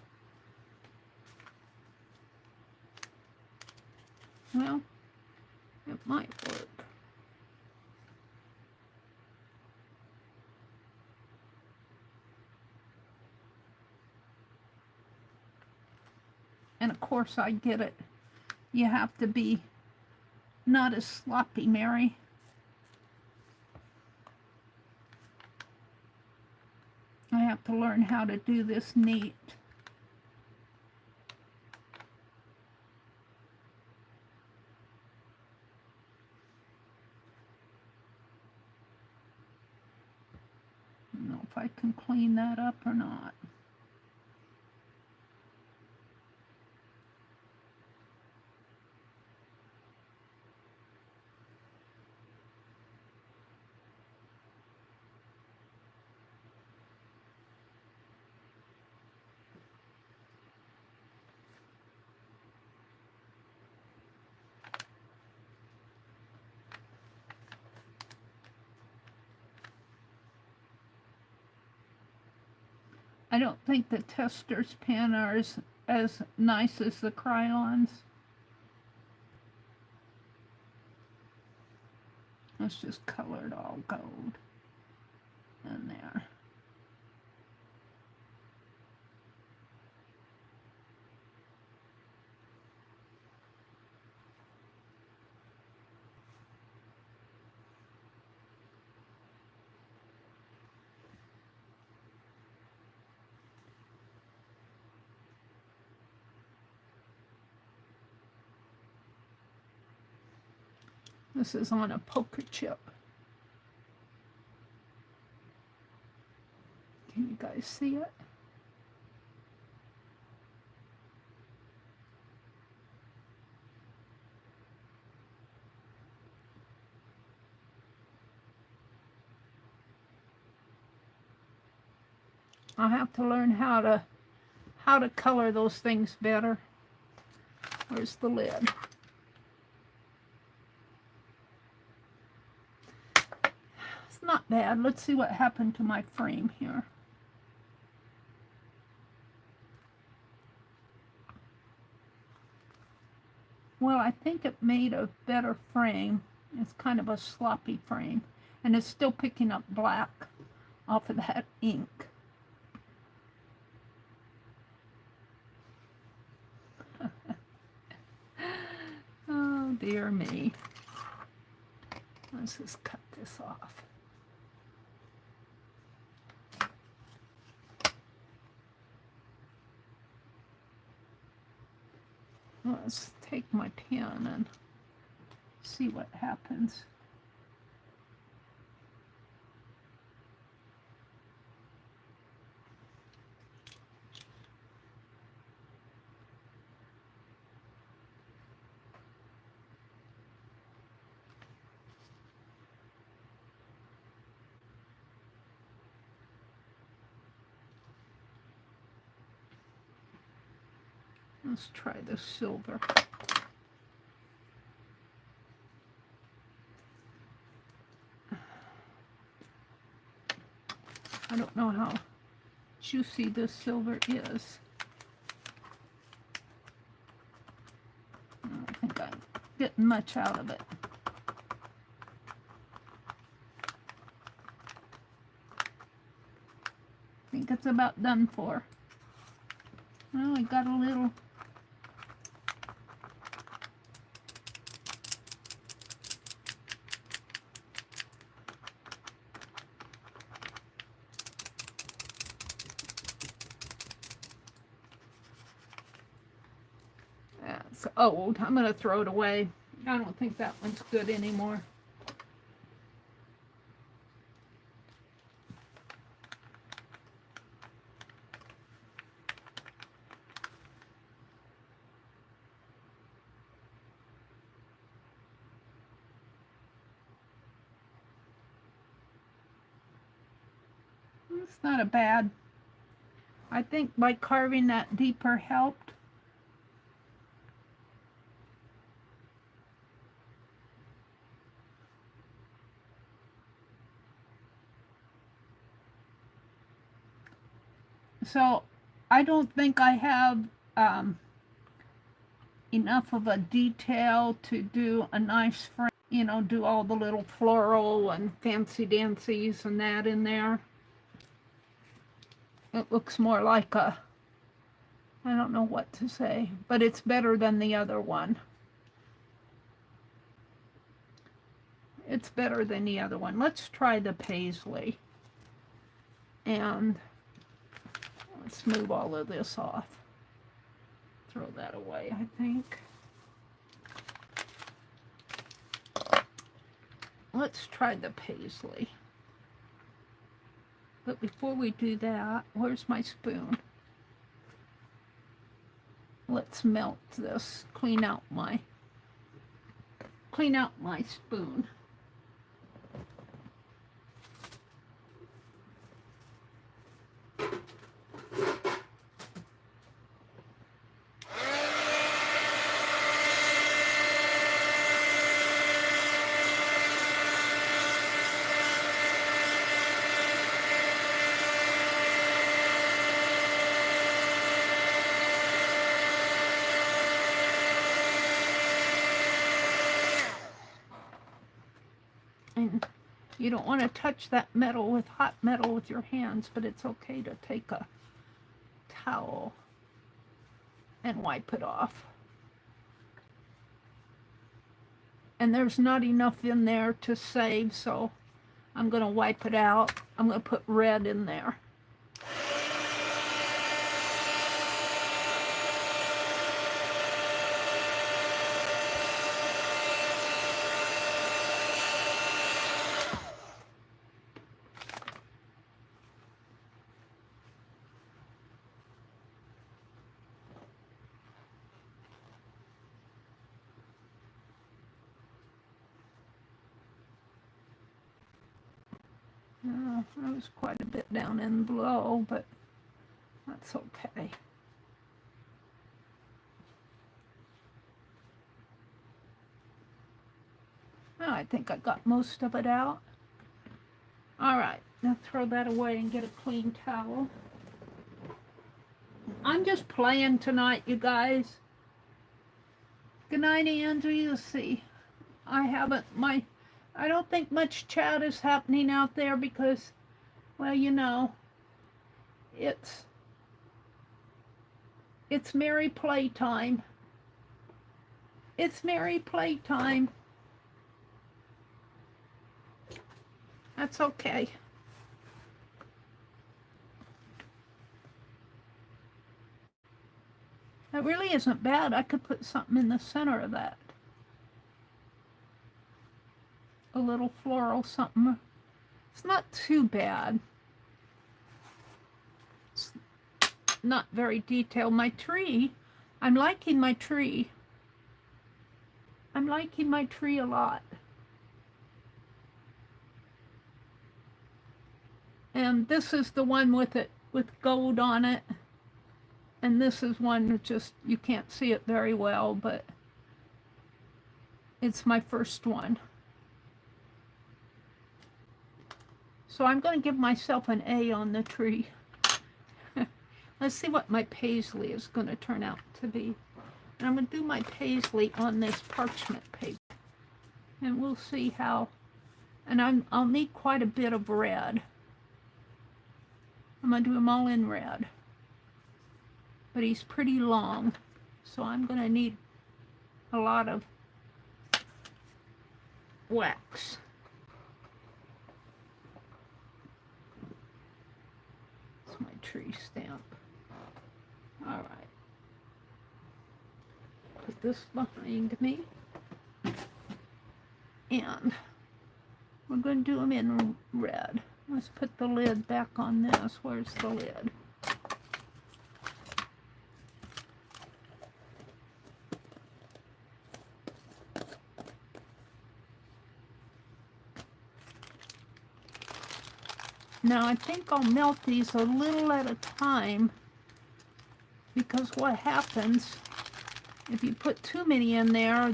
Well, it might work. And of course, I get it. You have to be not as sloppy, Meri. I have to learn how to do this neat. I don't know if I can clean that up or not. I don't think the Tester's pen are as nice as the crayons. Let's just color it all gold in there. This is on a poker chip. Can you guys see it? I'll have to learn how to color those things better. Where's the lid? It's not bad. Let's see what happened to my frame here. Well, I think it made a better frame. It's kind of a sloppy frame. And it's still picking up black off of that ink. Oh, dear me. Let's just cut this off. Let's take my pen and see what happens. Let's try the silver. I don't know how juicy this silver is. I don't think I'm getting much out of it. I think it's about done for. Well, I got a little. That's old. I'm going to throw it away. I don't think that one's good anymore. It's not a bad. I think by carving that deeper helped. So I don't think I have enough of a detail to do a nice frame, you know, do all the little floral and fancy dancies and that in there. It looks more like a, I don't know what to say, but it's better than the other one. It's better than the other one. Let's try the paisley. And let's move all of this off. Throw that away, I think. Let's try the paisley. But before we do that, where's my spoon? Let's melt this, clean out my spoon. You don't want to touch that metal with hot metal with your hands, but it's okay to take a towel and wipe it off. And there's not enough in there to save, so I'm going to wipe it out. I'm going to put red in there. That was quite a bit down in below, but that's okay. Oh, I think I got most of it out. All right, now throw that away and get a clean towel. I'm just playing tonight, you guys. Good night, Andrew. You see, I don't think much chat is happening out there because, well, you know, it's Meri playtime. It's Meri playtime. That's okay. That really isn't bad. I could put something in the center of that. A little floral something. It's not too bad. It's not very detailed. My tree, I'm liking my tree. I'm liking my tree a lot. And this is the one with gold on it. And this is one that just, you can't see it very well, but it's my first one. So I'm going to give myself an A on the tree. Let's see what my paisley is going to turn out to be. And I'm going to do my paisley on this parchment paper. And we'll see how, and I'll need quite a bit of red. I'm going to do them all in red. But he's pretty long, so I'm going to need a lot of wax. It's my tree stamp. All right. Put this behind me. And we're going to do them in red. Let's put the lid back on this. Where's the lid? Now I think I'll melt these a little at a time, because what happens if you put too many in there,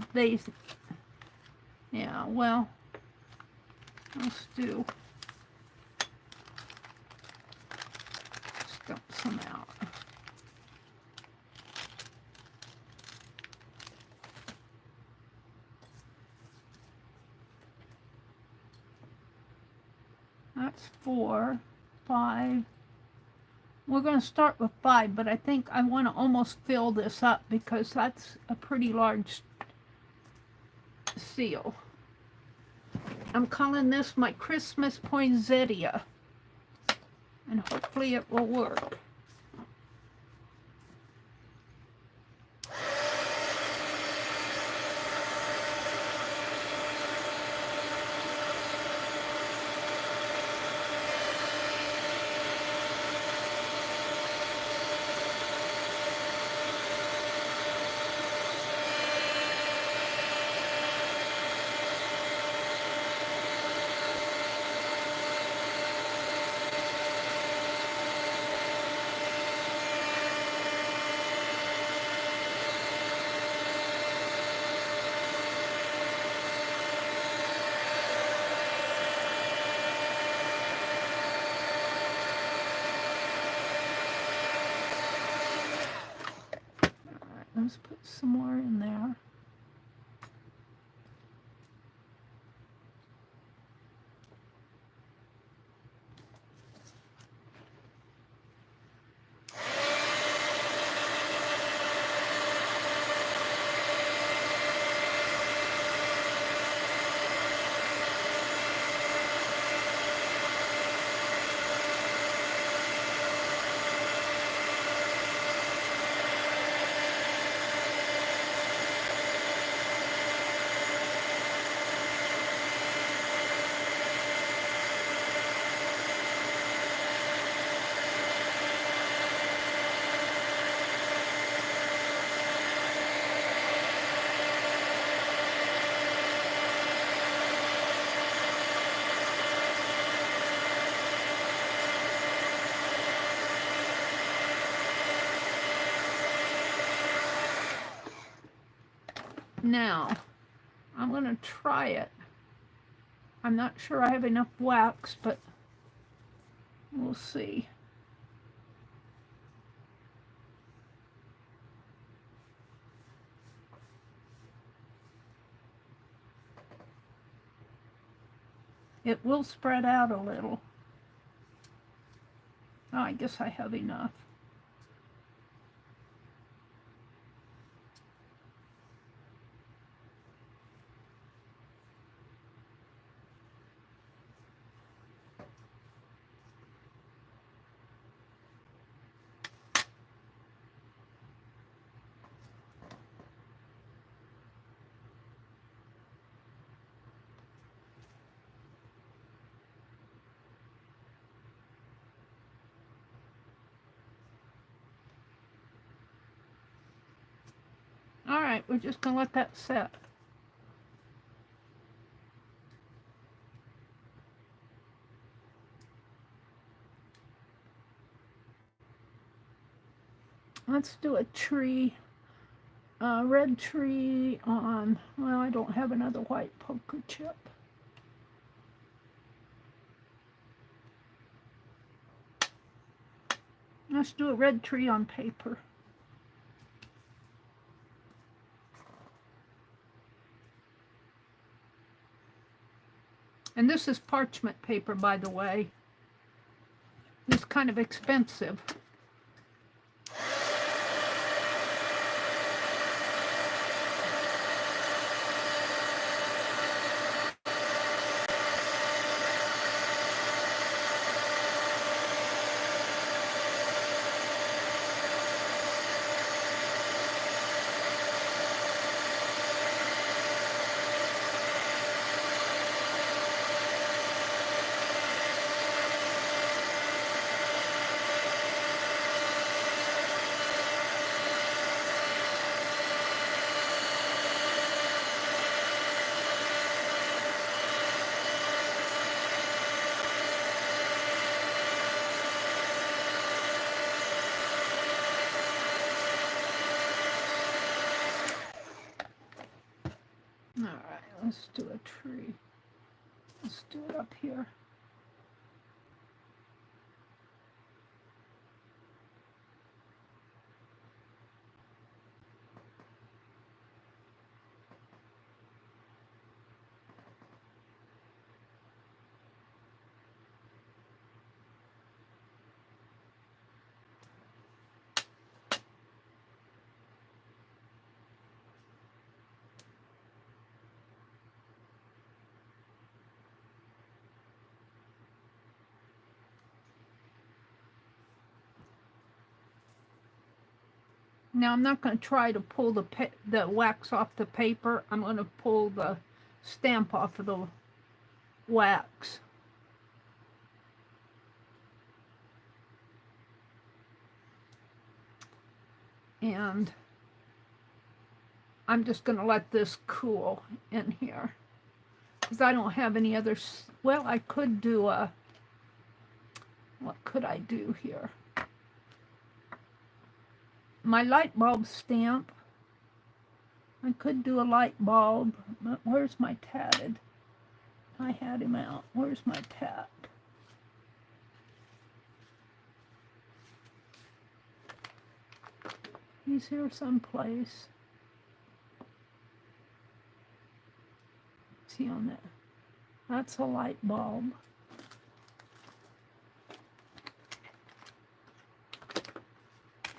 yeah, well, let's do, dump some out. That's 4, 5. We're going to start with 5, but I think I want to almost fill this up because that's a pretty large seal. I'm calling this my Christmas poinsettia, and hopefully it will work. Let's put some more in there. Now, I'm going to try it. I'm not sure I have enough wax, but we'll see. It will spread out a little. Oh, I guess I have enough. All right, we're just going to let that set. Let's do a tree, red tree on, well, I don't have another white poker chip. Let's do a red tree on paper. And this is parchment paper, by the way. It's kind of expensive. All right, let's do a tree. Let's do it up here. Now I'm not going to try to pull the wax off the paper. I'm going to pull the stamp off of the wax. And I'm just going to let this cool in here. Because I don't have any other, well, I could do a, what could I do here? My light bulb stamp. I could do a light bulb, but where's my tatted? I had him out. Where's my tat? He's here someplace. Is he on there? That's a light bulb.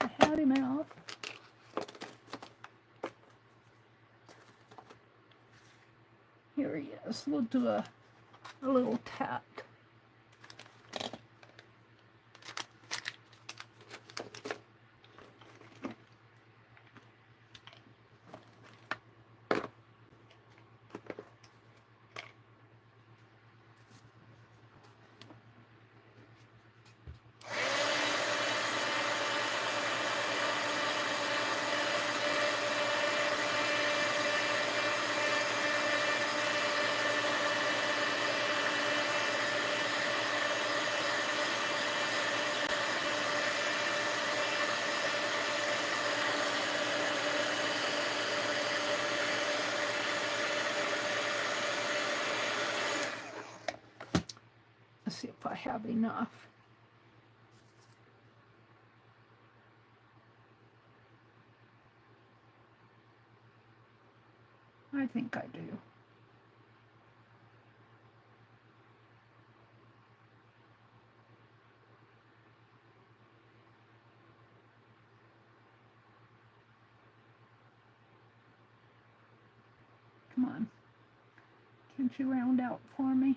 I had him out. Here he is. We'll do a little tap. see if I have enough. I think I do. Come on. Can't you round out for me?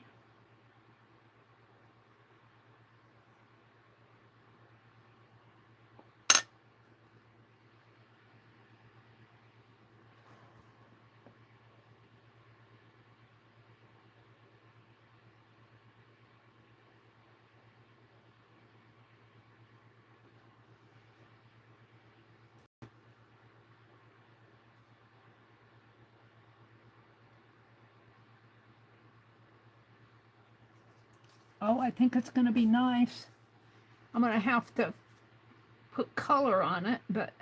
Oh, I think it's going to be nice. I'm going to have to put color on it, but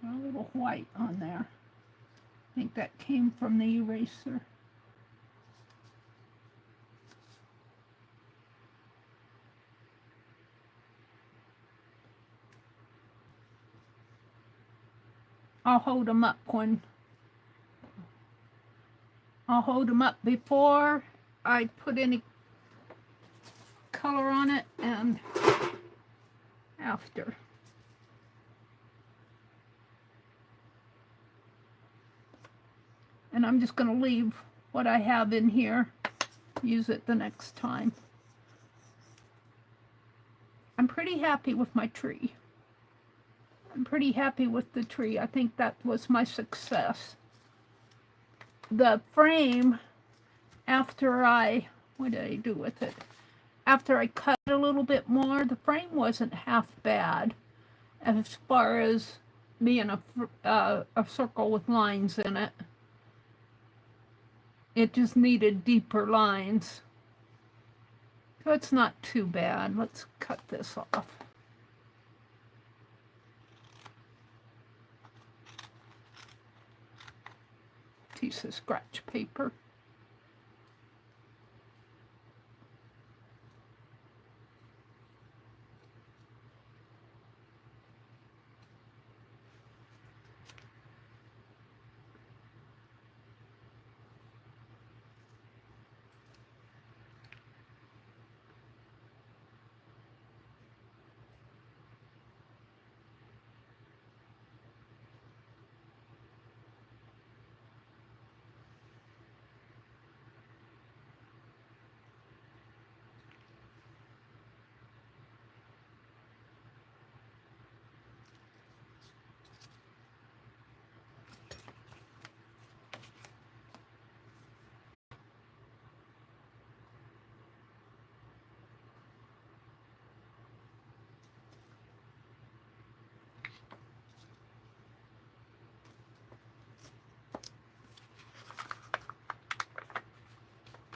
a little white on there. I think that came from the eraser. I'll hold them up before I put any color on it and after. And I'm just going to leave what I have in here, use it the next time. I'm pretty happy with my tree. I'm pretty happy with the tree. I think that was my success. The frame, after what did I do with it? After I cut it a little bit more, the frame wasn't half bad as far as being a circle with lines in it. It just needed deeper lines. So it's not too bad. Let's cut this off. Piece of scratch paper.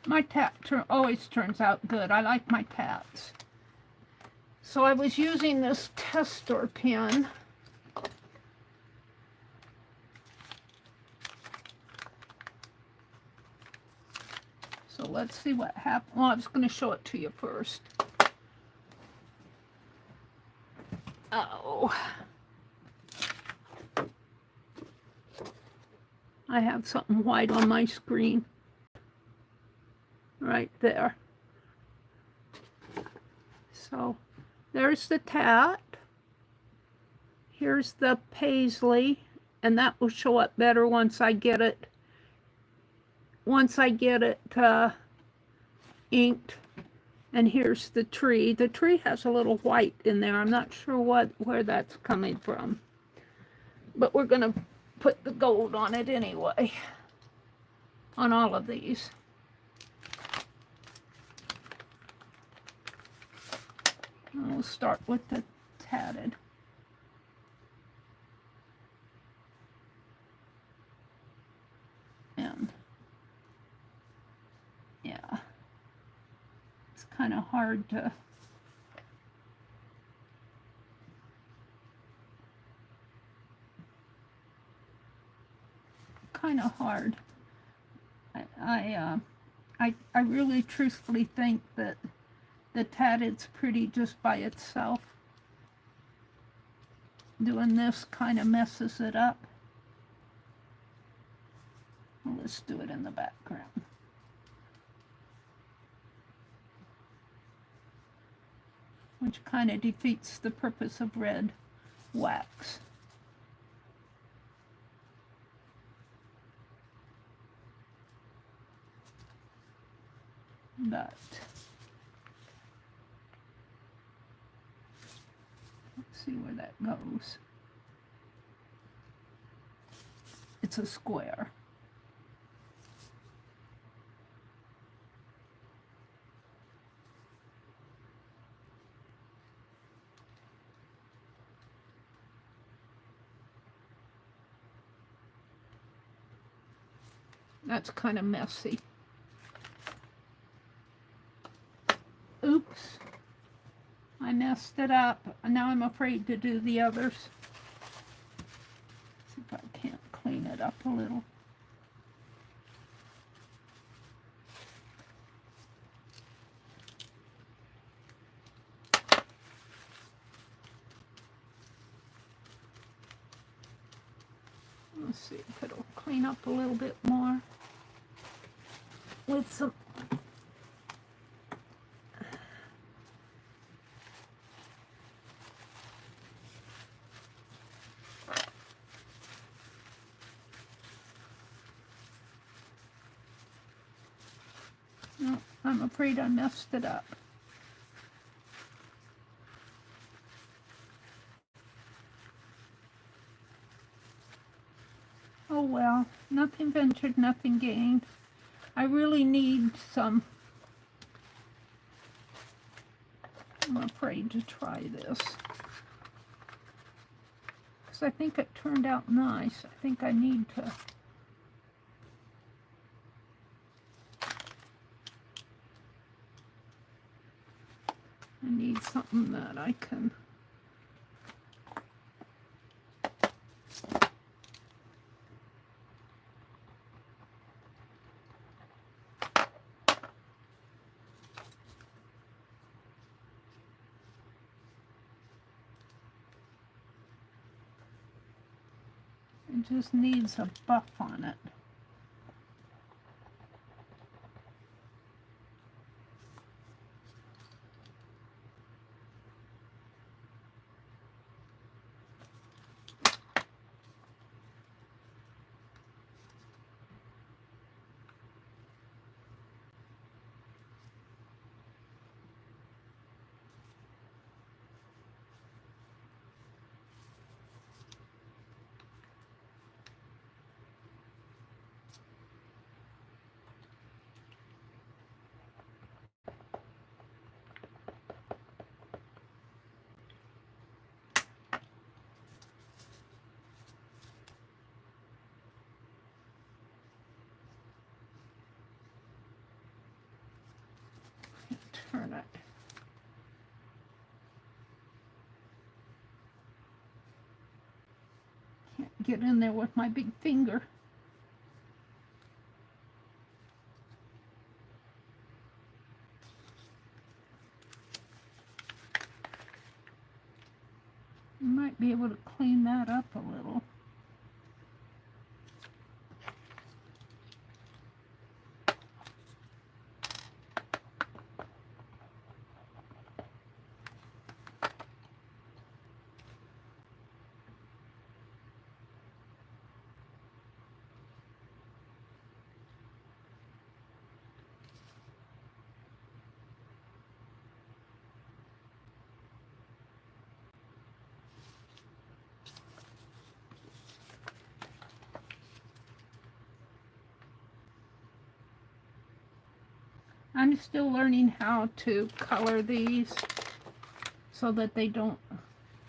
My tat always turns out good. I like my tats. So I was using this tester pen. So let's see what happened. Well, I was going to show it to you first. Oh. I have something white on my screen. Right there. So there's the tat. Here's the paisley, and that will show up better once I get it. Inked. And here's the tree. The tree has a little white in there. I'm not sure where that's coming from. But we're going to put the gold on it anyway. On all of these. I'll start with the tatted. And yeah, it's kind of hard to I really truthfully think that the tatted's pretty just by itself. Doing this kind of messes it up. Well, let's do it in the background. Which kind of defeats the purpose of red wax. But let's see where that goes. It's a square. That's kind of messy. Oops. I messed it up. Now I'm afraid to do the others. See if I can't clean it up a little. Let's see if it'll clean up a little bit more with some no, I'm afraid I messed it up. Oh well, nothing ventured, nothing gained. I really need some. I'm afraid to try this. Because I think it turned out nice. I think I need to. I need something that I can. It just needs a buff on it. Turn it. Can't get in there with my big finger. You might be able to clean that up a little. I'm still learning how to color these. so that they don't,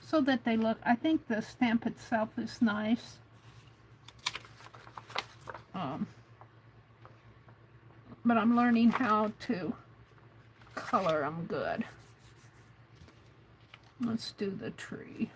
so that they look, I think the stamp itself is nice. But I'm learning how to color them good. Let's do the tree.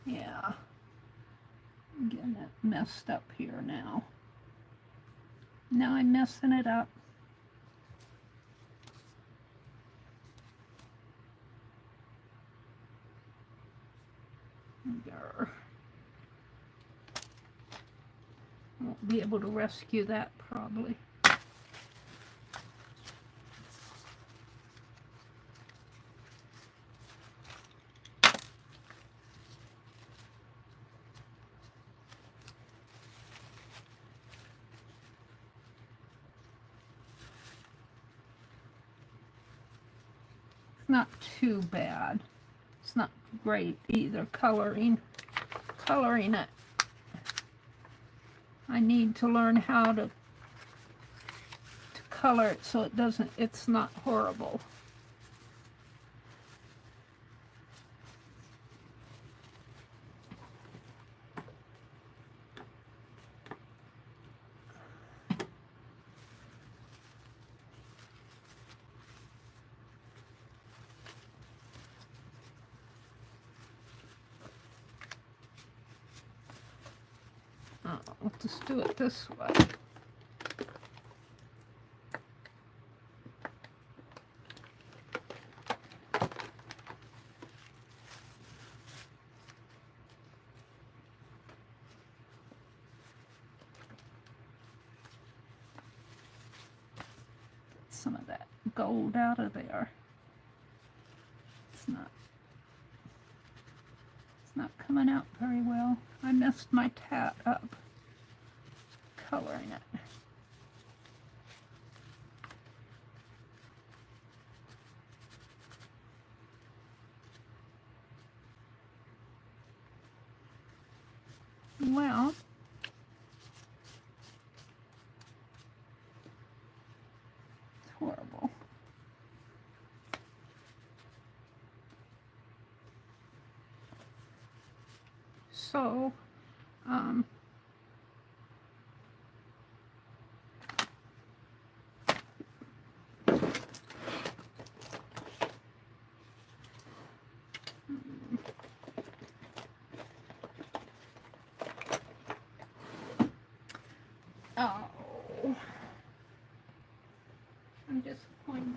Yeah, I'm getting it messed up here now. Now I'm messing it up. There. Won't be able to rescue that probably. Not too bad. It's not great either coloring it. I need to learn how to color it so it's not horrible. I'll just do it this way. Some of that gold out of there. It's not coming out very well. I messed my tat up coloring it. Well, it's horrible. So, I'm disappointed.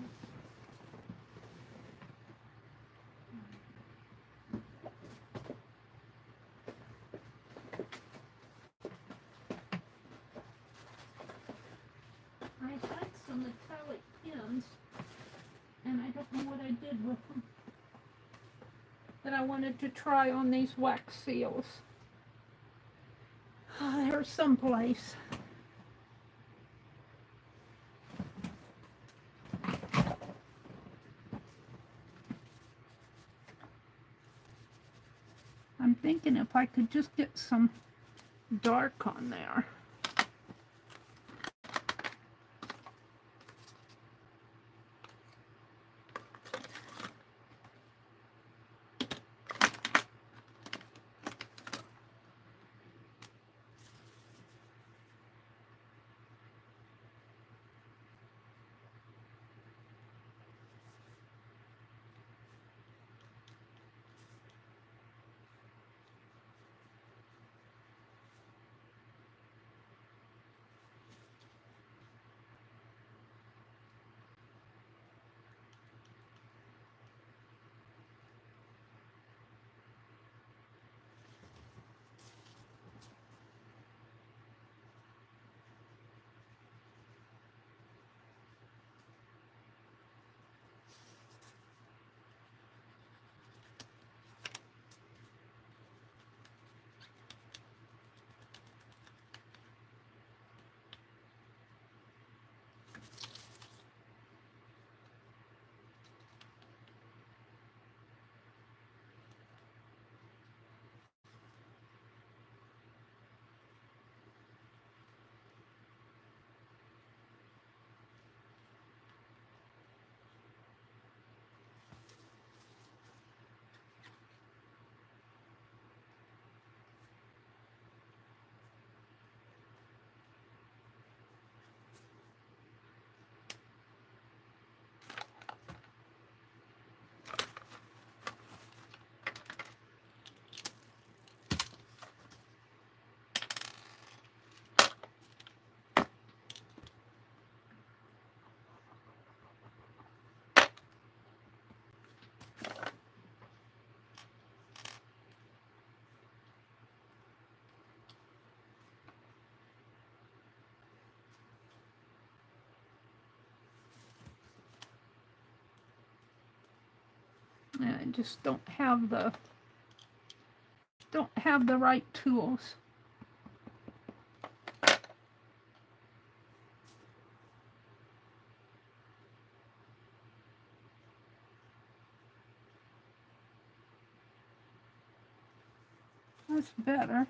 I had some metallic pins, and I don't know what I did with them, that I wanted to try on these wax seals. They're someplace. I'm thinking if I could just get some dark on there. I just don't have the right tools. That's better.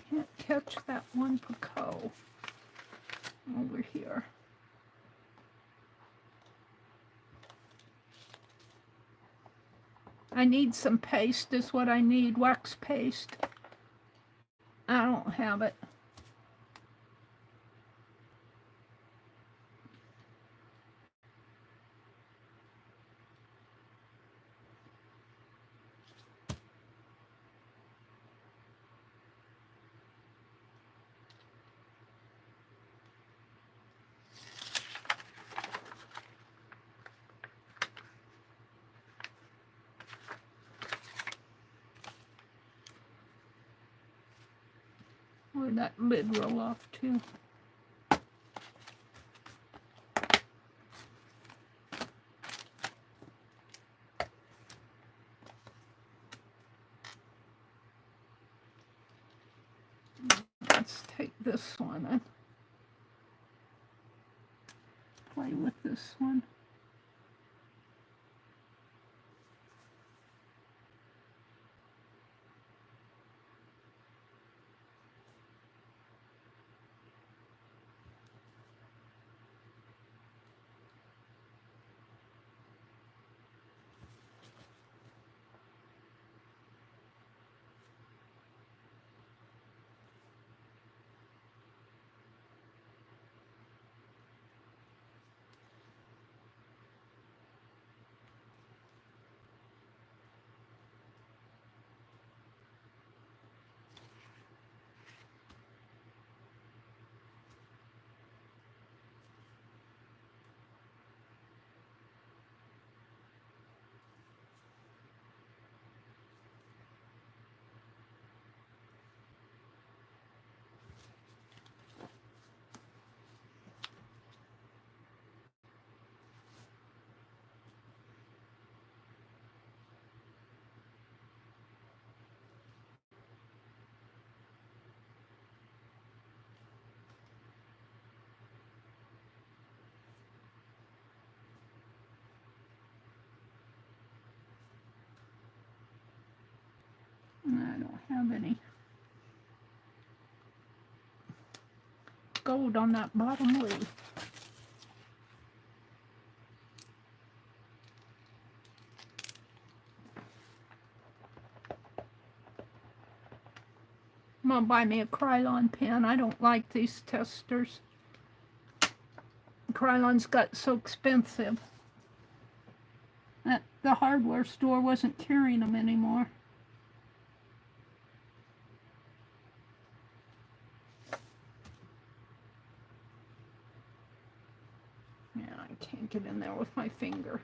Can't catch that one Picasso over here. I need some paste is what I need, wax paste. I don't have it. Where'd that lid roll off to? Let's take this one and play with this one. I don't have any gold on that bottom leaf. I'm gonna buy me a Krylon pen. I don't like these testers. Krylon's got so expensive that the hardware store wasn't carrying them anymore. Yeah, I can't get in there with my finger.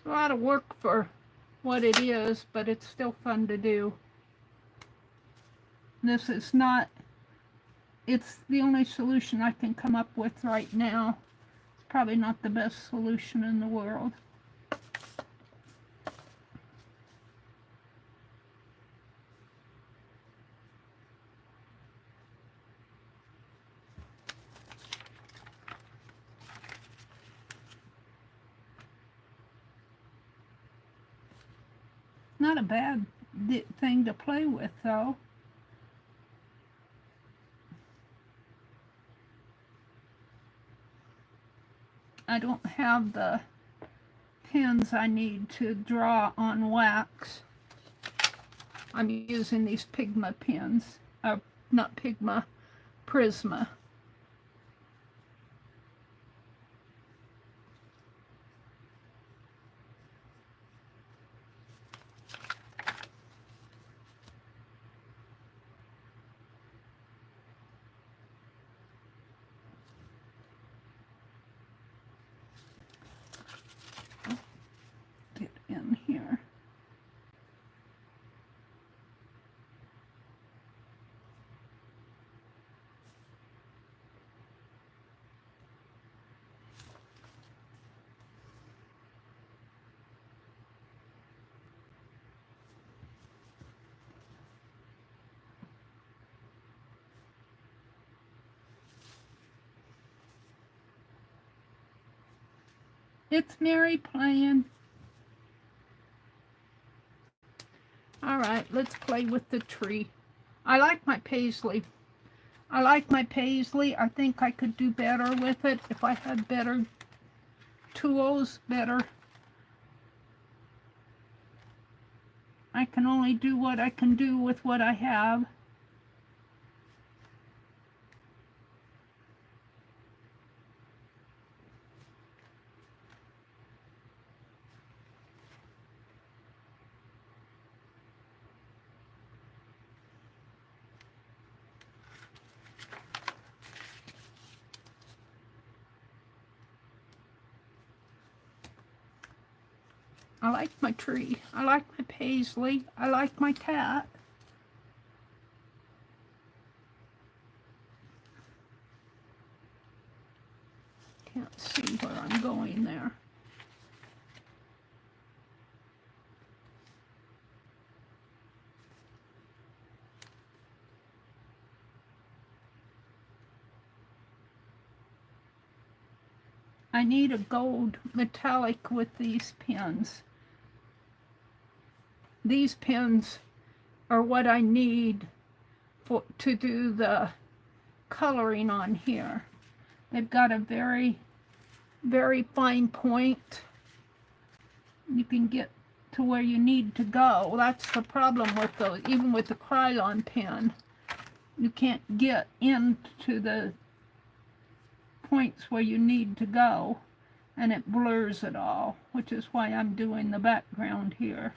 a lot of work for what it is, but it's still fun to do. This is not, it's the only solution I can come up with right now. It's probably not the best solution in the world. Not a bad thing to play with, though. I don't have the pens I need to draw on wax. I'm using these Pigma pens, not Pigma, Prisma. Get in here. It's Meri playing. All right, let's play with the tree. I like my paisley. I think I could do better with it if I had better tools, I can only do what I can do with what I have. I like my tree. I like my paisley. I like my tat. Can't see where I'm going there. I need a gold metallic with these pens. These pens are what I need to do the coloring on here. They've got a very, very fine point. You can get to where you need to go. That's the problem with those, even with the Krylon pen. You can't get into the points where you need to go, and it blurs it all, which is why I'm doing the background here.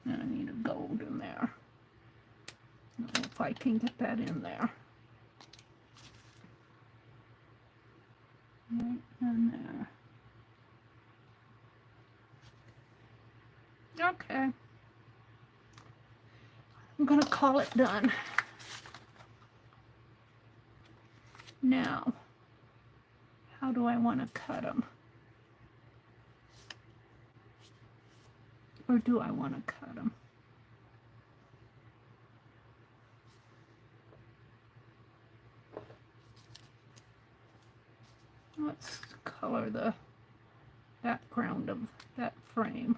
And I need a gold in there. I don't know if I can get that in there. Right in there. Okay. I'm going to call it done. Now, how do I want to cut them? Or do I want to cut them? Let's color the background of that frame.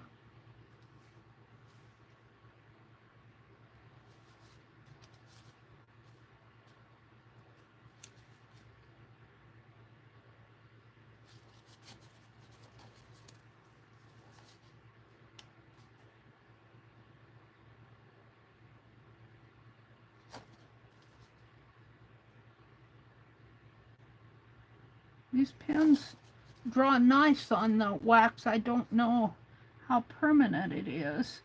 These pens draw nice on the wax. I don't know how permanent it is.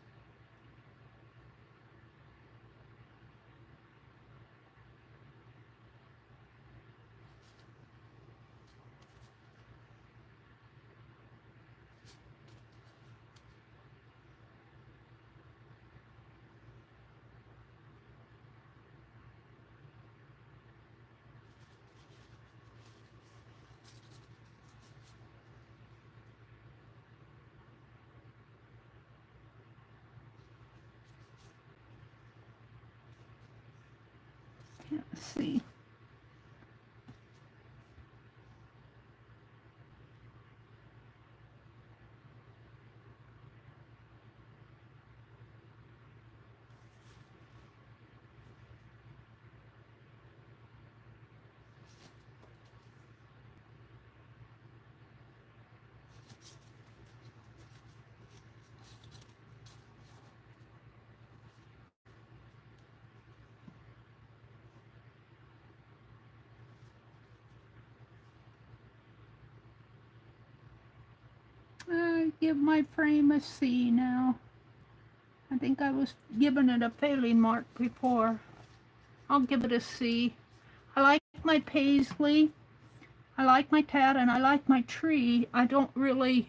see. Give my frame a C now. I think I was giving it a failing mark before. I'll give it a C. I like my paisley, I like my tat, and I like my tree. I don't really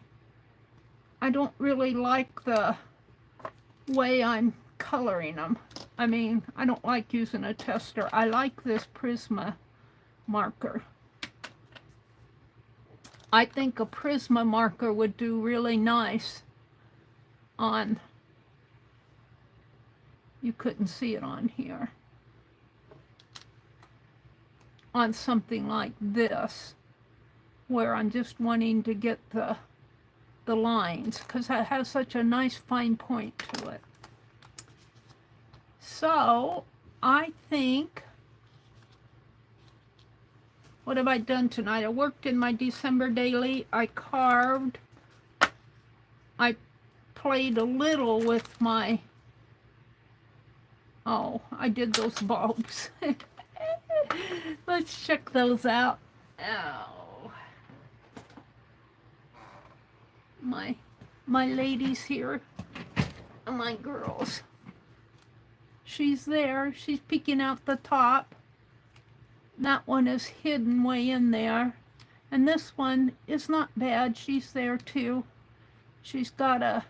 like the way I'm coloring them. I mean, I don't like using a tester. I like this Prisma marker. I think a Prisma marker would do really nice on, you couldn't see it on here, on something like this, where I'm just wanting to get the lines, because it has such a nice fine point to it. So I think, what have I done tonight? I worked in my December daily. I carved. I played a little with my, oh, I did those bulbs. Let's check those out. Oh, my ladies here, my girls. She's there. She's peeking out the top. That one is hidden way in there. And this one is not bad. She's there too. She's got a,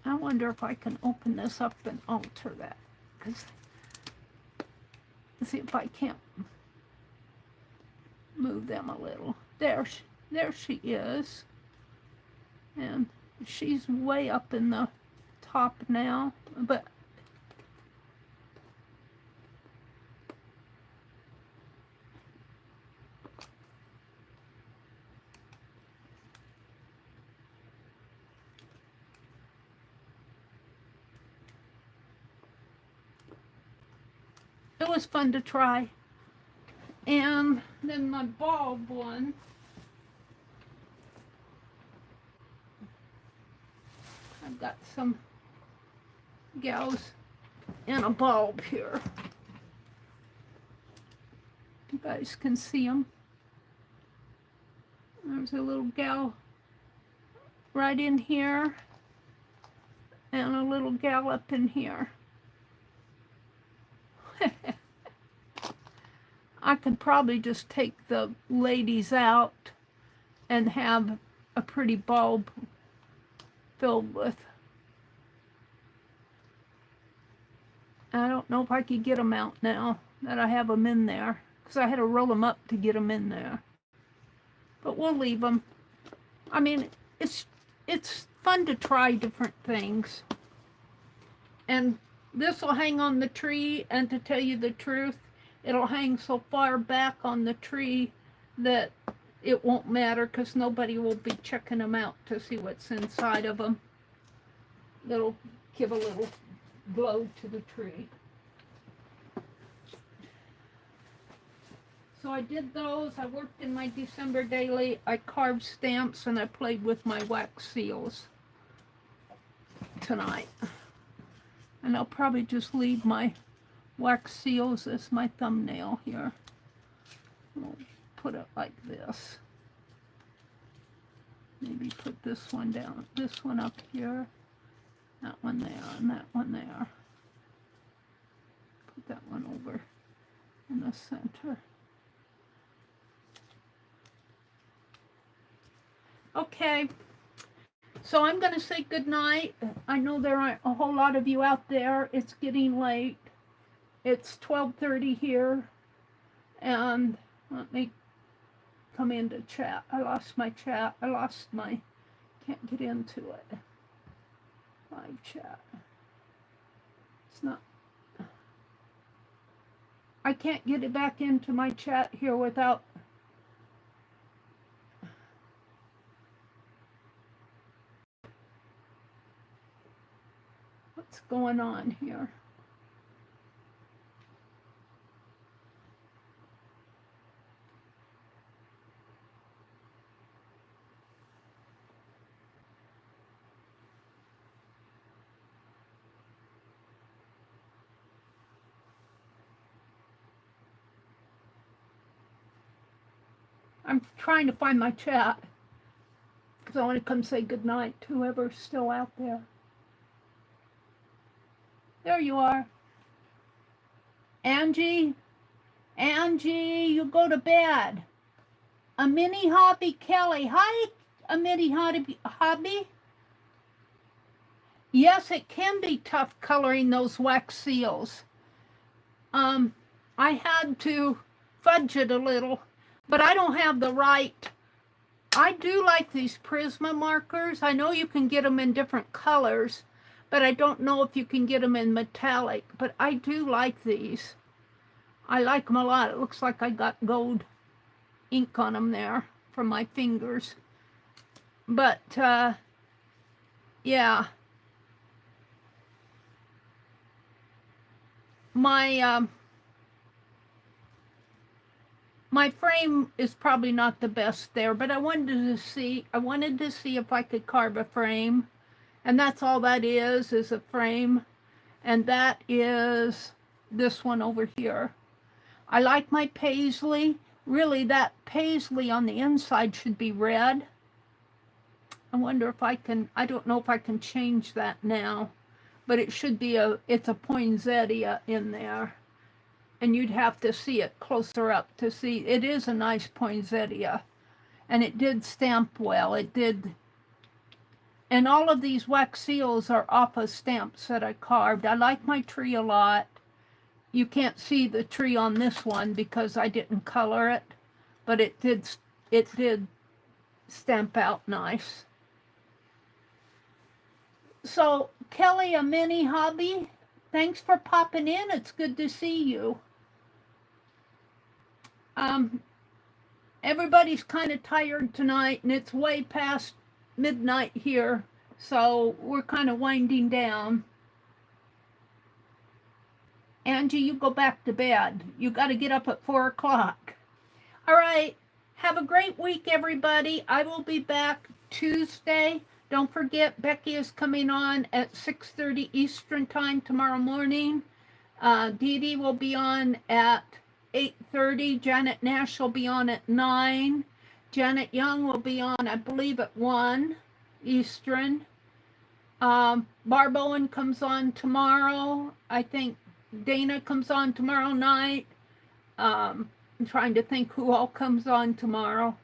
I wonder if I can open this up and alter that. Let's see if I can't move them a little. There she is. And she's way up in the top now. But it was fun to try. And then my bulb one, I've got some gals in a bulb here. You guys can see them. There's a little gal right in here and a little gal up in here. I could probably just take the ladies out and have a pretty bulb filled with, I don't know if I could get them out now that I have them in there, because I had to roll them up to get them in there. But we'll leave them. I mean, it's fun to try different things. And this will hang on the tree, and to tell you the truth, it'll hang so far back on the tree that it won't matter, because nobody will be checking them out to see what's inside of them. It'll give a little glow to the tree. So I did those. I worked in my December daily. I carved stamps, and I played with my wax seals tonight. And I'll probably just leave my wax seals as my thumbnail here. I'll put it like this. Maybe put this one down, this one up here, that one there, and that one there. Put that one over in the center. Okay, so I'm going to say good night. I know there aren't a whole lot of you out there. It's getting late. It's 12:30 here, and let me come into chat. I lost my chat. I lost my, can't get into it. Live chat. It's not. I can't get it back into my chat here without... What's going on here? I'm trying to find my chat because I want to come say goodnight to whoever's still out there. There you are. Angie, you go to bed. A mini hobby Kelly. Hi, a mini hobby. Yes, it can be tough coloring those wax seals. I had to fudge it a little, but I don't have the right. I do like these Prisma markers. I know you can get them in different colors, but I don't know if you can get them in metallic, but I do like these. I like them a lot. It looks like I got gold ink on them there from my fingers. But, yeah. My frame is probably not the best there, but I wanted to see if I could carve a frame. And that's all that is a frame. And that is this one over here. I like my paisley. Really, that paisley on the inside should be red. I wonder if I can, I don't know if I can change that now, but it should be it's a poinsettia in there. And you'd have to see it closer up to see. It is a nice poinsettia. And it did stamp well. It did. And all of these wax seals are off of stamps that I carved. I like my tree a lot. You can't see the tree on this one because I didn't color it, but it did stamp out nice. So, Kelly, a mini hobby, thanks for popping in. It's good to see you. Everybody's kind of tired tonight, and it's way past midnight here, so we're kind of winding down. Angie, you go back to bed. You got to get up at 4 o'clock. All right. Have a great week, everybody. I will be back Tuesday. Don't forget, Becky is coming on at 6:30 Eastern Time tomorrow morning. Dee Dee will be on at 8:30. Janet Nash will be on at 9. Janet Young will be on, I believe, at 1 Eastern. Barb Owen comes on tomorrow. I think Dana comes on tomorrow night. I'm trying to think who all comes on tomorrow.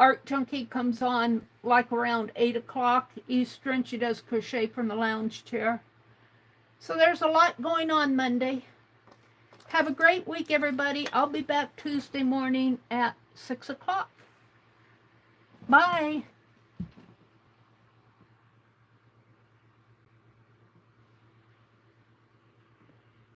Art Junkie comes on like around 8 o'clock Eastern. She does crochet from the lounge chair. So there's a lot going on Monday. Have a great week, everybody. I'll be back Tuesday morning at 6 o'clock. Bye.